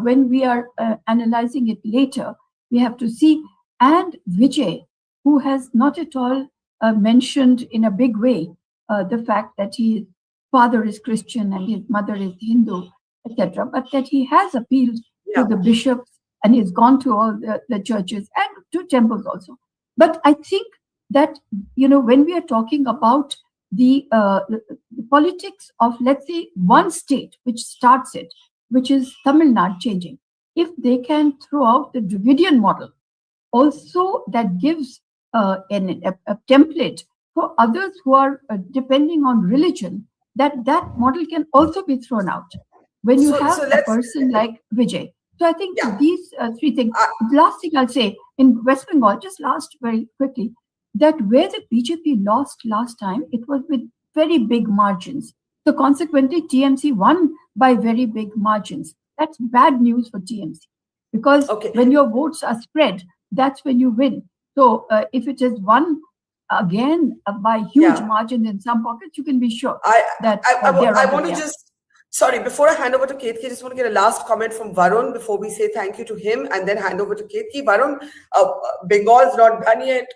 when we are analyzing it later, we have to see. And Vijay, who has not at all mentioned in a big way the fact that his father is Christian and his mother is Hindu, etc., but that he has appealed to the bishops and he's gone to all the churches and to temples also. But I think that, when we are talking about the politics of, let's say, one state which starts it, which is Tamil Nadu changing, if they can throw out the Dravidian model, also that gives a template for others who are depending on religion, that model can also be thrown out when you have a person like Vijay. So I think these three things. Last thing I'll say, in West Bengal, just last very quickly, that where the BJP lost last time, it was with very big margins. So consequently, TMC won by very big margins. That's bad news for TMC, because when your votes are spread, that's when you win. So if it is won again by huge margins in some pockets, you can be sure that I want to just, sorry, before I hand over to Ketki, I just want to get a last comment from Varun before we say thank you to him and then hand over to Ketki. Varun, Bengal is not done yet.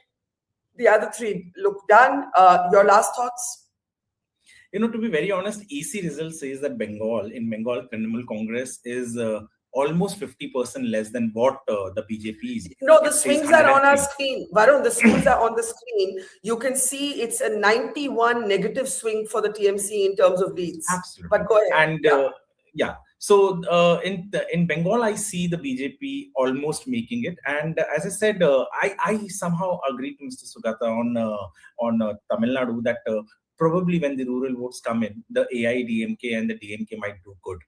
The other three look done. Your last thoughts? To be very honest, EC result says that Bengal Trinamool Congress is almost 50% less than what the BJP is. No, the swings are on our screen. Varun, the swings are on the screen. You can see it's a 91 negative swing for the TMC in terms of leads. Absolutely. But go ahead. And so in Bengal, I see the BJP almost making it. And as I said, I somehow agree to Mr. Sugata on Tamil Nadu that probably when the rural votes come in, the AIDMK and the DMK might do good.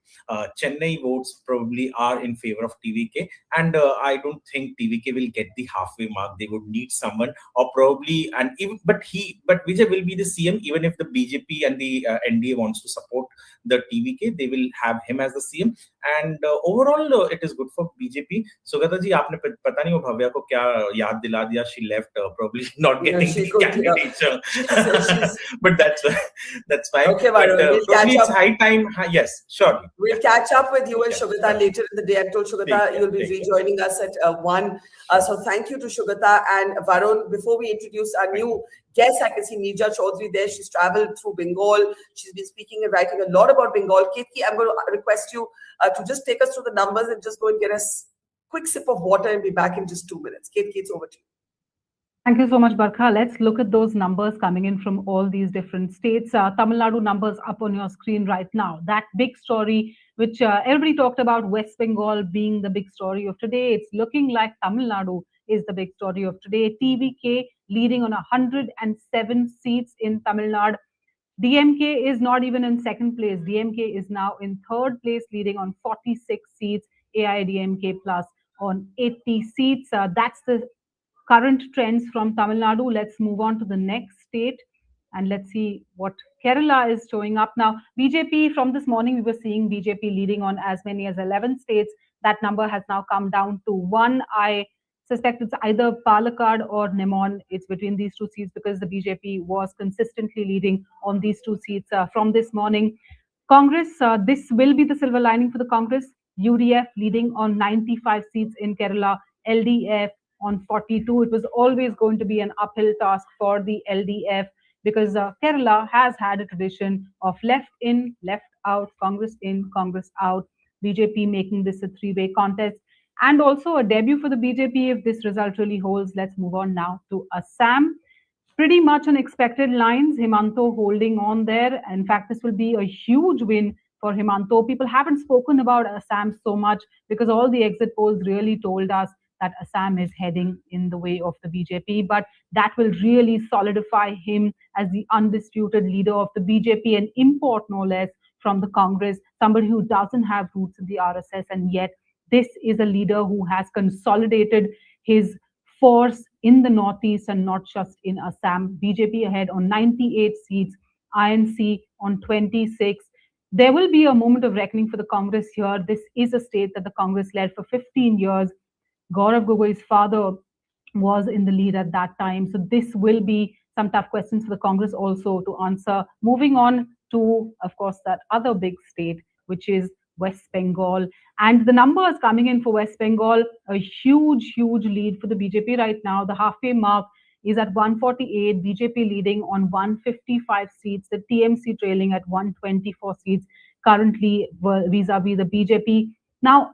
Chennai votes probably are in favor of TVK, and I don't think TVK will get the halfway mark. They would need someone, or probably, but Vijay will be the CM. Even if the BJP and the NDA wants to support the TVK, they will have him as the CM. And overall, it is good for BJP. Sugata ji, आपने पता नहीं वो भव्या को क्या याद दिला दिया. She left, probably not getting the candidature. But that's fine. Okay, Varun, we'll catch it's up. High time. Yes, surely. We'll catch up with you and Shugata later in the day. I told Shugata you'll be rejoining us at 1. So thank you to Shugata and Varun. Before we introduce our new guest, I can see Neerja Chaudhary there. She's traveled through Bengal. She's been speaking and writing a lot about Bengal. Ketki, I'm going to request you to just take us through the numbers and just go and get us a quick sip of water and be back in just 2 minutes. Ketki, it's over to you. Thank you so much, Barkha. Let's look at those numbers coming in from all these different states. Tamil Nadu numbers up on your screen right now. That big story, which everybody talked about, West Bengal being the big story of today. It's looking like Tamil Nadu is the big story of today. TVK leading on 107 seats in Tamil Nadu. DMK is not even in second place. DMK is now in third place, leading on 46 seats. AIDMK plus on 80 seats. That's the current trends from Tamil Nadu. Let's move on to the next state and let's see what Kerala is showing up now. BJP, from this morning, we were seeing BJP leading on as many as 11 states. That number has now come down to 1. I suspect it's either Palakkad or Nemon. It's between these two seats because the BJP was consistently leading on these two seats from this morning. Congress, this will be the silver lining for the Congress. UDF leading on 95 seats in Kerala. LDF on 42. It was always going to be an uphill task for the LDF because Kerala has had a tradition of left in, left out, Congress in, Congress out. BJP making this a three-way contest and also a debut for the BJP if this result really holds. Let's move on now to Assam. Pretty much on expected lines, Himanto holding on there. In fact, this will be a huge win for Himanto. People haven't spoken about Assam so much because all the exit polls really told us that Assam is heading in the way of the BJP, but that will really solidify him as the undisputed leader of the BJP, an import no less from the Congress, somebody who doesn't have roots in the RSS, and yet this is a leader who has consolidated his force in the Northeast and not just in Assam. BJP ahead on 98 seats, INC on 26. There will be a moment of reckoning for the Congress here. This is a state that the Congress led for 15 years. Gaurav Gogoi's father was in the lead at that time. So this will be some tough questions for the Congress also to answer. Moving on to, of course, that other big state, which is West Bengal. And the numbers coming in for West Bengal, a huge, huge lead for the BJP right now. The halfway mark is at 148, BJP leading on 155 seats, the TMC trailing at 124 seats currently vis-a-vis the BJP. Now,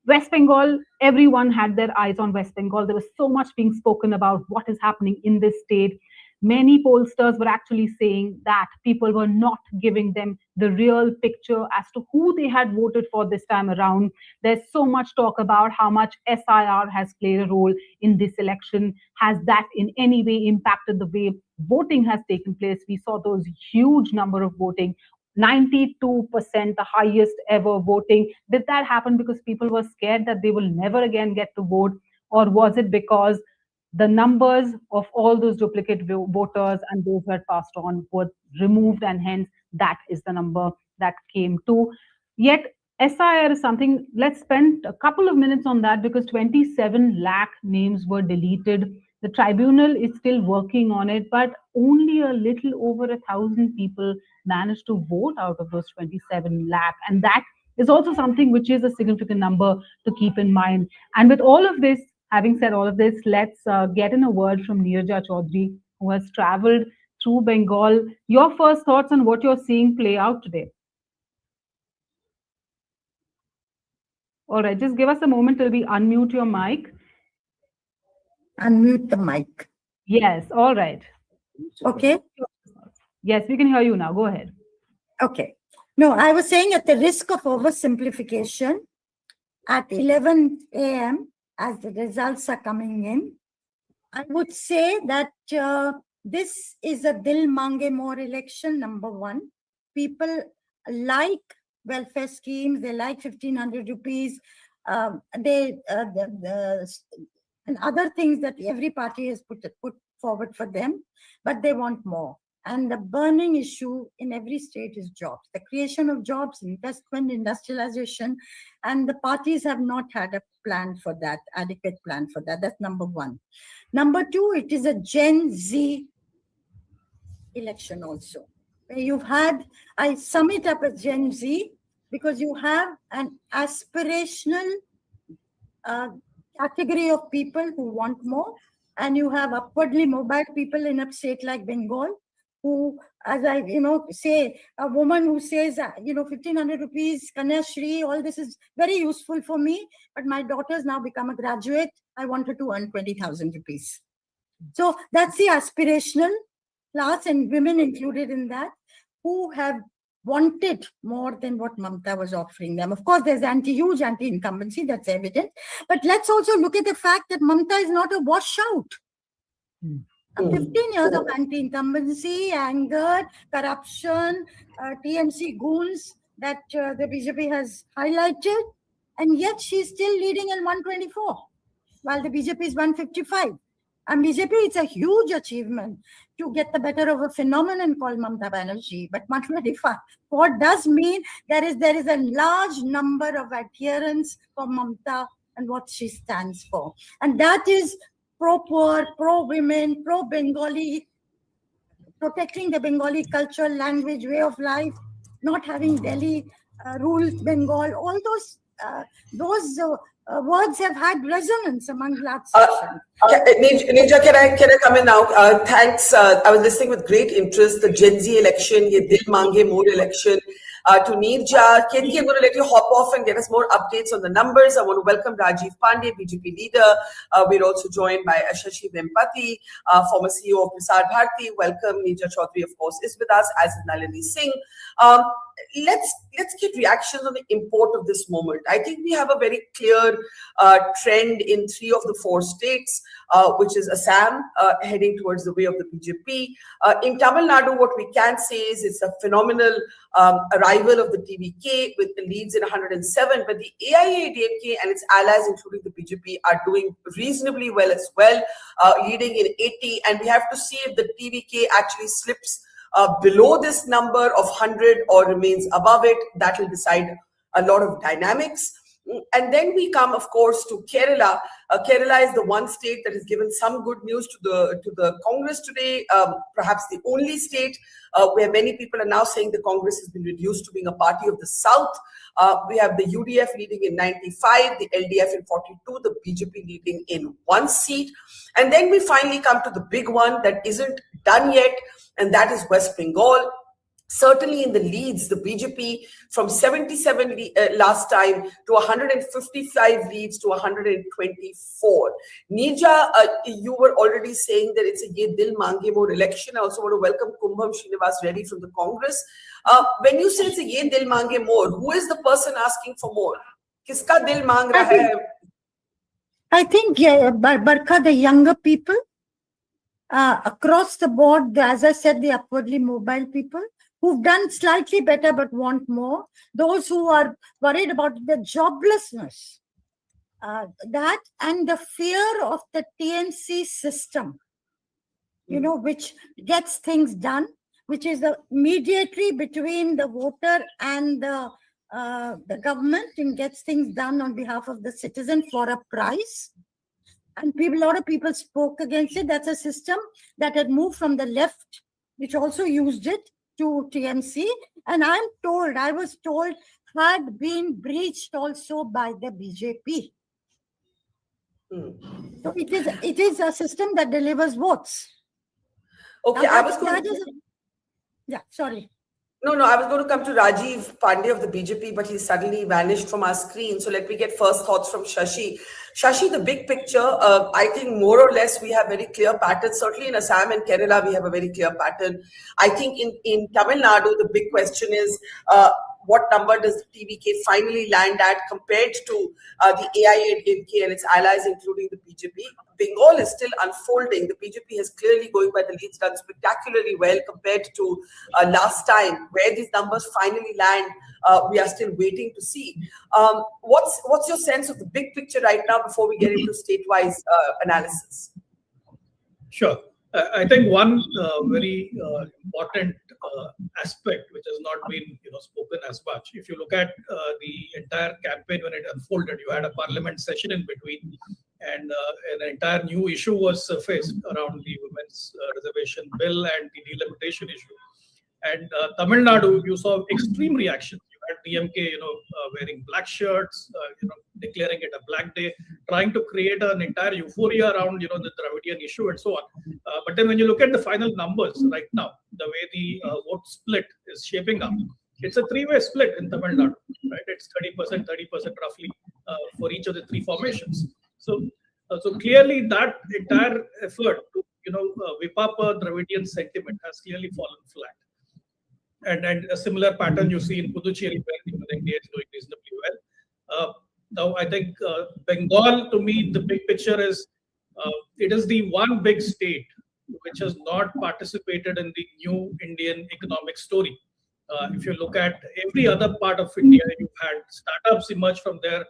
West Bengal, everyone had their eyes on West Bengal. There was so much being spoken about what is happening in this state. Many pollsters were actually saying that people were not giving them the real picture as to who they had voted for this time around. There's so much talk about how much SIR has played a role in this election. Has that in any way impacted the way voting has taken place? We saw those huge number of voting, 92%, the highest ever voting. Did that happen because people were scared that they will never again get to vote? Or was it because the numbers of all those duplicate voters and those who had passed on were removed, and hence that is the number that came to? Yet SIR is something, let's spend a couple of minutes on that, because 27 lakh names were deleted. The tribunal is still working on it, but only a little over 1,000 people managed to vote out of those 27 lakh. And that is also something which is a significant number to keep in mind. And with all of this, having said all of this, let's get in a word from Neerja Chaudhary, who has traveled through Bengal. Your first thoughts on what you're seeing play out today? All right, just give us a moment till we unmute your mic. Unmute the mic. Yes, all right. Okay. Yes, we can hear you now. Go ahead. Okay. No, I was saying, at the risk of oversimplification, at 11 a.m., as the results are coming in, I would say that this is a Dil Mange More election, number one. People like welfare schemes, they like 1,500 rupees, and other things that every party has put forward for them, but they want more. And the burning issue in every state is jobs, the creation of jobs, investment, industrialization, and the parties have not had a plan for that, adequate plan for that. That's number one. Number two, it is a Gen Z election also. You've had, I sum it up as Gen Z, because you have an aspirational category of people who want more, and you have upwardly mobile people in a state like Bengal, who, as I say, a woman who says 1,500 rupees, Kanya Shri, all this is very useful for me, but my daughter's now become a graduate, I want her to earn 20,000 rupees. So that's the aspirational class, and women included in that, who have wanted more than what Mamata was offering them. Of course, there's huge anti-incumbency, that's evident. But let's also look at the fact that Mamata is not a washout. 15 years of anti-incumbency, anger, corruption, TMC goons that the BJP has highlighted, and yet she's still leading in 124, while the BJP is 155. And BJP, it's a huge achievement to get the better of a phenomenon called Mamata Banerjee. But 125, what does mean there is a large number of adherents for Mamata and what she stands for. And that is pro-poor, pro-women, pro-Bengali, protecting the Bengali culture, language, way of life, not having Delhi rule Bengal. All those words have had resonance among large sections. Neerja, can I come in now? Thanks. I was listening with great interest. The Gen Z election, the Dil Mange More election. To Neerja, Kethi, I'm going to let you hop off and get us more updates on the numbers. I want to welcome Rajiv Pandey, BJP leader. We're also joined by Shashi Vempati, former CEO of Prasar Bharati. Welcome. Neerja Chaudhary, of course, is with us, as is Nalini Singh. Let's get reactions on the import of this moment. I think we have a very clear trend in 3 of the 4 states, which is Assam, heading towards the way of the BJP. In Tamil Nadu, what we can say is it's a phenomenal arrival of the TVK with the leads in 107, but the AIADMK and its allies, including the BJP, are doing reasonably well as well, leading in 80, and we have to see if the TVK actually slips below this number of 100 or remains above it. That will decide a lot of dynamics. And then we come, of course, to Kerala. Kerala is the one state that has given some good news to the Congress today, perhaps the only state where many people are now saying the Congress has been reduced to being a party of the South. We have the UDF leading in 95, the LDF in 42, the BJP leading in 1 seat. And then we finally come to the big one that isn't done yet, and that is West Bengal. Certainly in the leads, the BJP from 77 last time to 155 leads to 124. Neerja, you were already saying that it's a Ye Dil Mange More election. I also want to welcome Kumbham Srinivas Reddy from the Congress. When you say it's a Ye Dil Mange More, who is the person asking for more? Kiska dil mang raha hai? I think Barkha, the younger people, across the board, as I said, the upwardly mobile people, who've done slightly better but want more, those who are worried about the joblessness, that and the fear of the TMC system, which gets things done, which is the mediatory between the voter and the government, and gets things done on behalf of the citizen for a price. And a lot of people spoke against it. That's a system that had moved from the left, which also used it, to TMC. And I was told, had been breached also by the BJP. So it is a system that delivers votes. Okay, I was going to... Yeah, sorry. No, I was going to come to Rajiv Pandey of the BJP, but he suddenly vanished from our screen. So let me get first thoughts from Shashi. Shashi, the big picture, I think more or less we have very clear patterns. Certainly in Assam and Kerala, we have a very clear pattern. I think in Tamil Nadu, the big question is what number does the TVK finally land at compared to the AIADMK and its allies, including the BJP. Bengal is still unfolding. The BJP has clearly, going by the leads, done spectacularly well compared to last time. Where these numbers finally land, we are still waiting to see. What's your sense of the big picture right now before we get into state-wise analysis? Sure. I think one very important aspect which has not been spoken as much. If you look at the entire campaign when it unfolded, you had a parliament session in between, and an entire new issue was surfaced around the women's reservation bill and the delimitation issue. And Tamil Nadu, you saw extreme reactions. You had DMK, wearing black shirts, declaring it a black day, trying to create an entire euphoria around, the Dravidian issue and so on. But then when you look at the final numbers right now, the way the vote split is shaping up, it's a three-way split in Tamil Nadu, right? It's 30%, 30% roughly for each of the three formations. So clearly that entire effort to, whip up a Dravidian sentiment has clearly fallen flat. And a similar pattern you see in Puducherry, where the NDA is doing reasonably well. Now, I think Bengal, to me, the big picture is it is the one big state which has not participated in the new Indian economic story. If you look at every other part of India, you've had startups emerge from there,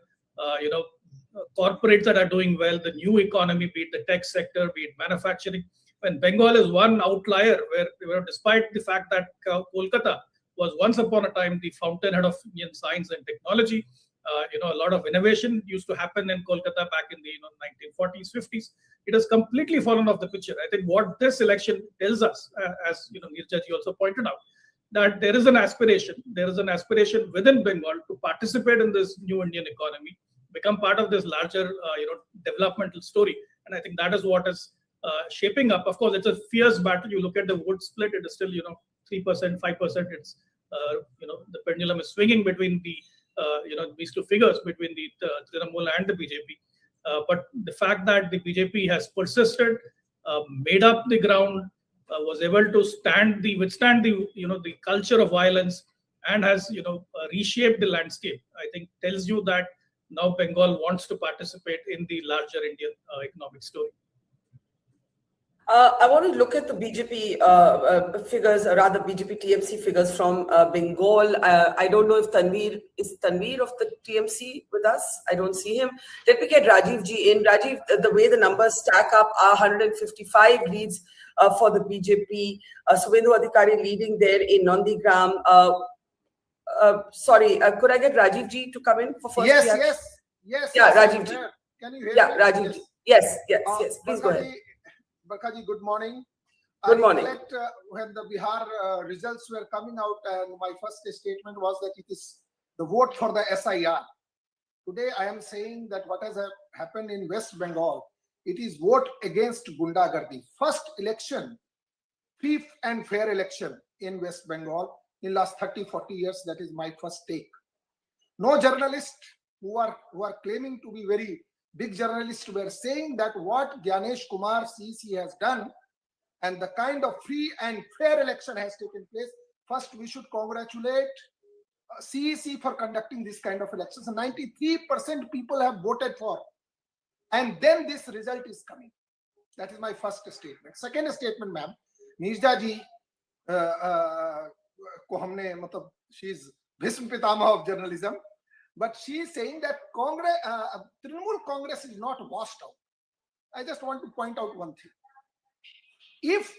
corporates that are doing well, the new economy, be it the tech sector, be it manufacturing. And Bengal is one outlier where despite the fact that Kolkata was once upon a time the fountainhead of Indian science and technology, a lot of innovation used to happen in Kolkata back in the 1940s, 50s. It has completely fallen off the picture. I think what this election tells us, as Neerja ji also pointed out, that there is an aspiration. There is an aspiration within Bengal to participate in this new Indian economy, become part of this larger, developmental story. And I think that is what is shaping up. Of course, it's a fierce battle. You look at the vote split; it is still 3%, 5%. It's the pendulum is swinging between the these two figures, between the Trinamool and the BJP. But the fact that the BJP has persisted, made up the ground, was able to withstand the the culture of violence, and has reshaped the landscape, I think tells you that now Bengal wants to participate in the larger Indian economic story. I want to look at the BJP figures, or rather BJP TMC figures from Bengal. I don't know if is Tanveer of the TMC with us. I don't see him. Let me get Rajiv ji in. Rajiv, the way the numbers stack up are 155 leads for the BJP. Suvendu Adhikari leading there in Nandigram. Sorry, could I get Rajiv ji to come in for first? Yes. Yeah, Rajiv ji. Can you hear me? Yeah, Rajiv ji. Yes. Please go ahead. Barkha ji, good morning. Good morning. I recollect when the Bihar results were coming out, and my first statement was that it is the vote for the SIR. Today, I am saying that what has happened in West Bengal, it is vote against Gundagardi. First election, free and fair election in West Bengal, in last 30, 40 years. That is my first take. No journalists who are claiming to be very big journalists were saying that what Gyanesh Kumar CEC has done and the kind of free and fair election has taken place. First, we should congratulate CEC for conducting this kind of elections. 93% people have voted for, and then this result is coming. That is my first statement. Second statement, ma'am, Nirja ji, she is Bhism Pitama of journalism, but she is saying that Trinamool Congress is not washed out. I just want to point out one thing. If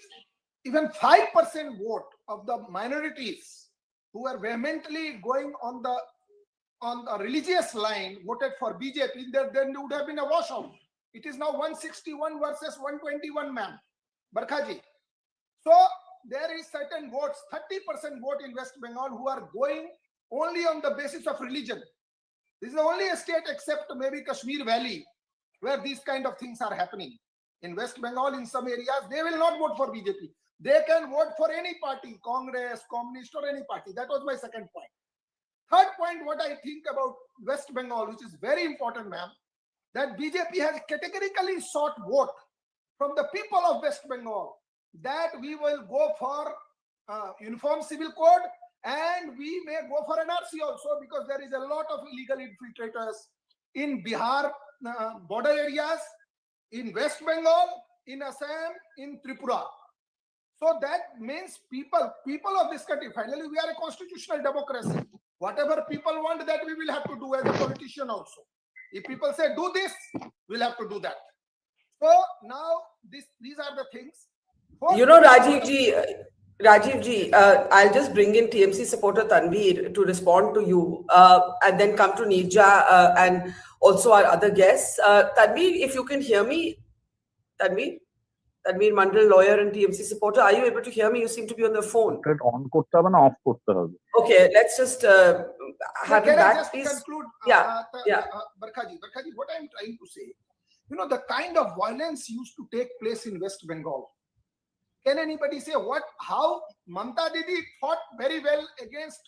even 5% vote of the minorities who are vehemently going on the religious line voted for BJP, then there would have been a washout. It is now 161 versus 121, ma'am. Barkha ji. So there is certain votes, 30% vote in West Bengal who are going only on the basis of religion. This is the only state except maybe Kashmir Valley where these kind of things are happening. In West Bengal, in some areas, they will not vote for BJP. They can vote for any party, Congress, Communist, or any party. That was my second point. Third point, what I think about West Bengal, which is very important, ma'am, that BJP has categorically sought vote from the people of West Bengal that we will go for uniform civil code, and we may go for NRC also, because there is a lot of illegal infiltrators in Bihar border areas, in West Bengal, in Assam, in Tripura. So that means people of this country, finally we are a constitutional democracy. Whatever people want, that we will have to do as a politician also. If people say do this, we'll have to do that. So now these are the things. You know, Rajiv ji, I'll just bring in TMC supporter Tanveer to respond to you, and then come to Nirja and also our other guests. Tanveer, if you can hear me, Tanveer Mandal, lawyer and TMC supporter, are you able to hear me? You seem to be on the phone. Okay, let's just have you back, please. Conclude, Barkha ji, what I'm trying to say, you know, the kind of violence used to take place in West Bengal. Can anybody say how Mamata Didi fought very well against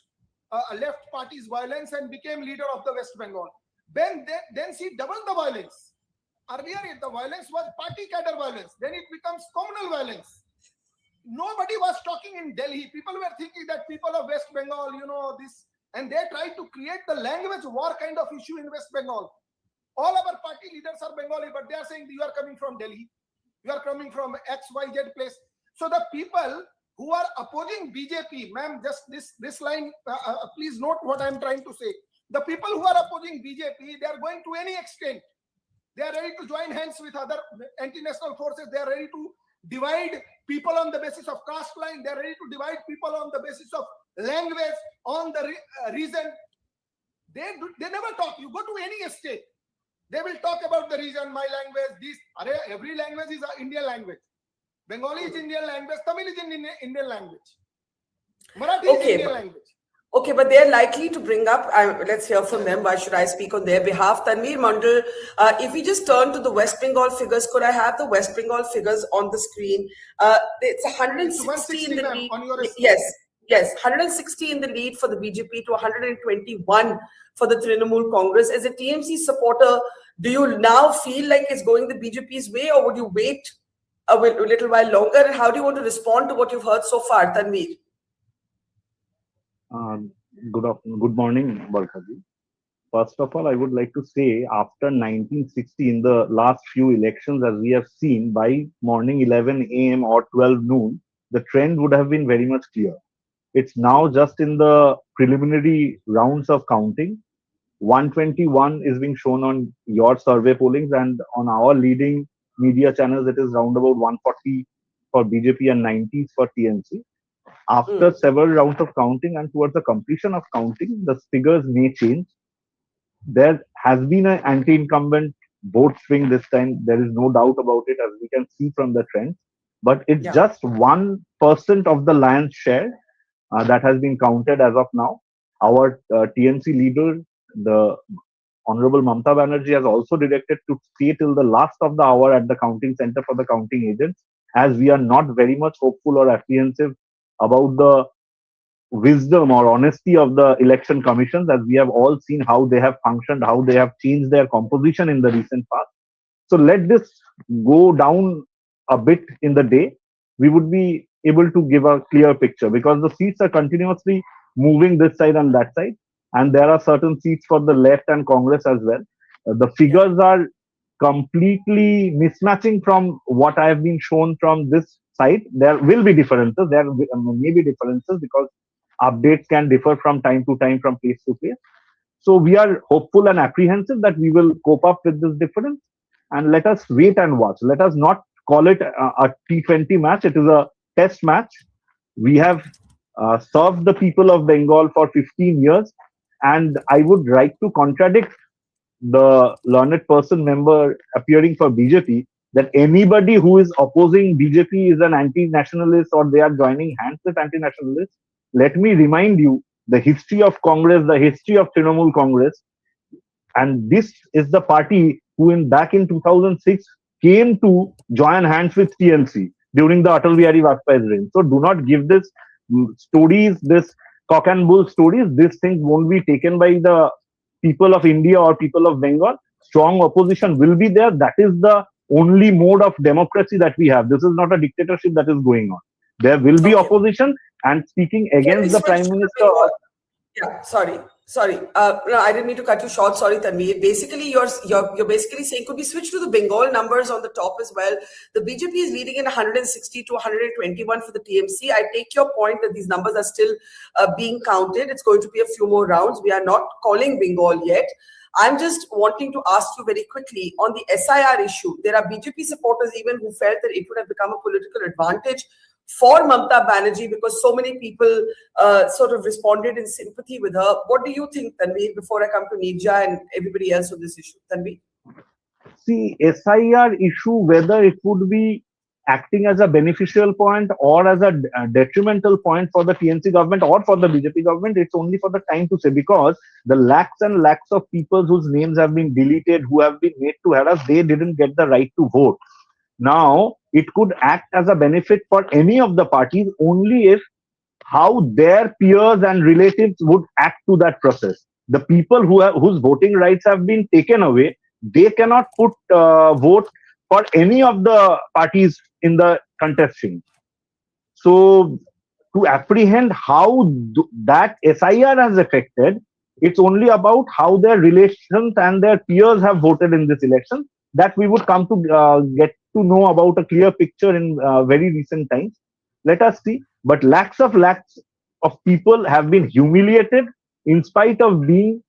left party's violence and became leader of the West Bengal? Then she doubled the violence. Earlier, the violence was party cadre violence. Then it becomes communal violence. Nobody was talking in Delhi. People were thinking that people of West Bengal, you know, this, and they tried to create the language war kind of issue in West Bengal. All our party leaders are Bengali, but they are saying you are coming from Delhi. You are coming from XYZ place. So the people who are opposing BJP, ma'am, just this line, please note what I am trying to say. The people who are opposing BJP, they are going to any extent. They are ready to join hands with other anti-national forces. They are ready to divide people on the basis of caste line. They are ready to divide people on the basis of language, on the reason. They never talk. You go to any state, they will talk about the region, my language, every language is an Indian language. Bengali is Indian language, Tamil is Indian language, Marathi is Indian language. Okay, but they're likely to bring up, let's hear from them. Why should I speak on their behalf? Tanveer Mandal, if we just turn to the West Bengal figures, could I have the West Bengal figures on the screen? It's 160 in the lead. Yes, 160 in the lead for the BJP to 121 for the Trinamool Congress. As a TMC supporter, do you now feel like it's going the BJP's way, or would you wait a little while longer? And how do you want to respond to what you've heard so far, Tanveer? Good morning, Barkha ji. First of all, I would like to say, after 1960, in the last few elections, as we have seen, by morning 11 a.m. or 12 noon, the trend would have been very much clear. It's now just in the preliminary rounds of counting. 121 is being shown on your survey pollings, and on our leading media channels, it is round about 140 for BJP and 90s for TMC. After several rounds of counting and towards the completion of counting, the figures may change. There has been an anti-incumbent vote swing this time. There is no doubt about it, as we can see from the trends. But it's just 1% of the lion's share that has been counted as of now. Our TMC leader, the Honorable Mamata Banerjee, has also directed to stay till the last of the hour at the counting center for the counting agents, as we are not very much hopeful or apprehensive about the wisdom or honesty of the election commissions, as we have all seen how they have functioned, how they have changed their composition in the recent past. So let this go down a bit in the day. We would be able to give a clear picture, because the seats are continuously moving this side and that side, and there are certain seats for the left and Congress as well. The figures are completely mismatching from what I have been shown from this side. There will be differences. There may be differences because updates can differ from time to time, from place to place. So we are hopeful and apprehensive that we will cope up with this difference. And let us wait and watch. Let us not call it a T20 match. It is a test match. We have served the people of Bengal for 15 years. And I would like to contradict the learned person member appearing for BJP, that anybody who is opposing BJP is an anti-nationalist or they are joining hands with anti-nationalists. Let me remind you the history of Congress, the history of Trinamool Congress. And this is the party who back in 2006 came to join hands with TMC during the Atal Bihari Vajpayee's reign. So do not give this stories, this cock and bull stories. These things won't be taken by the people of India or people of Bengal. Strong opposition will be there. That is the only mode of democracy that we have. This is not a dictatorship that is going on. There will be opposition, and speaking against the Prime Minister. Yeah, sorry. No, I didn't mean to cut you short. Sorry, Tanveer. Basically, you're basically saying, could we switch to the Bengal numbers on the top as well? The BJP is leading in 160 to 121 for the TMC. I take your point that these numbers are still being counted. It's going to be a few more rounds. We are not calling Bengal yet. I'm just wanting to ask you very quickly on the SIR issue. There are BJP supporters even who felt that it would have become a political advantage for Mamata Banerjee because so many people sort of responded in sympathy with her. What do you think, Tanveer, before I come to Nija and everybody else on this issue? Tanveer? See, SIR issue, whether it would be acting as a beneficial point or as a detrimental point for the TMC government or for the BJP government, it's only for the time to say, because the lakhs and lakhs of people whose names have been deleted, who have been made to harass, they didn't get the right to vote. Now, it could act as a benefit for any of the parties only if how their peers and relatives would act to that process. The people whose voting rights have been taken away, they cannot put vote for any of the parties in the contesting. So, to apprehend how that SIR has affected, it's only about how their relations and their peers have voted in this election that we would come to get to know about a clear picture in very recent times. Let us see. But lakhs of people have been humiliated in spite of being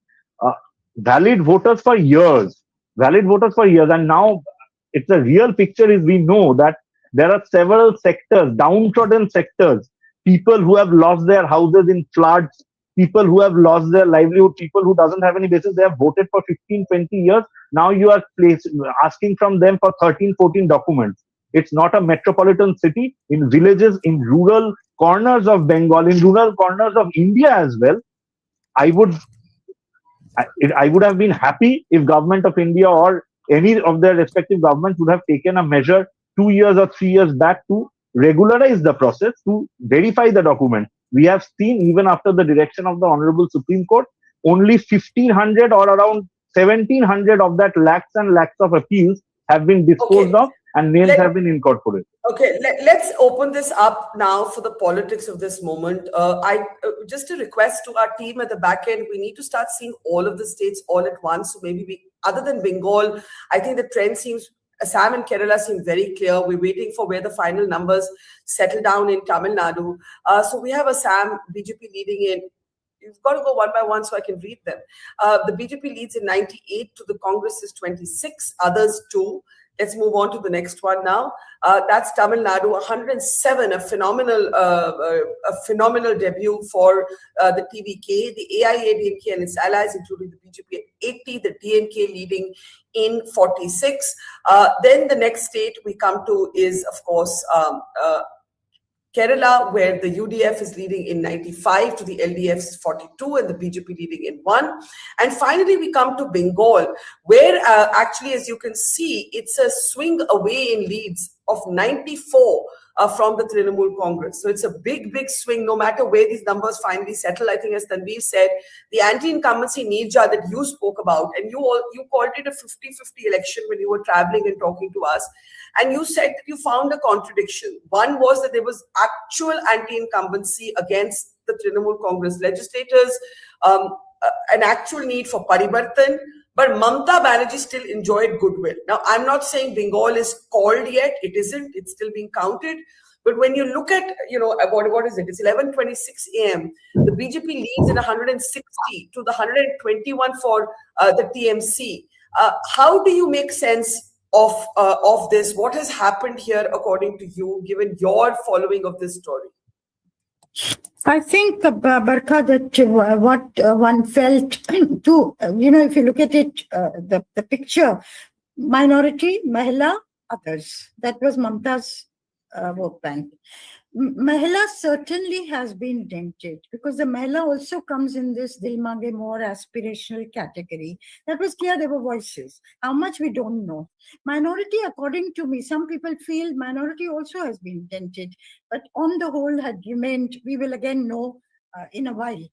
valid voters for years. And now it's a real picture is we know that there are several sectors, downtrodden sectors, people who have lost their houses in floods, people who have lost their livelihood, people who doesn't have any basis. They have voted for 15, 20 years. Now you are asking from them for 13, 14 documents. It's not a metropolitan city. In villages, in rural corners of Bengal, in rural corners of India as well, I would have been happy if government of India or any of their respective governments would have taken a measure 2 years or 3 years back to regularize the process, to verify the document. We have seen even after the direction of the Honorable Supreme Court, only 1,500 or around 1,700 of that lakhs and lakhs of appeals have been disposed of and names have been incorporated. Okay, let's open this up now for the politics of this moment. Just a request to our team at the back end, we need to start seeing all of the states all at once. So maybe other than Bengal, I think the trend seems, Assam and Kerala seem very clear. We're waiting for where the final numbers settle down in Tamil Nadu. So we have Assam, BJP leading in. You've got to go one by one so I can read them. The BJP leads in 98 to the Congress is 26, others 2. Let's move on to the next one now. That's Tamil Nadu, 107, a phenomenal debut for the TVK, the AIADMK and its allies, including the BJP, 80, the DMK leading in 46. Then the next state we come to is, of course, Kerala, where the UDF is leading in 95 to the LDF's 42 and the BJP leading in 1. And finally, we come to Bengal, where actually, as you can see, it's a swing away in leads of 94 from the Trinamool Congress. So it's a big, big swing, no matter where these numbers finally settle. I think, as Tanveer said, the anti-incumbency nirja that you spoke about, and you called it a 50-50 election when you were traveling and talking to us, and you said that you found a contradiction. One was that there was actual anti-incumbency against the Trinamool Congress legislators, an actual need for paribartan, but Mamata Banerjee still enjoyed goodwill. Now, I'm not saying Bengal is called yet. It isn't. It's still being counted. But when you look at, what is it? It's 11:26 a.m. The BJP leads in 160 to the 121 for the TMC. How do you make sense of this? What has happened here, according to you, given your following of this story? I think, Barkha, that what one felt too, if you look at it, the picture, minority, Mahila, others. That was Mamata's vote bank. Mahila certainly has been dented because the Mahila also comes in this Dil Mange more aspirational category. That was clear, there were voices. How much we don't know. Minority, according to me, some people feel minority also has been dented, but on the whole had remained, we will again know in a while.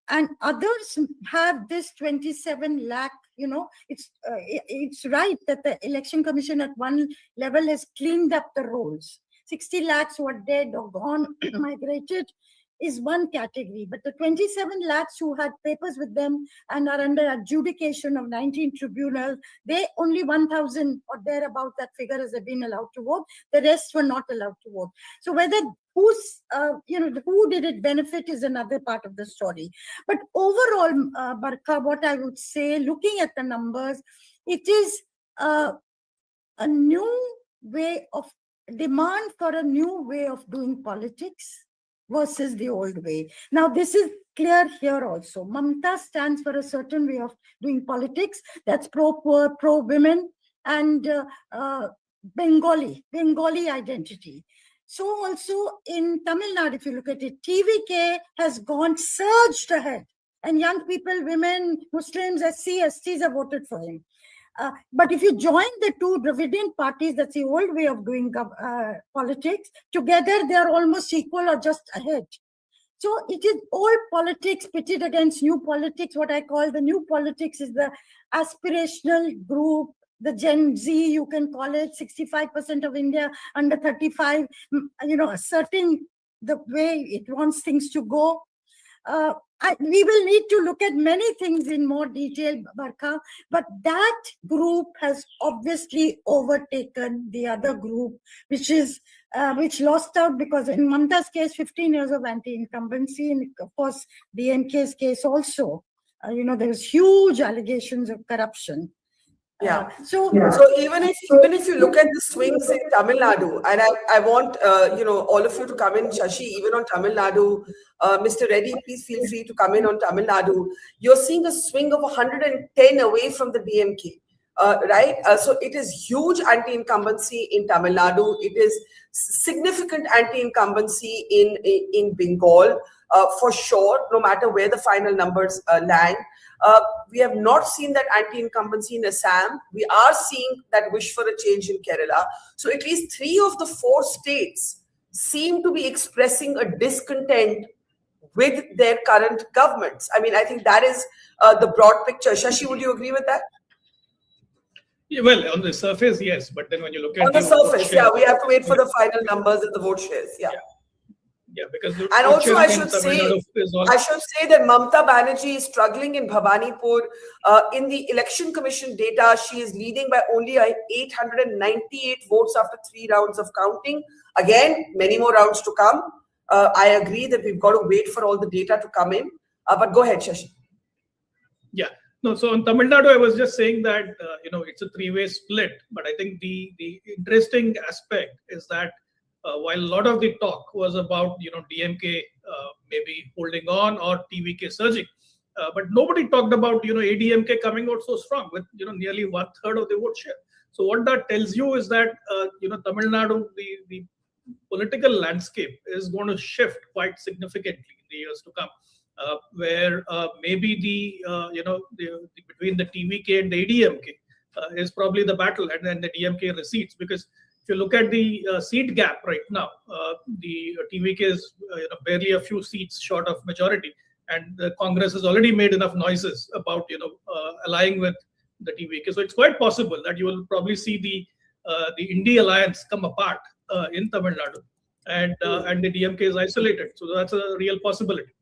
And others have this 27 lakh, it's right that the Election Commission at one level has cleaned up the rolls. 60 lakhs who are dead or gone, migrated, is one category. But the 27 lakhs who had papers with them and are under adjudication of 19 tribunals, they only 1,000 or thereabout, that figure has been allowed to vote. The rest were not allowed to vote. So whether who did it benefit is another part of the story. But overall, Barkha, what I would say, looking at the numbers, it is a new way of demand for a new way of doing politics versus the old way. Now, this is clear here also. Mamata stands for a certain way of doing politics that's pro-poor, pro-women, and Bengali identity. So also in Tamil Nadu, if you look at it, TVK has surged ahead. And young people, women, Muslims, SC, STs have voted for him. But if you join the two Dravidian parties, that's the old way of doing politics, together they are almost equal or just ahead. So it is old politics pitted against new politics. What I call the new politics is the aspirational group, the Gen Z, you can call it, 65% of India under 35, asserting the way it wants things to go. We will need to look at many things in more detail, Barkha, but that group has obviously overtaken the other group, which lost out because in Mamata's case, 15 years of anti-incumbency, and of course, DMK's case also, there was huge allegations of corruption. So even if you look at the swings in Tamil Nadu, and I want all of you to come in, Shashi, even on Tamil Nadu, Mr. Reddy, please feel free to come in on Tamil Nadu. You're seeing a swing of 110 away from the DMK, right? So it is huge anti-incumbency in Tamil Nadu. It is significant anti-incumbency in Bengal, for sure, no matter where the final numbers land. We have not seen that anti-incumbency in Assam. We are seeing that wish for a change in Kerala. So at least 3 of the 4 states seem to be expressing a discontent with their current governments. I mean, I think that is the broad picture. Shashi, would you agree with that? Yeah, well, on the surface, yes. But then when you look at on the surface, we have to wait for the final numbers and the vote shares. Yeah, because and also I should say that Mamata Banerjee is struggling in Bhabanipur. In the Election Commission data, she is leading by only 898 votes after 3 rounds of counting. Again, many more rounds to come. I agree that we've got to wait for all the data to come in. But go ahead, Shashi. Yeah. No, so on Tamil Nadu, I was just saying that, it's a 3-way split. But I think the interesting aspect is that while a lot of the talk was about, DMK maybe holding on or TVK surging, but nobody talked about, ADMK coming out so strong with, nearly 1/3 of the vote share. So what that tells you is that, Tamil Nadu, the political landscape is going to shift quite significantly in the years to come, where maybe between the TVK and the ADMK is probably the battle, and then the DMK recedes. Because if you look at the seat gap right now, the TVK is barely a few seats short of majority, and the Congress has already made enough noises about allying with the TVK. So it's quite possible that you will probably see the Indie alliance come apart in Tamil Nadu, and the DMK is isolated. So that's a real possibility.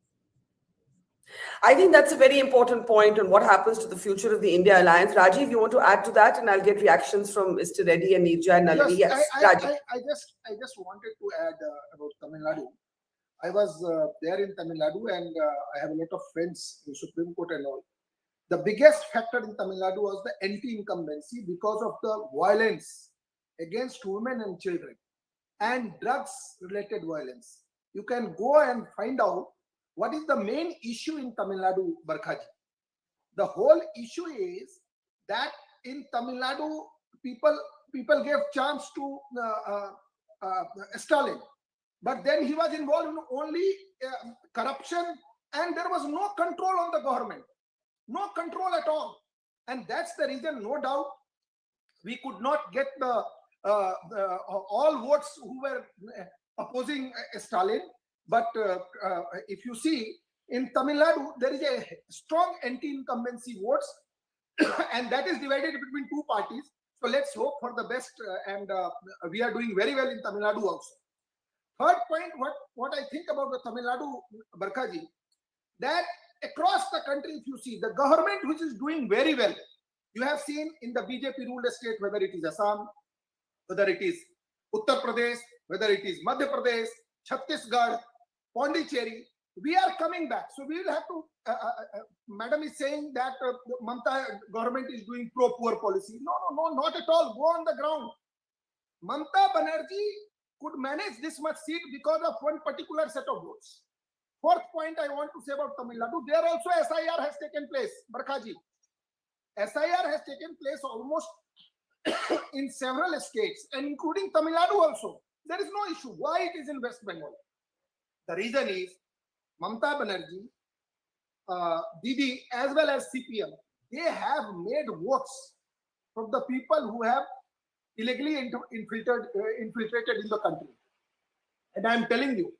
I think that's a very important point on what happens to the future of the India alliance. Rajiv, you want to add to that, and I'll get reactions from Mr. Reddy and Nirja and Nalini. Yes, Rajiv. I just wanted to add about Tamil Nadu. I was there in Tamil Nadu, and I have a lot of friends in Supreme Court and all. The biggest factor in Tamil Nadu was the anti-incumbency because of the violence against women and children and drugs-related violence. You can go and find out what is the main issue in Tamil Nadu, Barkha ji. The whole issue is that in Tamil Nadu, people gave chance to Stalin, but then he was involved in only corruption, and there was no control on the government, no control at all, and that's the reason, no doubt, we could not get the all votes who were opposing Stalin. But if you see in Tamil Nadu, there is a strong anti-incumbency votes, and that is divided between two parties. So let's hope for the best, and we are doing very well in Tamil Nadu also. Third point, what I think about the Tamil Nadu, Barkha ji, that across the country, if you see the government which is doing very well, you have seen in the BJP ruled state, whether it is Assam, whether it is Uttar Pradesh, whether it is Madhya Pradesh, Chhattisgarh, Pondicherry, we are coming back. So we will have to, Madam is saying that Mamata government is doing pro-poor policy. No, not at all. Go on the ground. Mamata Banerjee could manage this much seat because of one particular set of votes. Fourth point I want to say about Tamil Nadu, there also SIR has taken place, Barkha ji. SIR has taken place almost in several states, and including Tamil Nadu also. There is no issue. Why it is in West Bengal? The reason is Mamata Banerjee, Didi, as well as CPM, they have made votes from the people who have illegally infiltrated in the country. And I am telling you,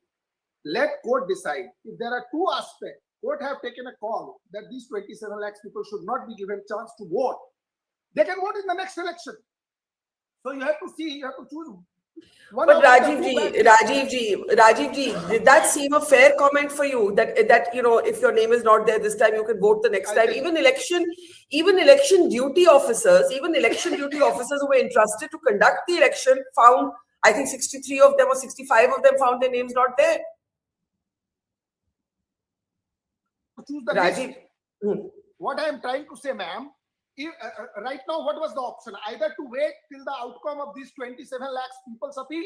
let court decide. If there are two aspects, court have taken a call that these 27 lakhs people should not be given a chance to vote. They can vote in the next election. So you have to see, you have to choose. But Rajiv ji, did that seem a fair comment for you? That if your name is not there this time, you can vote the next time. Even election duty officers who were entrusted to conduct the election found, I think 63 of them or 65 of them found their names not there. Choose the Rajiv. What I am trying to say, ma'am, right now, what was the option? Either to wait till the outcome of these 27 lakhs people's appeal,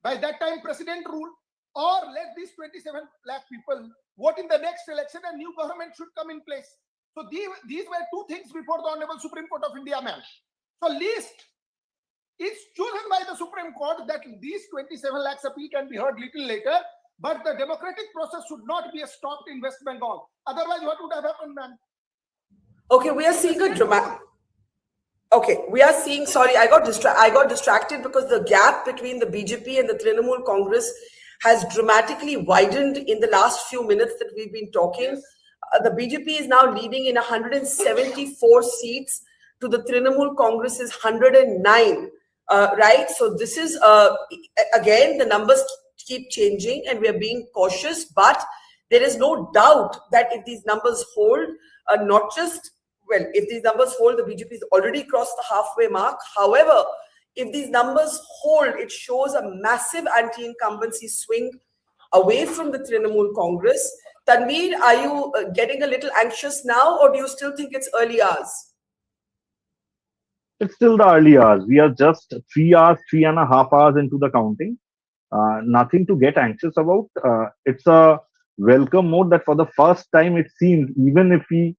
by that time president rule, or let these 27 lakh people vote in the next election and new government should come in place. So these were two things before the Honorable Supreme Court of India, ma'am. So least it's chosen by the Supreme Court that these 27 lakhs appeal can be heard little later, but the democratic process should not be stopped in West Bengal. Otherwise, what would have happened, ma'am? Okay, we are seeing a dramatic. Okay, we are seeing. Sorry, I got distracted because the gap between the BJP and the Trinamool Congress has dramatically widened in the last few minutes that we've been talking. Yes. The BJP is now leading in 174 seats to the Trinamool Congress's 109. Right. So this is again, the numbers keep changing, and we are being cautious. But there is no doubt that if these numbers hold, if these numbers hold, the BJP has already crossed the halfway mark. However, if these numbers hold, it shows a massive anti-incumbency swing away from the Trinamool Congress. Tanveer, are you getting a little anxious now, or do you still think it's early hours? It's still the early hours. We are just 3.5 hours into the counting. Nothing to get anxious about. It's a welcome mode that for the first time it seems, even if we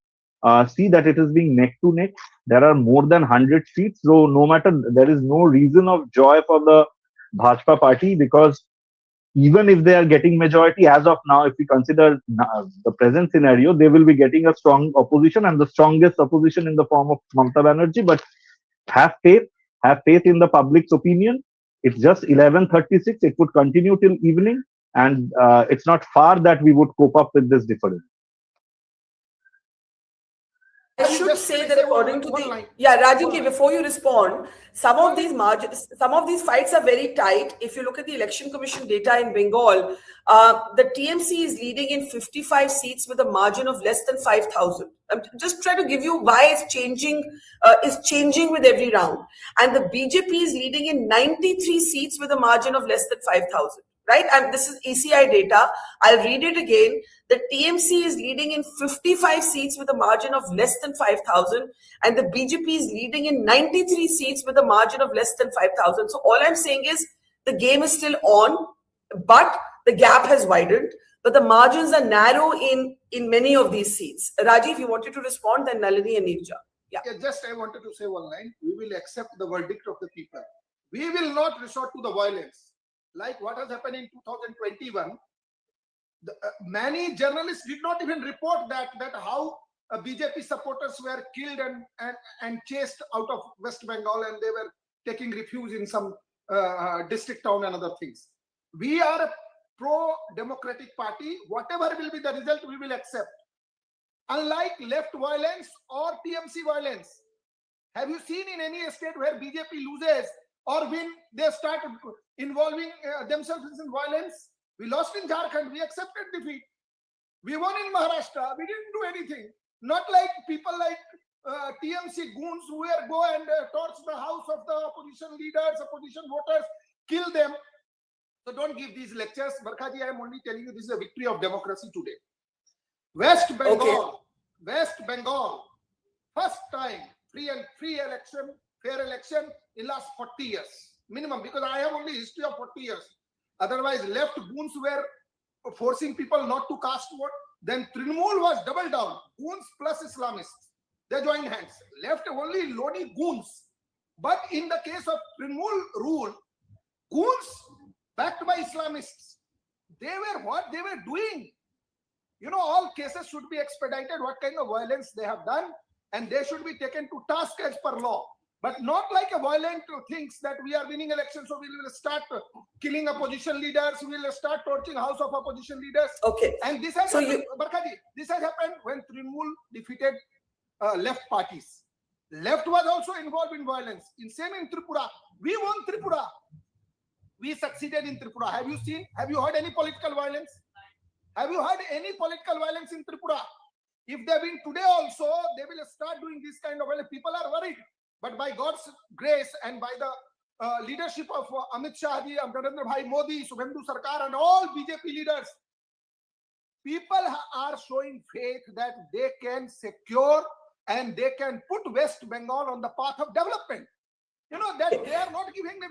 see that it is being neck to neck, there are more than 100 seats. So no matter, there is no reason of joy for the Bhajpa party, because even if they are getting majority as of now, if we consider the present scenario, they will be getting a strong opposition, and the strongest opposition in the form of Mamata Banerjee. But have faith in the public's opinion. It's just 11:36. It would continue till evening, and it's not far that we would cope up with this difference. I should say that according to the Rajiv, before you respond, some of these margins, some of these fights are very tight. If you look at the Election Commission data in Bengal, the TMC is leading in 55 seats with a margin of less than 5,000. I'm just trying to give you why it's changing with every round. And the BJP is leading in 93 seats with a margin of less than 5,000. Right? And this is ECI data. I'll read it again. The TMC is leading in 55 seats with a margin of less than 5,000, and the BJP is leading in 93 seats with a margin of less than 5,000. So all I'm saying is the game is still on, but the gap has widened, but the margins are narrow in many of these seats. Rajiv, you wanted to respond, then Nalini and Nirja. Yeah, just I wanted to say one line. We will accept the verdict of the people. We will not resort to the violence. Like what has happened in 2021, many journalists did not even report that how BJP supporters were killed and chased out of West Bengal, and they were taking refuge in some district town and other things. We are a pro-democratic party. Whatever will be the result, we will accept. Unlike left violence or TMC violence, have you seen in any state where BJP loses or when they start involving themselves in violence? We lost in Jharkhand. We accepted defeat. We won in Maharashtra. We didn't do anything. Not like people like TMC goons who go and torch the house of the opposition leaders, opposition voters, kill them. So don't give these lectures. Barkha ji, I am only telling you this is a victory of democracy today. West Bengal, West Bengal, first time free election, fair election in last 40 years minimum, because I have only history of 40 years. Otherwise, left goons were forcing people not to cast vote. Then Trinamool was double down, goons plus Islamists. They joined hands. Left only Loni goons. But in the case of Trinamool rule, goons backed by Islamists, they were what they were doing. You know, all cases should be expedited, what kind of violence they have done, and they should be taken to task as per law. But not like a violent things that we are winning elections, so we will start killing opposition leaders, we will start torching house of opposition leaders. Okay. And this has happened, Barkha ji, this has happened when Trinamool defeated left parties. Left was also involved in violence. Same in Tripura. We won Tripura. We succeeded in Tripura. Have you heard any political violence? Have you heard any political violence in Tripura? If they win today also, they will start doing this kind of violence. People are worried. But by God's grace and by the leadership of Amit Shah ji, Narendra Bhai Modi, Subhendu Sarkar and all BJP leaders, people are showing faith that they can secure and they can put West Bengal on the path of development. You know, that they are not giving them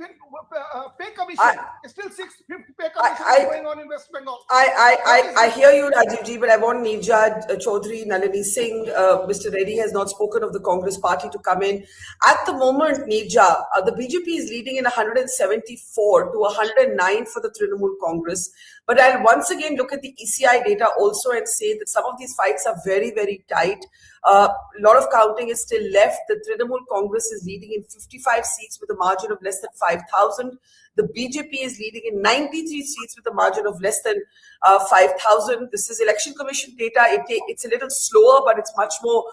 pay commission. Still 6th, 5th pay commission going on in West Bengal. I hear you, Rajiv ji, but I want Nirja Chaudhary, Nalini Singh, Mr. Reddy has not spoken of the Congress party to come in. At the moment, Nirja, the BJP is leading in 174 to 109 for the Trinamool Congress. But I'll once again look at the ECI data also and say that some of these fights are very, very tight. A lot of counting is still left. The Trinamool Congress is leading in 55 seats with a margin of less than 5,000. The BJP is leading in 93 seats with a margin of less than 5,000. This is Election Commission data. It's a little slower, but it's much more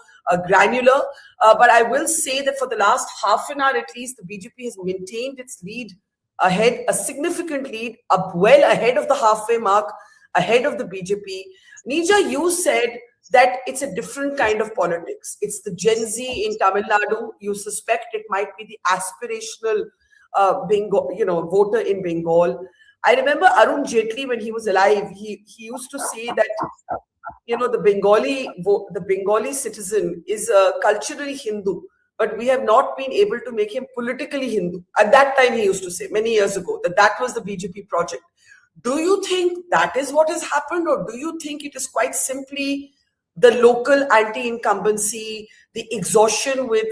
granular. But I will say that for the last half an hour at least, the BJP has maintained its lead ahead, a significant lead, up well ahead of the halfway mark, ahead of the BJP. Nirja, you said that it's a different kind of politics. It's the Gen Z in Tamil Nadu. You suspect it might be the aspirational voter in Bengal. I remember Arun Jaitley, when he was alive, he used to say that, you know, the Bengali citizen is culturally Hindu, but we have not been able to make him politically Hindu. At that time, he used to say, many years ago, that was the BJP project. Do you think that is what has happened, or do you think it is quite simply the local anti-incumbency, the exhaustion with,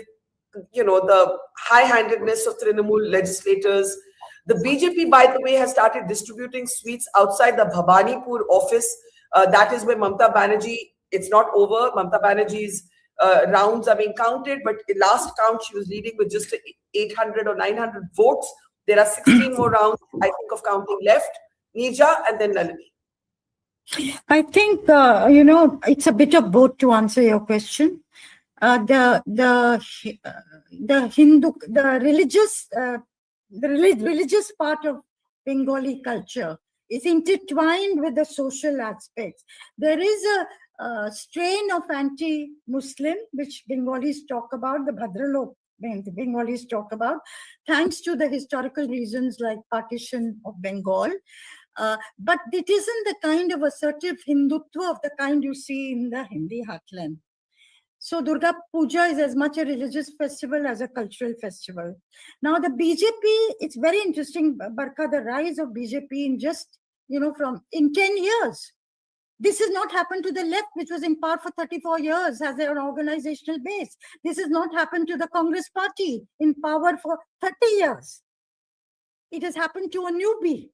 you know, the high-handedness of Trinamool legislators? The BJP, by the way, has started distributing sweets outside the Bhabanipur office. That is where Mamata Banerjee, it's not over. Mamata Banerjee's rounds are being counted, but in last count, she was leading with just 800 or 900 votes. There are 16 more rounds, I think, of counting left. Nija and then Nalini. I think, it's a bit of both to answer your question. The religious part of Bengali culture is intertwined with the social aspects. There is a strain of anti-Muslim, which Bengalis talk about, the Bhadralok the Bengalis talk about, thanks to the historical reasons like partition of Bengal. But it isn't the kind of assertive Hindutva of the kind you see in the Hindi heartland. So Durga Puja is as much a religious festival as a cultural festival. Now the BJP, it's very interesting, Barkha, the rise of BJP in just, in 10 years. This has not happened to the left, which was in power for 34 years as their organizational base. This has not happened to the Congress party in power for 30 years. It has happened to a newbie.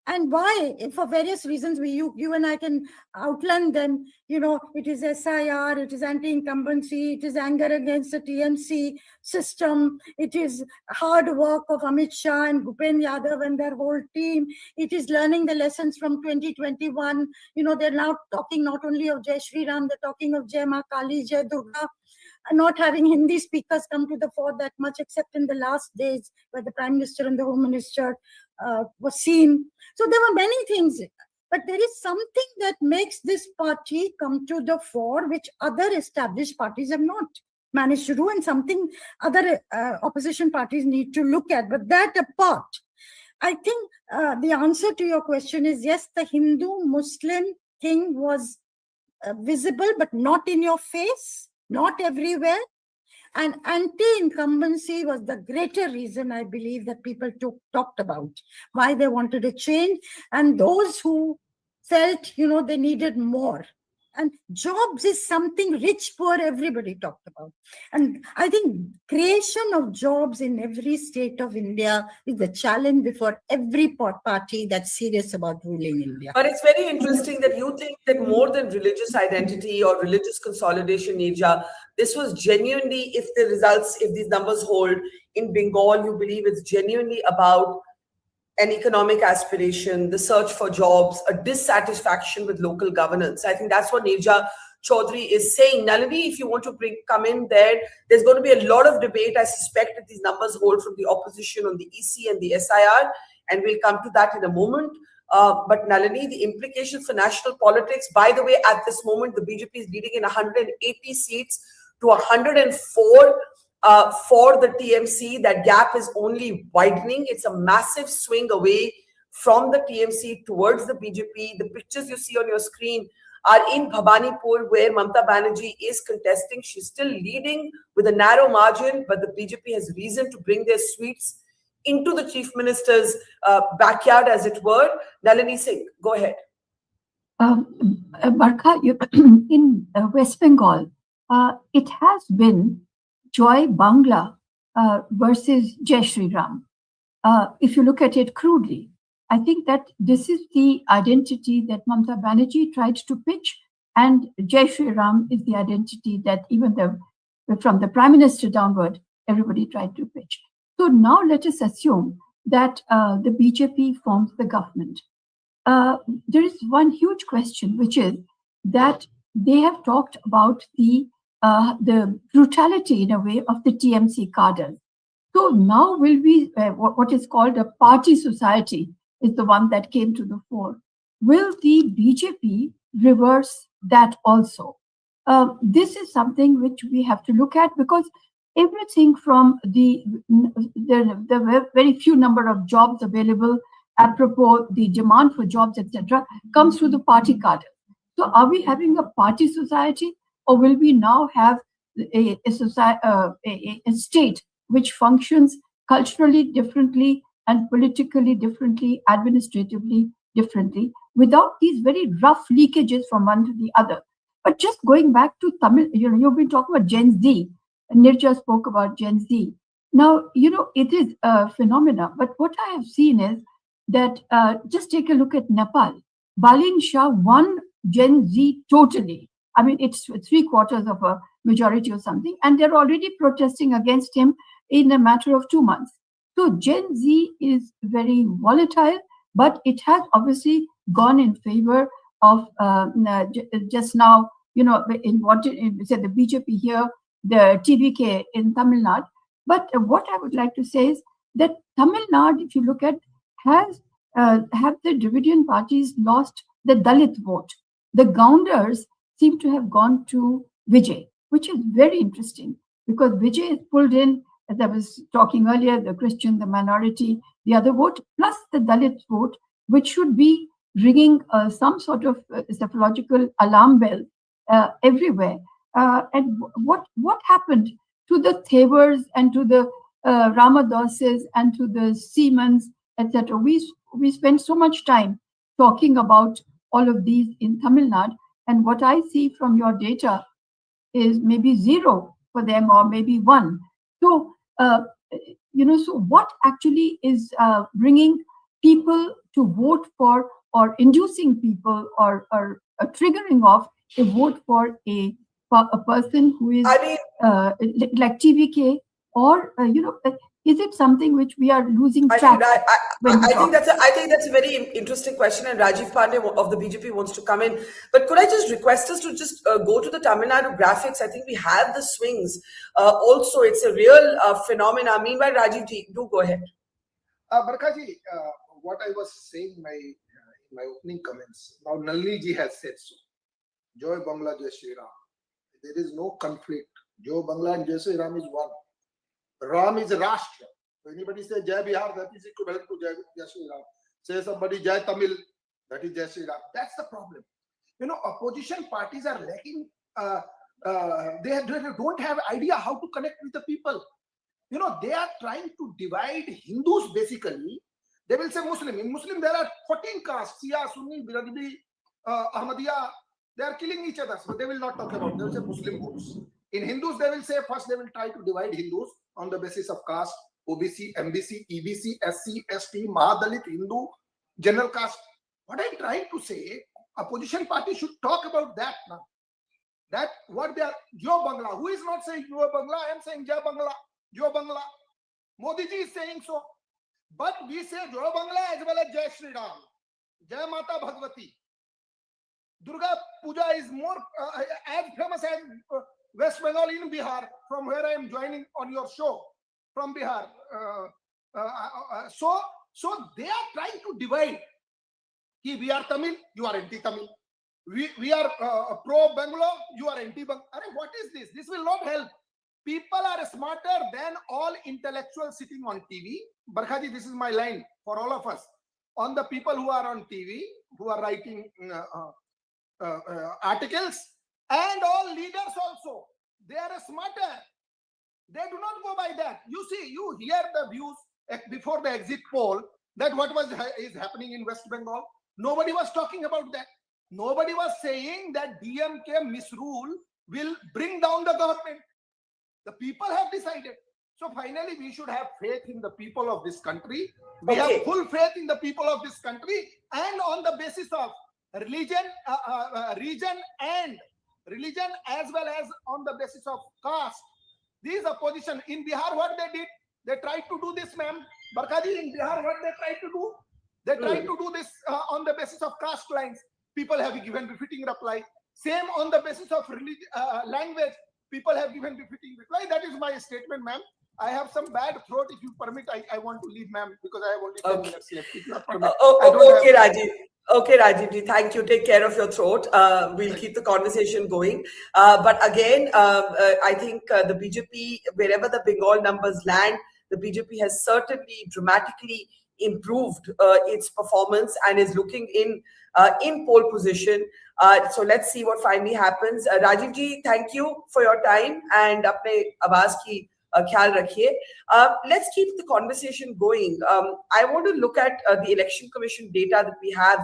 And why? For various reasons, you and I can outline them. It is SIR, it is anti-incumbency, it is anger against the TMC system, it is hard work of Amit Shah and Bhupen Yadav and their whole team. It is learning the lessons from 2021. They're now talking not only of Jai Shri Ram, they're talking of Jai Ma Kali, Jai Durga. Not having Hindi speakers come to the fore that much, except in the last days where the Prime Minister and the Home Minister was seen. So there were many things, but there is something that makes this party come to the fore, which other established parties have not managed to do, and something other opposition parties need to look at. But that apart, I think the answer to your question is yes, the Hindu-Muslim thing was visible, but not in your face, not everywhere. And anti-incumbency was the greater reason, I believe, that people talked about, why they wanted a change. And those who felt, they needed more. And jobs is something rich, poor, everybody talked about. And I think creation of jobs in every state of India is the challenge before every party that's serious about ruling India. But it's very interesting that you think that more than religious identity or religious consolidation, Nija, this was genuinely, if these numbers hold in Bengal, you believe it's genuinely about an economic aspiration, the search for jobs, a dissatisfaction with local governance. I think that's what Nirja Chaudhary is saying. Nalini, if you want to come in there's going to be a lot of debate, I suspect, if these numbers hold from the opposition on the EC and the SIR, and we'll come to that in a moment. But Nalini, the implications for national politics, by the way, at this moment, the BJP is leading in 180 seats to 104 for the TMC. That gap is only widening. It's a massive swing away from the TMC towards the BJP. The pictures you see on your screen are in Bhabanipur, where Mamata Banerjee is contesting. She's still leading with a narrow margin, but the BJP has reason to bring their sweets into the Chief Minister's backyard, as it were. Nalini Singh, go ahead. Barkha, in West Bengal, it has been Joy Bangla versus Jai Shri Ram. If you look at it crudely, I think that this is the identity that Mamata Banerjee tried to pitch, and Jai Shri Ram is the identity that even from the Prime Minister downward, everybody tried to pitch. So now let us assume that the BJP forms the government. There is one huge question, which is that they have talked about the brutality, in a way, of the TMC cadre. So now will be what is called a party society is the one that came to the fore. Will the BJP reverse that also? This is something which we have to look at, because everything from the very few number of jobs available, apropos the demand for jobs, etc., comes through the party cadre. So are we having a party society, or will we now have a state which functions culturally differently and politically differently, administratively differently, without these very rough leakages from one to the other? But just going back to Tamil, you've been talking about Gen Z, and Nirja spoke about Gen Z. Now, it is a phenomena, but what I have seen is that just take a look at Nepal. Balin Shah won Gen Z totally. I mean, it's 3/4 of a majority or something, and they're already protesting against him in a matter of 2 months. So Gen Z is very volatile, but it has obviously gone in favor of just now, in what said the BJP here, the TVK in Tamil Nadu. But what I would like to say is that Tamil Nadu, if you look at, have the Dravidian parties lost the Dalit vote. The Gaundars seem to have gone to Vijay, which is very interesting because Vijay is pulled in, as I was talking earlier, the Christian, the minority, the other vote, plus the Dalit vote, which should be ringing some sort of psychological alarm bell everywhere. And what happened to the Thevers and to the Ramadoses and to the Siemens, etc.? We spend so much time talking about all of these in Tamil Nadu, and what I see from your data is maybe 0 for them or maybe 1. So, so what actually is bringing people to vote for, or inducing people, or triggering off a vote for a person who is like TVK, or is it something which we are losing track? I think that's a very interesting question, and Rajiv Pandey of the BJP wants to come in. But could I just request us to just go to the Tamil Nadu graphics? I think we have the swings. Also, it's a real phenomena. Meanwhile, Rajiv ji, do go ahead. Barkha ji, what I was saying in my opening comments, now Nalini ji has said so. Joy Bangla, Jai Shri Ram. There is no conflict. Joy Bangla and Jai Shri Ram is one. Ram is Rashtra. So anybody say Jai Bihar, that is equivalent to Jai Shri Ram. Say somebody Jai Tamil, that is Jai Shri Ram. That's the problem. Opposition parties are lacking. They don't have idea how to connect with the people. They are trying to divide Hindus basically. They will say Muslim. In Muslim, there are 14 castes: Shia, Sunni, Biradbi, Ahmadiyya. They are killing each other. So they will not talk about. They will say Muslim votes. In Hindus, they will say first they will try to divide Hindus on the basis of caste: OBC, MBC, EBC, SC, ST, Mahadalit, Hindu, general caste. What I'm trying to say, opposition party should talk about that now. That what they are, Jai Bangla. Who is not saying Jai Bangla? I am saying Jai Bangla. Jai Bangla. Modi ji is saying so. But we say Jai Bangla as well as Jai Shri Ram. Jai Mata Bhagwati. Durga Puja is more as famous as West Bengal in Bihar, from where I am joining on your show, from Bihar. So they are trying to divide. We are Tamil, you are anti-Tamil. We are pro-Bangalore, you are anti-Bangalore. What is this? This will not help. People are smarter than all intellectuals sitting on TV. Barkha ji, this is my line for all of us. On the people who are on TV, who are writing articles, and all leaders also. They are smarter. They do not go by that. You see, you hear the views before the exit poll that what is happening in West Bengal. Nobody was talking about that. Nobody was saying that DMK misrule will bring down the government. The people have decided. So finally, we should have faith in the people of this country. We have full faith in the people of this country, and on the basis of religion as well as on the basis of caste. These opposition in Bihar, what they did, they tried to do this, ma'am. Barkha ji, in Bihar, what they tried to do? They tried to do this on the basis of caste lines. People have given befitting reply. Same on the basis of language. People have given befitting reply. That is my statement, ma'am. I have some bad throat. If you permit, I want to leave, ma'am, because I have only 10 minutes left. If not permit, okay, Rajiv. Okay, Rajiv ji, thank you. Take care of your throat. We'll keep the conversation going. But again, I think the BJP, wherever the Bengal numbers land, the BJP has certainly dramatically improved its performance and is looking in pole position. So let's see what finally happens. Rajiv ji, thank you for your time, and apne awaaz ki khyaal rakhiye. Let's keep the conversation going. I want to look at the Election Commission data that we have.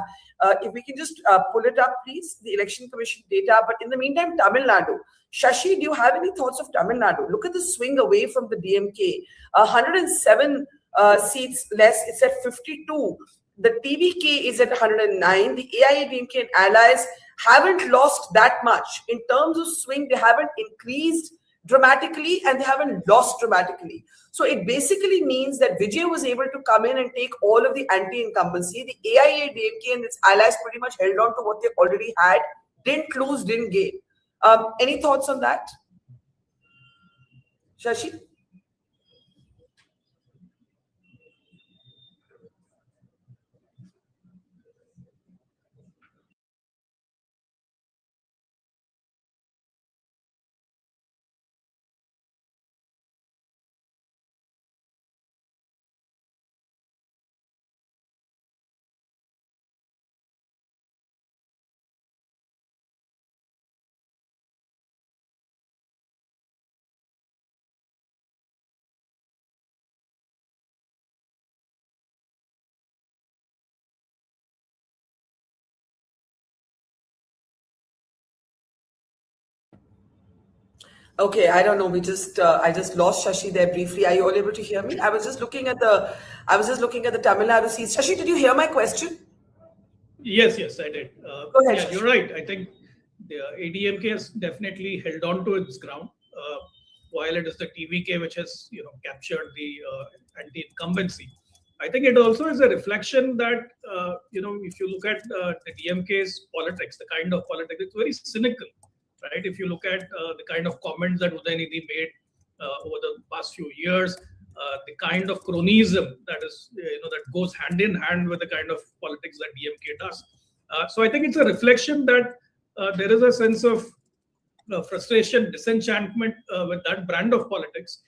If we can just pull it up, please, the Election Commission data. But in the meantime, Tamil Nadu. Shashi, do you have any thoughts of Tamil Nadu? Look at the swing away from the DMK. 107 seats less. It's at 52. The TVK is at 109. The AIADMK and allies haven't lost that much. In terms of swing, they haven't increased dramatically and they haven't lost dramatically. So it basically means that Vijay was able to come in and take all of the anti-incumbency. The AIADMK and its allies pretty much held on to what they already had, didn't lose, didn't gain. Any thoughts on that? Shashi? Okay, I don't know. I just lost Shashi there briefly. Are you all able to hear me? I was just looking at the Tamil Nadu seats. Shashi, did you hear my question? Yes, I did. Go ahead, yeah, Shashi. you're right. I think the ADMK has definitely held on to its ground, while it is the TVK which has captured the anti-incumbency. I think it also is a reflection that if you look at the DMK's politics, the kind of politics, it's very cynical. Right? If you look at the kind of comments that Udayanithi made over the past few years, the kind of cronyism that is, that goes hand in hand with the kind of politics that DMK does. So I think it's a reflection that there is a sense of frustration, disenchantment with that brand of politics,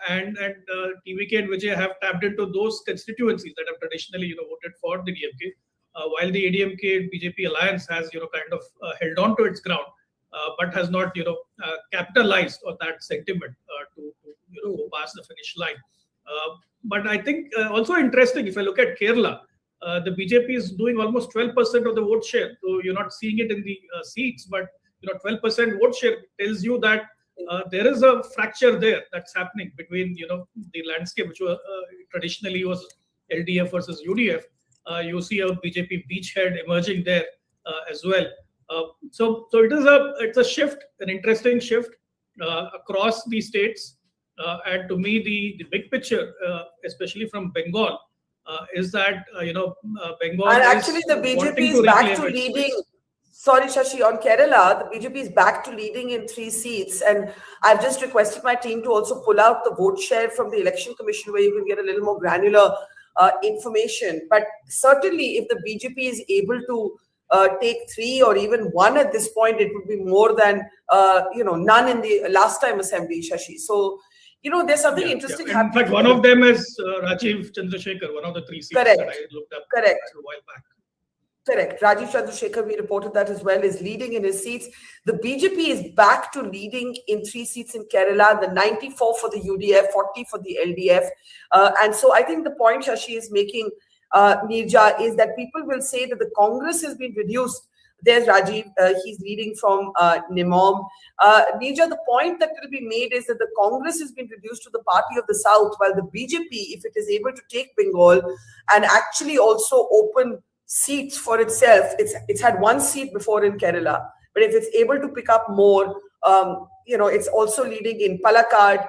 and TVK and Vijay have tapped into those constituencies that have traditionally, voted for the DMK, while the ADMK BJP alliance has, kind of held on to its ground. But has not, capitalized on that sentiment to go past the finish line. But I think also interesting, if I look at Kerala, the BJP is doing almost 12% of the vote share. So you're not seeing it in the seats, but 12% vote share tells you that there is a fracture there that's happening between the landscape, which was traditionally was LDF versus UDF. You see a BJP beachhead emerging there as well. So it's a shift, an interesting shift across the states, and to me the big picture, especially from Bengal, is that Bengal and actually the BJP is back to leading. Sorry, Shashi, on Kerala, the BJP is back to leading in 3 seats, and I've just requested my team to also pull out the vote share from the Election Commission, where you can get a little more granular information. But certainly, if the BJP is able to take 3 or even 1 at this point, it would be more than none in the last time assembly, Shashi. So there's something interesting happening. In fact, one of them is Rajiv Chandrasekhar, one of the 3 seats that I looked up a while back. Correct. Rajiv Chandrasekhar, we reported that as well, is leading in his seats. The BJP is back to leading in 3 seats in Kerala, the 94 for the UDF, 40 for the LDF. And so I think the point Shashi is making, Nirja, is that people will say that the Congress has been reduced. There's Rajiv, he's leading from Nimom. Nirja, the point that will be made is that the Congress has been reduced to the party of the South, while the BJP, if it is able to take Bengal and actually also open seats for itself, it's had 1 seat before in Kerala, but if it's able to pick up more, it's also leading in Palakkad,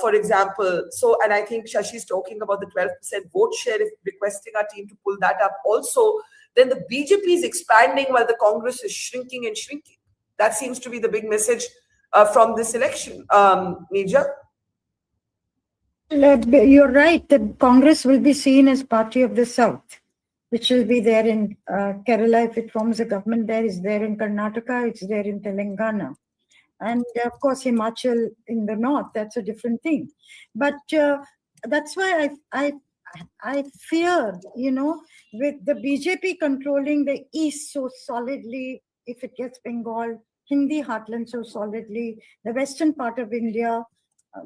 for example. So, and I think Shashi is talking about the 12% vote share, if requesting our team to pull that up also, then the BJP is expanding while the Congress is shrinking and shrinking. That seems to be the big message from this election. Nirja? You're right. The Congress will be seen as party of the South, which will be there in Kerala if it forms a government there, is there in Karnataka, it's there in Telangana. And of course, Himachal in the north, that's a different thing. But that's why I fear, with the BJP controlling the east so solidly, if it gets Bengal, Hindi heartland so solidly, the western part of India,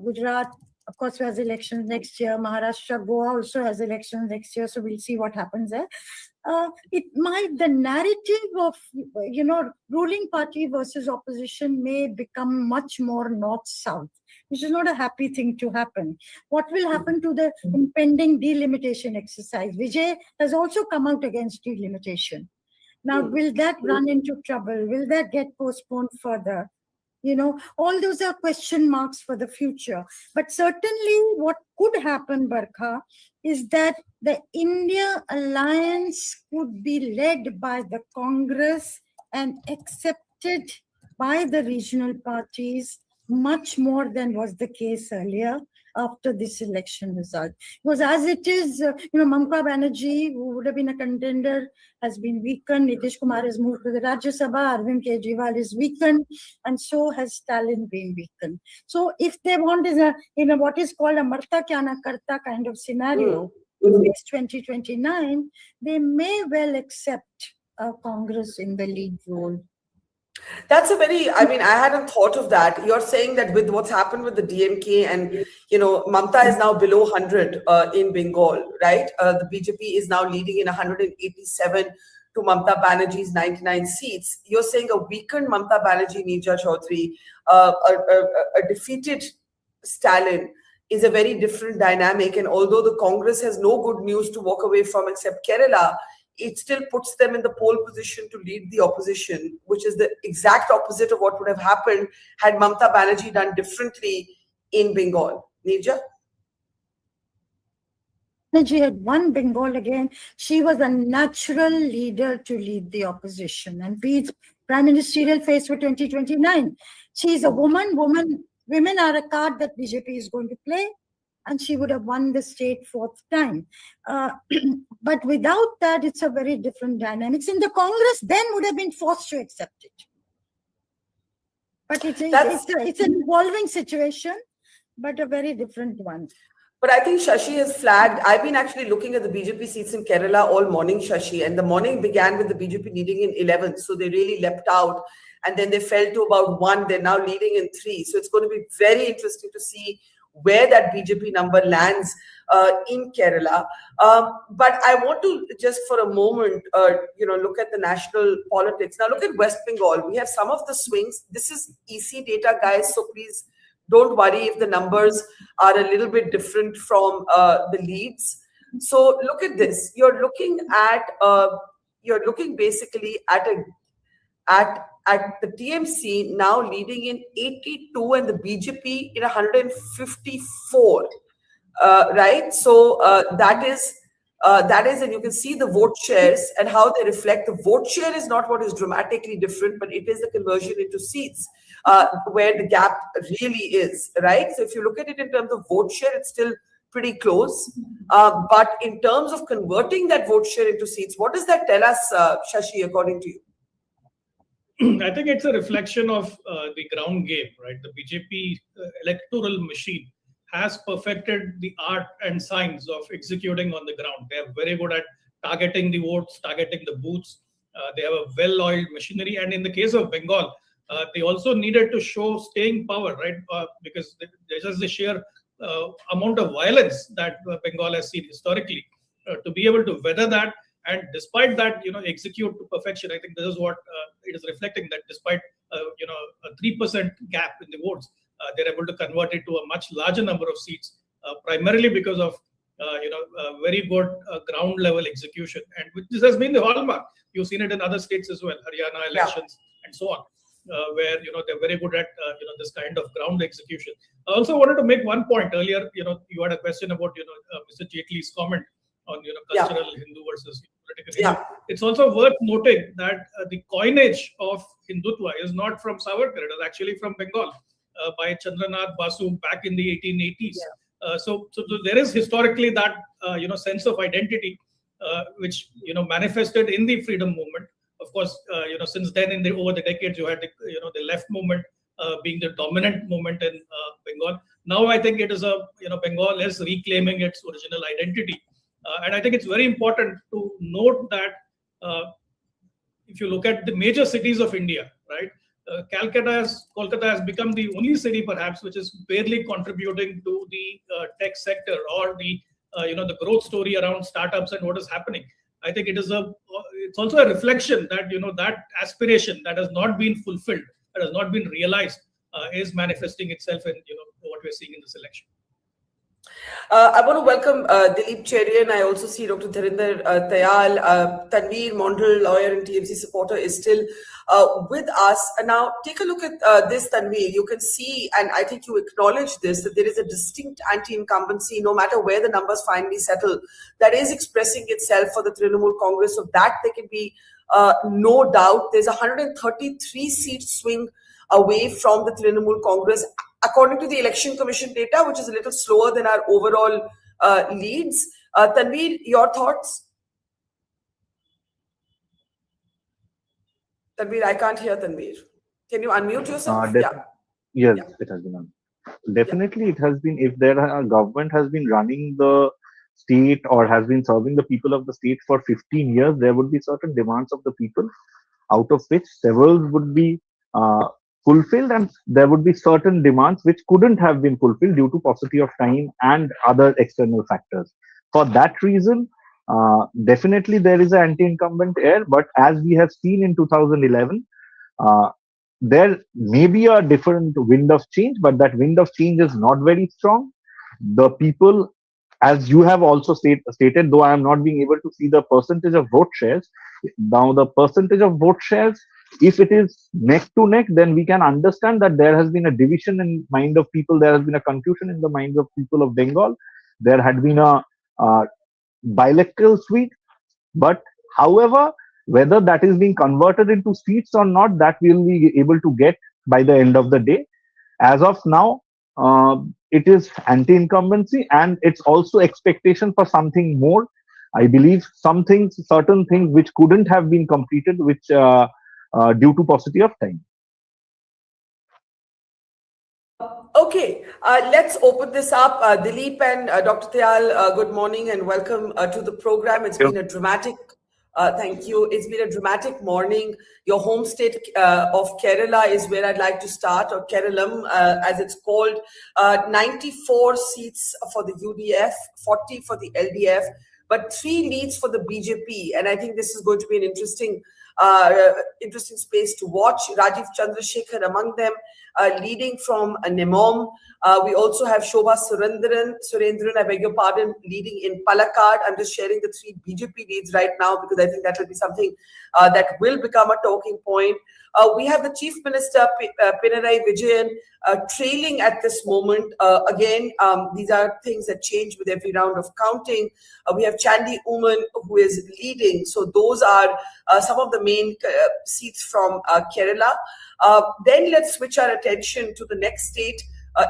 Gujarat, of course, has elections next year. Maharashtra, Goa also has elections next year. So we'll see what happens there. The narrative of, ruling party versus opposition may become much more north-south, which is not a happy thing to happen. What will happen to the impending delimitation exercise? Vijay has also come out against delimitation. Now, will that run into trouble? Will that get postponed further? All those are question marks for the future. But certainly what could happen, Barkha, is that the India alliance could be led by the Congress and accepted by the regional parties much more than was the case earlier after this election result. Because as it is, Mamata Banerjee, who would have been a contender, has been weakened. Nitish Kumar has moved to the Rajya Sabha. Arvind Kejriwal is weakened, and so has Stalin been weakened. So if they want is what is called a Marta Kya Na Karta kind of scenario, it's 2029, they may well accept Congress in the lead role. That's a very, I hadn't thought of that. You're saying that with what's happened with the DMK and, Mamata is now below 100 in Bengal, right? The BJP is now leading in 187 to Mamata Banerjee's 99 seats. You're saying a weakened Mamata Banerjee, Neerja Chaudhary, a defeated Stalin is a very different dynamic. And although the Congress has no good news to walk away from except Kerala, it still puts them in the pole position to lead the opposition, which is the exact opposite of what would have happened had Mamata Banerjee done differently in Bengal. Neerja? Banerjee had won Bengal again. She was a natural leader to lead the opposition and be its prime ministerial face for 2029. She is a woman. Women are a card that BJP is going to play, and she would have won the state fourth time. But without that, it's a very different dynamics. In the Congress, then would have been forced to accept it. But it's an evolving situation, but a very different one. But I think Shashi has flagged. I've been actually looking at the BJP seats in Kerala all morning, Shashi, and the morning began with the BJP leading in 11. So they really leapt out, and then they fell to about 1. They're now leading in 3. So it's going to be very interesting to see where that BJP number lands in Kerala. But I want to just for a moment, look at the national politics. Now look at West Bengal. We have some of the swings. This is EC data, guys. So please don't worry if the numbers are a little bit different from the leads. So look at this. You're looking basically at the TMC now leading in 82 and the BJP in 154, right? So that is, and you can see the vote shares and how they reflect. The vote share is not what is dramatically different, but it is the conversion into seats where the gap really is, right? So if you look at it in terms of vote share, it's still pretty close. But in terms of converting that vote share into seats, what does that tell us, Shashi, according to you? I think it's a reflection of the ground game, right? The BJP electoral machine has perfected the art and science of executing on the ground. They are very good at targeting the votes, targeting the booths. They have a well-oiled machinery. And in the case of Bengal, they also needed to show staying power, right? Because there's just the sheer amount of violence that Bengal has seen historically. To be able to weather that, and despite that, execute to perfection. I think this is what it is reflecting, that despite a 3% gap in the votes, they're able to convert it to a much larger number of seats, primarily because of very good ground level execution. And this has been the hallmark. You've seen it in other states as well, Haryana elections and so on, where they're very good at this kind of ground execution. I also wanted to make one point earlier. You had a question about Mr. Jaitley's comment on cultural Hindu versus political Hindu. It's also worth noting that the coinage of Hindutva is not from Savarkar. It is actually from Bengal by Chandranath Basu back in the 1880s. So there is historically that sense of identity which manifested in the freedom movement. Of course, since then over the decades you had the left movement being the dominant movement in Bengal. Now I think it is Bengal is reclaiming its original identity. And I think it's very important to note that if you look at the major cities of India, right, Kolkata has become the only city perhaps which is barely contributing to the tech sector or the growth story around startups and what is happening. I think it's also a reflection that that aspiration that has not been fulfilled, that has not been realized, is manifesting itself in what we're seeing in this election. I want to welcome Dilip Cherian. I also see Dr. Dharinder Tayal. Tanveer Mondal, lawyer and TMC supporter, is still with us. And now, take a look at this, Tanveer. You can see, and I think you acknowledge this, that there is a distinct anti-incumbency, no matter where the numbers finally settle, that is expressing itself for the Trinamool Congress. So that there can be no doubt. There's a 133 seat swing away from the Trinamool Congress, according to the Election Commission data, which is a little slower than our overall leads. Tanveer, your thoughts? Tanveer, I can't hear Tanveer. Can you unmute yourself? Yes, it has been on. Definitely, it has been. If there a government has been running the state or has been serving the people of the state for 15 years, there would be certain demands of the people, out of which several would be fulfilled, and there would be certain demands which couldn't have been fulfilled due to paucity of time and other external factors. For that reason, definitely there is an anti-incumbent air, but as we have seen in 2011, there may be a different wind of change, but that wind of change is not very strong. The people, as you have also stated, though I am not being able to see the percentage of vote shares, now the percentage of vote shares, if it is neck to neck, then we can understand that there has been a division in mind of people, there has been a confusion in the minds of people of Bengal, there had been a bilateral sweep, but however, whether that is being converted into seats or not, that we will be able to get by the end of the day. As of now, it is anti-incumbency, and it's also expectation for something more. I believe certain things which couldn't have been completed, which due to paucity of time. Okay, let's open this up. Dilip and Dr. Tayal, good morning and welcome to the program. It's been a dramatic, thank you. It's been a dramatic morning. Your home state of Kerala is where I'd like to start, or Keralam as it's called. 94 seats for the UDF, 40 for the LDF, but 3 leads for the BJP. And I think this is going to be an interesting space to watch. Rajiv Chandrasekhar among them, leading from Nemom. We also have Shobha Surendran, I beg your pardon, leading in Palakkad. I'm just sharing the 3 BJP leads right now because I think that will be something that will become a talking point. We have the Chief Minister, Pinarayi Vijayan, trailing at this moment. Again, these are things that change with every round of counting. We have Chandi Uman, who is leading. So those are some of the main seats from Kerala. Then let's switch our attention to the next state,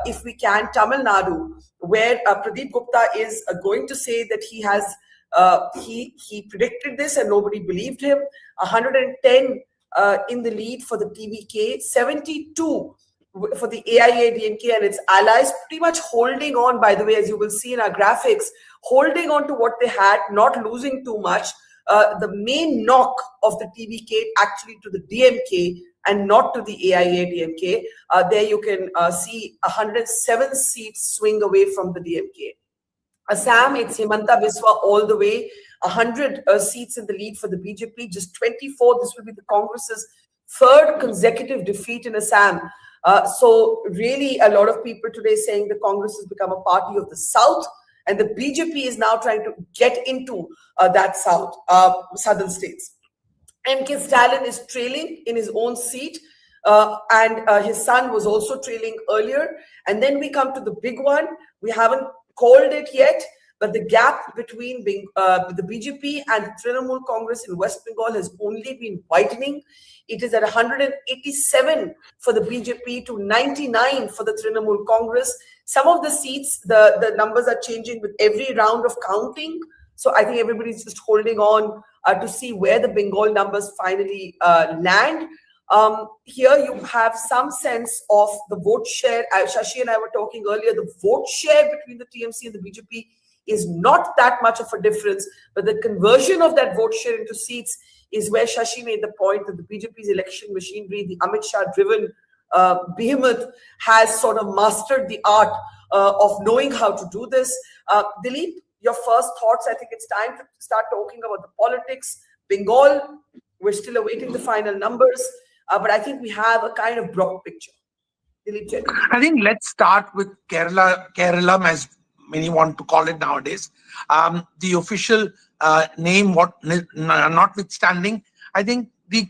if we can, Tamil Nadu, where Pradeep Gupta is going to say that he has, he predicted this and nobody believed him. 110 in the lead for the TVK, 72 for the AIADMK and its allies, pretty much holding on, by the way, as you will see in our graphics, holding on to what they had, not losing too much. The main knock of the TVK actually to the DMK and not to the AIADMK. There you can see 107 seats swing away from the DMK. Assam, it's Himanta Biswa all the way, 100 seats in the lead for the BJP, just 24. This will be the Congress's 3rd consecutive defeat in Assam. So really a lot of people today saying the Congress has become a party of the South, and the BJP is now trying to get into that southern states. MK Stalin is trailing in his own seat, and his son was also trailing earlier. And then we come to the big one. We haven't called it yet, but the gap between the BJP and the Trinamool Congress in West Bengal has only been widening. It is at 187 for the BJP to 99 for the Trinamool Congress. Some of the seats, the numbers are changing with every round of counting. So I think everybody's just holding on to see where the Bengal numbers finally land. Here you have some sense of the vote share. Shashi and I were talking earlier, the vote share between the TMC and the BJP is not that much of a difference, but the conversion of that vote share into seats is where Shashi made the point that the BJP's election machinery, the Amit Shah-driven behemoth, has sort of mastered the art of knowing how to do this. Dilip, your first thoughts? I think it's time to start talking about the politics. Bengal, we're still awaiting the final numbers, but I think we have a kind of broad picture. Dilip, I think let's start with Kerala as many want to call it nowadays. The official name, notwithstanding, I think the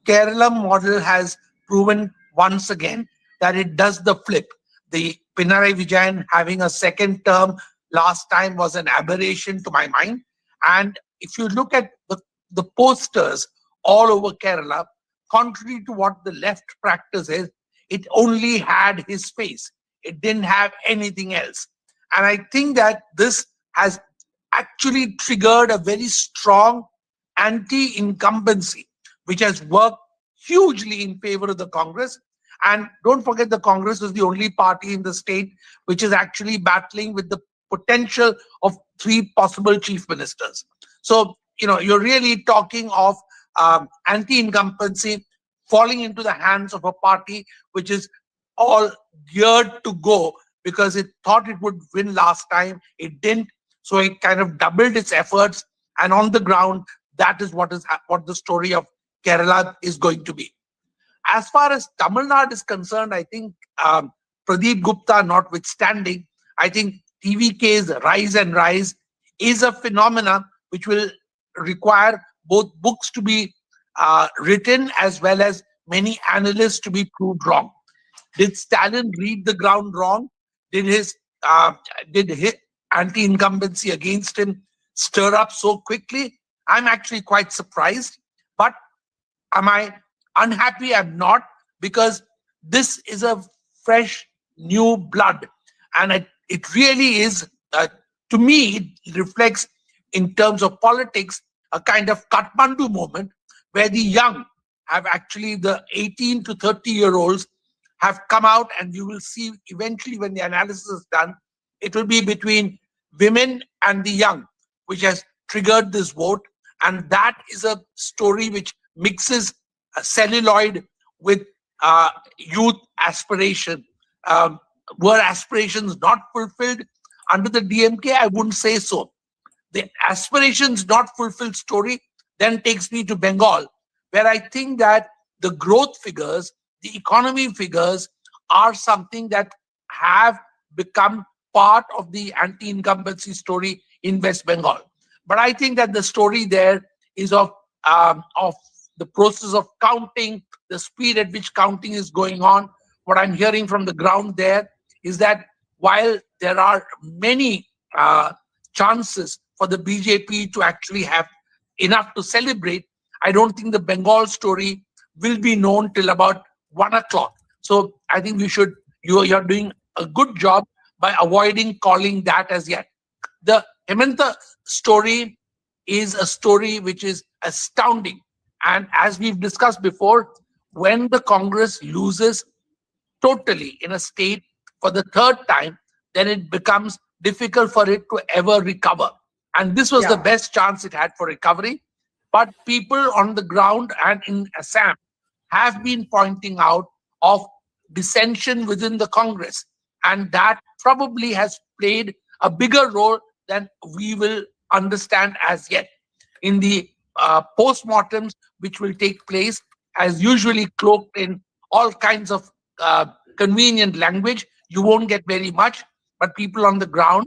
Kerala model has proven once again that it does the flip. The Pinarayi Vijayan having a second term last time was an aberration to my mind. And if you look at the posters all over Kerala, contrary to what the left practice is, it only had his face. It didn't have anything else. And I think that this has actually triggered a very strong anti-incumbency, which has worked hugely in favor of the Congress. And don't forget, the Congress is the only party in the state which is actually battling with the potential of 3 possible chief ministers. So, you're really talking of anti-incumbency falling into the hands of a party which is all geared to go because it thought it would win last time. It didn't. So it kind of doubled its efforts. And on the ground, that is what the story of Kerala is going to be. As far as Tamil Nadu is concerned, I think Pradeep Gupta notwithstanding, I think TVK's rise and rise is a phenomenon which will require both books to be written as well as many analysts to be proved wrong. Did Stalin read the ground wrong? Did his anti-incumbency against him stir up so quickly? I'm actually quite surprised. But am I unhappy? I'm not, because this is a fresh, new blood. And it really is, to me, it reflects in terms of politics, a kind of Kathmandu moment where the young have actually, the 18 to 30-year-olds have come out, and you will see eventually when the analysis is done, it will be between women and the young, which has triggered this vote. And that is a story which mixes celluloid with youth aspiration. Were aspirations not fulfilled under the DMK? I wouldn't say so. The aspirations not fulfilled story then takes me to Bengal, where I think that the growth figures, the economy figures are something that have become part of the anti-incumbency story in West Bengal. But I think that the story there is of the process of counting, the speed at which counting is going on. What I'm hearing from the ground there is that while there are many chances for the BJP to actually have enough to celebrate, I don't think the Bengal story will be known till about 1 o'clock. So I think you're doing a good job by avoiding calling that as yet. The Hemanta story is a story which is astounding. And as we've discussed before, when the Congress loses totally in a state for the 3rd time, then it becomes difficult for it to ever recover. And this was the best chance it had for recovery. But people on the ground and in Assam have been pointing out of dissension within the Congress. And that probably has played a bigger role than we will understand as yet. In the postmortems, which will take place, as usually cloaked in all kinds of convenient language, you won't get very much, but people on the ground,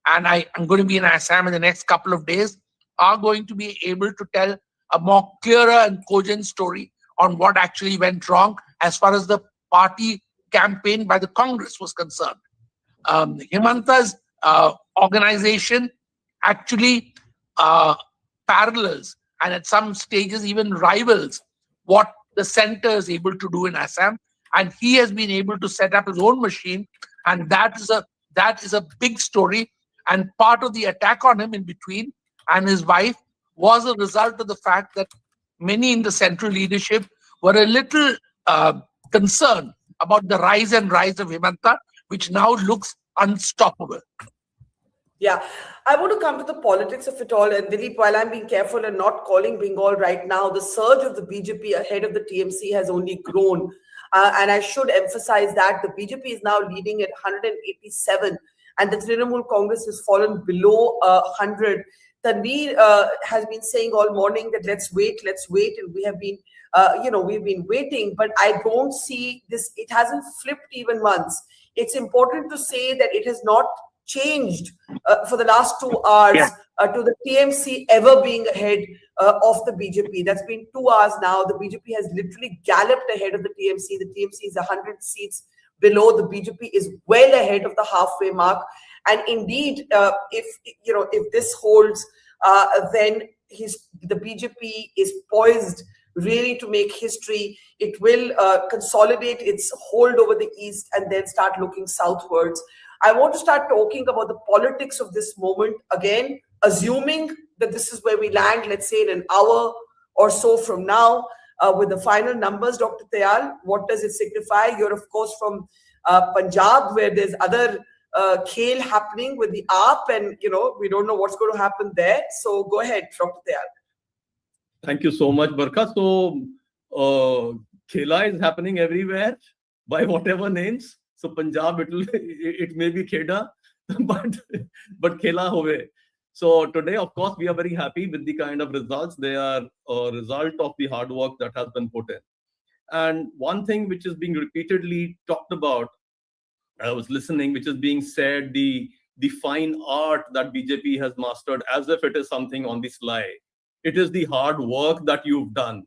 and I'm going to be in Assam in the next couple of days, are going to be able to tell a more clearer and cogent story on what actually went wrong as far as the party campaign by the Congress was concerned. Hemanta's organization actually parallels and at some stages even rivals what the center is able to do in Assam. And he has been able to set up his own machine, and that is a big story. And part of the attack on him in between and his wife was a result of the fact that many in the central leadership were a little concerned about the rise and rise of Hemanta, which now looks unstoppable. Yeah, I want to come to the politics of it all. And Dilip, while I'm being careful and not calling Bengal right now, the surge of the BJP ahead of the TMC has only grown. And I should emphasize that the BJP is now leading at 187, and the Trinamool Congress has fallen below 100. Tanveer has been saying all morning that let's wait, and we have been, we've been waiting, but I don't see this. It hasn't flipped even once. It's important to say that it has not changed for the last 2 hours to the TMC ever being ahead of the BJP. That's been 2 hours now. The BJP has literally galloped ahead of the TMC. The TMC is 100 seats below. The BJP is well ahead of the halfway mark. And indeed, if this holds, then the BJP is poised really to make history. It will consolidate its hold over the east and then start looking southwards. I want to start talking about the politics of this moment again, assuming that this is where we land, let's say in an hour or so from now, with the final numbers. Dr. Tayal, what does it signify? You're of course from Punjab, where there's other khel happening with the AAP, and we don't know what's going to happen there. So go ahead, Dr. Tayal. Thank you so much, Barkha. So khela is happening everywhere by whatever names. So Punjab, it may be kheda, but khela hove. So today, of course, we are very happy with the kind of results. They are a result of the hard work that has been put in. And one thing which is being repeatedly talked about, I was listening, which is being said, the fine art that BJP has mastered, as if it is something on the sly. It is the hard work that you've done.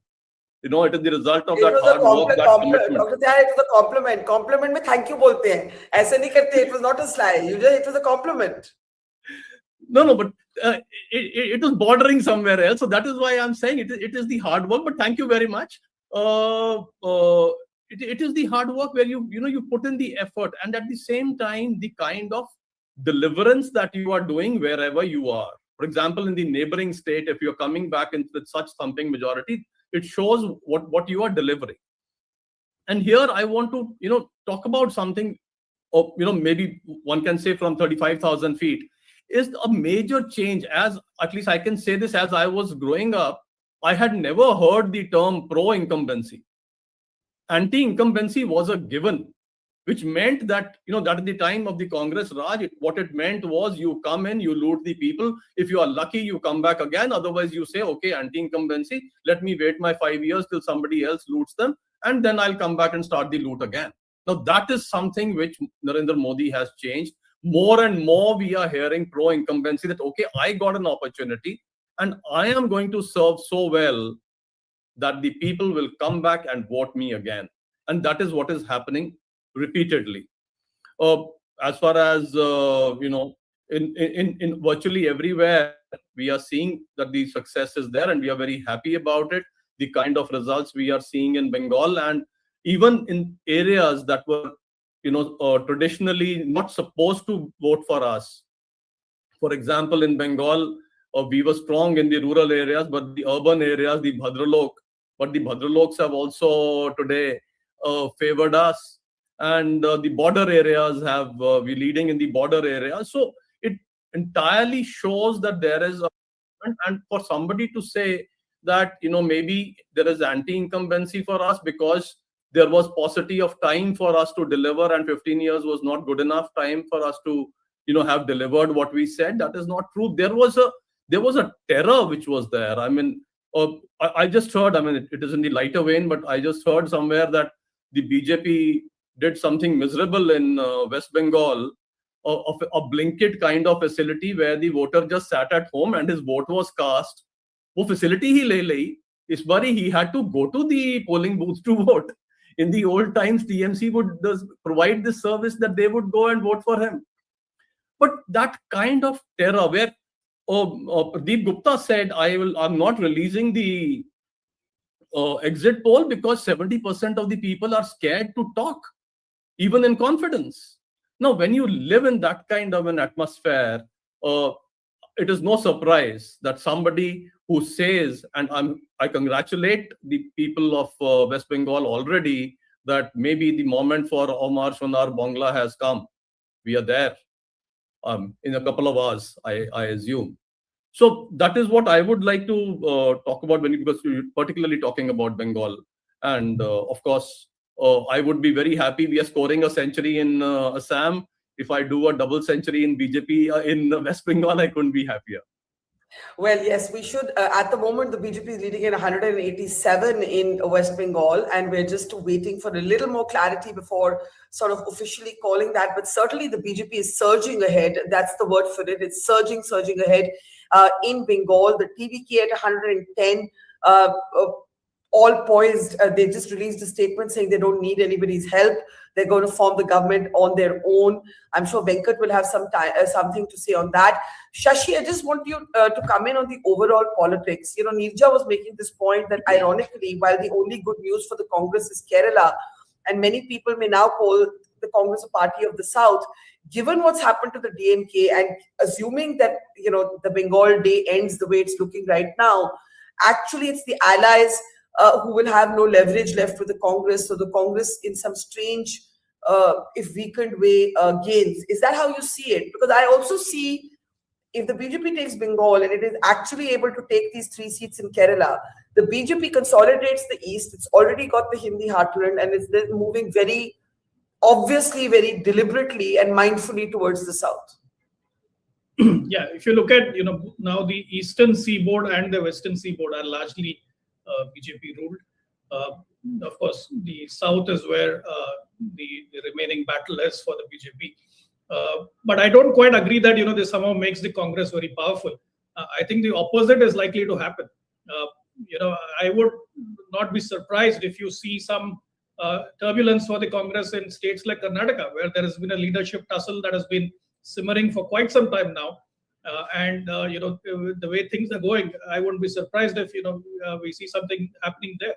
It is the result of that hard work, that commitment. Dr. Tayal, it was a compliment. Compliment mein thank you bolte hain. Aise nahi karte. It was not a sly. It was a compliment. No, but it was bordering somewhere else. So that is why I'm saying it is the hard work. But thank you very much. It is the hard work where you put in the effort, and at the same time the kind of deliverance that you are doing wherever you are. For example, in the neighboring state, if you're coming back in with such thumping majority, it shows what you are delivering. And here I want to talk about something, maybe one can say from 35,000 feet, is a major change. As at least I can say this, as I was growing up, I had never heard the term pro-incumbency. Anti-incumbency was a given, which meant that, that at the time of the Congress Raj, what it meant was you come in, you loot the people. If you are lucky, you come back again. Otherwise, you say, okay, anti-incumbency, let me wait my 5 years till somebody else loots them, and then I'll come back and start the loot again. Now, that is something which Narendra Modi has changed. More and more, we are hearing pro-incumbency that, okay, I got an opportunity, and I am going to serve so well that the people will come back and vote me again. And that is what is happening repeatedly. As far as, in virtually everywhere, we are seeing that the success is there, and we are very happy about it. The kind of results we are seeing in Bengal, and even in areas that were, traditionally not supposed to vote for us. For example, in Bengal, we were strong in the rural areas, but the urban areas, the Bhadraloks have also today favored us. And the border areas have, we're leading in the border areas. So it entirely shows that there is and for somebody to say that, maybe there is anti-incumbency for us because there was paucity of time for us to deliver, and 15 years was not good enough time for us to, have delivered what we said. That is not true. There was a terror which was there. I mean, I just heard, it is in the lighter vein, but I just heard somewhere that the BJP did something miserable in West Bengal, of a blanket kind of facility where the voter just sat at home and his vote was cast. वो facility ही ले ली. इस बार he had to go to the polling booth to vote. In the old times, TMC would provide this service that they would go and vote for him. But that kind of terror, where Pradeep Gupta said, I'm not releasing the exit poll because 70% of the people are scared to talk, even in confidence. Now, when you live in that kind of an atmosphere, it is no surprise that somebody who says, and I congratulate the people of West Bengal already, that maybe the moment for Omar Sonar Bangla has come. We are there in a couple of hours, I assume. So that is what I would like to talk about because you're particularly talking about Bengal. And of course, I would be very happy. We are scoring a century in Assam. If I do a double century in BJP in West Bengal, I couldn't be happier. Well, yes, we should. At the moment, the BJP is leading at 187 in West Bengal, and we're just waiting for a little more clarity before sort of officially calling that. But certainly, the BJP is surging ahead. That's the word for it. It's surging ahead in Bengal. The TVK at 110. All poised. They just released a statement saying they don't need anybody's help. They're going to form the government on their own. I'm sure Venkat will have something to say on that. Shashi, I just want you to come in on the overall politics. You know, Nirja was making this point that ironically, while the only good news for the Congress is Kerala, and many people may now call the Congress a party of the South, given what's happened to the DMK and assuming that, you know, the Bengal day ends the way it's looking right now, actually it's the allies who will have no leverage left with the Congress. So the Congress, in some strange, if weakened way, gains. Is that how you see it? Because I also see, if the BJP takes Bengal and it is actually able to take these 3 seats in Kerala, the BJP consolidates the East. It's already got the Hindi heartland, and it's then moving very obviously, very deliberately and mindfully towards the South. Yeah, if you look at, you know, now the Eastern Seaboard and the Western Seaboard are largely BJP ruled. Of course, the South is where the remaining battle is for the BJP. But I don't quite agree that, you know, this somehow makes the Congress very powerful. I think the opposite is likely to happen. You know, I would not be surprised if you see some turbulence for the Congress in states like Karnataka, where there has been a leadership tussle that has been simmering for quite some time now. You know, the way things are going, I wouldn't be surprised if, you know, we see something happening there.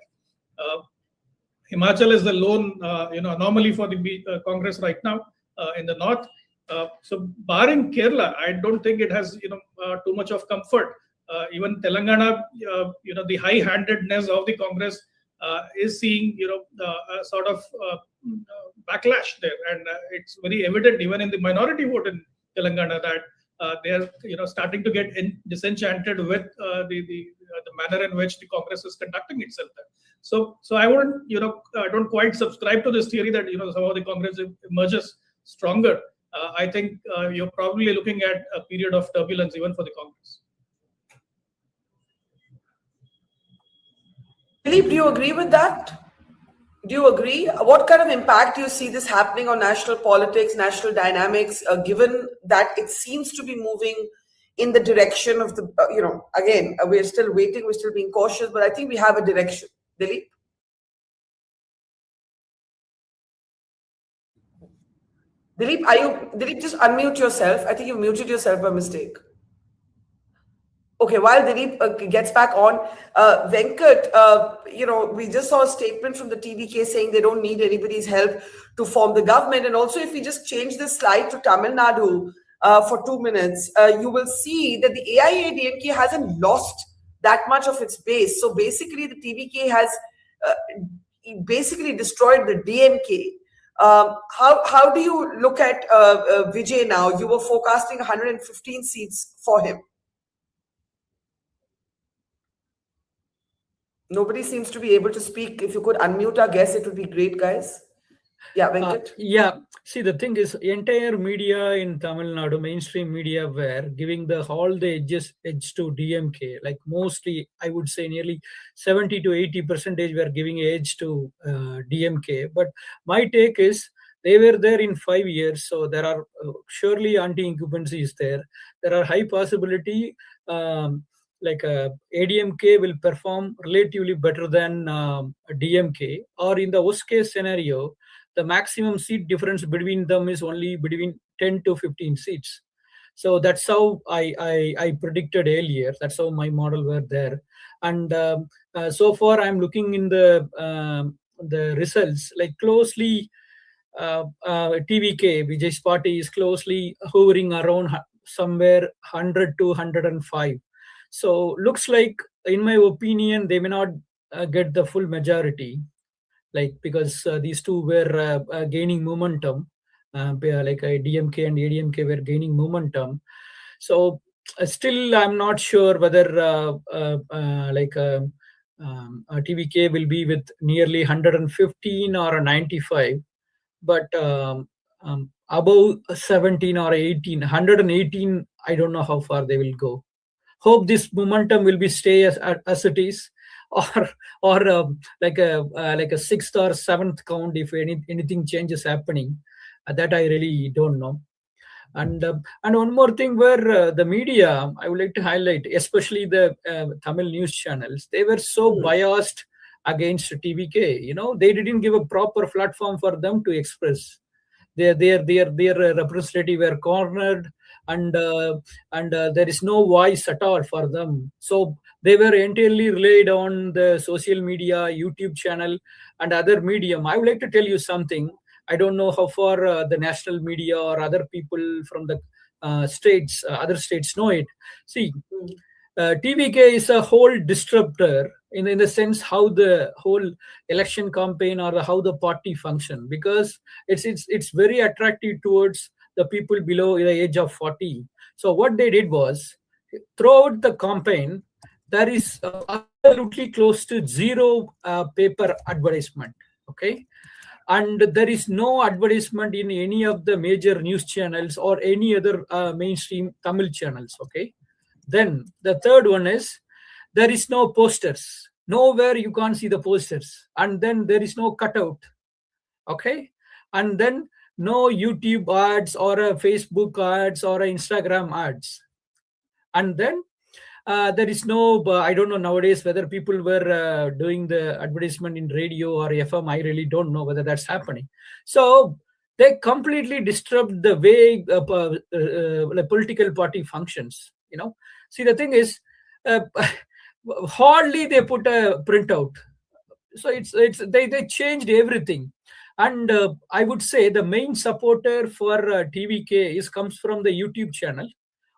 Himachal is the lone, you know, anomaly for the Congress right now in the north. So barring Kerala, I don't think it has, you know, too much of comfort. Even Telangana, you know, the high-handedness of the Congress is seeing, you know, a sort of backlash there, and it's very evident even in the minority vote in Telangana that they're, you know, starting to get disenchanted with the manner in which the Congress is conducting itself there. So I wouldn't, you know, I don't quite subscribe to this theory that, you know, somehow the Congress emerges stronger. I think you're probably looking at a period of turbulence even for the Congress. Philippe, do you agree with that? Do you agree? What kind of impact do you see this happening on national politics, national dynamics, given that it seems to be moving in the direction of the, you know, again, we're still waiting, we're still being cautious, but I think we have a direction. Dilip? Dilip, just unmute yourself. I think you muted yourself by mistake. Okay, while Dilip gets back on, Venkat, you know, we just saw a statement from the TVK saying they don't need anybody's help to form the government. And also, if we just change the slide to Tamil Nadu for 2 minutes, you will see that the AIADMK hasn't lost that much of its base. So basically, the TVK has basically destroyed the DMK. How do you look at Vijay now? You were forecasting 115 seats for him. Nobody seems to be able to speak. If you could unmute our guest, it would be great, guys. Yeah, Venkat. Yeah, see, the thing is, entire media in Tamil Nadu, mainstream media, were giving all the edge to DMK. Like mostly, I would say nearly 70 to 80% were giving edge to DMK. But my take is, they were there in 5 years, so there are surely anti-incumbency is there. There are high possibility like ADMK will perform relatively better than DMK, or in the worst case scenario, the maximum seat difference between them is only between 10 to 15 seats. So that's how I predicted earlier. That's how my model were there. And so far, I'm looking in the results, like closely, TVK, Vijay's party is closely hovering around somewhere 100 to 105. So looks like, in my opinion, they may not get the full majority, like because these two were gaining momentum, like DMK and ADMK were gaining momentum. So still, I'm not sure whether TVK will be with nearly 115 or 95, but above 17 or 18, 118, I don't know how far they will go. hope this momentum will be stay as it is, or like a sixth or seventh count if anything changes happening. That I really don't know. And one more thing, where the media, I would like to highlight, especially the Tamil news channels, they were so biased against TVK. You know, they didn't give a proper platform for them to express. Their representative were cornered, and there is no voice at all for them. So they were entirely relied on the social media, YouTube channel, and other medium. I would like to tell you something. I don't know how far the national media or other people from the other states know it. See, TVK is a whole disruptor in the sense how the whole election campaign or how the party function, because it's very attractive towards the people below the age of 40. So what they did was, throughout the campaign, there is absolutely close to zero paper advertisement. Okay. And there is no advertisement in any of the major news channels or any other mainstream Tamil channels. Okay. Then the third one is, there is no posters. Nowhere you can't see the posters. And then there is no cutout. Okay. And then no YouTube ads or Facebook ads or Instagram ads. And then there is no, I don't know nowadays whether people were doing the advertisement in radio or FM. I really don't know whether that's happening. So they completely disrupt the way the political party functions. You know, see, the thing is, hardly they put a printout. So they changed everything. And I would say the main supporter for TVK comes from the YouTube channel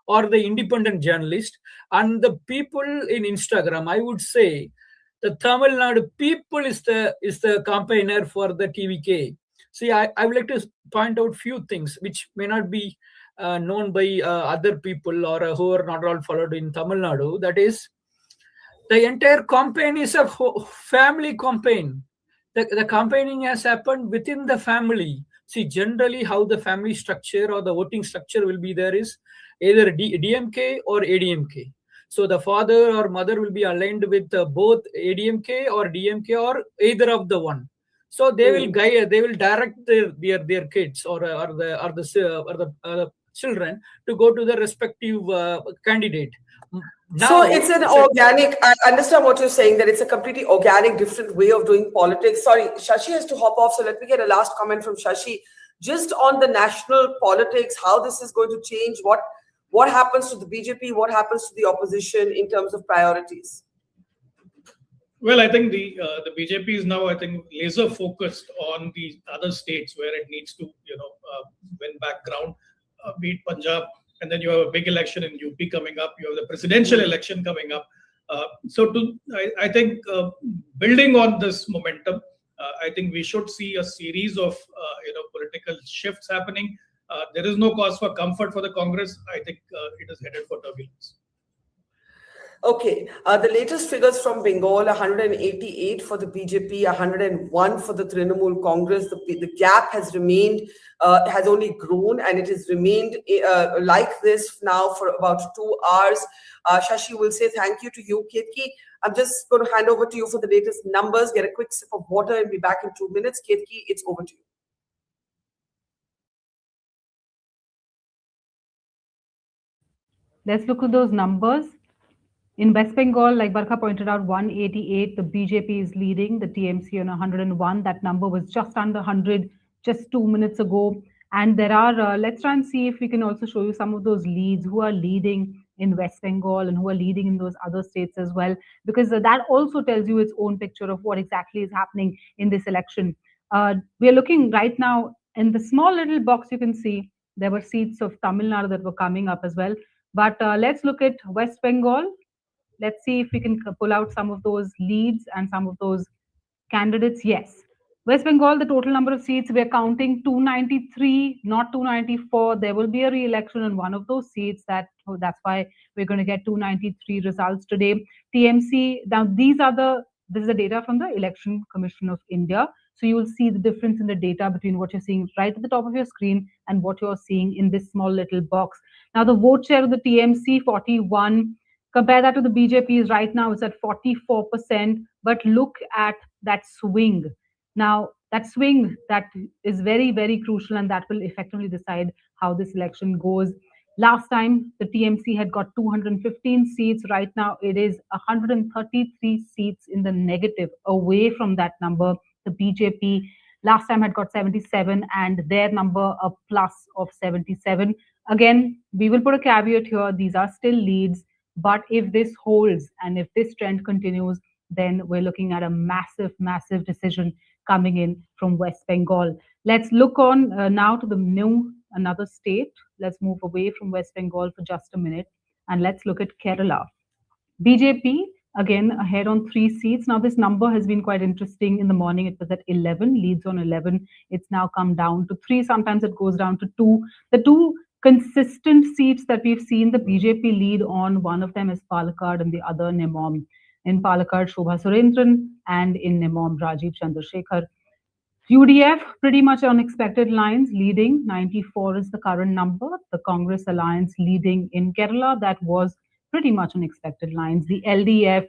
or the independent journalist, and the people in Instagram. I would say the Tamil Nadu people is the campaigner for the TVK. See, I would like to point out few things which may not be known by other people or who are not all followed in Tamil Nadu. That is, the entire campaign is a family campaign. The campaigning has happened within the family. See, generally how the family structure or the voting structure will be there is either DMK or ADMK. So the father or mother will be aligned with both ADMK or DMK or either of the one. So they will guide, they will direct their kids or the children to go to the respective candidate. Now, so it's an organic, I understand what you're saying, that it's a completely organic, different way of doing politics. Sorry, Shashi has to hop off, so let me get a last comment from Shashi. Just on the national politics, how this is going to change, what happens to the BJP, what happens to the opposition in terms of priorities? Well, I think the BJP is now, I think, laser focused on the other states where it needs to, win back ground, beat Punjab. And then you have a big election in UP coming up. You have the presidential election coming up. I think building on this momentum, I think we should see a series of political shifts happening. There is no cause for comfort for the Congress. I think it is headed for turbulence. Okay, the latest figures from Bengal: 188 for the BJP, 101 for the Trinamool Congress. The gap has remained, has only grown, and it has remained like this now for about 2 hours. Shashi will say thank you to you. Ketki, I'm just going to hand over to you for the latest numbers, get a quick sip of water, and be back in 2 minutes. Ketki, it's over to you. Let's look at those numbers. In West Bengal, like Barkha pointed out, 188, the BJP is leading, the TMC on 101. That number was just under 100 just 2 minutes ago. And there are, let's try and see if we can also show you some of those leads, who are leading in West Bengal and who are leading in those other states as well, because that also tells you its own picture of what exactly is happening in this election. We are looking right now in the small little box, you can see there were seats of Tamil Nadu that were coming up as well. But let's look at West Bengal. Let's see if we can pull out some of those leads and some of those candidates. Yes. West Bengal, the total number of seats, we're counting 293, not 294. There will be a re-election in one of those seats. That's why we're going to get 293 results today. TMC, now this is the data from the Election Commission of India. So you will see the difference in the data between what you're seeing right at the top of your screen and what you're seeing in this small little box. Now the vote share of the TMC, 41. Compare that to the BJP's right now, it's at 44%. But look at that swing. Now, that swing that is very, very crucial, and that will effectively decide how this election goes. Last time, the TMC had got 215 seats. Right now, it is 133 seats in the negative, away from that number. The BJP last time had got 77, and their number a plus of 77. Again, we will put a caveat here. These are still leads. But if this holds and if this trend continues, then we're looking at a massive, massive decision coming in from West Bengal. Let's look on now to another state. Let's move away from West Bengal for just a minute and let's look at Kerala. BJP again ahead on 3 seats. Now this number has been quite interesting. In the morning it was at 11, leads on 11. It's now come down to 3. Sometimes it goes down to 2. The 2 consistent seats that we've seen the BJP lead on, one of them is Palakkad and the other Nemom. In Palakkad, Shobha Surendran, and in Nemom, Rajiv Chandrasekhar. UDF, pretty much on expected lines, leading. 94 is the current number. The Congress Alliance leading in Kerala, that was pretty much on expected lines. The LDF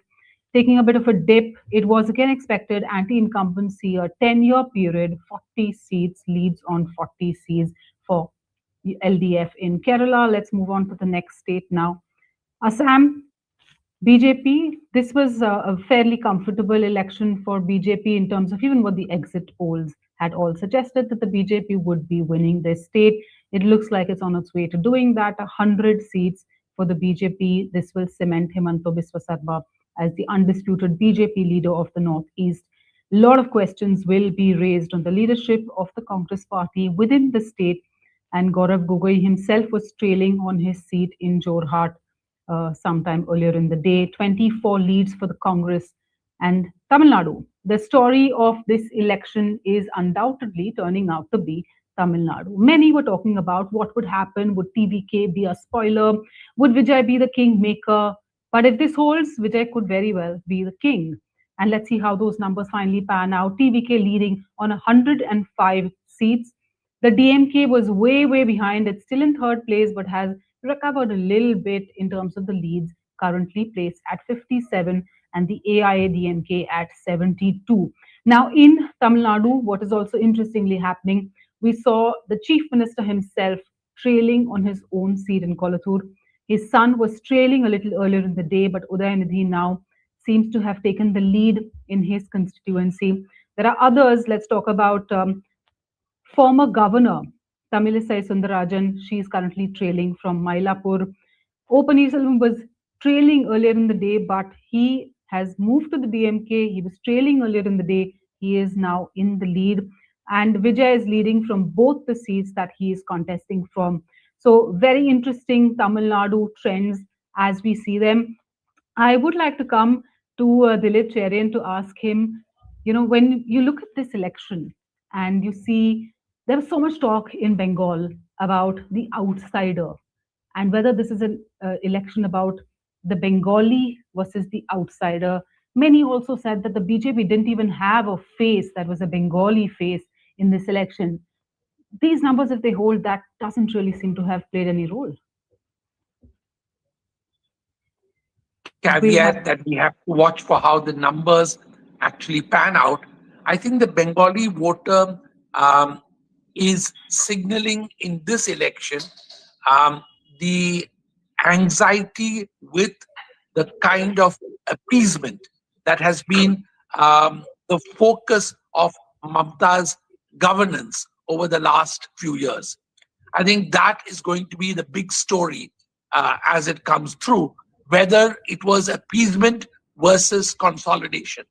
taking a bit of a dip. It was again expected. Anti-incumbency, a 10-year period, 40 seats, leads on 40 seats for LDF in Kerala. Let's move on to the next state now. Assam, BJP, this was a fairly comfortable election for BJP in terms of even what the exit polls had all suggested, that the BJP would be winning this state. It looks like it's on its way to doing that. 100 seats for the BJP. This will cement Himanta Biswa Sarma as the undisputed BJP leader of the Northeast. A lot of questions will be raised on the leadership of the Congress party within the state, and Gaurav Gogoi himself was trailing on his seat in Jorhat sometime earlier in the day. 24 leads for the Congress. And Tamil Nadu, the story of this election is undoubtedly turning out to be Tamil Nadu. Many were talking about what would happen. Would TVK be a spoiler? Would Vijay be the kingmaker? But if this holds, Vijay could very well be the king. And let's see how those numbers finally pan out. TVK leading on 105 seats. The DMK was way, way behind. It's still in third place, but has recovered a little bit in terms of the leads, currently placed at 57, and the AIADMK at 72. Now, in Tamil Nadu, what is also interestingly happening, we saw the Chief Minister himself trailing on his own seat in Kolattur. His son was trailing a little earlier in the day, but Udayanithi now seems to have taken the lead in his constituency. There are others. Let's talk about former governor Tamilisai Sundarajan. She is currently trailing from Mylapore. O. Paneerselvam was trailing earlier in the day, but he has moved to the DMK. He was trailing earlier in the day. He is now in the lead. And Vijay is leading from both the seats that he is contesting from. So very interesting Tamil Nadu trends as we see them. I would like to come to Dilip Cherian to ask him, when you look at this election and you see there was so much talk in Bengal about the outsider and whether this is an election about the Bengali versus the outsider. Many also said that the BJP didn't even have a face that was a Bengali face in this election. These numbers, if they hold, that doesn't really seem to have played any role. Caveat that we have to watch for how the numbers actually pan out. I think the Bengali voter is signaling in this election the anxiety with the kind of appeasement that has been the focus of Mamata's governance over the last few years. I think that is going to be the big story as it comes through, whether it was appeasement versus consolidation.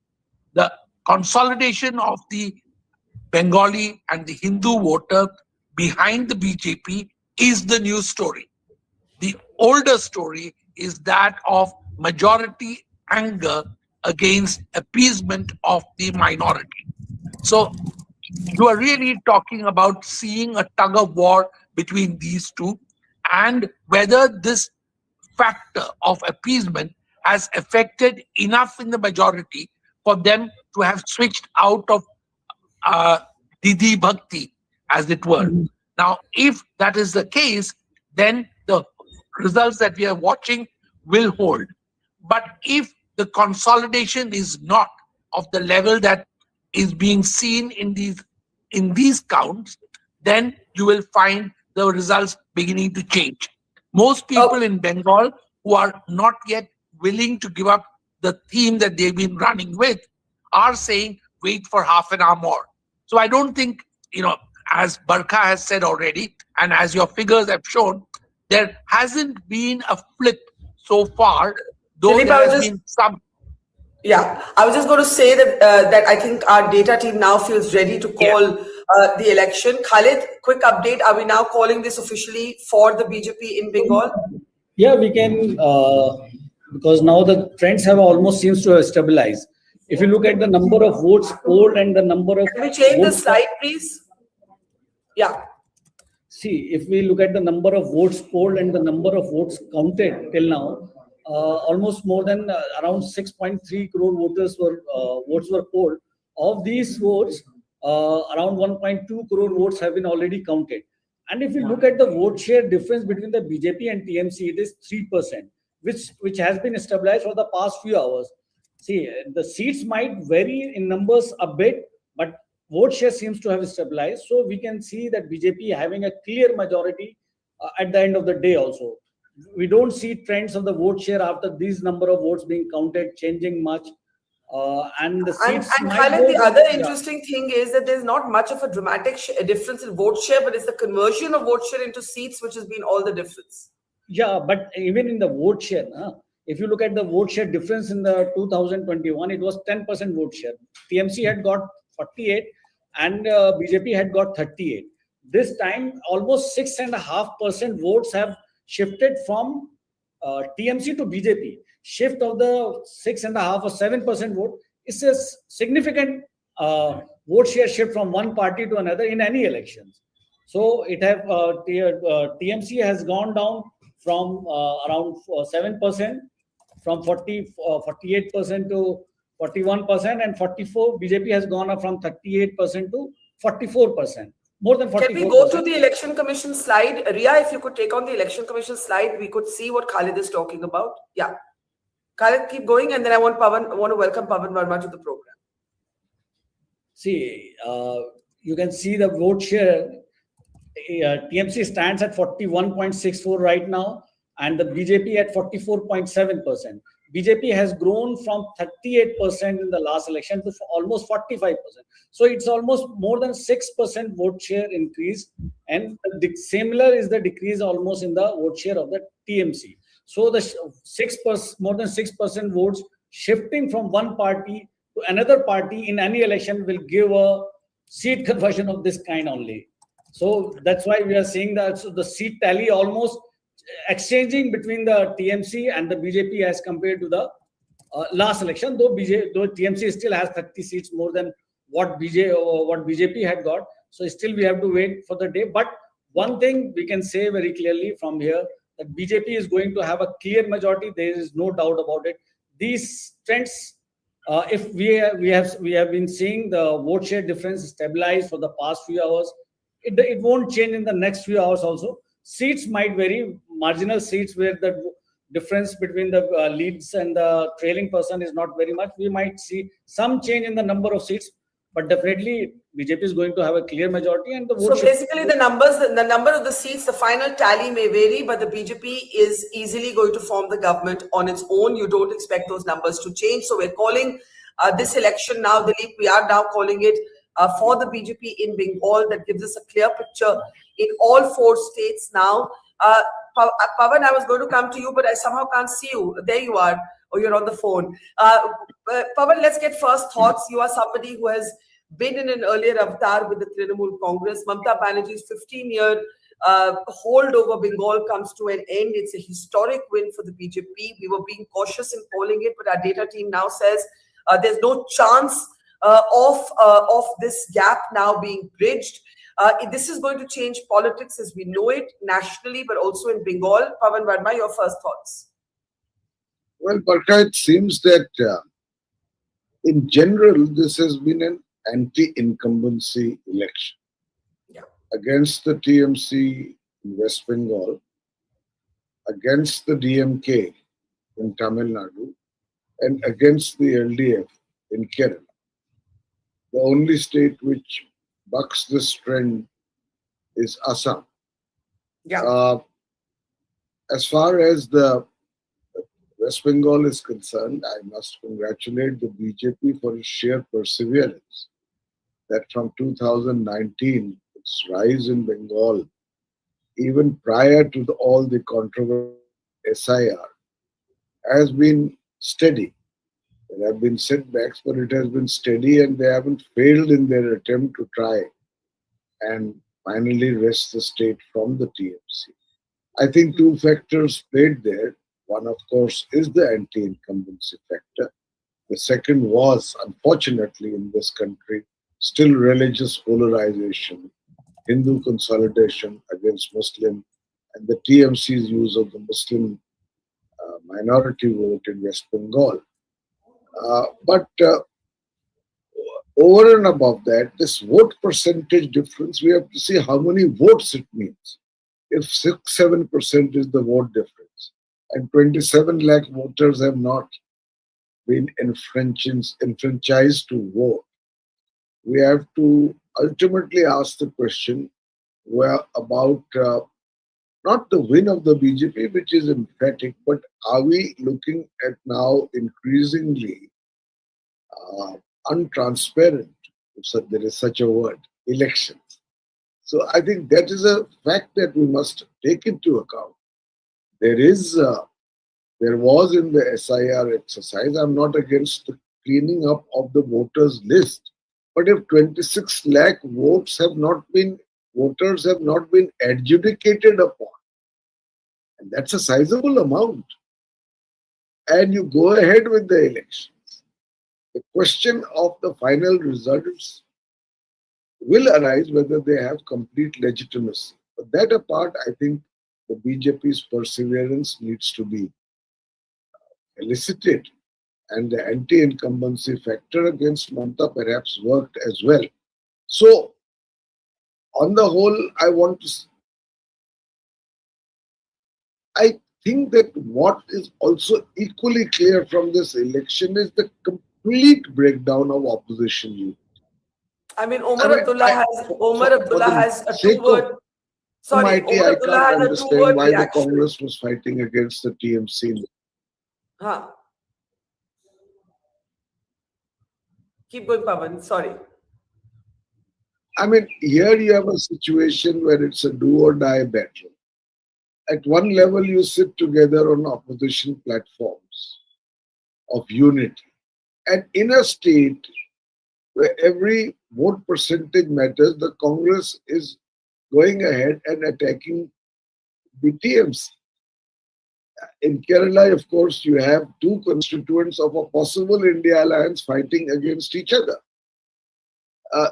The consolidation of the Bengali and the Hindu voter behind the BJP is the new story. The older story is that of majority anger against appeasement of the minority. So you are really talking about seeing a tug of war between these two, and whether this factor of appeasement has affected enough in the majority for them to have switched out of Didi Bhakti, as it were. Now, if that is the case, then the results that we are watching will hold. But if the consolidation is not of the level that is being seen in these counts, then you will find the results beginning to change. Most people in Bengal who are not yet willing to give up the theme that they've been running with are saying, wait for half an hour more. So I don't think, as Barkha has said already, and as your figures have shown, there hasn't been a flip so far, though there has been some. Yeah, I was just going to say that I think our data team now feels ready to call the election. Khalid, quick update. Are we now calling this officially for the BJP in Bengal? Yeah, we can, because now the trends have almost seems to have stabilized. If you look at the number of votes polled and the number of... Can we change the slide, please? Yeah. See, if we look at the number of votes polled and the number of votes counted till now, almost more than around 6.3 crore votes were polled. Of these votes, around 1.2 crore votes have been already counted. And if you look at the vote share difference between the BJP and TMC, it is 3%, which has been stabilized for the past few hours. See, the seats might vary in numbers a bit, but vote share seems to have stabilized. So we can see that BJP having a clear majority at the end of the day also. We don't see trends of the vote share after these number of votes being counted changing much. And the seats and Khalid, the other interesting thing is that there's not much of a dramatic difference in vote share, but it's the conversion of vote share into seats which has been all the difference. Yeah, but even in the vote share, if you look at the vote share difference in the 2021, it was 10% vote share. TMC had got 48 and BJP had got 38. This time, almost 6.5% votes have shifted from TMC to BJP. Shift of the 6.5 or 7% vote is a significant vote share shift from one party to another in any elections. So it have TMC has gone down from around 7%, from 48% to 41%, and 44. BJP has gone up from 38% to 44%. More than 44%. Can we go to the Election Commission slide? Ria, if you could take on the Election Commission slide, we could see what Khalid is talking about. Yeah. Khalid, keep going, and then I want to welcome Pavan Verma to the program. See, you can see the vote share. TMC stands at 41.64 right now, and the BJP at 44.7%. BJP has grown from 38% in the last election to almost 45%. So it's almost more than 6% vote share increase, and similar is the decrease almost in the vote share of the TMC. So the more than 6% votes shifting from one party to another party in any election will give a seat conversion of this kind only. So that's why we are seeing that the seat tally almost exchanging between the TMC and the BJP as compared to the last election, though TMC still has 30 seats more than what BJP had got. So still we have to wait for the day. But one thing we can say very clearly from here, that BJP is going to have a clear majority. There is no doubt about it. These trends, if we have been seeing the vote share difference stabilize for the past few hours, it won't change in the next few hours also. Seats might vary, marginal seats where the difference between the leads and the trailing person is not very much. We might see some change in the number of seats, but definitely BJP is going to have a clear majority. And the vote so basically the number of the seats, the final tally may vary, but the BJP is easily going to form the government on its own. You don't expect those numbers to change. So we're calling this election now, Dilip, we are now calling it for the BJP in Bengal. That gives us a clear picture in all 4 states now. Pavan, I was going to come to you, but I somehow can't see you. There you are, or you're on the phone. Pavan, let's get first thoughts. You are somebody who has been in an earlier avatar with the Trinamool Congress. Mamata Banerjee's 15-year hold over Bengal comes to an end. It's a historic win for the BJP. We were being cautious in calling it, but our data team now says there's no chance of this gap now being bridged. This is going to change politics as we know it nationally, but also in Bengal. Pavan Verma, your first thoughts. Well, Barkha, it seems that in general, this has been an anti-incumbency election against the TMC in West Bengal, against the DMK in Tamil Nadu and against the LDF in Kerala. The only state which bucks this trend is Assam. Yeah. As far as the West Bengal is concerned, I must congratulate the BJP for its sheer perseverance that from 2019, its rise in Bengal, even prior to all the controversy SIR, has been steady. There have been setbacks, but it has been steady and they haven't failed in their attempt to try and finally wrest the state from the TMC. I think two factors played there. One, of course, is the anti-incumbency factor. The second was, unfortunately, in this country, still religious polarization, Hindu consolidation against Muslim, and the TMC's use of the Muslim minority vote in West Bengal. But over and above that, this vote percentage difference, we have to see how many votes it means. If 6-7% is the vote difference, and 27 lakh voters have not been enfranchised to vote, we have to ultimately ask the question about not the win of the BJP, which is emphatic, but are we looking at now increasingly untransparent, if there is such a word, elections? So I think that is a fact that we must take into account. There was in the SIR exercise, I'm not against the cleaning up of the voters list, but if 26 lakh voters have not been adjudicated upon, and that's a sizable amount, and you go ahead with the elections, the question of the final results will arise whether they have complete legitimacy. But that apart, I think the BJP's perseverance needs to be elicited, and the anti-incumbency factor against Mamata perhaps worked as well. So, on the whole, I think that what is also equally clear from this election is the complete breakdown of opposition unity. I mean, Omar Abdullah has a two-word. Sorry, Omar Abdullah has a two-word why reaction. the Congress was fighting against the TMC. Huh. Keep going, Pawan. Sorry. I mean, here you have a situation where it's a do or die battle. At one level, you sit together on opposition platforms of unity. And in a state where every vote percentage matters, the Congress is going ahead and attacking the TMC. In Kerala, of course, you have two constituents of a possible India alliance fighting against each other.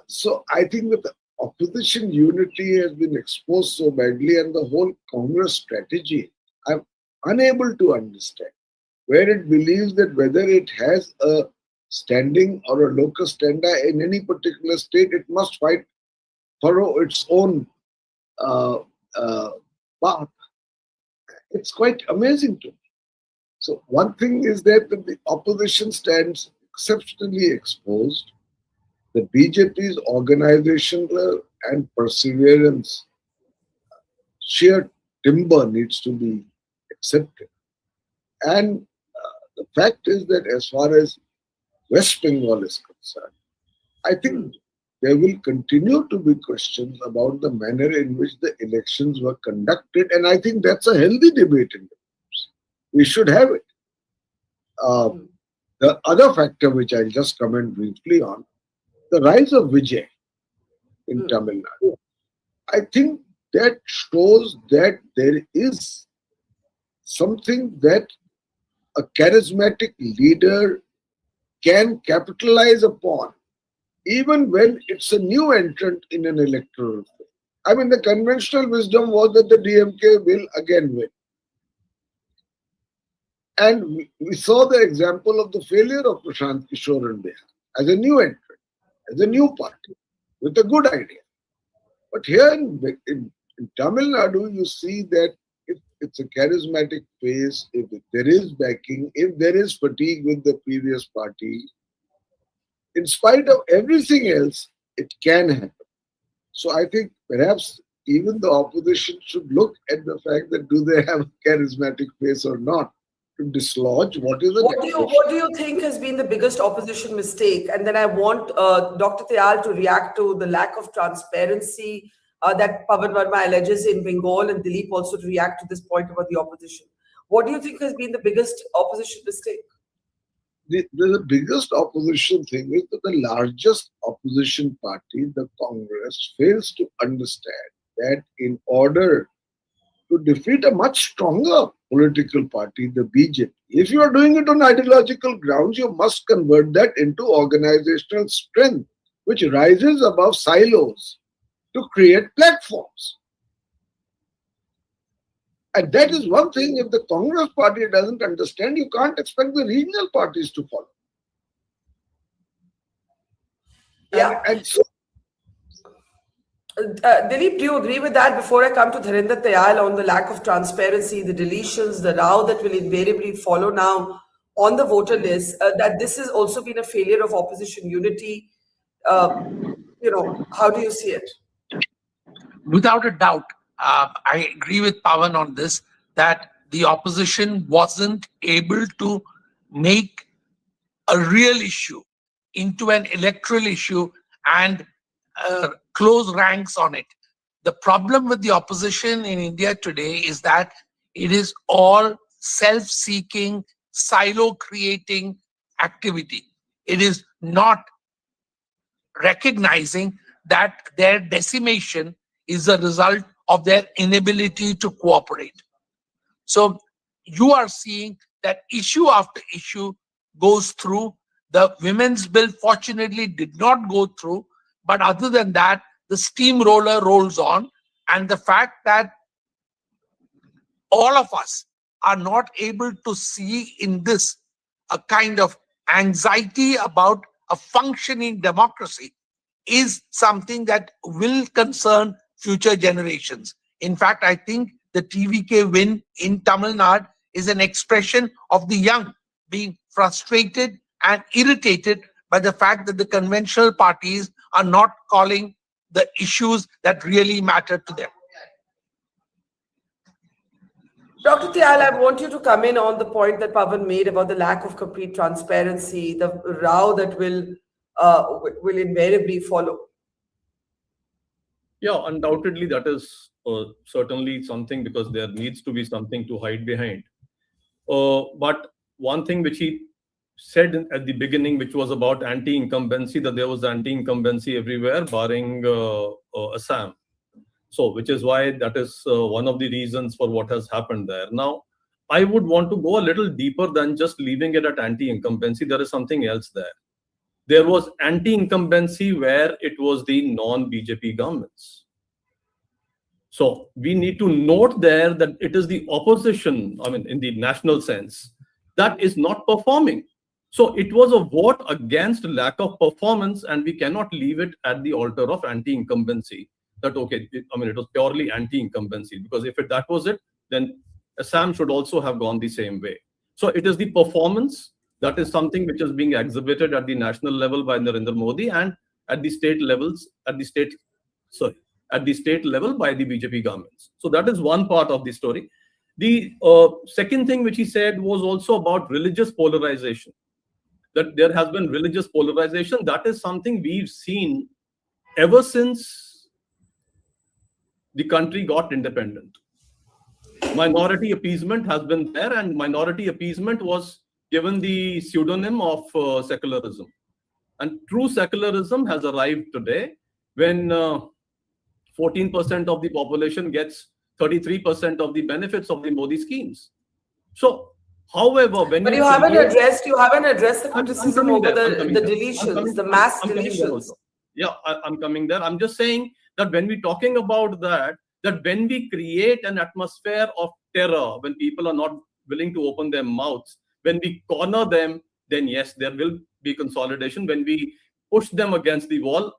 So I think that the opposition unity has been exposed so badly, and the whole Congress strategy, I'm unable to understand, where it believes that whether it has a standing or a locus standi in any particular state, it must follow its own path. It's quite amazing to me. So one thing is that the opposition stands exceptionally exposed. The BJP's organizational and perseverance, sheer timber needs to be accepted. And the fact is that as far as West Bengal is concerned, I think there will continue to be questions about the manner in which the elections were conducted, and I think that's a healthy debate in the groups. We should have it. The other factor which I'll just comment briefly on, the rise of Vijay in Tamil Nadu. I think that shows that there is something that a charismatic leader can capitalize upon, even when it's a new entrant in an electoral field. I mean, the conventional wisdom was that the DMK will again win. And we saw the example of the failure of Prashant Kishore in Bihar as a new entrant, as a new party, with a good idea. But here in Tamil Nadu, you see that if it's a charismatic face, if there is backing, if there is fatigue with the previous party, in spite of everything else, it can happen. So I think perhaps even the opposition should look at the fact that do they have a charismatic face or not to dislodge what is the What do you think has been the biggest opposition mistake? And then I want Dr. Tyal to react to the lack of transparency that Pavan Verma alleges in Bengal, and Dilip also to react to this point about the opposition. What do you think has been the biggest opposition mistake? The biggest opposition thing is that the largest opposition party, the Congress, fails to understand that in order to defeat a much stronger political party, the BJP, if you are doing it on ideological grounds, you must convert that into organizational strength, which rises above silos to create platforms. And that is one thing, if the Congress party doesn't understand, you can't expect the regional parties to follow. Yeah. And so, Dilip, do you agree with that? Before I come to Dharinder Tyal on the lack of transparency, the deletions, the row that will invariably follow now on the voter list, that this has also been a failure of opposition unity. How do you see it? Without a doubt, I agree with Pavan on this, that the opposition wasn't able to make a real issue into an electoral issue and close ranks on it. The problem with the opposition in India today is that it is all self-seeking, silo-creating activity. It is not recognizing that their decimation is a result of their inability to cooperate. So you are seeing that issue after issue goes through. The women's bill fortunately did not go through, but other than that, the steamroller rolls on. And the fact that all of us are not able to see in this a kind of anxiety about a functioning democracy is something that will concern future generations. In fact, I think the TVK win in Tamil Nadu is an expression of the young being frustrated and irritated by the fact that the conventional parties are not calling the issues that really matter to them. Dr. Tyal, I want you to come in on the point that Pavan made about the lack of complete transparency, the row that will invariably follow. Yeah, undoubtedly that is certainly something, because there needs to be something to hide behind. But one thing which he said at the beginning, which was about anti-incumbency, that there was anti-incumbency everywhere, barring Assam. So, which is why that is one of the reasons for what has happened there. Now, I would want to go a little deeper than just leaving it at anti-incumbency. There is something else there. There was anti-incumbency where it was the non-BJP governments. So we need to note there that it is the opposition, I mean, in the national sense, that is not performing. So it was a vote against lack of performance, and we cannot leave it at the altar of anti-incumbency. That, okay, it was purely anti-incumbency, because if that was it, then Assam should also have gone the same way. So it is the performance that is something which is being exhibited at the national level by Narendra Modi, and at the state levels, at the state level by the BJP governments. So that is one part of the story. The second thing which he said was also about religious polarization, that there has been religious polarization. That is something we've seen ever since the country got independent. Minority appeasement has been there, and minority appeasement was given the pseudonym of secularism. And true secularism has arrived today when 14% of the population gets 33% of the benefits of the Modi schemes. So, however, when you haven't addressed the criticism over the deletions, the mass deletions. Yeah, I'm coming there. I'm just saying that when we're talking about that when we create an atmosphere of terror, when people are not willing to open their mouths, when we corner them, then yes, there will be consolidation. When we push them against the wall,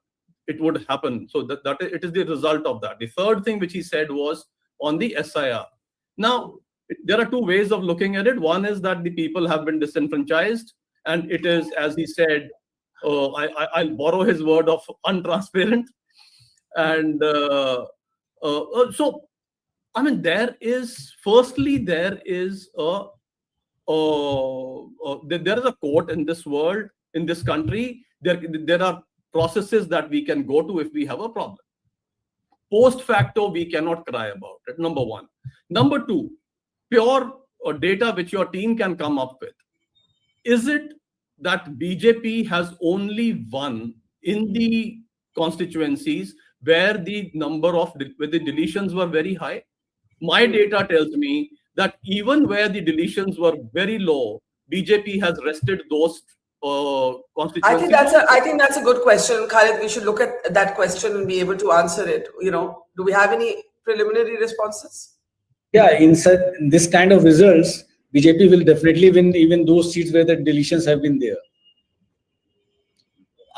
it would happen. So that it is the result of that. The third thing which he said was on the SIR. Now, there are two ways of looking at it. One is that the people have been disenfranchised, and it is, as he said, I'll borrow his word of untransparent. And so, I mean, there is there is a court in this world, in this country. There are processes that we can go to if we have a problem. Post facto, we cannot cry about it, number one. Number two, pure data which your team can come up with. Is it that BJP has only won in the constituencies where the number of where the deletions were very high? My data tells me that even where the deletions were very low, BJP has wrested those constituencies. I think that's a good question, Khalid. We should look at that question and be able to answer it. You know, do we have any preliminary responses? Yeah, in this kind of results, BJP will definitely win even those seats where the deletions have been there.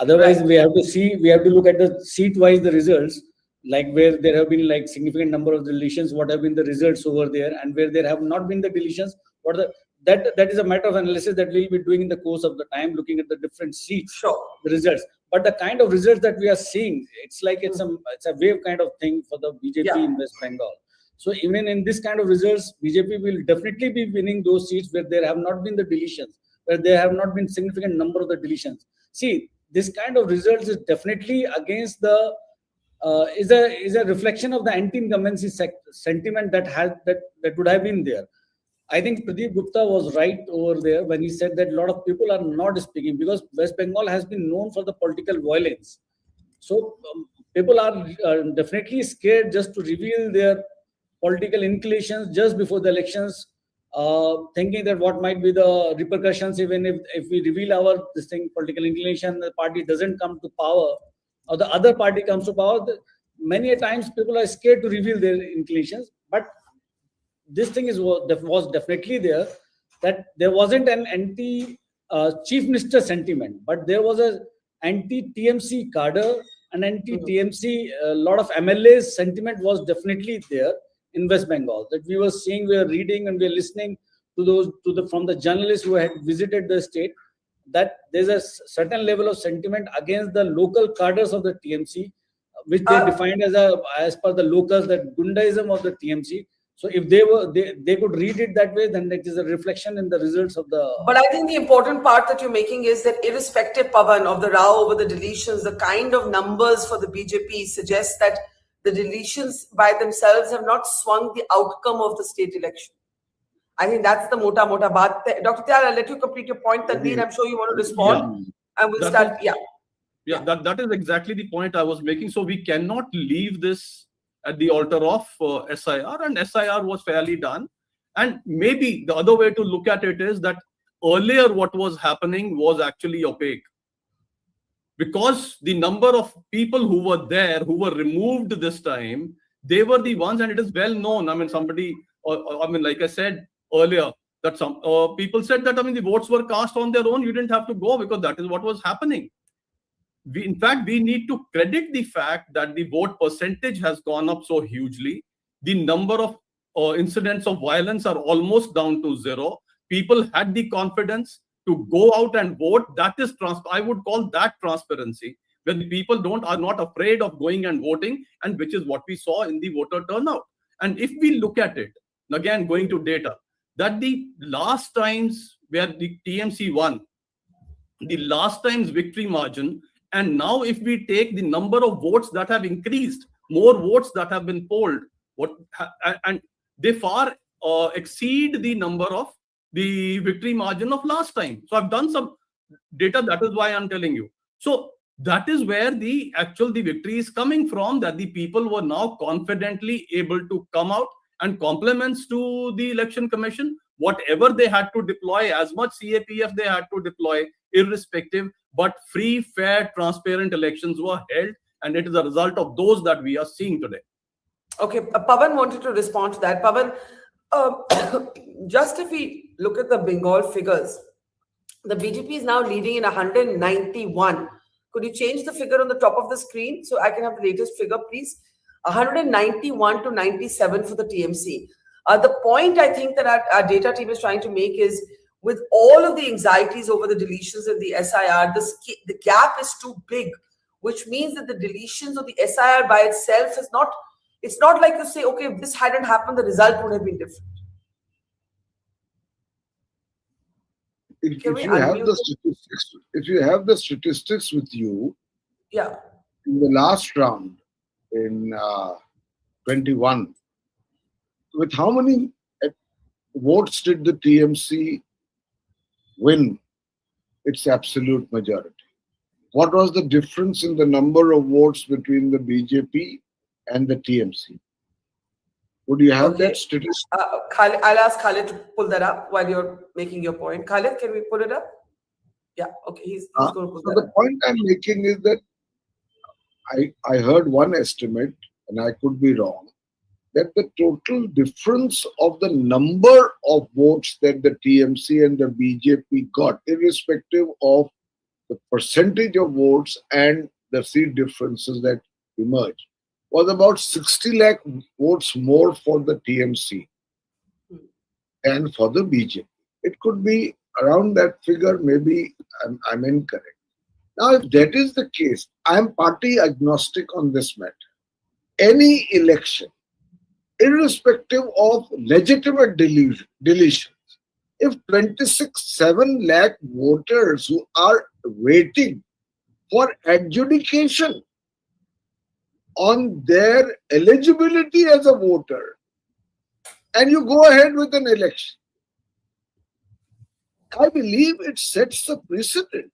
Otherwise, we have to look at the seat-wise the results, like where there have been like significant number of deletions, what have been the results over there, and where there have not been the deletions, that is a matter of analysis that we'll be doing in the course of the time, looking at the different seats, the results. But the kind of results that we are seeing, it's like it's a wave kind of thing for the BJP in West Bengal. So even in this kind of results, BJP will definitely be winning those seats where there have not been the deletions, where there have not been significant number of the deletions. See, this kind of results is definitely against the is a reflection of the anti-incumbency sentiment that would have been there. I think Pradeep Gupta was right over there when he said that a lot of people are not speaking because West Bengal has been known for the political violence. So people are definitely scared just to reveal their political inclinations just before the elections, thinking that what might be the repercussions even if we reveal our political inclination, the party doesn't come to power or the other party comes to power. Many a times people are scared to reveal their inclinations, but this thing was definitely there, that there wasn't an anti-chief minister sentiment, but there was a anti-TMC cadre, an anti-TMC, a lot of MLAs sentiment was definitely there in West Bengal, that we were seeing, we were reading and we were listening to from the journalists who had visited the state, that there's a certain level of sentiment against the local cadres of the TMC, which they defined as per the locals, that Gundaism of the TMC. So if they could read it that way, then it is a reflection in the results of the... But I think the important part that you're making is that irrespective, Pavan, of the row over the deletions, the kind of numbers for the BJP suggests that the deletions by themselves have not swung the outcome of the state election. I think that's the mota baat. Dr. Tyal, I'll let you complete your point. Tanveer, I'm sure you want to respond. And we'll start. That is exactly the point I was making. So we cannot leave this at the altar of SIR, and SIR was fairly done. And maybe the other way to look at it is that earlier what was happening was actually opaque, because the number of people who were there, who were removed this time, they were the ones, and it is well known. I mean, like I said earlier, that some people said that, the votes were cast on their own. You didn't have to go because that is what was happening. In fact, we need to credit the fact that the vote percentage has gone up so hugely. The number of incidents of violence are almost down to zero. People had the confidence to go out and vote. That is I would call that transparency, when the people are not afraid of going and voting, and which is what we saw in the voter turnout. And if we look at it, again going to data, that the last times where the TMC won, the last time's victory margin, and now if we take the number of votes that have increased, more votes that have been polled, and they far exceed the number of the victory margin of last time. So I've done some data, that is why I'm telling you. So that is where the victory is coming from, that the people were now confidently able to come out, and compliments to the election commission, whatever they had to deploy, as much CAPF they had to deploy, irrespective, but free, fair, transparent elections were held, and it is a result of those that we are seeing today. Okay, Pavan wanted to respond to that. Pavan, just if we look at the Bengal figures, the BJP is now leading in 191. Could you change the figure on the top of the screen so I can have the latest figure, please? 191 to 97 for the TMC. The point I think that our data team is trying to make is, with all of the anxieties over the deletions in the SIR, the gap is too big, which means that the deletions of the SIR by itself is not, it's not like you say, okay, if this hadn't happened, the result would have been different. If you have the statistics with you, yeah, in the last round in 21, with how many votes did the TMC win its absolute majority? What was the difference in the number of votes between the BJP and the TMC? Would you have that statistic? Khalid, I'll ask Khalid to pull that up while you're making your point. Khalid, can we pull it up? Yeah, okay, he's going to pull that the up. point I'm making is that I heard one estimate, and I could be wrong, that the total difference of the number of votes that the TMC and the BJP got, irrespective of the percentage of votes and the seat differences that emerged, was about 60 lakh votes more for the TMC than for the BJP. It could be around that figure, maybe I'm incorrect. Now, if that is the case, I'm party agnostic on this matter. Any election, irrespective of legitimate deletions, if 26.7 lakh voters who are waiting for adjudication on their eligibility as a voter, and you go ahead with an election, I believe it sets a precedent.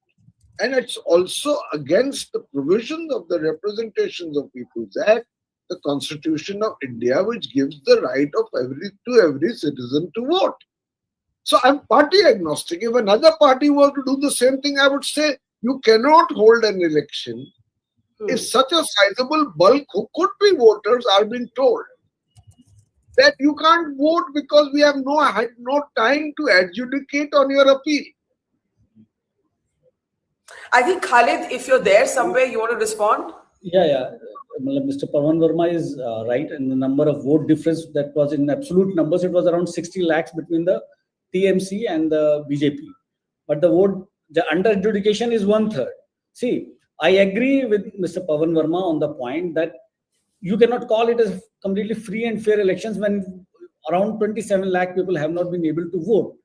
And it's also against the provisions of the Representations of People's Act, the Constitution of India, which gives the right of every citizen to vote. So I'm party agnostic. If another party were to do the same thing, I would say you cannot hold an election if such a sizable bulk who could be voters are being told that you can't vote because we have no time to adjudicate on your appeal. I think, Khalid, if you're there somewhere, you want to respond? Yeah. Mr. Pavan Verma is right in the number of vote difference. That was in absolute numbers. It was around 60 lakhs between the TMC and the BJP. But the under adjudication is 1/3. See, I agree with Mr. Pavan Verma on the point that you cannot call it as completely free and fair elections when around 27 lakh people have not been able to vote.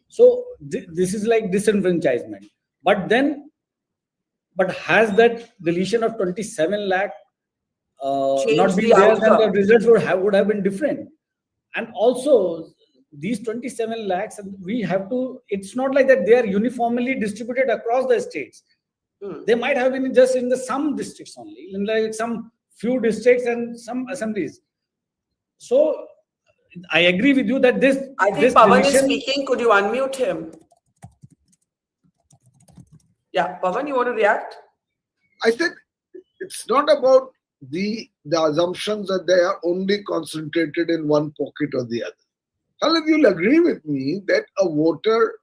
So this is like disenfranchisement. But has that deletion of 27 lakh not been there, then the results would have been different. And also, these 27 lakhs, we have to, it's not like that they are uniformly distributed across the states. They might have been just in some districts only, in like some few districts and some assemblies. So, I agree with you that this. I think Pavan is speaking. Could you unmute him? Yeah, Pavan, you want to react? I said it's not about the assumptions that they are only concentrated in one pocket or the other. Khalid, you'll agree with me that a voter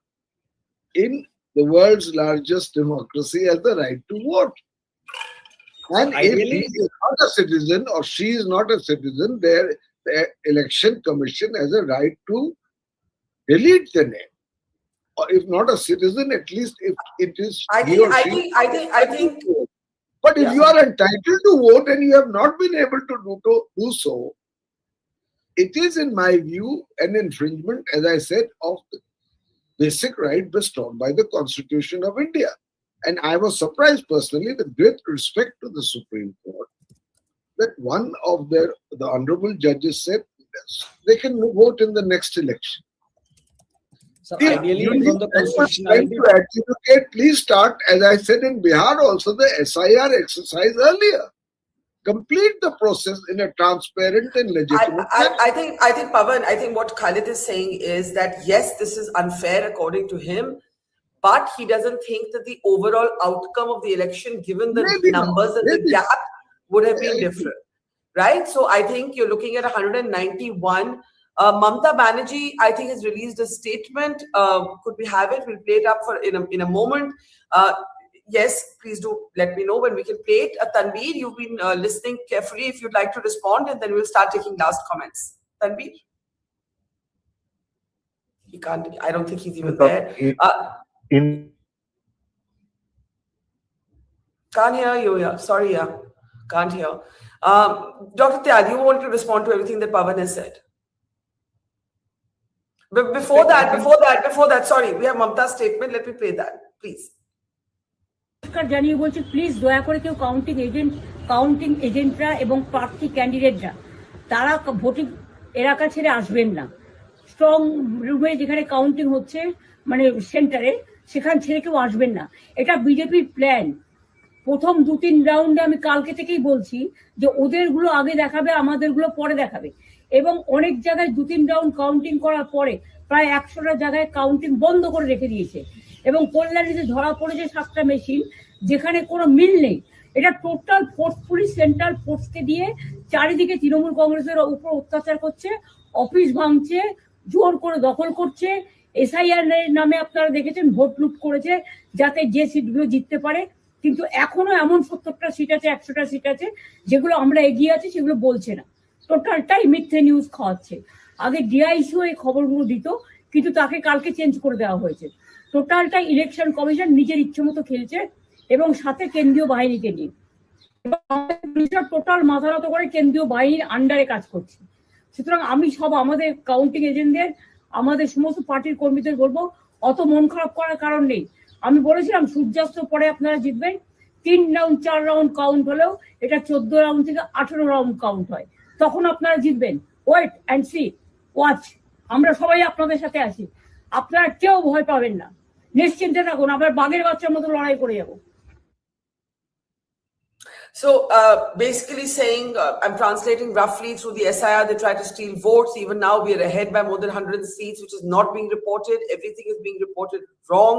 in the world's largest democracy has the right to vote. And if he is not a citizen or she is not a citizen, the election commission has a right to delete the name. Or if not a citizen, at least if it is. I think. But if you are entitled to vote and you have not been able to do so, it is, in my view, an infringement, as I said, of the basic right bestowed by the Constitution of India. And I was surprised personally, with great respect to the Supreme Court, that one of the honorable judges said they can vote in the next election. So ideally, from the constitutionality to adjudicate, please start, as I said in Bihar, also the SIR exercise earlier. Complete the process in a transparent and legitimate manner. I think, Pavan, I think what Khalid is saying is that yes, this is unfair according to him, but he doesn't think that the overall outcome of the election, given the numbers and the gap, would have been different, right? So I think you're looking at 191. Mamata Banerjee, I think, has released a statement. Could we have it? We'll play it up in a moment. Yes, please do let me know when we can play it. Tanveer, you've been listening carefully. If you'd like to respond, and then we'll start taking last comments. Tanveer? He can't. I don't think he's even there. Can't hear you. Yeah, sorry. Yeah, can't hear. Dr. Tyal, you want to respond to everything that Pavan has said? But before that, sorry, we have Mamata's statement. Let me play that, please. জানিয়ে বলছি please দয়া করে কেউ counting এজেন্টরা এবং প্রার্থী ক্যান্ডিডেটরা তারা voting এলাকা ছেড়ে আসবেন না। স্ট্রং রুমে যেখানে কাউন্টিং হচ্ছে মানে সেন্টারে সেখান ছেড়ে কেউ আসবেন না। এটা বিজেপির প্ল্যান। প্রথম 2-3 রাউন্ডে আমি কালকে থেকেই বলছি যে ওদেরগুলো আগে দেখাবে, আমাদেরগুলো পরে দেখাবে। এবং অনেক জায়গায় 2-3 রাউন্ড কাউন্টিং করার পরে প্রায় 100টা জায়গায় কাউন্টিং বন্ধ করে রেখে দিয়েছে। এবং কল্যাণীতে ধরা পড়েছে 7টা মেশিন যেখানে কোনো মিল নেই। এটা টোটাল ফোর্সফুলি সেন্ট্রাল ফোর্সকে দিয়ে চারিদিকে তৃণমূল কংগ্রেসের উপর অত্যাচার করছে, অফিস ভাঙছে, জোর করে দখল করছে। এসআইআর নামে আপনারা দেখেছেন ভোট লুট করেছে যাতে যে সিটগুলো জিততে পারে। কিন্তু এখনো এমন 70টা সিট আছে, 100টা সিট আছে যেগুলো আমরা এগিয়ে আছি সেগুলো বলছে না। টোটালটাই মিথ্যে নিউজ খাওয়াচ্ছে। আগে ডিআইসিও এই খবরগুলো দিত, কিন্তু তাকে কালকে চেঞ্জ করে দেওয়া হয়েছে। টোটালটা ইলেকশন কমিশন নিজের ইচ্ছে মতো খেলছে এবং সাথে কেন্দ্রীয় বাহিনীকে নিয়ে টোটাল মাথা নত করে কেন্দ্রীয় বাহিনীর আন্ডারে কাজ করছে। সুতরাং আমি সব আমাদের কাউন্টিং এজেন্টদের, আমাদের সমস্ত পার্টির কর্মীদের বলবো অত মন খারাপ করার কারণ নেই। আমি বলেছিলাম সূর্যাস্ত পরে আপনারা জিতবেন। 3 রাউন্ড 4 রাউন্ড কাউন্ট হলেও এটা 14 রাউন্ড থেকে 18 রাউন্ড কাউন্ট হয়, তখন আপনারা জিতবেন। Wait and see, watch. আমরা সবাই আপনাদের সাথে আছি, আপনারা কেউ ভয় পাবেন না, নিশ্চিন্তে থাকুন। আমরা বাঘের বাচ্চার মতো লড়াই করে যাবো। So basically saying, I'm translating roughly through the SIR, they try to steal votes. Even now we are ahead by more than 100 seats, which is not being reported. Everything is being reported wrong.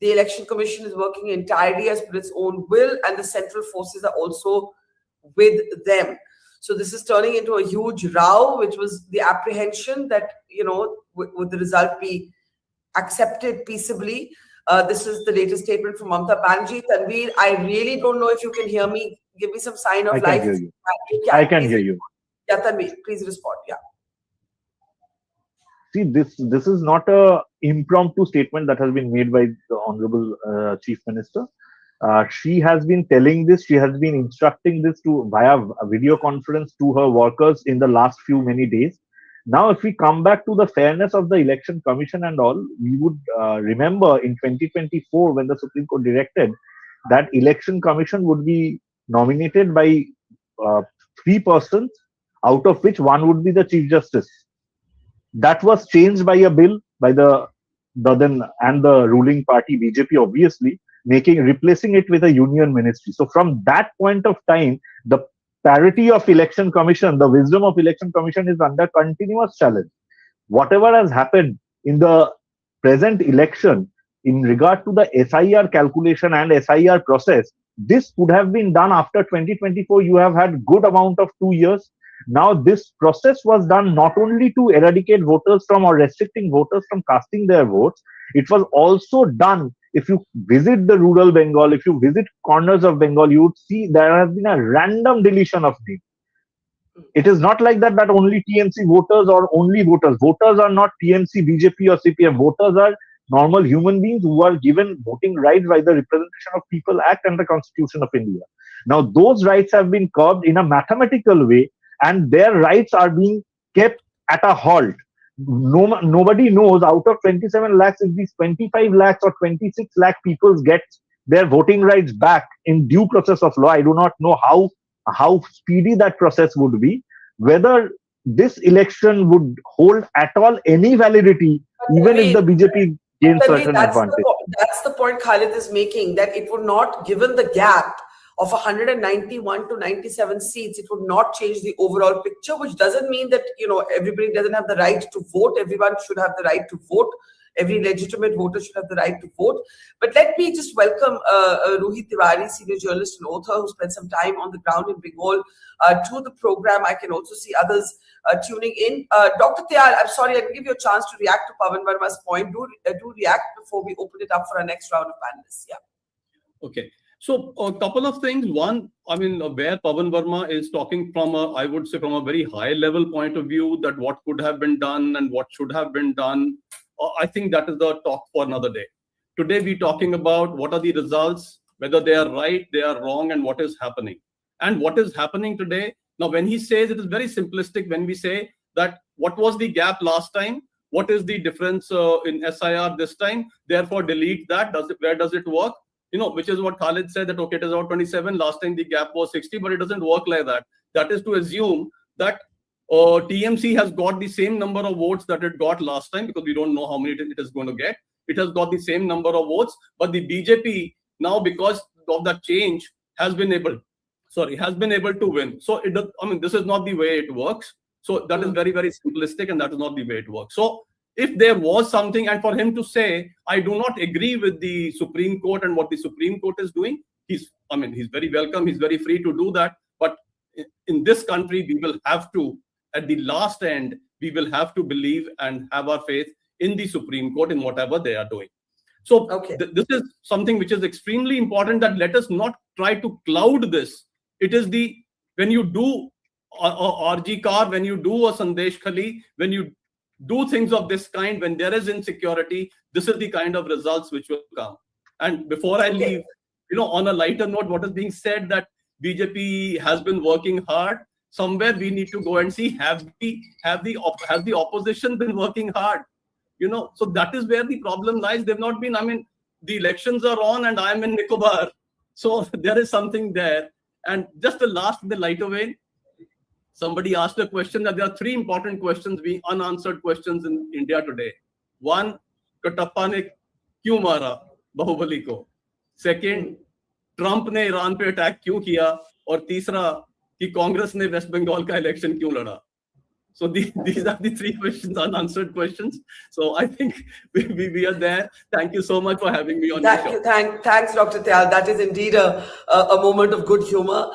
The Election Commission is working entirely as per its own will, and the central forces are also with them. So this is turning into a huge row, which was the apprehension that, you know, would the result be accepted peaceably? This is the latest statement from Mamata Banerjee. Tanveer, I really don't know if you can hear me. Give me some sign of life. I can hear you. Yeah, Tanveer, please respond. Yeah. See, this is not a impromptu statement that has been made by the Honorable Chief Minister. She has been telling this, she has been instructing this via a video conference to her workers in the last many days. Now, if we come back to the fairness of the Election Commission and all, we would remember in 2024 when the Supreme Court directed that Election Commission would be nominated by 3 persons, out of which 1 would be the Chief Justice. That was changed by a bill by the then and the ruling party BJP, obviously replacing it with a union ministry. So from that point of time, the parity of Election Commission, the wisdom of Election Commission is under continuous challenge. Whatever has happened in the present election in regard to the SIR calculation and SIR process, this could have been done after 2024. You have had good amount of 2 years. Now, this process was done not only to eradicate voters from or restricting voters from casting their votes, it was also done. If you visit the rural Bengal, if you visit corners of Bengal, you would see there has been a random deletion of names. It is not like that only TMC voters or only voters. Voters are not TMC, BJP or CPM. Voters are normal human beings who are given voting rights by the Representation of People Act and the Constitution of India. Now, those rights have been curbed in a mathematical way, and their rights are being kept at a halt. Nobody knows out of 27 lakhs if these 25 lakhs or 26 lakh people get their voting rights back in due process of law. I do not know how speedy that process would be, whether this election would hold at all any validity, even if the BJP gains certain advantage. That's the point Khalid is making, that it would not, given the gap of 191 to 97 seats, it would not change the overall picture, which doesn't mean that, you know, everybody doesn't have the right to vote. Everyone should have the right to vote. Every legitimate voter should have the right to vote. But let me just welcome Rohit Tiwari, senior journalist and author, who spent some time on the ground in Bengal to the program. I can also see others tuning in. Dr. Tyal, I'm sorry, I didn't give you a chance to react to Pavan Verma's point. Do react before we open it up for our next round of panelists. Yeah. Okay. So a couple of things. One, I mean, where Pavan Verma is talking from I would say from a very high level point of view, that what could have been done and what should have been done. I think that is the talk for another day. Today, we're talking about what are the results, whether they are right, they are wrong, and what is happening. And what is happening today, now when he says, it is very simplistic when we say that what was the gap last time, what is the difference in SIR this time, therefore delete that, where does it work? Which is what Khalid said, that okay, it is about 27, last time the gap was 60, but it doesn't work like that. That is to assume that TMC has got the same number of votes that it got last time, because we don't know how many it is going to get. It has got the same number of votes, but the BJP now, because of that change, has been able to win. So this is not the way it works. So that is very, very simplistic, and that is not the way it works. So if there was something, and for him to say, I do not agree with the Supreme Court and what the Supreme Court is doing, he's very welcome. He's very free to do that. But in this country, we will have to, at the last end, we will have to believe and have our faith in the Supreme Court in whatever they are doing. So this is something which is extremely important, that let us not try to cloud this. It is when you do a RG Kar, when you do a Sandesh Khali, when you do things of this kind, when there is insecurity, this is the kind of results which will come. And before I leave, on a lighter note, what is being said that BJP has been working hard, somewhere we need to go and see, has the opposition been working hard? So that is where the problem lies. They've not been, the elections are on and I'm in Nicobar. So there is something there. And just the lighter vein, somebody asked a question that there are 3 important questions, unanswered questions in India today. 1, Katappa ne kyun mara Bahubali ko? Second, Trump ne Iran pe attack kyun kiya? Or तीसरा, कि Congress ने West Bengal ka election क्यों लड़ा? So these are the 3 questions, unanswered questions. So I think we are there. Thank you so much for having me on your show. Thanks, Dr. Tyal. That is indeed a moment of good humor.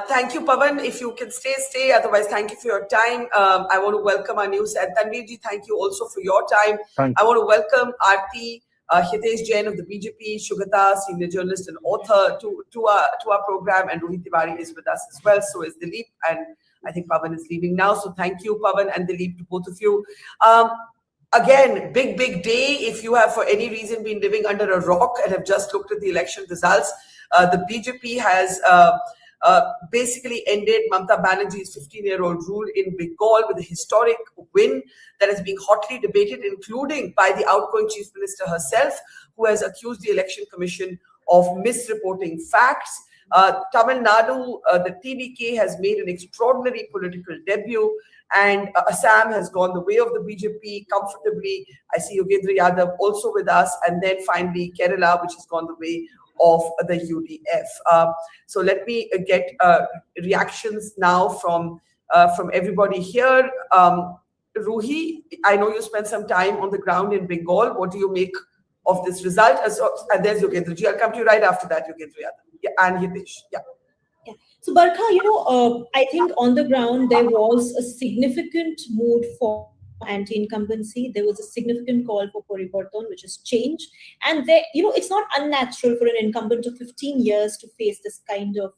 Thank you, Pavan. If you can stay. Otherwise, thank you for your time. I want to welcome our new set. Tanveerji, thank you also for your time. I want to welcome Aarti, Hitesh Jain of the BJP, Shugata, senior journalist and author to our program, and Rohit Tiwari is with us as well. So is Dilip, and I think Pavan is leaving now. So thank you, Pavan and Dilip, to both of you. Again, big day. If you have for any reason been living under a rock and have just looked at the election results, the BJP has basically ended Mamata Banerjee's 15-year-old rule in Bengal with a historic win that is being hotly debated, including by the outgoing Chief Minister herself, who has accused the Election Commission of misreporting facts. Tamil Nadu, the TVK has made an extraordinary political debut, and Assam has gone the way of the BJP comfortably. I see Yogendra Yadav also with us, and then finally Kerala, which has gone the way of the UDF. So let me get reactions now from everybody here. Ruhi, I know you spent some time on the ground in Bengal. What do you make of this result? And there's Yogendra Ji. I'll come to you right after that, Yogendra Yadav. Yeah, and Hitesh. Yeah. So Barkha, I think on the ground there was a significant mood for anti-incumbency. There was a significant call for Parivartan, which is change. And there, it's not unnatural for an incumbent of 15 years to face this kind of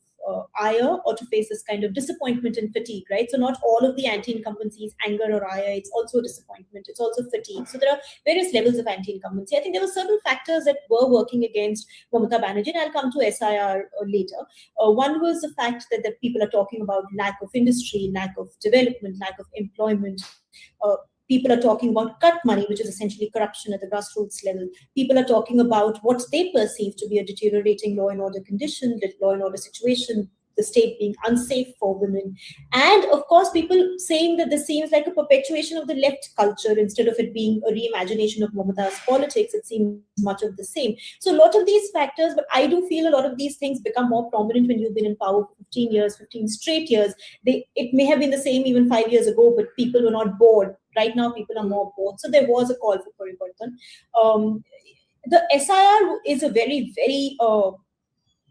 ire or to face this kind of disappointment and fatigue, right? So not all of the anti-incumbencies, anger or ire, it's also disappointment, it's also fatigue. So there are various levels of anti-incumbency. I think there were certain factors that were working against Mamata Banerjee, and I'll come to SIR later. One was the fact that people are talking about lack of industry, lack of development, lack of employment. People are talking about cut money, which is essentially corruption at the grassroots level. People are talking about what they perceive to be a deteriorating law and order condition, the law and order situation, the state being unsafe for women. And of course, people saying that this seems like a perpetuation of the left culture instead of it being a reimagination of Mamata's politics. It seems much of the same. So a lot of these factors, but I do feel a lot of these things become more prominent when you've been in power for 15 years, 15 straight years. It may have been the same even 5 years ago, but people were not bored. Right now, people are more bored. So there was a call for Parivartan. The SIR is a very, very,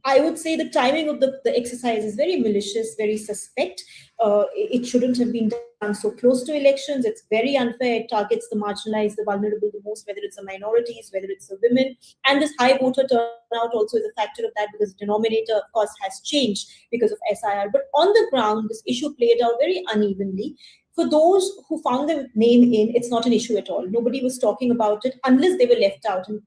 I would say the timing of the exercise is very malicious, very suspect. It shouldn't have been done so close to elections. It's very unfair. It targets the marginalized, the vulnerable the most, whether it's the minorities, whether it's the women. And this high voter turnout also is a factor of that, because the denominator, of course, has changed because of SIR. But on the ground, this issue played out very unevenly. For those who found their name in, it's not an issue at all. Nobody was talking about it unless they were left out. And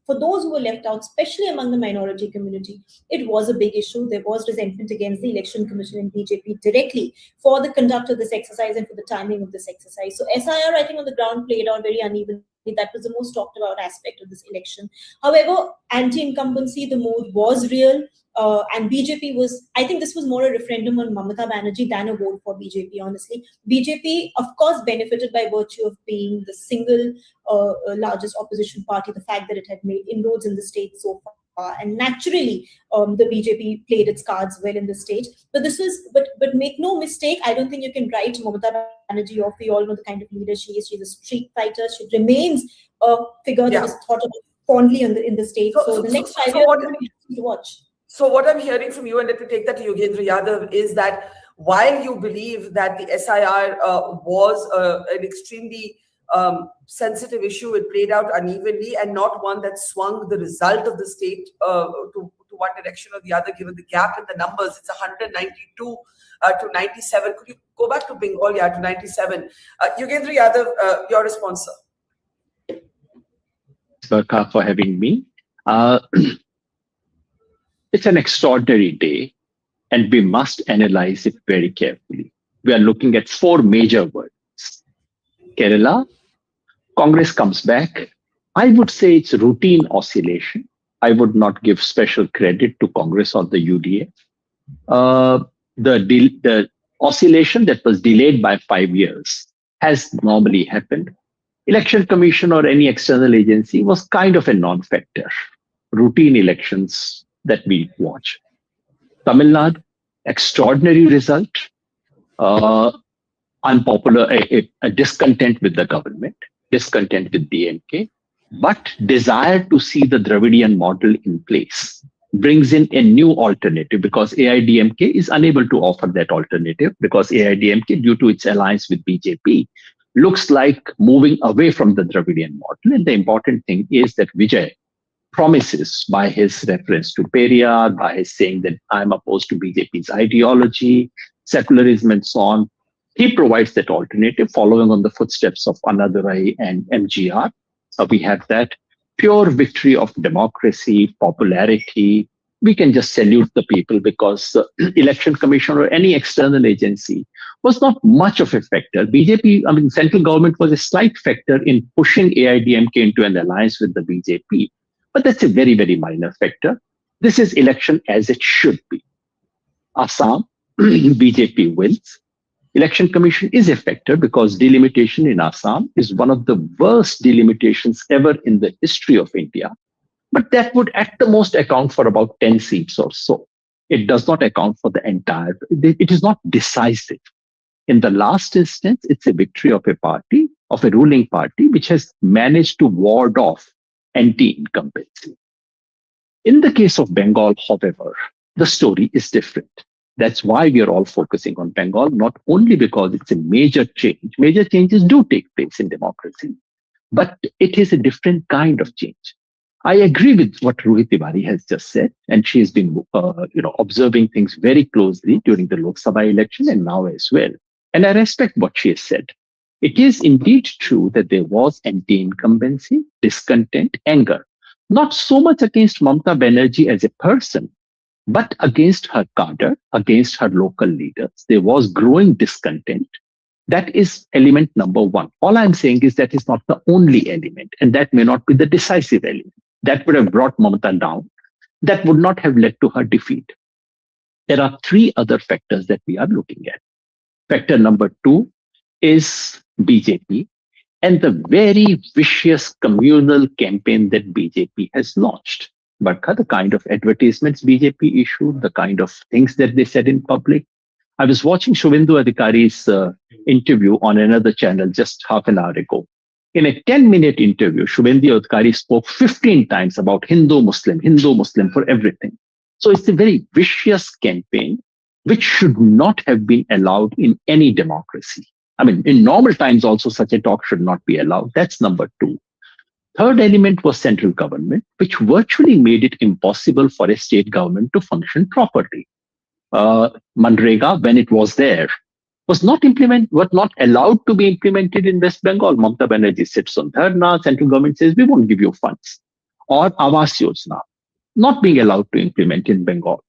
for those who were left out, especially among the minority community, it was a big issue. There was resentment against the Election Commission and BJP directly for the conduct of this exercise and for the timing of this exercise. So SIR, I think, on the ground played out very unevenly. That was the most talked about aspect of this election. However, anti-incumbency, the mood was real. And BJP was, I think this was more a referendum on Mamata Banerjee than a vote for BJP, honestly. BJP, of course, benefited by virtue of being the single largest opposition party, the fact that it had made inroads in the state so far. And naturally, the BJP played its cards well in the state. But this was, but make no mistake, I don't think you can write Mamata Banerjee off. We all know the kind of leader she is. She's a street fighter. She remains a figure that is thought of fondly in the state. So the next 5 years, we're going to watch. So what I'm hearing from you, and let me take that to Yogendra Yadav, is that while you believe that the SIR was an extremely sensitive issue, it played out unevenly and not one that swung the result of the state to one direction or the other, given the gap in the numbers. It's 192 to 97. Could you go back to Bengal, to 97? Yogendra Yadav, your response, sir. Barkha, for having me. It's an extraordinary day, and we must analyze it very carefully. We are looking at 4 major words. Kerala, Congress comes back. I would say it's routine oscillation. I would not give special credit to Congress or the UDA. The oscillation that was delayed by 5 years has normally happened. Election Commission or any external agency was kind of a non-factor. Routine elections that we watch. Tamil Nadu, extraordinary result, unpopular, a discontent with the government, discontent with DMK, but desire to see the Dravidian model in place brings in a new alternative because AIDMK is unable to offer that alternative because AIDMK, due to its alliance with BJP, looks like moving away from the Dravidian model. And the important thing is that Vijay promises by his reference to Periyar, by his saying that I'm opposed to BJP's ideology, secularism and so on. He provides that alternative following on the footsteps of Annadurai and MGR. We have that pure victory of democracy, popularity. We can just salute the people because the Election Commission or any external agency was not much of a factor. BJP, central government was a slight factor in pushing AIDMK into an alliance with the BJP. But that's a very, very minor factor. This is election as it should be. Assam, BJP wins. Election Commission is a factor because delimitation in Assam is one of the worst delimitations ever in the history of India. But that would at the most account for about 10 seats or so. It does not account for the entire, it is not decisive. In the last instance, it's a victory of a party, of a ruling party, which has managed to ward off anti-incumbency. In the case of Bengal, however, the story is different. That's why we are all focusing on Bengal, not only because it's a major change. Major changes do take place in democracy, but it is a different kind of change. I agree with what Rohit Tiwari has just said, and she has been observing things very closely during the Lok Sabha election and now as well. And I respect what she has said. It is indeed true that there was anti-incumbency, discontent, anger, not so much against Mamata Banerjee as a person, but against her cadre, against her local leaders. There was growing discontent. That is element number one. All I'm saying is that is not the only element, and that may not be the decisive element. That would have brought Mamata down. That would not have led to her defeat. There are 3 other factors that we are looking at. Factor number 2 is BJP and the very vicious communal campaign that BJP has launched. Barkha, the kind of advertisements BJP issued, the kind of things that they said in public. I was watching Shubhendu Adhikari's interview on another channel just half an hour ago. In a 10-minute interview, Shubhendu Adhikari spoke 15 times about Hindu-Muslim for everything. So it's a very vicious campaign, which should not have been allowed in any democracy. In normal times also such a talk should not be allowed. That's number 2. Third element was central government, which virtually made it impossible for a state government to function properly. Manrega, when it was there, 100% were not allowed to be implemented in West Bengal. Mamata Banerjee sits on dharna, central government says, we won't give you funds. Or Awas Yojana, not being allowed to implement in Bengal.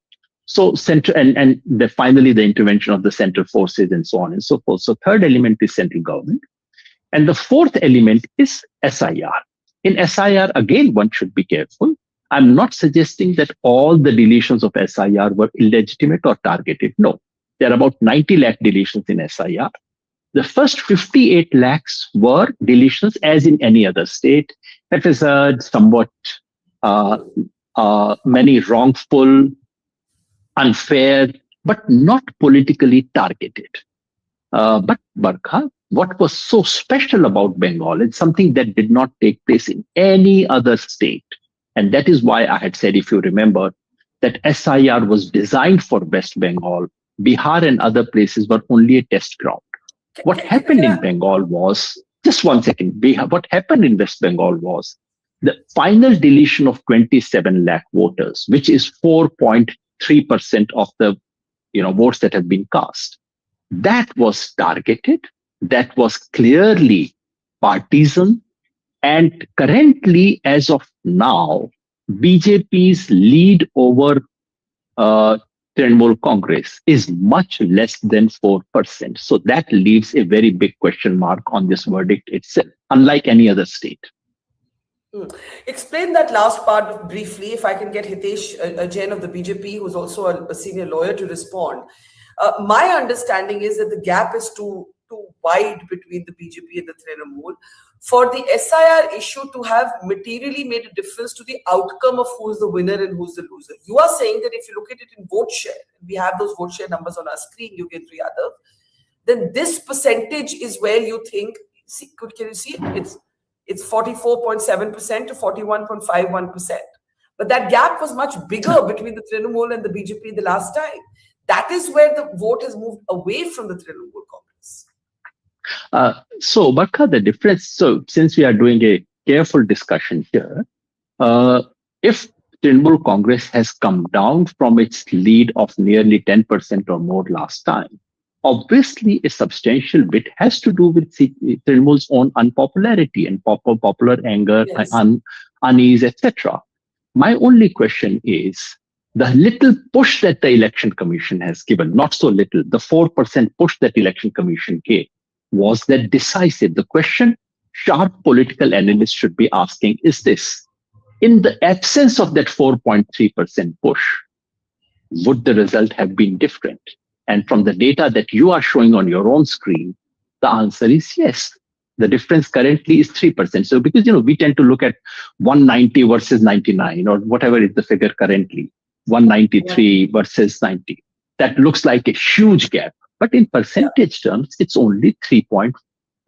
So finally the intervention of the central forces and so on and so forth. So third element is central government. And the fourth element is SIR. In SIR, again, one should be careful. I'm not suggesting that all the deletions of SIR were illegitimate or targeted. No, there are about 90 lakh deletions in SIR. The first 58 lakhs were deletions as in any other state. Haphazard, somewhat many wrongful, unfair, but not politically targeted. But Barkha, what was so special about Bengal is something that did not take place in any other state. And that is why I had said, if you remember, that SIR was designed for West Bengal. Bihar and other places were only a test ground. What happened in Bengal was, just 1 second, what happened in West Bengal was the final deletion of 27 lakh voters, which is 4.3% of the votes that have been cast. That was targeted, that was clearly partisan, and currently, as of now, BJP's lead over Trinamool Congress is much less than 4%. So that leaves a very big question mark on this verdict itself, unlike any other state. Explain that last part briefly, if I can get Hitesh Jain of the BJP, who's also a senior lawyer, to respond. My understanding is that the gap is too wide between the BJP and the Trinamool for the SIR issue to have materially made a difference to the outcome of who's the winner and who's the loser. You are saying that if you look at it in vote share, we have those vote share numbers on our screen, Yogendra Yadav, then this percentage is where you think, can you see it? It's 44.7% to 41.51%. But that gap was much bigger between the Trinamool and the BJP the last time. That is where the vote has moved away from the Trinamool Congress. So, Barkha, the difference, so since we are doing a careful discussion here, if Trinamool Congress has come down from its lead of nearly 10% or more last time, obviously a substantial bit has to do with Trinamool's own unpopularity and popular anger, yes, unease, etc. My only question is, the little push that the Election Commission has given, not so little, the 4% push that Election Commission gave, was that decisive? The question sharp political analysts should be asking is this: in the absence of that 4.3% push, would the result have been different? And from the data that you are showing on your own screen, the answer is yes. The difference currently is 3%. So because, we tend to look at 190 versus 99 or whatever is the figure currently, 193 versus 90. That looks like a huge gap. But in percentage terms, it's only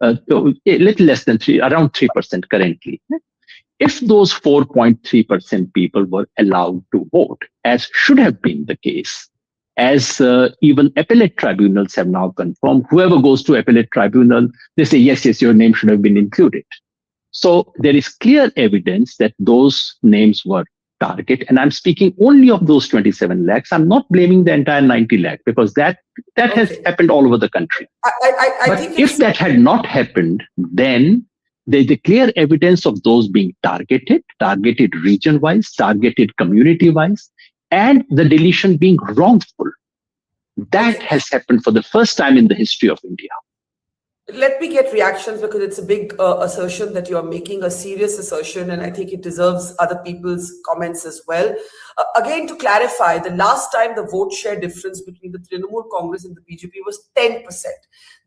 a little less than around 3% currently. If those 4.3% people were allowed to vote, as should have been the case, as even appellate tribunals have now confirmed, whoever goes to appellate tribunal, they say, yes, your name should have been included. So there is clear evidence that those names were targeted. And I'm speaking only of those 27 lakhs. I'm not blaming the entire 90 lakh because that has happened all over the country. But if that had not happened, then there's a clear evidence of those being targeted region-wise, targeted community-wise, and the deletion being wrongful. That has happened for the first time in the history of India. Let me get reactions because it's a big assertion that you're making, a serious assertion, and I think it deserves other people's comments as well. Again, to clarify, the last time the vote share difference between the Trinamool Congress and the BJP was 10%.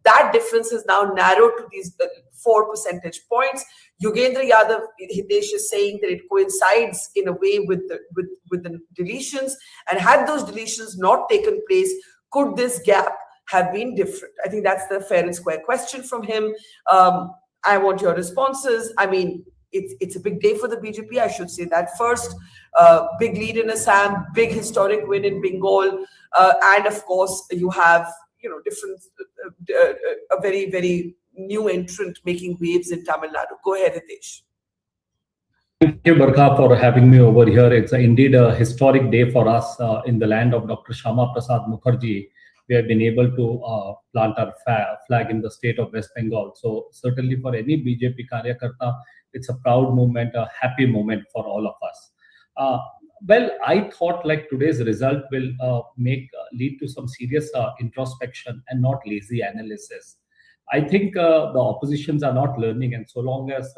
That difference is now narrowed to these 4 percentage points. Yogendra Yadav, Hitesh, is saying that it coincides in a way with the deletions, and had those deletions not taken place, could this gap have been different? I think that's the fair and square question from him. I want your responses. I mean, it's a big day for the BJP, I should say that first. Big lead in Assam, big historic win in Bengal, and of course you have different, a very, very new entrant making waves in Tamil Nadu. Go ahead, Hitesh. Thank you, Barkha, for having me over here. It's indeed a historic day for us in the land of Dr. Shyama Prasad Mukherjee, we have been able to plant our flag in the state of West Bengal. So certainly for any BJP Karyakarta, it's a proud moment, a happy moment for all of us. Well, I thought like today's result will lead to some serious introspection and not lazy analysis. I think the oppositions are not learning, and so long as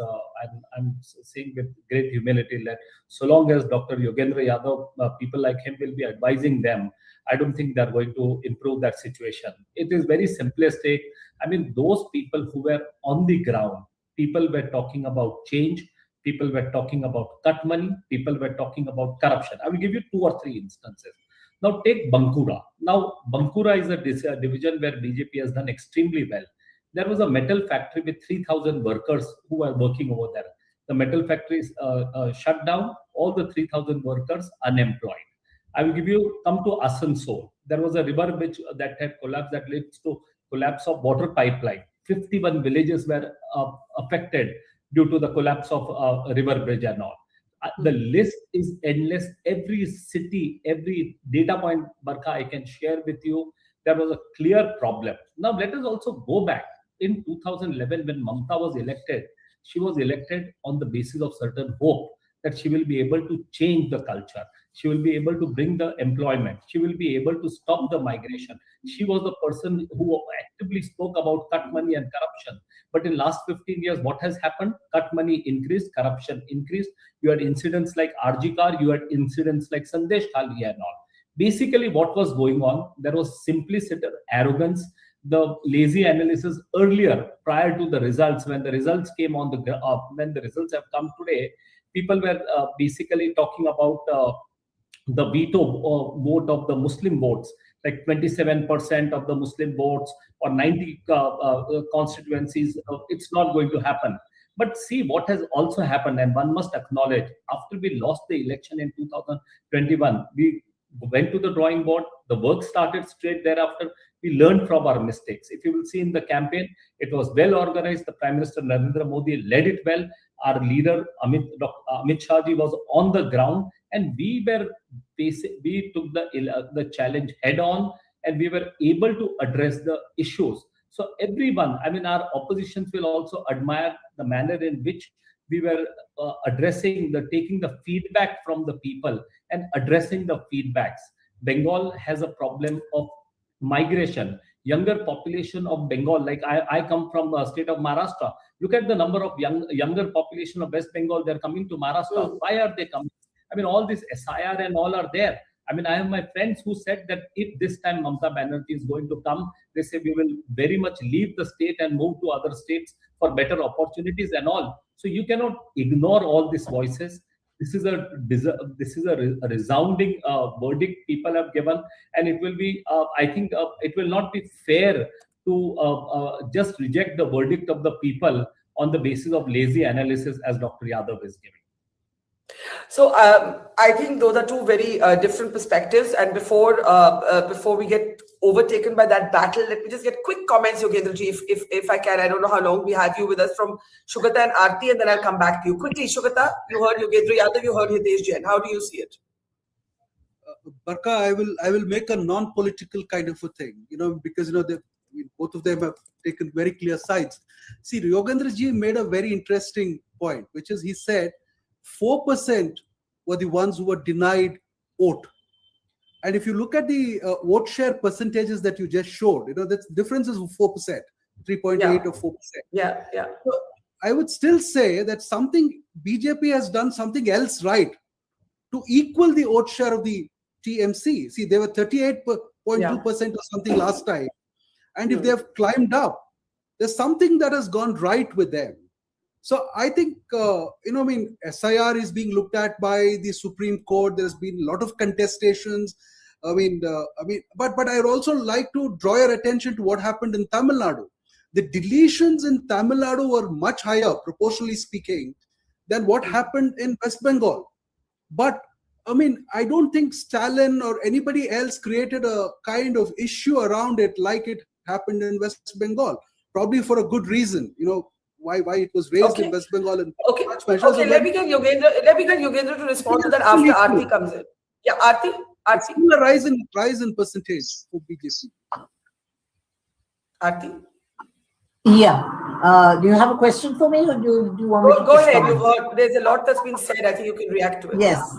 I'm saying with great humility that so long as Dr. Yogendra Yadav, people like him will be advising them, I don't think they're going to improve that situation. It is very simplistic. I mean, those people who were on the ground, people were talking about change, people were talking about cut money, people were talking about corruption. I will give you 2 or 3 instances. Now take Bankura. Now Bankura is a division where BJP has done extremely well. There was a metal factory with 3,000 workers who were working over there. The metal factory is shut down, all the 3,000 workers unemployed. I will come to Asansol. There was a river bridge that had collapsed, that led to collapse of water pipeline. 51 villages were affected due to the collapse of river bridge and all. The list is endless. Every city, every data point, Barkha, I can share with you, there was a clear problem. Now let us also go back. In 2011, when Mamata was elected, she was elected on the basis of certain hope that she will be able to change the culture. She will be able to bring the employment. She will be able to stop the migration. She was the person who actively spoke about cut money and corruption. But in last 15 years, what has happened? Cut money increased, corruption increased. You had incidents like RG Car, you had incidents like Sandesh Thali and all. Basically, what was going on? There was simplicity, arrogance, the lazy analysis earlier, prior to the results. When the results came on when the results have come today, people were basically talking about the veto vote of the Muslim votes, like 27% of the Muslim votes or 90 constituencies. It's not going to happen. But see what has also happened, and one must acknowledge, after we lost the election in 2021, we went to the drawing board, the work started straight thereafter. We learned from our mistakes. If you will see in the campaign, it was well organized. The Prime Minister Narendra Modi led it well. Our leader Amit Shah ji was on the ground, and we took the challenge head on, and we were able to address the issues. So everyone, I mean, our oppositions will also admire the manner in which we were taking the feedback from the people and addressing the feedbacks. Bengal has a problem of migration. Younger population of Bengal, like I come from the state of Maharashtra. Look at the number of younger population of West Bengal. They're coming to Maharashtra. Why are they coming? I mean, all this SIR and all are there. I mean, I have my friends who said that if this time Mamata Banerjee is going to come, they say we will very much leave the state and move to other states for better opportunities and all. So you cannot ignore all these voices. This is a resounding verdict people have given, and it will be, I think, it will not be fair to just reject the verdict of the people on the basis of lazy analysis as Dr. Yadav is giving. So I think those are 2 very different perspectives. And before we get overtaken by that battle, let me just get quick comments, Yogendra ji, if I can. I don't know how long we have you with us, from Shugata and Aarti, and then I'll come back to you. Quickly, Shugata, you heard Yogendra Yadav, you heard Hitesh Jain. How do you see it? Barkha, I will make a non-political kind of a thing, because both of them have taken very clear sides. See, Yogendra ji made a very interesting point, which is he said 4% were the ones who were denied vote. And if you look at the vote share percentages that you just showed, the difference is 4%, 3.8 or 4%. Yeah. So I would still say that BJP has done something else right to equal the vote share of the TMC. See, they were 38.2% or something last time. And if they have climbed up, there's something that has gone right with them. So I think, SIR is being looked at by the Supreme Court. There's been a lot of contestations. But I'd also like to draw your attention to what happened in Tamil Nadu. The deletions in Tamil Nadu were much higher, proportionally speaking, than what happened in West Bengal. But I don't think Stalin or anybody else created a kind of issue around it like it happened in West Bengal, probably for a good reason. Why it was raised in West Bengal. And let me get Yogendra to respond to that after Aarti comes in. Yeah, Aarti. A rise in percentage for BJP. Aarti? Yeah. Do you have a question for me, or do you want me to Go ahead. respond? You've heard, there's a lot that's been said. I think you can react to it. Yes.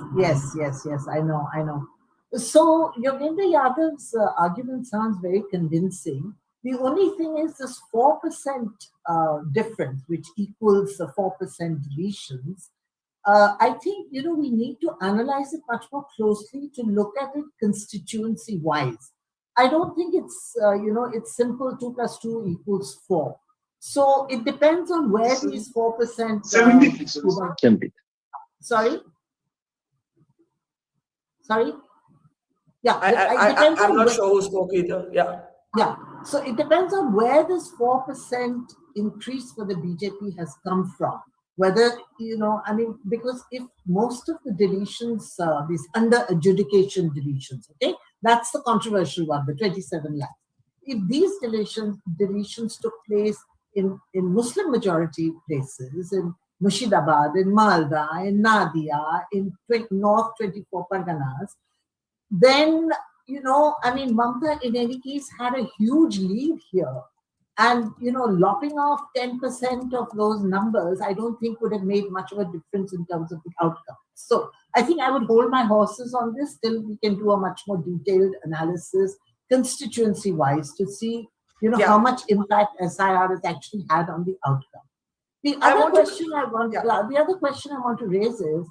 I know. So Yogendra Yadav's argument sounds very convincing. The only thing is this 4% difference, which equals the 4% deletions. I think, we need to analyze it much more closely to look at it constituency-wise. I don't think it's, it's simple 2 + 2 = 4. So it depends on where these 4%. 70. Sorry? Yeah. I'm not sure who spoke either. Yeah. So it depends on where this 4% increase for the BJP has come from. Whether, because if most of the deletions, these under adjudication deletions, okay, that's the controversial one, the 27 lakhs. If these deletions took place in Muslim majority places, in Murshidabad, in Malda, in Nadia, in North 24 Parganas, then, Mamata in any case had a huge lead here. And, lopping off 10% of those numbers, I don't think would have made much of a difference in terms of the outcome. So I think I would hold my horses on this till we can do a much more detailed analysis, constituency-wise, to see, how much impact SIR has actually had on the outcome. The other question I want to raise is,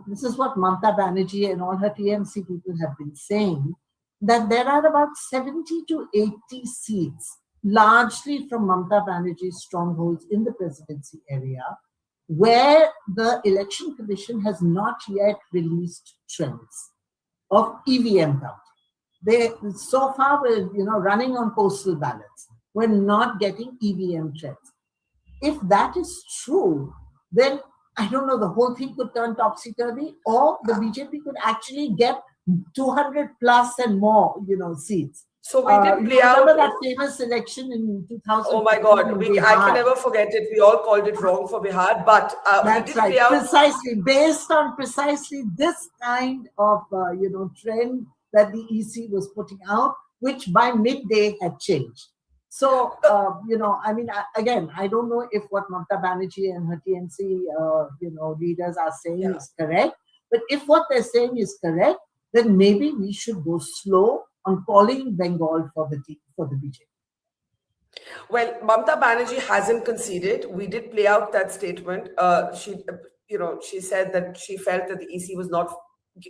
this is what Mamata Banerjee and all her TMC people have been saying, that there are about 70 to 80 seats, largely from Mamata Banerjee's strongholds in the presidency area, where the Election Commission has not yet released trends of EVM counting. They so far were running on postal ballots. We're not getting EVM trends. If that is true, then I don't know, the whole thing could turn topsy-turvy, or the BJP could actually get 200 plus and more, seats. So we did play out. Remember that famous election in 2000? Oh my God, I can never forget it. We all called it wrong for Bihar, but that's we did right. play out. Precisely based on precisely this kind of trend that the EC was putting out, which by midday had changed. So again, I don't know if what Mamata Banerjee and her TMC leaders are saying is correct, but if what they're saying is correct, then maybe we should go slow on calling Bengal for the BJP. Well, Mamata Banerjee hasn't conceded. We did play out that statement. She said that she felt that the EC was not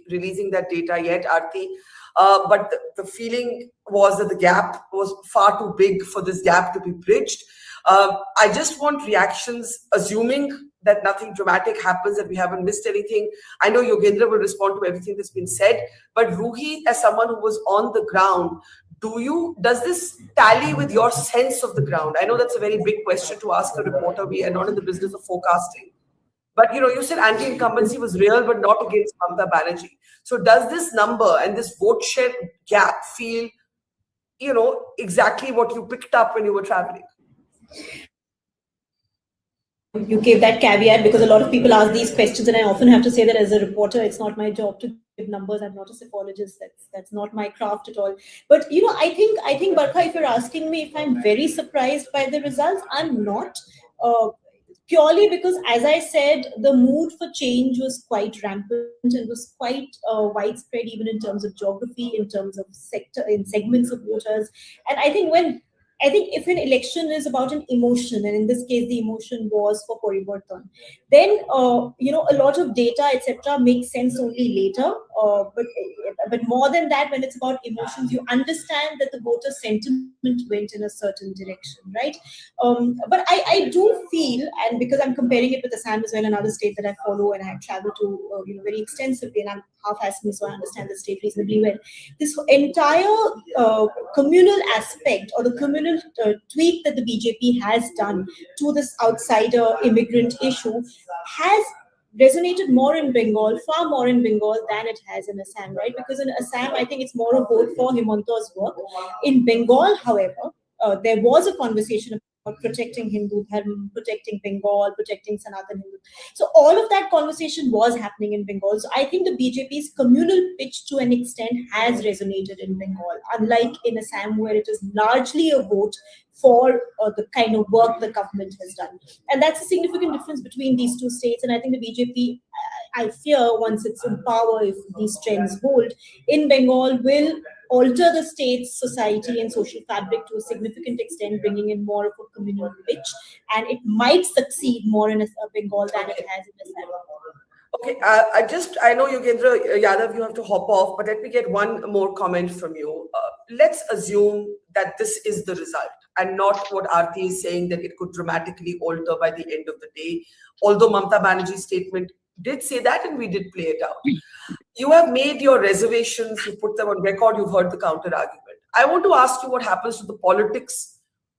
releasing that data yet, Aarti. But the feeling was that the gap was far too big for this gap to be bridged. I just want reactions, assuming that nothing dramatic happens, that we haven't missed anything. I know Yogendra will respond to everything that's been said, but Ruhi, as someone who was on the ground, does this tally with your sense of the ground? I know that's a very big question to ask a reporter. We are not in the business of forecasting. But you said anti-incumbency was real, but not against Mamata Banerjee. So does this number and this vote share gap feel, exactly what you picked up when you were traveling? You gave that caveat because a lot of people ask these questions, and I often have to say that as a reporter, it's not my job to give numbers. I'm not a psephologist. That's not my craft at all. But I think Barkha, if you're asking me if I'm very surprised by the results, I'm not. Purely because, as I said, the mood for change was quite rampant and was quite widespread, even in terms of geography, in terms of segments of voters. And I think if an election is about an emotion, and in this case the emotion was for Poriborton, then a lot of data, etc., makes sense only later. But more than that, when it's about emotions, you understand that the voter sentiment went in a certain direction, right? But I do feel, and because I'm comparing it with Assam as well, another state that I follow and I have traveled to very extensively, and I'm half Assam, so I understand the state reasonably well. This entire communal aspect, or the communal tweak that the BJP has done to this outsider immigrant issue has resonated more in Bengal, far more in Bengal than it has in Assam, right? Because in Assam, I think it's more a vote for Himanta's work. In Bengal, however, there was a conversation protecting Hindu Dharma, protecting Bengal, protecting Sanatan Hindu. So all of that conversation was happening in Bengal. So I think the BJP's communal pitch to an extent has resonated in Bengal, unlike in Assam where it is largely a vote for the kind of work the government has done. And that's a significant difference between these two states. And I think the BJP, I fear once it's in power, if these trends hold, in Bengal will alter the state's society and social fabric to a significant extent, bringing in more of a communal pitch, and it might succeed more in Bengal than it has in Assam. Okay, I know Yogendra Yadav, you have to hop off, but let me get one more comment from you. Let's assume that this is the result and not what Aarti is saying, that it could dramatically alter by the end of the day. Although Mamata Banerjee's statement did say that, and we did play it out. You have made your reservations, you put them on record, you've heard the counter argument. I want to ask you what happens to the politics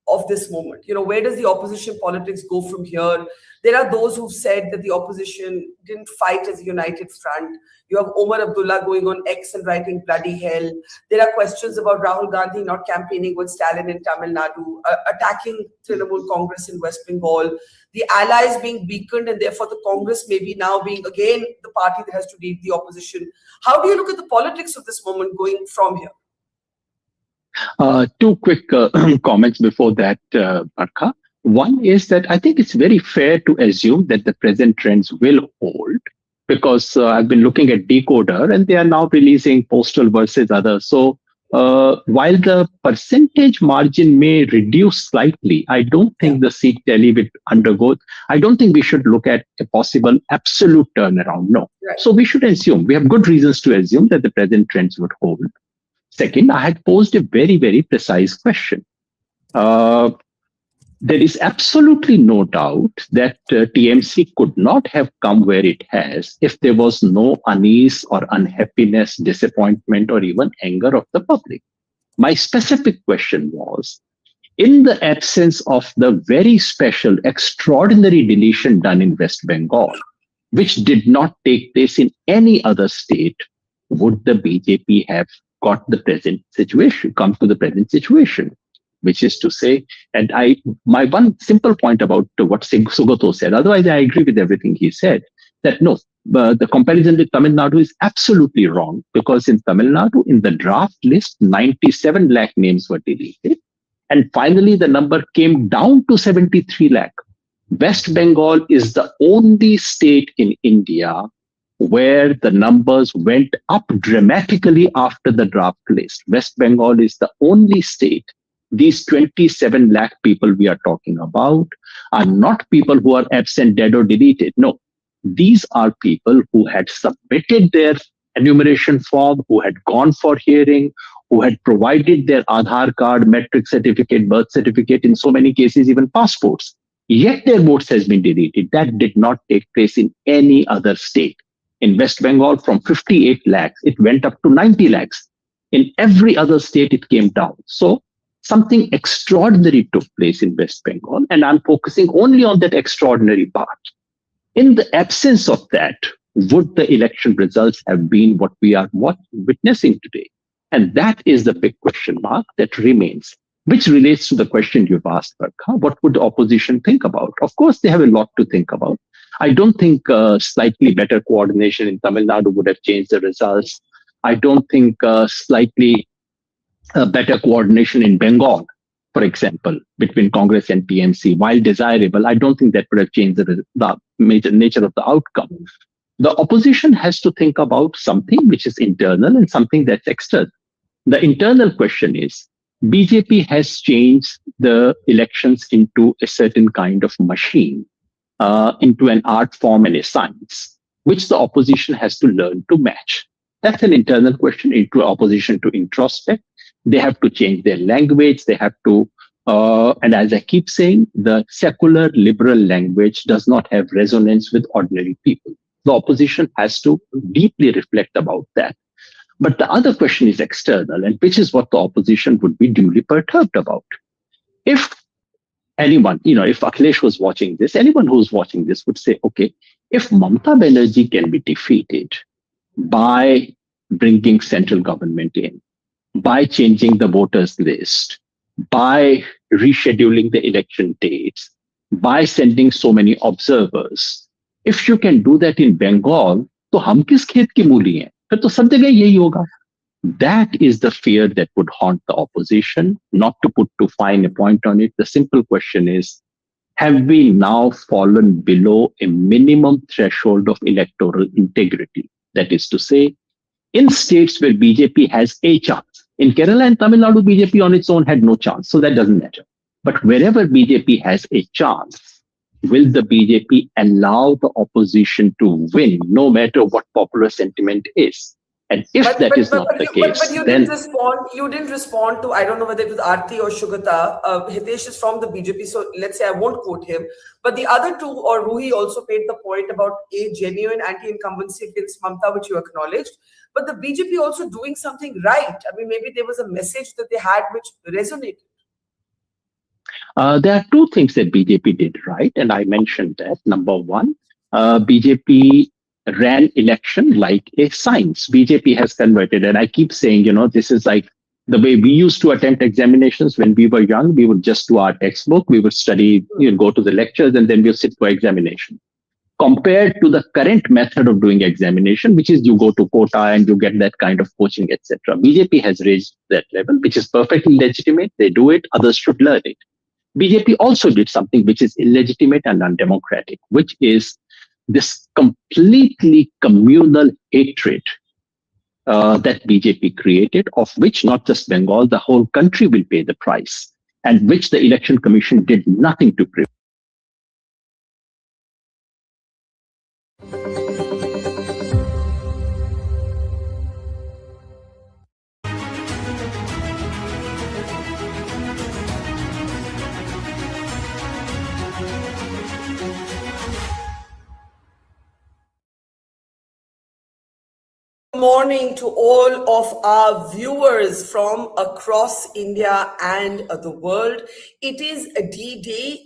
of this moment. You know, where does the opposition politics go from here? There are those who've said that the opposition didn't fight as a united front. You have Omar Abdullah going on X and writing bloody hell. There are questions about Rahul Gandhi not campaigning with Stalin in Tamil Nadu, attacking Trinamool Congress in West Bengal, the allies being weakened, and therefore the Congress maybe now being again the party that has to lead the opposition. How do you look at the politics of this moment going from here? Two quick comments before that, Barkha. One is that I think it's very fair to assume that the present trends will hold, because I've been looking at Decoder and they are now releasing postal versus others. So while the percentage margin may reduce slightly, I don't think the seat tally will undergo. I don't think we should look at a possible absolute turnaround. No. Right. So we should assume, we have good reasons to assume that the present trends would hold. Second, I had posed a very, very precise question. There is absolutely no doubt that TMC could not have come where it has if there was no unease or unhappiness, disappointment, or even anger of the public. My specific question was, in the absence of the very special, extraordinary deletion done in West Bengal, which did not take place in any other state, would the BJP have got the present situation, come to the present situation? Which is to say, and my one simple point about what Sugato said, otherwise I agree with everything he said, that no, the comparison with Tamil Nadu is absolutely wrong, because in Tamil Nadu, in the draft list, 97 lakh names were deleted. And finally, the number came down to 73 lakh. West Bengal is the only state in India where the numbers went up dramatically after the draft list. West Bengal is the only state. These 27 lakh people we are talking about are not people who are absent, dead, or deleted. No, these are people who had submitted their enumeration form, who had gone for hearing, who had provided their Aadhaar card, metric certificate, birth certificate, in so many cases, even passports. Yet their votes has been deleted. That did not take place in any other state. In West Bengal, from 58 lakhs, it went up to 90 lakhs. In every other state, it came down. So something extraordinary took place in West Bengal, and I'm focusing only on that extraordinary part. In the absence of that, would the election results have been what we are witnessing today? And that is the big question mark that remains, which relates to the question you've asked, Barkha. What would the opposition think about? Of course, they have a lot to think about. I don't think slightly better coordination in Tamil Nadu would have changed the results. I don't think slightly better coordination in Bengal, for example, between Congress and TMC, while desirable, I don't think that would have changed the major nature of the outcome. The opposition has to think about something which is internal and something that's external. The internal question is, BJP has changed the elections into a certain kind of machine, into an art form and a science, which the opposition has to learn to match. That's an internal question into opposition to introspect. They have to change their language. They have to, and as I keep saying, the secular liberal language does not have resonance with ordinary people. The opposition has to deeply reflect about that. But the other question is external, and which is what the opposition would be duly perturbed about. If anyone, if Akhilesh was watching this, anyone who's watching this would say, okay, if Mamata Banerjee can be defeated by bringing central government in, by changing the voters list, by rescheduling the election dates, by sending so many observers. If you can do that in Bengal, तो हम किस खेत की मूली हैं? फिर तो सब जगह यही होगा. That is the fear that would haunt the opposition. Not to put too fine a point on it, the simple question is, have we now fallen below a minimum threshold of electoral integrity? That is to say, in states where BJP has a chance. In Kerala and Tamil Nadu, BJP on its own had no chance, so that doesn't matter. But wherever BJP has a chance, will the BJP allow the opposition to win, no matter what popular sentiment is? And if that is not the case, but you then didn't respond to, I don't know whether it was Aarti or Shugata. Hitesh is from the BJP, so let's say I won't quote him. But the other two, or Ruhi also made the point about a genuine anti-incumbency against Mamata, which you acknowledged. But the BJP also doing something right. I mean, maybe there was a message that they had which resonated. There are two things that BJP did right, and I mentioned that. Number one, BJP ran election like a science. BJP has converted, and I keep saying, this is like the way we used to attempt examinations when we were young. We would just do our textbook, we would study, go to the lectures, and then we'll sit for examination. Compared to the current method of doing examination, which is you go to quota and you get that kind of coaching, etc. BJP has raised that level, which is perfectly legitimate. They do it, others should learn it. BJP also did something which is illegitimate and undemocratic, which is this completely communal hatred that BJP created, of which not just Bengal, the whole country will pay the price, and which the Election Commission did nothing to prevent. Morning to all of our viewers from across India and the world. It is a D-Day.